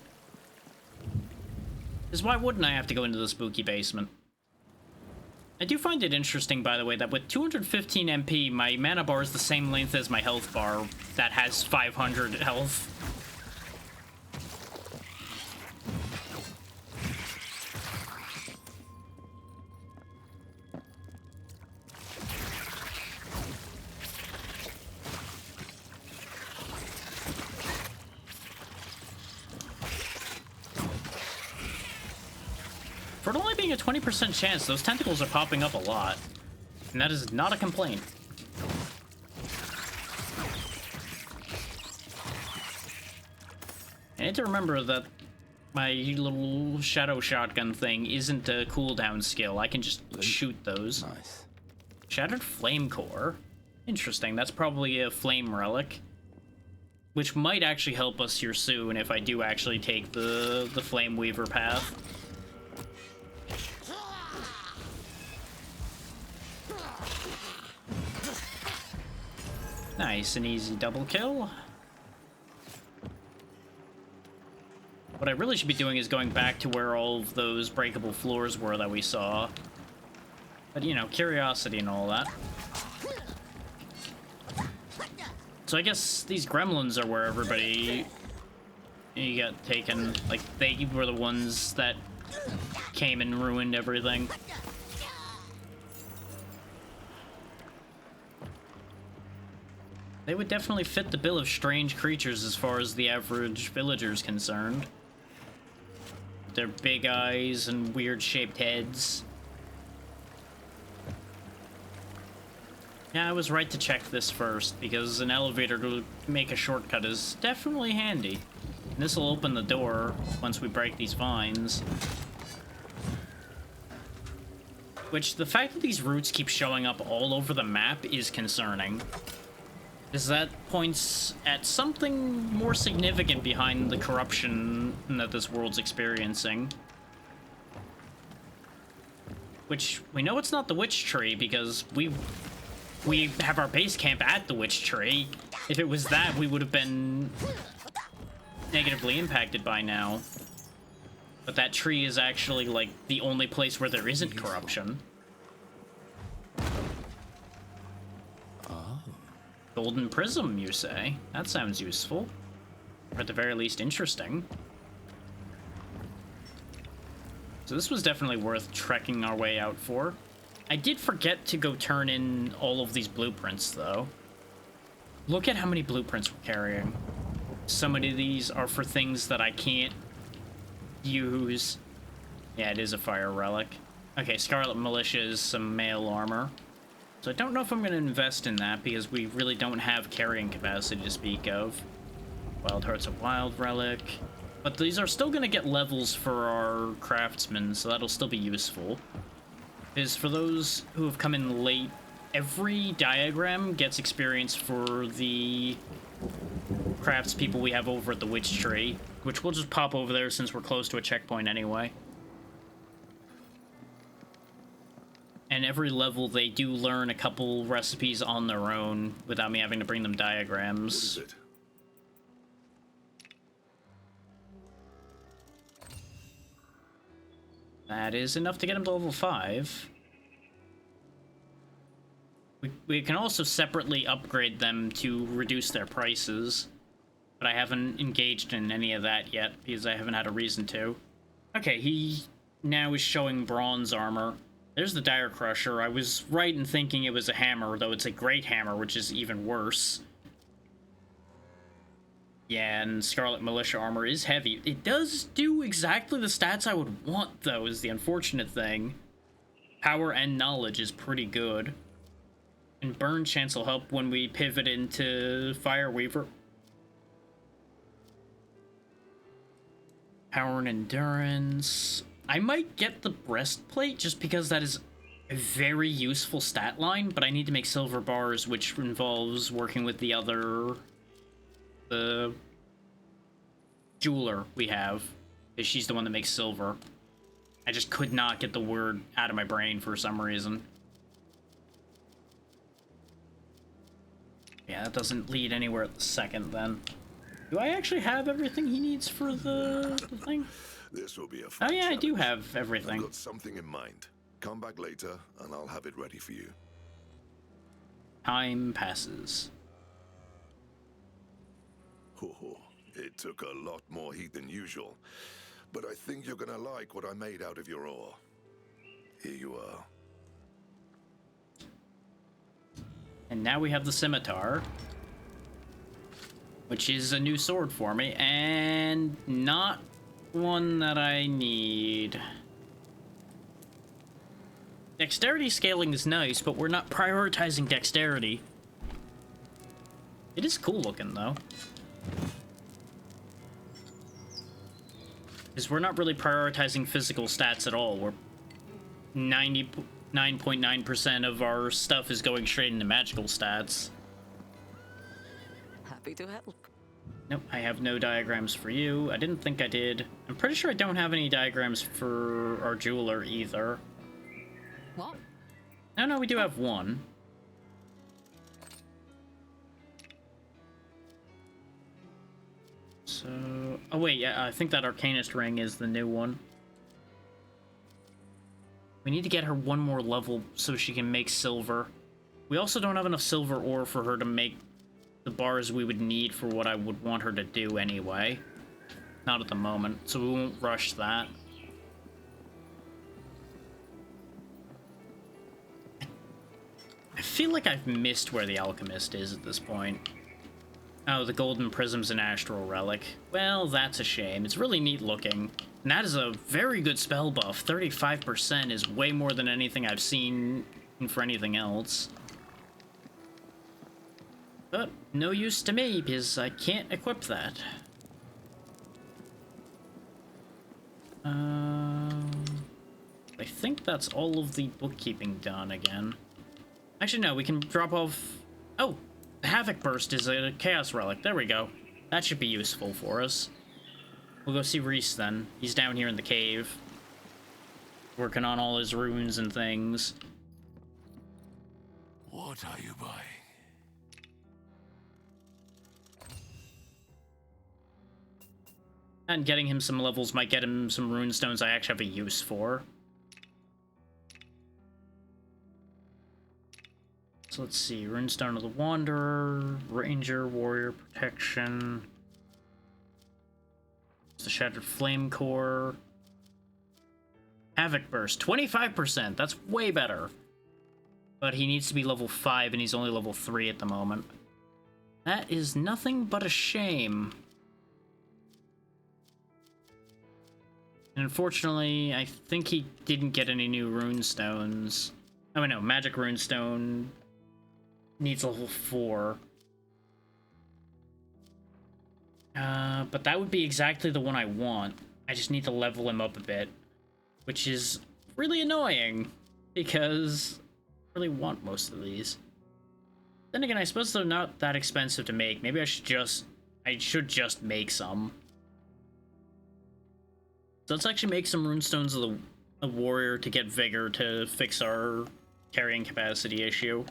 Because why wouldn't I have to go into the spooky basement? I do find it interesting, by the way, that with 215 MP, my mana bar is the same length as my health bar that has 500 health. For it only being a 20% chance, those tentacles are popping up a lot. And that is not a complaint. I need to remember that my little shadow shotgun thing isn't a cooldown skill. I can just shoot those. Nice. Shattered flame core. Interesting. That's probably a flame relic. Which might actually help us here soon if I do actually take the flame weaver path. Nice and easy double kill. What I really should be doing is going back to where all of those breakable floors were that we saw. But, you know, curiosity and all that. So I guess these gremlins are where everybody got taken. Like, they were the ones that came and ruined everything. They would definitely fit the bill of strange creatures as far as the average villager's concerned. Their big eyes and weird-shaped heads. Yeah, I was right to check this first, because an elevator to make a shortcut is definitely handy. And this will open the door once we break these vines. Which, the fact that these roots keep showing up all over the map is concerning. Because that points at something more significant behind the corruption that this world's experiencing. Which, we know it's not the witch tree, because we have our base camp at the witch tree. If it was that, we would have been negatively impacted by now. But that tree is actually, like, the only place where there isn't corruption. Golden prism, you say? That sounds useful. Or at the very least, interesting. So this was definitely worth trekking our way out for. I did forget to go turn in all of these blueprints, though. Look at how many blueprints we're carrying. So many of these are for things that I can't use. Yeah, it is a fire relic. Okay, Scarlet Militia is some mail armor. So I don't know if I'm going to invest in that, because we really don't have carrying capacity to speak of. Wild Heart's a wild relic. But these are still going to get levels for our craftsmen, so that'll still be useful. Because for those who have come in late, every diagram gets experience for the craftspeople we have over at the Witch Tree, which we'll just pop over there since we're close to a checkpoint anyway. And every level, they do learn a couple recipes on their own without me having to bring them diagrams. What is it? That is enough to get them to level 5. We can also separately upgrade them to reduce their prices. But I haven't engaged in any of that yet, because I haven't had a reason to. Okay, he now is showing bronze armor. There's the Dire Crusher. I was right in thinking it was a hammer, though it's a great hammer, which is even worse. Yeah, and Scarlet Militia armor is heavy. It does do exactly the stats I would want, though, is the unfortunate thing. Power and knowledge is pretty good. And burn chance will help when we pivot into Fire Weaver. Power and endurance. I might get the breastplate just because that is a very useful stat line, but I need to make silver bars, which involves working with the jeweler we have, because she's the one that makes silver. I just could not get the word out of my brain for some reason. Yeah, that doesn't lead anywhere at the second then. Do I actually have everything he needs for the thing? This will be a Oh fun yeah, I do challenge. have everything. I've got something in mind. Come back later, and I'll have it ready for you. Time passes. Oh, it took a lot more heat than usual, but I think you're gonna like what I made out of your ore. Here you are. And now we have the scimitar, which is a new sword for me, and not one that I need. Dexterity scaling is nice, but we're not prioritizing dexterity. It is cool looking, though. Because we're not really prioritizing physical stats at all. We're 99.9% of our stuff is going straight into magical stats. Happy to help. Nope, I have no diagrams for you. I didn't think I did. I'm pretty sure I don't have any diagrams for our jeweler either. What? No, we do have one. So... Oh wait, yeah, I think that Arcanist ring is the new one. We need to get her one more level so she can make silver. We also don't have enough silver ore for her to make the bars we would need for what I would want her to do anyway. Not at the moment, so we won't rush that. I feel like I've missed where the alchemist is at this point. Oh, the golden prism's an astral relic. Well, that's a shame. It's really neat looking. And that is a very good spell buff. 35% is way more than anything I've seen for anything else. But no use to me, because I can't equip that. I think that's all of the bookkeeping done again. Actually, no, we can drop off... Oh, the Havoc Burst is a Chaos Relic. There we go. That should be useful for us. We'll go see Reese then. He's down here in the cave, working on all his runes and things. What are you buying? And getting him some levels might get him some rune stones I actually have a use for. So let's see. Runestone of the Wanderer, Ranger, Warrior, Protection. It's the Shattered Flame Core. Havoc Burst, 25%. That's way better. But he needs to be level 5 and he's only level 3 at the moment. That is nothing but a shame. And unfortunately, I think he didn't get any new rune stones. Oh no, Magic Runestone needs level 4. But that would be exactly the one I want. I just need to level him up a bit, which is really annoying because I really want most of these. Then again, I suppose they're not that expensive to make. Maybe I should just make some. So let's actually make some runestones of the warrior to get vigor to fix our carrying capacity issue.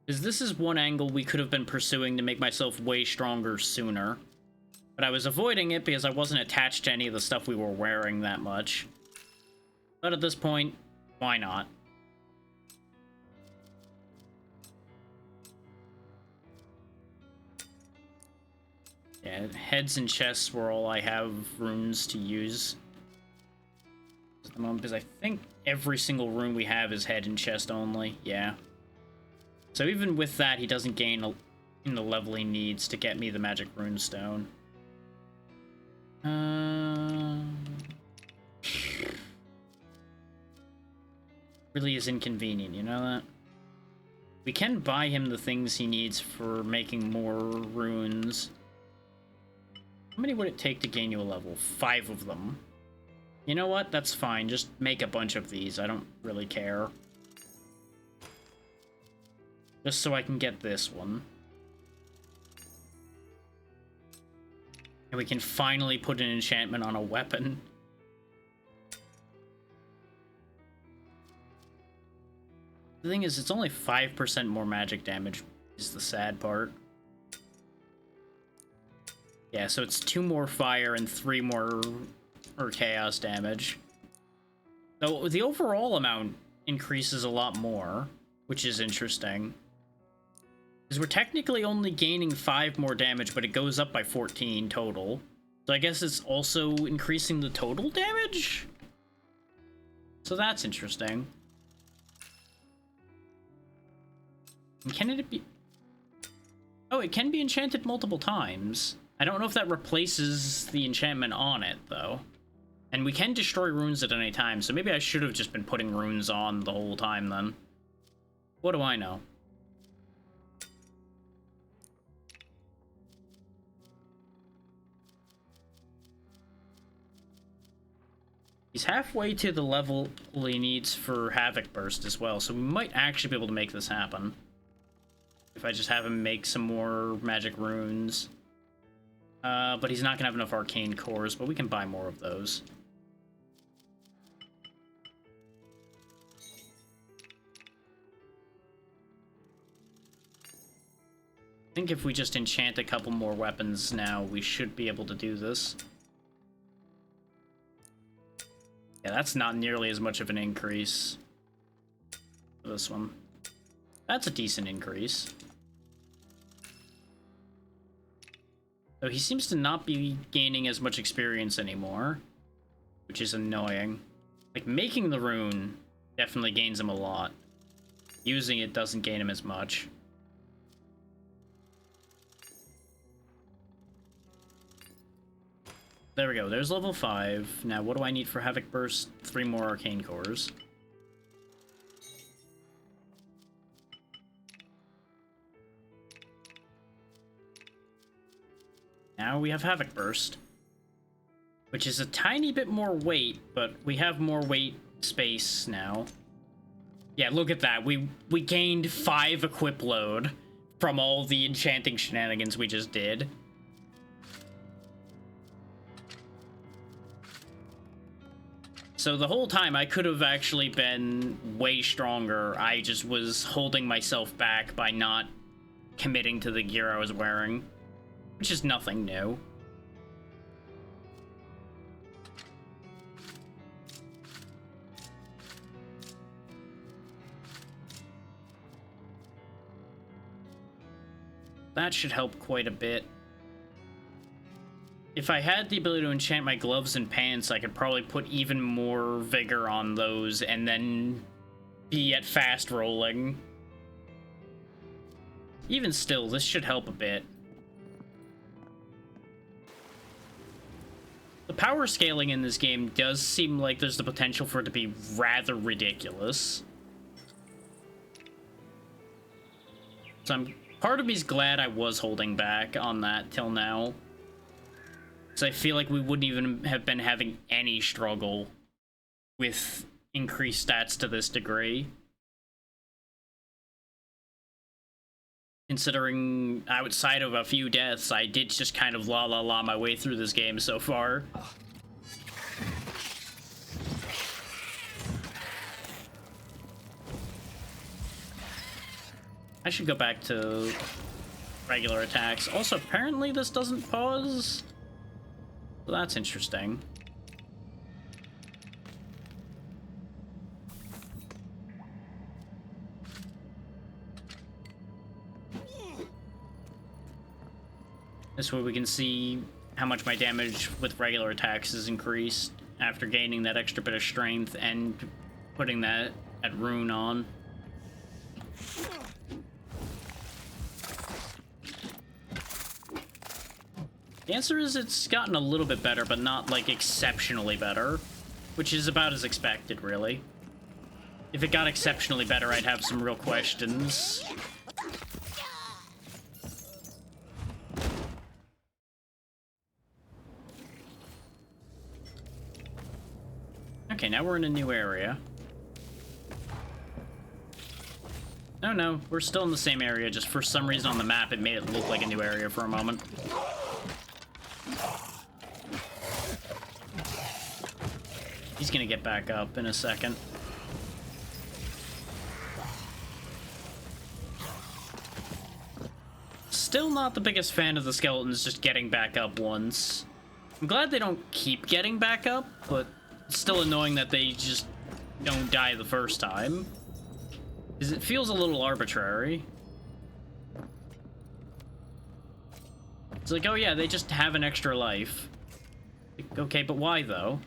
Because this is one angle we could have been pursuing to make myself way stronger sooner. But I was avoiding it because I wasn't attached to any of the stuff we were wearing that much. But at this point, why not? Yeah, heads and chests were all I have runes to use at the moment, because I think every single rune we have is head and chest only. Yeah. So even with that, he doesn't gain in the level he needs to get me the magic runestone. Really is inconvenient, you know that? We can buy him the things he needs for making more runes. How many would it take to gain you a level? 5 of them. You know what? That's fine. Just make a bunch of these. I don't really care. Just so I can get this one. And we can finally put an enchantment on a weapon. The thing is, it's only 5% more magic damage is the sad part. Yeah, so it's 2 more fire and 3 more chaos damage. Though the overall amount increases a lot more, which is interesting. Because we're technically only gaining 5 more damage, but it goes up by 14 total. So I guess it's also increasing the total damage? So that's interesting. And can it be... Oh, it can be enchanted multiple times. I don't know if that replaces the enchantment on it, though. And we can destroy runes at any time, so maybe I should have just been putting runes on the whole time, then. What do I know? He's halfway to the level he needs for Havoc Burst as well, so we might actually be able to make this happen. If I just have him make some more magic runes. But he's not going to have enough arcane cores, but we can buy more of those. I think if we just enchant a couple more weapons now, we should be able to do this. Yeah, that's not nearly as much of an increase. This one. That's a decent increase. Though he seems to not be gaining as much experience anymore, which is annoying. Like, making the rune definitely gains him a lot. Using it doesn't gain him as much. There we go, there's level 5. Now, what do I need for Havoc Burst? 3 more arcane cores. Now we have Havoc Burst, which is a tiny bit more weight, but we have more weight space now. Yeah, look at that. We gained 5 equip load from all the enchanting shenanigans we just did. So the whole time I could have actually been way stronger. I just was holding myself back by not committing to the gear I was wearing. Which is nothing new. That should help quite a bit. If I had the ability to enchant my gloves and pants, I could probably put even more vigor on those and then be at fast rolling. Even still, this should help a bit. The power scaling in this game does seem like there's the potential for it to be rather ridiculous. So part of me's glad I was holding back on that till now. So I feel like we wouldn't even have been having any struggle with increased stats to this degree. Considering outside of a few deaths, I did just kind of la my way through this game so far. I should go back to regular attacks. Also, apparently this doesn't pause. So that's interesting. This way we can see how much my damage with regular attacks is increased after gaining that extra bit of strength and putting that rune on. The answer is it's gotten a little bit better, but not, like, exceptionally better. Which is about as expected, really. If it got exceptionally better, I'd have some real questions. Okay, now we're in a new area. No, we're still in the same area, just for some reason on the map it made it look like a new area for a moment. He's gonna get back up in a second. Still not the biggest fan of the skeletons just getting back up once. I'm glad they don't keep getting back up, but it's still annoying that they just don't die the first time. Because it feels a little arbitrary. It's like, oh yeah, they just have an extra life. Like, okay, but why though?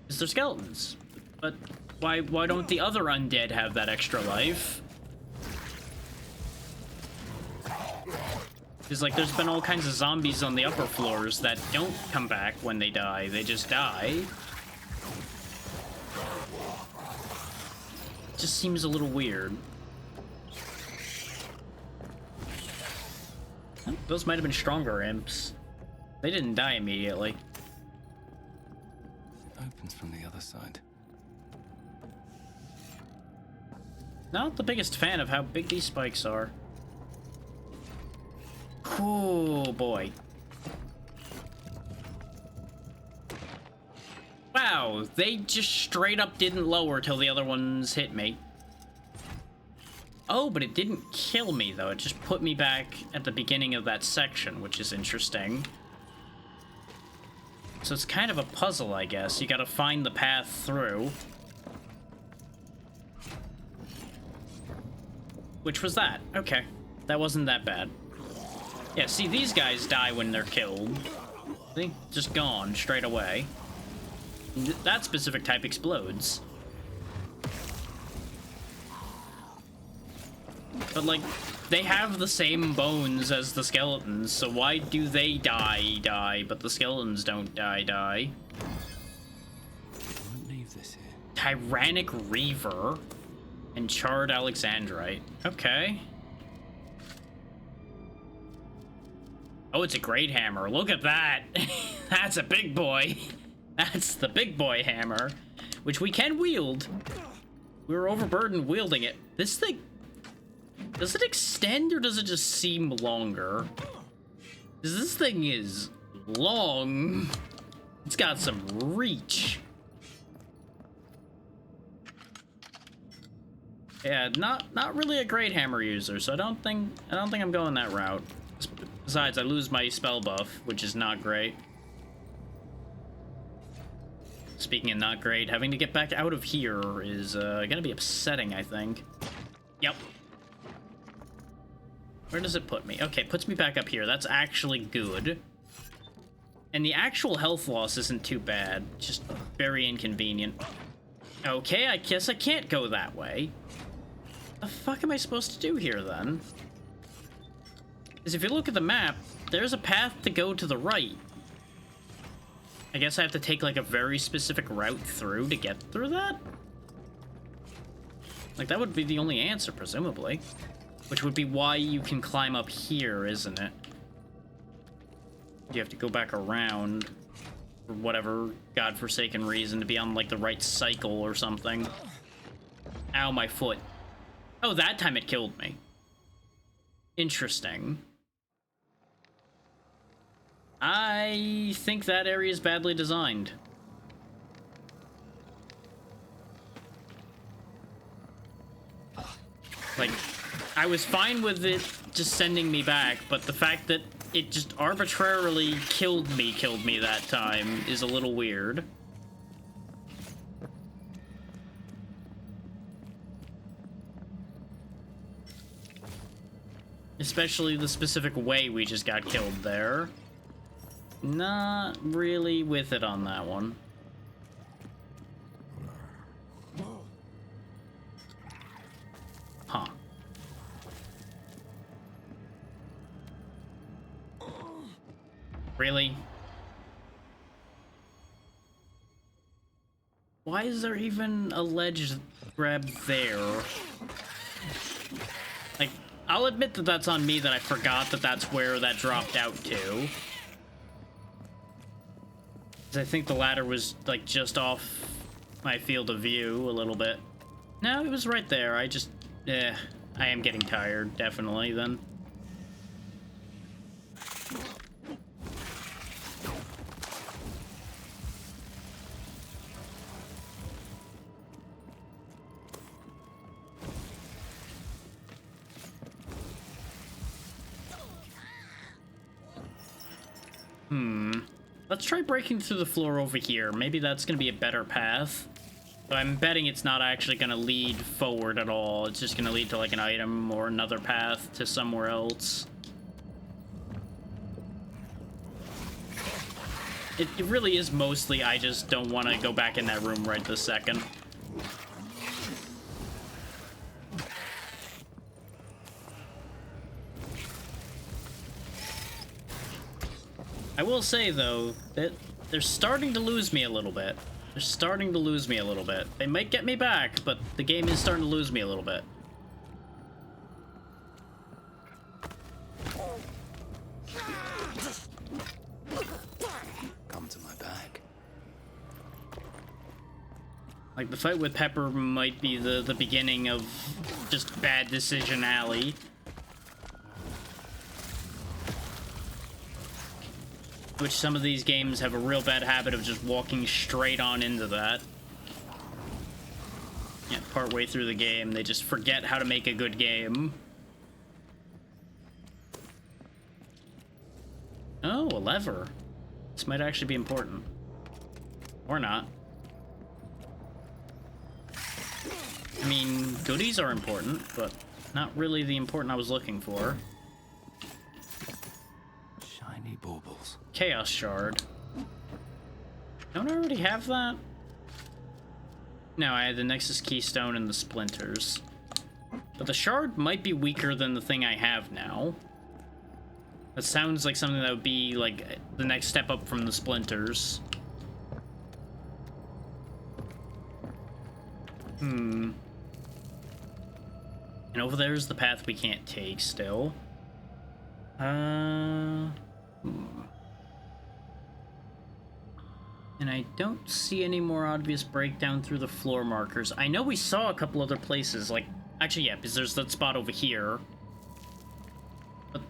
Because they're skeletons. But why don't the other undead have that extra life? Because, like, there's been all kinds of zombies on the upper floors that don't come back when they die. They just die. It just seems a little weird. Those might have been stronger imps. They didn't die immediately. It opens from the other side. Not the biggest fan of how big these spikes are. Oh boy. Wow, they just straight up didn't lower till the other ones hit me. Oh, but it didn't kill me though. It just put me back at the beginning of that section, which is interesting. So it's kind of a puzzle, I guess. You gotta find the path through. Which was that? Okay. That wasn't that bad. Yeah, see, these guys die when they're killed. See? Just gone straight away. That specific type explodes. But, like, they have the same bones as the skeletons, so why do they die, but the skeletons don't die? Won't leave this here. Tyrannic Reaver and Charred Alexandrite. Okay. Oh, it's a great hammer. Look at that. That's a big boy. That's the big boy hammer, which we can wield. We were overburdened wielding it. This thing, does it extend or does it just seem longer? Because this thing is long. It's got some reach. Yeah, not really a great hammer user, so I don't think I'm going that route. Besides, I lose my spell buff, which is not great. Speaking of not great, having to get back out of here is gonna be upsetting, I think. Yep. Where does it put me? Okay, puts me back up here. That's actually good. And the actual health loss isn't too bad. Just very inconvenient. Okay, I guess I can't go that way. The fuck am I supposed to do here, then? Because if you look at the map, there's a path to go to the right. I guess I have to take, like, a very specific route through to get through that? Like, that would be the only answer, presumably. Which would be why you can climb up here, isn't it? You have to go back around for whatever godforsaken reason to be on, like, the right cycle or something. Ow, my foot. Oh, that time it killed me. Interesting. I think that area is badly designed. Like, I was fine with it just sending me back, but the fact that it just arbitrarily killed me that time is a little weird. Especially the specific way we just got killed there. Not really with it on that one. Huh. Really? Why is there even a ledge grab there? Like, I'll admit that that's on me, that I forgot that that's where that dropped out to. I think the ladder was, like, just off my field of view a little bit. No, it was right there. I just... I am getting tired, definitely, then. Let's try breaking through the floor over here. Maybe that's gonna be a better path. So I'm betting it's not actually gonna lead forward at all. It's just gonna lead to like an item or another path to somewhere else. It really is mostly I just don't want to go back in that room right this second. I will say, though, that they're starting to lose me a little bit. They're starting to lose me a little bit. They might get me back, but the game is starting to lose me a little bit. Come to my back. Like, the fight with Pepper might be the beginning of just bad decision alley. Which some of these games have a real bad habit of just walking straight on into that. Yeah, partway through the game, they just forget how to make a good game. Oh, a lever. This might actually be important. Or not. I mean, goodies are important, but not really the important I was looking for. Shiny baubles. Chaos Shard. Don't I already have that? No, I had the Nexus Keystone and the Splinters. But the Shard might be weaker than the thing I have now. That sounds like something that would be, like, the next step up from the Splinters. And over there's the path we can't take still. And I don't see any more obvious breakdown through the floor markers. I know we saw a couple other places, like... Actually, yeah, because there's that spot over here. But...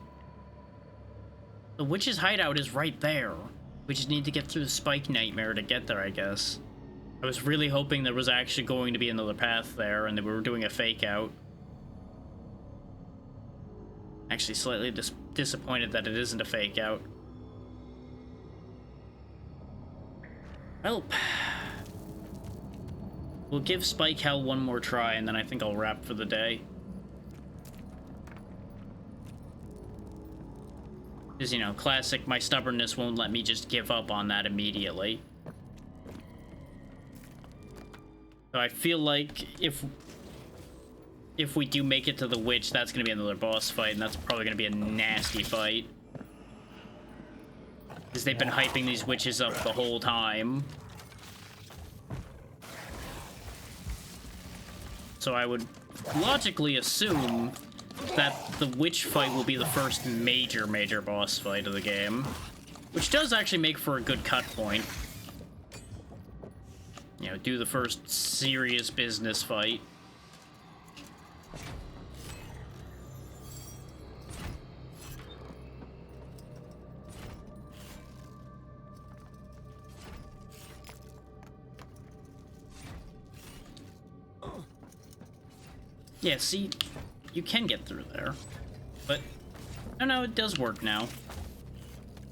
the witch's hideout is right there. We just need to get through the Spike Nightmare to get there, I guess. I was really hoping there was actually going to be another path there, and that we were doing a fake out. Actually, slightly disappointed that it isn't a fake out. Well, we'll give Spike Hell one more try, and then I think I'll wrap for the day. Because, you know, classic, my stubbornness won't let me just give up on that immediately. So I feel like if we do make it to the witch, that's going to be another boss fight, and that's probably going to be a nasty fight. Because they've been hyping these witches up the whole time. So I would logically assume that the witch fight will be the first major boss fight of the game. Which does actually make for a good cut point. You know, do the first serious business fight. Yeah, see, you can get through there, but no, it does work now.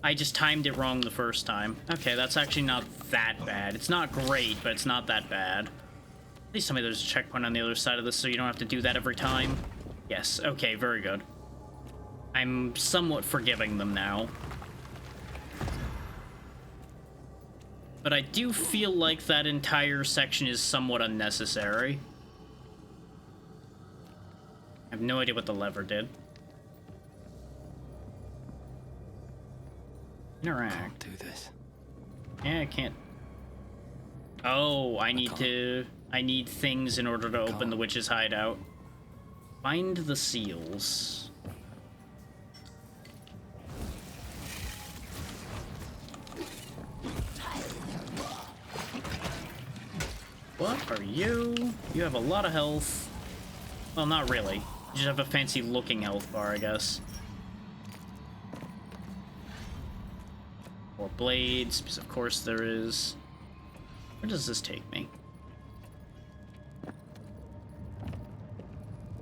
I just timed it wrong the first time. Okay, that's actually not that bad. It's not great, but it's not that bad. At least tell me there's a checkpoint on the other side of this so you don't have to do that every time. Yes, okay, very good. I'm somewhat forgiving them now. But I do feel like that entire section is somewhat unnecessary. I have no idea what the lever did. Interact. Can't do this. Yeah, I can't. Oh, I need things in order to open the witch's hideout. Find the seals. What are you? You have a lot of health. Well, not really. You just have a fancy looking health bar, I guess. More blades, because of course there is. Where does this take me?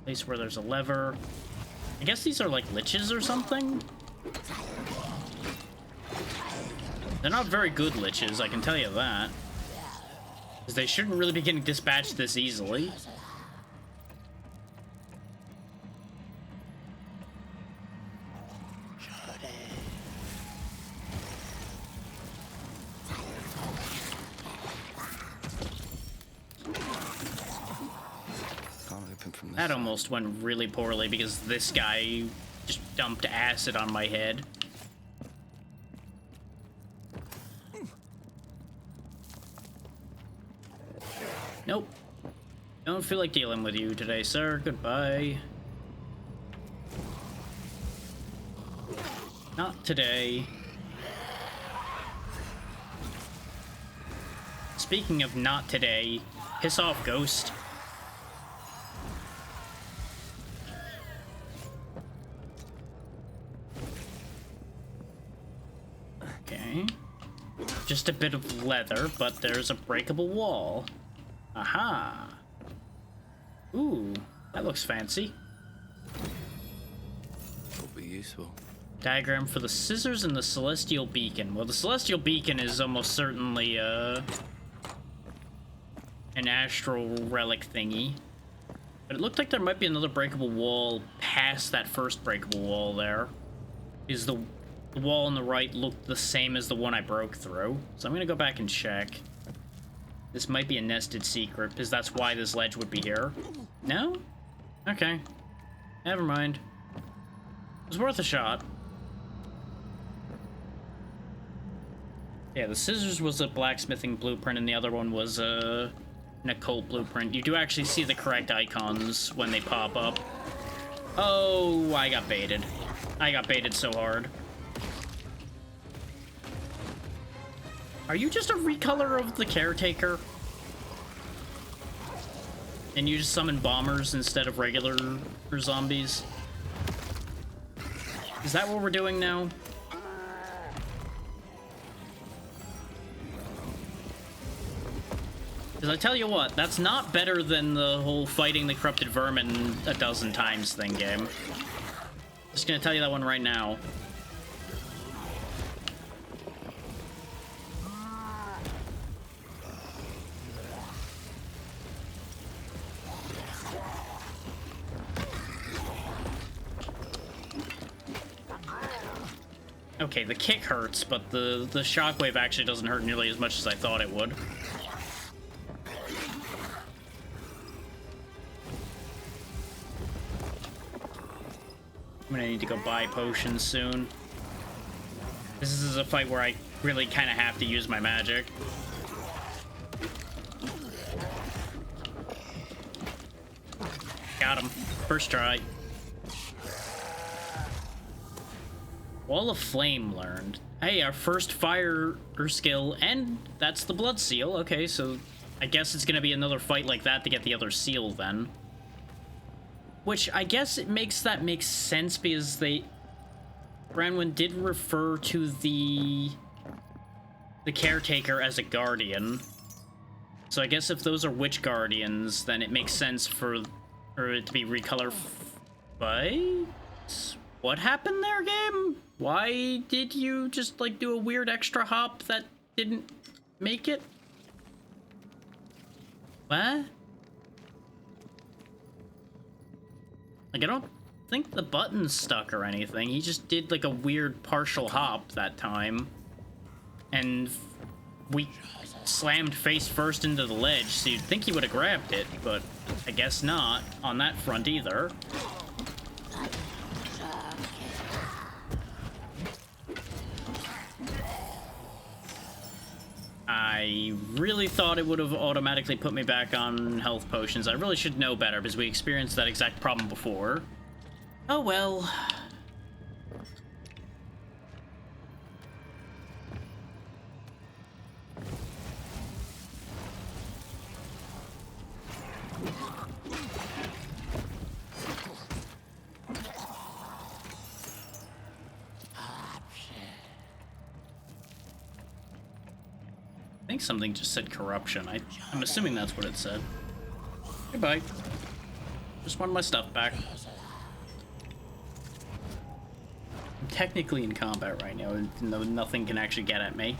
Place where there's a lever. I guess these are like liches or something? They're not very good liches, I can tell you that. Because they shouldn't really be getting dispatched this easily. That almost went really poorly because this guy just dumped acid on my head. Nope. Don't feel like dealing with you today, sir. Goodbye. Not today. Speaking of not today, piss off, Ghost. Okay. Just a bit of leather, but there's a breakable wall. Aha. Ooh, that looks fancy. Will be useful. Diagram for the scissors and the celestial beacon. Well, the celestial beacon is almost certainly an astral relic thingy. But it looked like there might be another breakable wall past that first breakable wall there. Is the wall on the right looked the same as the one I broke through. So I'm gonna go back and check. This might be a nested secret, because that's why this ledge would be here. No? Okay. Never mind. It was worth a shot. Yeah, the scissors was a blacksmithing blueprint, and the other one was an occult blueprint. You do actually see the correct icons when they pop up. Oh, I got baited. I got baited so hard. Are you just a recolor of the caretaker? And you just summon bombers instead of regular zombies? Is that what we're doing now? Because I tell you what, that's not better than the whole fighting the corrupted vermin a dozen times thing game. Just gonna tell you that one right now. Okay, the kick hurts, but the shockwave actually doesn't hurt nearly as much as I thought it would. I'm gonna need to go buy potions soon. This is a fight where I really kind of have to use my magic. Got him. First try. Wall of Flame learned. Hey, our first fire skill, and that's the blood seal. Okay, so I guess it's gonna be another fight like that to get the other seal then. Which I guess it makes sense because Branwen did refer to the caretaker as a guardian. So I guess if those are witch guardians, then it makes sense for it to be recolor fights. What happened there, game? Why did you just like do a weird extra hop that didn't make it? What? Like, I don't think the button's stuck or anything. He just did like a weird partial hop that time. And we slammed face first into the ledge, so you'd think he would have grabbed it, but I guess not on that front either. I really thought it would have automatically put me back on health potions. I really should know better because we experienced that exact problem before. Oh well. I think something just said corruption. I'm assuming that's what it said. Goodbye. Just want my stuff back. I'm technically in combat right now, even though nothing can actually get at me.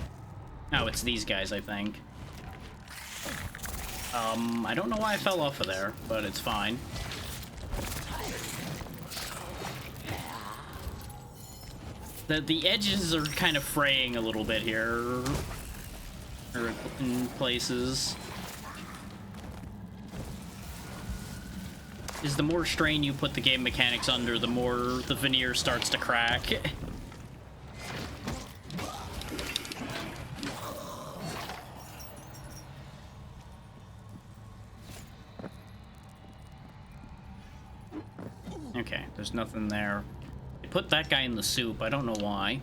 Oh, it's these guys, I think. I don't know why I fell off of there, but it's fine. The edges are kind of fraying a little bit here, or in places. Is the more strain you put the game mechanics under, the more the veneer starts to crack. Okay, there's nothing there. They put that guy in the soup. I don't know why.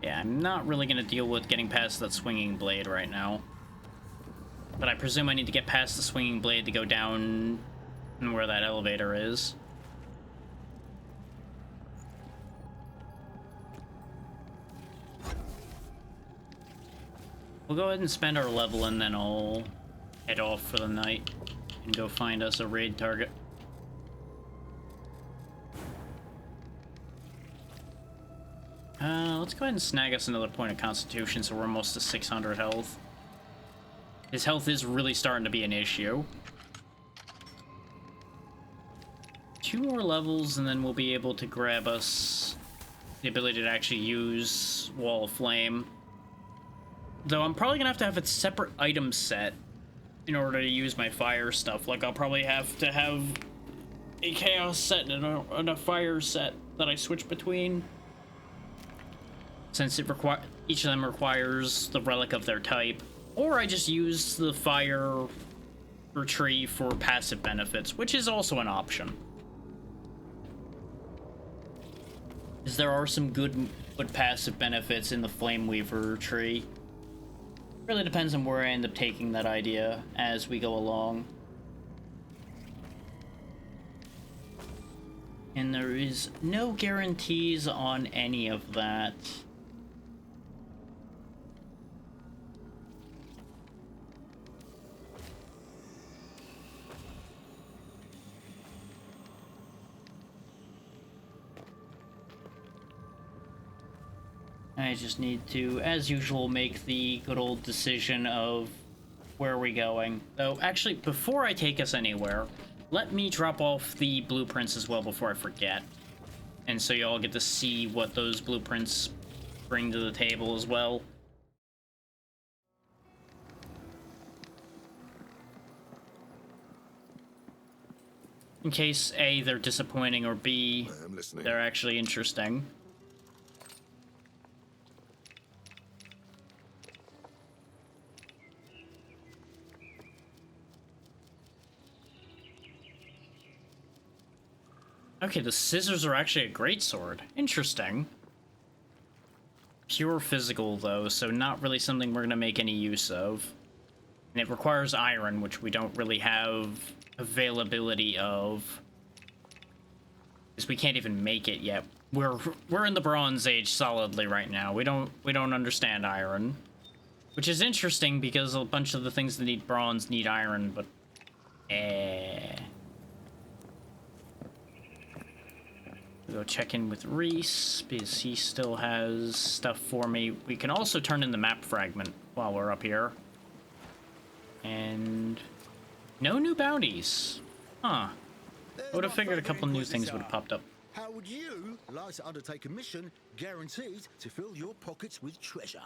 Yeah, I'm not really gonna deal with getting past that swinging blade right now. But I presume I need to get past the swinging blade to go down where that elevator is. We'll go ahead and spend our level and then I'll head off for the night and go find us a raid target. Let's go ahead and snag us another point of constitution so we're almost to 600 health. His health is really starting to be an issue. 2 more levels and then we'll be able to grab us the ability to actually use Wall of Flame. Though I'm probably gonna have to have a separate item set in order to use my fire stuff. Like, I'll probably have to have a chaos set and a fire set that I switch between. Since each of them requires the relic of their type. Or I just use the fire tree for passive benefits, which is also an option. Because there are some good passive benefits in the Flame Weaver tree. Really depends on where I end up taking that idea as we go along. And there is no guarantees on any of that. I just need to, as usual, make the good old decision of where are we going. Though, actually, before I take us anywhere, let me drop off the blueprints as well before I forget. And so you all get to see what those blueprints bring to the table as well. In case A, they're disappointing, or B, they're actually interesting. Okay, the scissors are actually a great sword. Interesting. Pure physical, though, so not really something we're gonna make any use of. And it requires iron, which we don't really have availability of. Because we can't even make it yet. We're in the Bronze Age solidly right now. We don't understand iron. Which is interesting because a bunch of the things that need bronze need iron, but We'll go check in with Reese, because he still has stuff for me. We can also turn in the map fragment while we're up here. And no new bounties. Huh. I would have figured a couple new things would have popped up. How would you like to undertake a mission guaranteed to fill your pockets with treasure?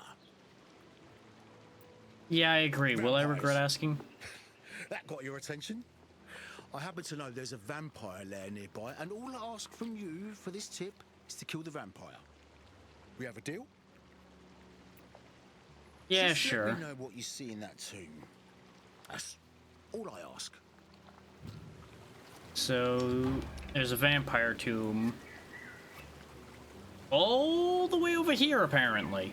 Yeah, I agree. Will I regret asking? That got your attention? I happen to know there's a vampire lair nearby, and all I ask from you for this tip is to kill the vampire. We have a deal? Yeah, Just sure. Let me know what you see in that tomb. That's all I ask. So, there's a vampire tomb all the way over here, apparently.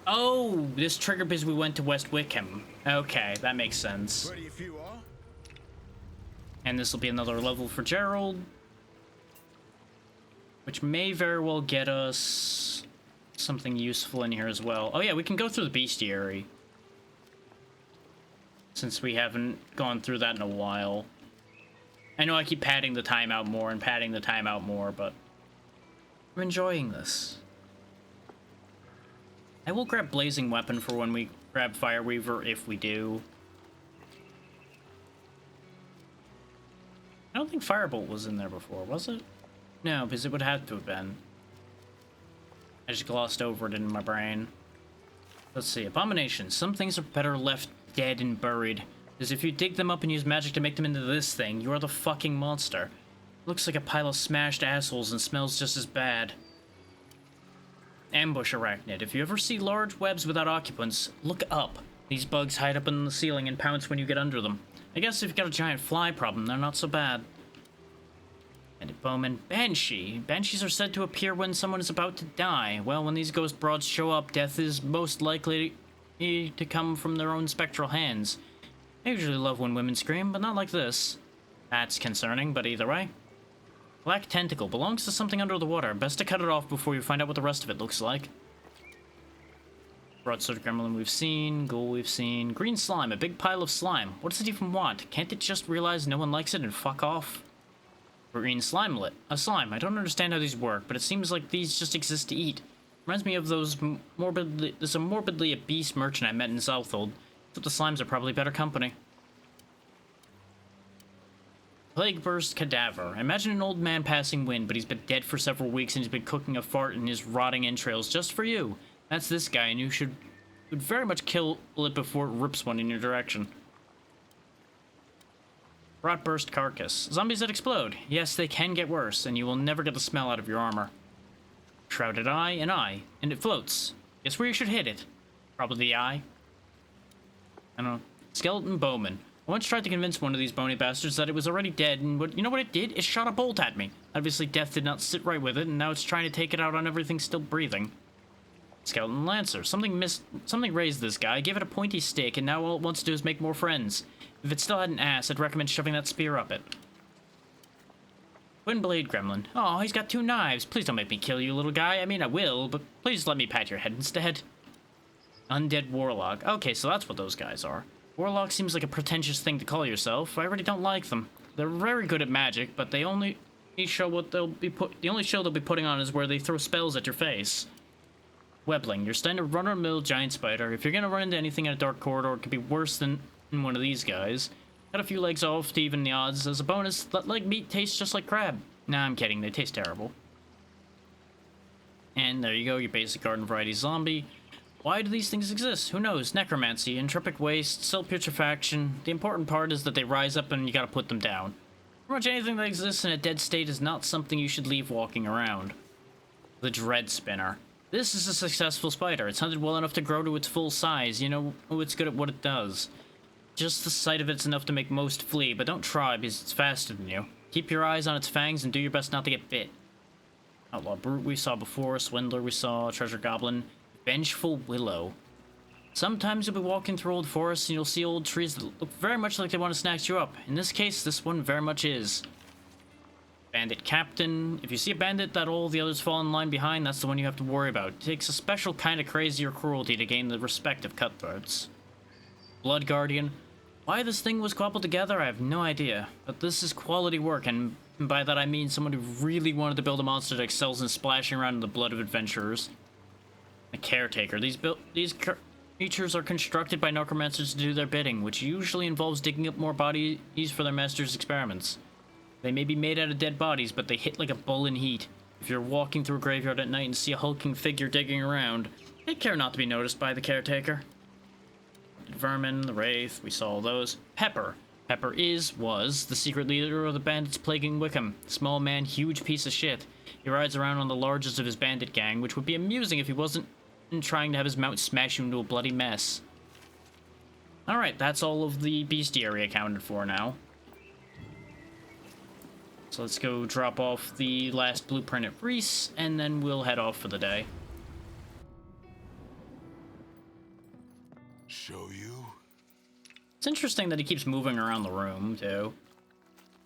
Oh, this triggered because we went to West Wickham. Okay, that makes sense. Ready if you are. And this will be another level for Gerald, which may very well get us something useful in here as well. Oh yeah, we can go through the bestiary. since we haven't gone through that in a while. I know I keep padding the time out more and padding the time out more, but I'm enjoying this. I will grab Blazing Weapon for when we grab Fire Weaver, if we do. I don't think Firebolt was in there before, was it? No, because it would have to have been. I just glossed over it in my brain. Let's see. Abomination. Some things are better left dead and buried. Because if you dig them up and use magic to make them into this thing, you are the fucking monster. Looks like a pile of smashed assholes and smells just as bad. Ambush arachnid. If you ever see large webs without occupants, look up. These bugs hide up in the ceiling and pounce when you get under them. I guess if you've got a giant fly problem, they're not so bad. And Bowman. Banshee. Banshees are said to appear when someone is about to die. Well, when these ghost broads show up, death is most likely to come from their own spectral hands. I usually love when women scream, but not like this. That's concerning, but either way. Black tentacle belongs to something under the water. Best to cut it off before you find out what the rest of it looks like. Broadsword gremlin we've seen. Ghoul we've seen. Green slime. A big pile of slime. What does it even want? Can't it just realize no one likes it and fuck off? Green slimelet. A slime. I don't understand how these work, but it seems like these just exist to eat. Reminds me of those there's a morbidly obese merchant I met in Southold. But the slimes are probably better company. Plague burst cadaver. Imagine an old man passing wind, but he's been dead for several weeks and he's been cooking a fart in his rotting entrails just for you. That's this guy, and you would very much kill it before it rips one in your direction. Rot burst carcass. Zombies that explode. Yes, they can get worse, and you will never get the smell out of your armor. Shrouded eye, and it floats. Guess where you should hit it? Probably the eye. I don't know. Skeleton bowman. I once tried to convince one of these bony bastards that it was already dead, and you know what it did? It shot a bolt at me. Obviously, death did not sit right with it, and now it's trying to take it out on everything still breathing. Skeleton lancer. Something raised this guy, gave it a pointy stick, and now all it wants to do is make more friends. If it still had an ass, I'd recommend shoving that spear up it. Twin blade gremlin. Oh, he's got 2 knives. Please don't make me kill you, little guy. I mean, I will, but please let me pat your head instead. Undead warlock. Okay, so that's what those guys are. Warlock seems like a pretentious thing to call yourself. I already don't like them. They're very good at magic, but the only show they'll be putting on is where they throw spells at your face. Webling. You're standard run-of-the-mill giant spider. If you're gonna run into anything in a dark corridor, it could be worse than one of these guys. Got a few legs off to even the odds. As a bonus, that leg meat tastes just like crab. Nah, I'm kidding. They taste terrible. And there you go, your basic garden variety zombie. Why do these things exist? Who knows? Necromancy, entropic waste, cell putrefaction. The important part is that they rise up and you gotta put them down. Pretty much anything that exists in a dead state is not something you should leave walking around. The Dread Spinner. This is a successful spider. It's hunted well enough to grow to its full size. You know, it's good at what it does. Just the sight of it's enough to make most flee, but don't try because it's faster than you. Keep your eyes on its fangs and do your best not to get bit. Outlaw Brute we saw before, Swindler we saw, Treasure Goblin. Vengeful Willow. Sometimes you'll be walking through old forests and you'll see old trees that look very much like they want to snatch you up. In this case, this one very much is. Bandit Captain. If you see a bandit that all the others fall in line behind, that's the one you have to worry about. It takes a special kind of crazy or cruelty to gain the respect of cutthroats. Blood Guardian. Why this thing was cobbled together, I have no idea. But this is quality work, and by that I mean someone who really wanted to build a monster that excels in splashing around in the blood of adventurers. A Caretaker. These creatures are constructed by necromancers to do their bidding, which usually involves digging up more bodies for their master's experiments. They may be made out of dead bodies, but they hit like a bull in heat. If you're walking through a graveyard at night and see a hulking figure digging around, take care not to be noticed by the Caretaker. Vermin, the Wraith, we saw all those. Pepper. Pepper was the secret leader of the bandits plaguing Wickham. Small man, huge piece of shit. He rides around on the largest of his bandit gang, which would be amusing if he wasn't trying to have his mount smash you into a bloody mess. Alright, that's all of the bestiary accounted for now. So let's go drop off the last blueprint at Reese, and then we'll head off for the day. Show you? It's interesting that he keeps moving around the room, too.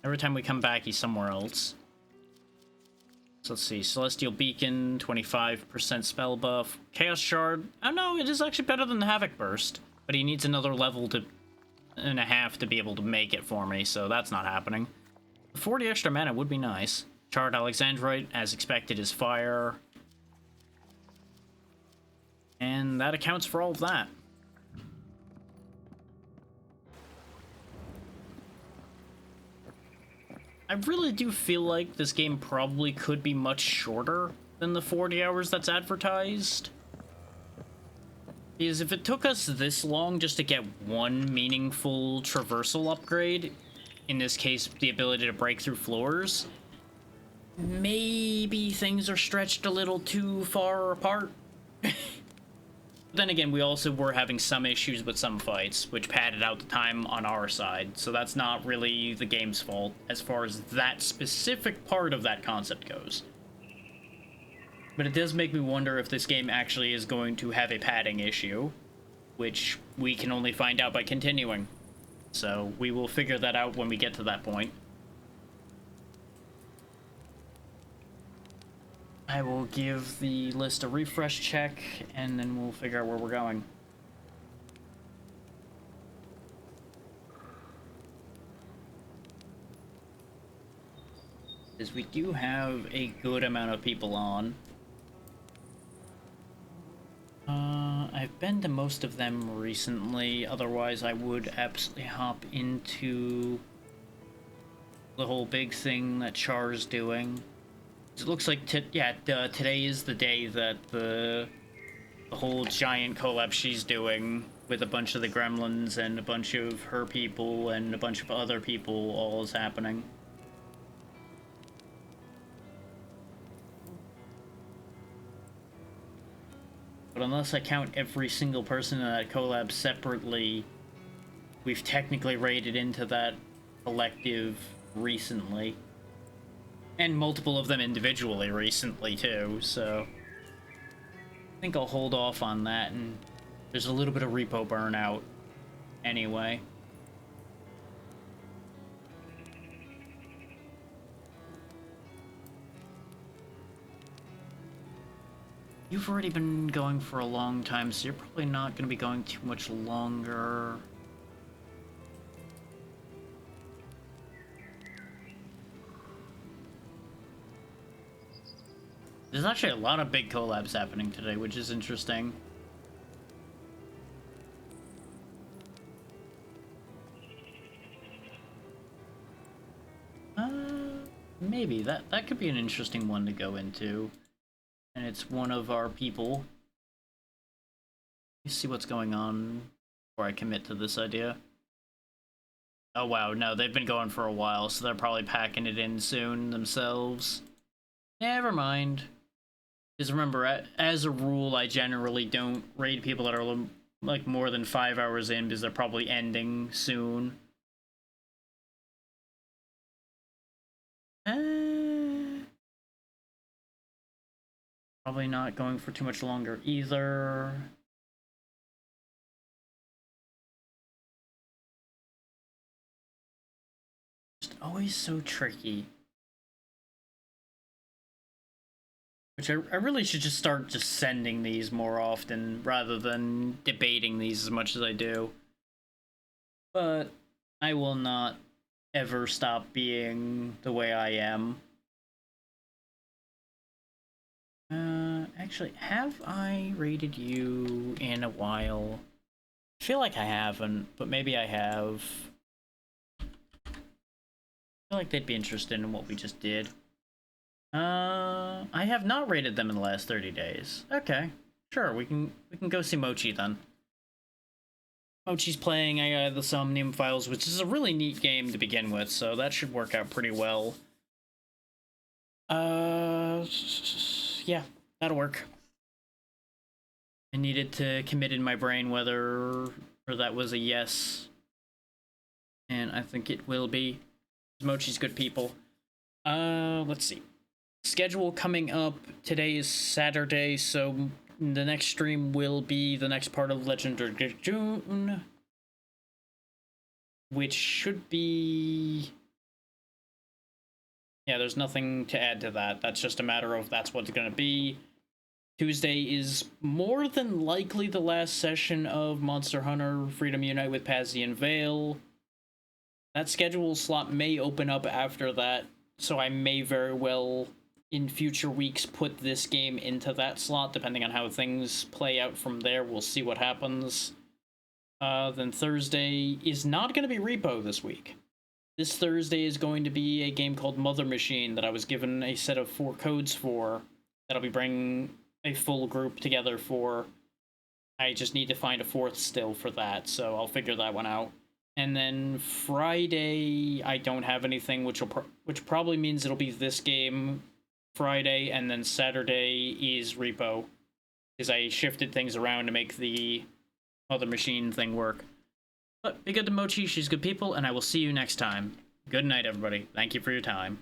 Every time we come back, he's somewhere else. So let's see. Celestial Beacon, 25% spell buff. Chaos Shard. Oh no, it is actually better than the Havoc Burst. But he needs another level to and a half to be able to make it for me, so that's not happening. 40 extra mana would be nice. Charred Alexandrite, as expected, is fire. And that accounts for all of that. I really do feel like this game probably could be much shorter than the 40 hours that's advertised. Because if it took us this long just to get one meaningful traversal upgrade, in this case, the ability to break through floors, maybe things are stretched a little too far apart. Then again, we also were having some issues with some fights, which padded out the time on our side, so that's not really the game's fault as far as that specific part of that concept goes. But it does make me wonder if this game actually is going to have a padding issue, which we can only find out by continuing. So we will figure that out when we get to that point. I will give the list a refresh check, and then we'll figure out where we're going. Because we do have a good amount of people on. I've been to most of them recently, otherwise I would absolutely hop into the whole big thing that Char's doing. It looks like, today is the day that the whole giant collab she's doing with a bunch of the gremlins and a bunch of her people and a bunch of other people all is happening. But unless I count every single person in that collab separately, we've technically raided into that collective recently. And multiple of them individually recently, too, so I think I'll hold off on that, and there's a little bit of repo burnout anyway. You've already been going for a long time, so you're probably not going to be going too much longer. There's actually a lot of big collabs happening today, which is interesting. Maybe. That could be an interesting one to go into. And it's one of our people. Let me see what's going on before I commit to this idea. Oh wow, no, they've been going for a while, so they're probably packing it in soon themselves. Never mind. Because remember, as a rule, I generally don't raid people that are like more than 5 hours in because they're probably ending soon. Probably not going for too much longer either. Just always so tricky. Which I really should just start just sending these more often rather than debating these as much as I do. But I will not ever stop being the way I am. Actually, have I rated you in a while? I feel like I haven't, but maybe I have. I feel like they'd be interested in what we just did. I have not rated them in the last 30 days. Okay, sure, we can go see Mochi then. Mochi's playing the Somnium Files, which is a really neat game to begin with, so that should work out pretty well. Yeah, that'll work. I needed to commit in my brain whether or that was a yes. And I think it will be. Mochi's good people. Let's see. Schedule coming up. Today is Saturday, so the next stream will be the next part of Legend of June. Which should be... Yeah, there's nothing to add to that. That's just a matter of that's what it's gonna be. Tuesday is more than likely the last session of Monster Hunter Freedom Unite with Pazzy and Vale. That schedule slot may open up after that, so I may very well, in future weeks, put this game into that slot, depending on how things play out from there. We'll see what happens. Then Thursday is not going to be Repo this week. This Thursday is going to be a game called Mother Machine that I was given a set of 4 codes for, that I'll be bringing a full group together for. I just need to find a 4th still for that, so I'll figure that one out. And then Friday, I don't have anything, which probably means it'll be this game Friday, and then Saturday is Repo, because I shifted things around to make the Mother Machine thing work. But be good to Mochi, she's good people, and I will see you next time. Good night, everybody. Thank you for your time.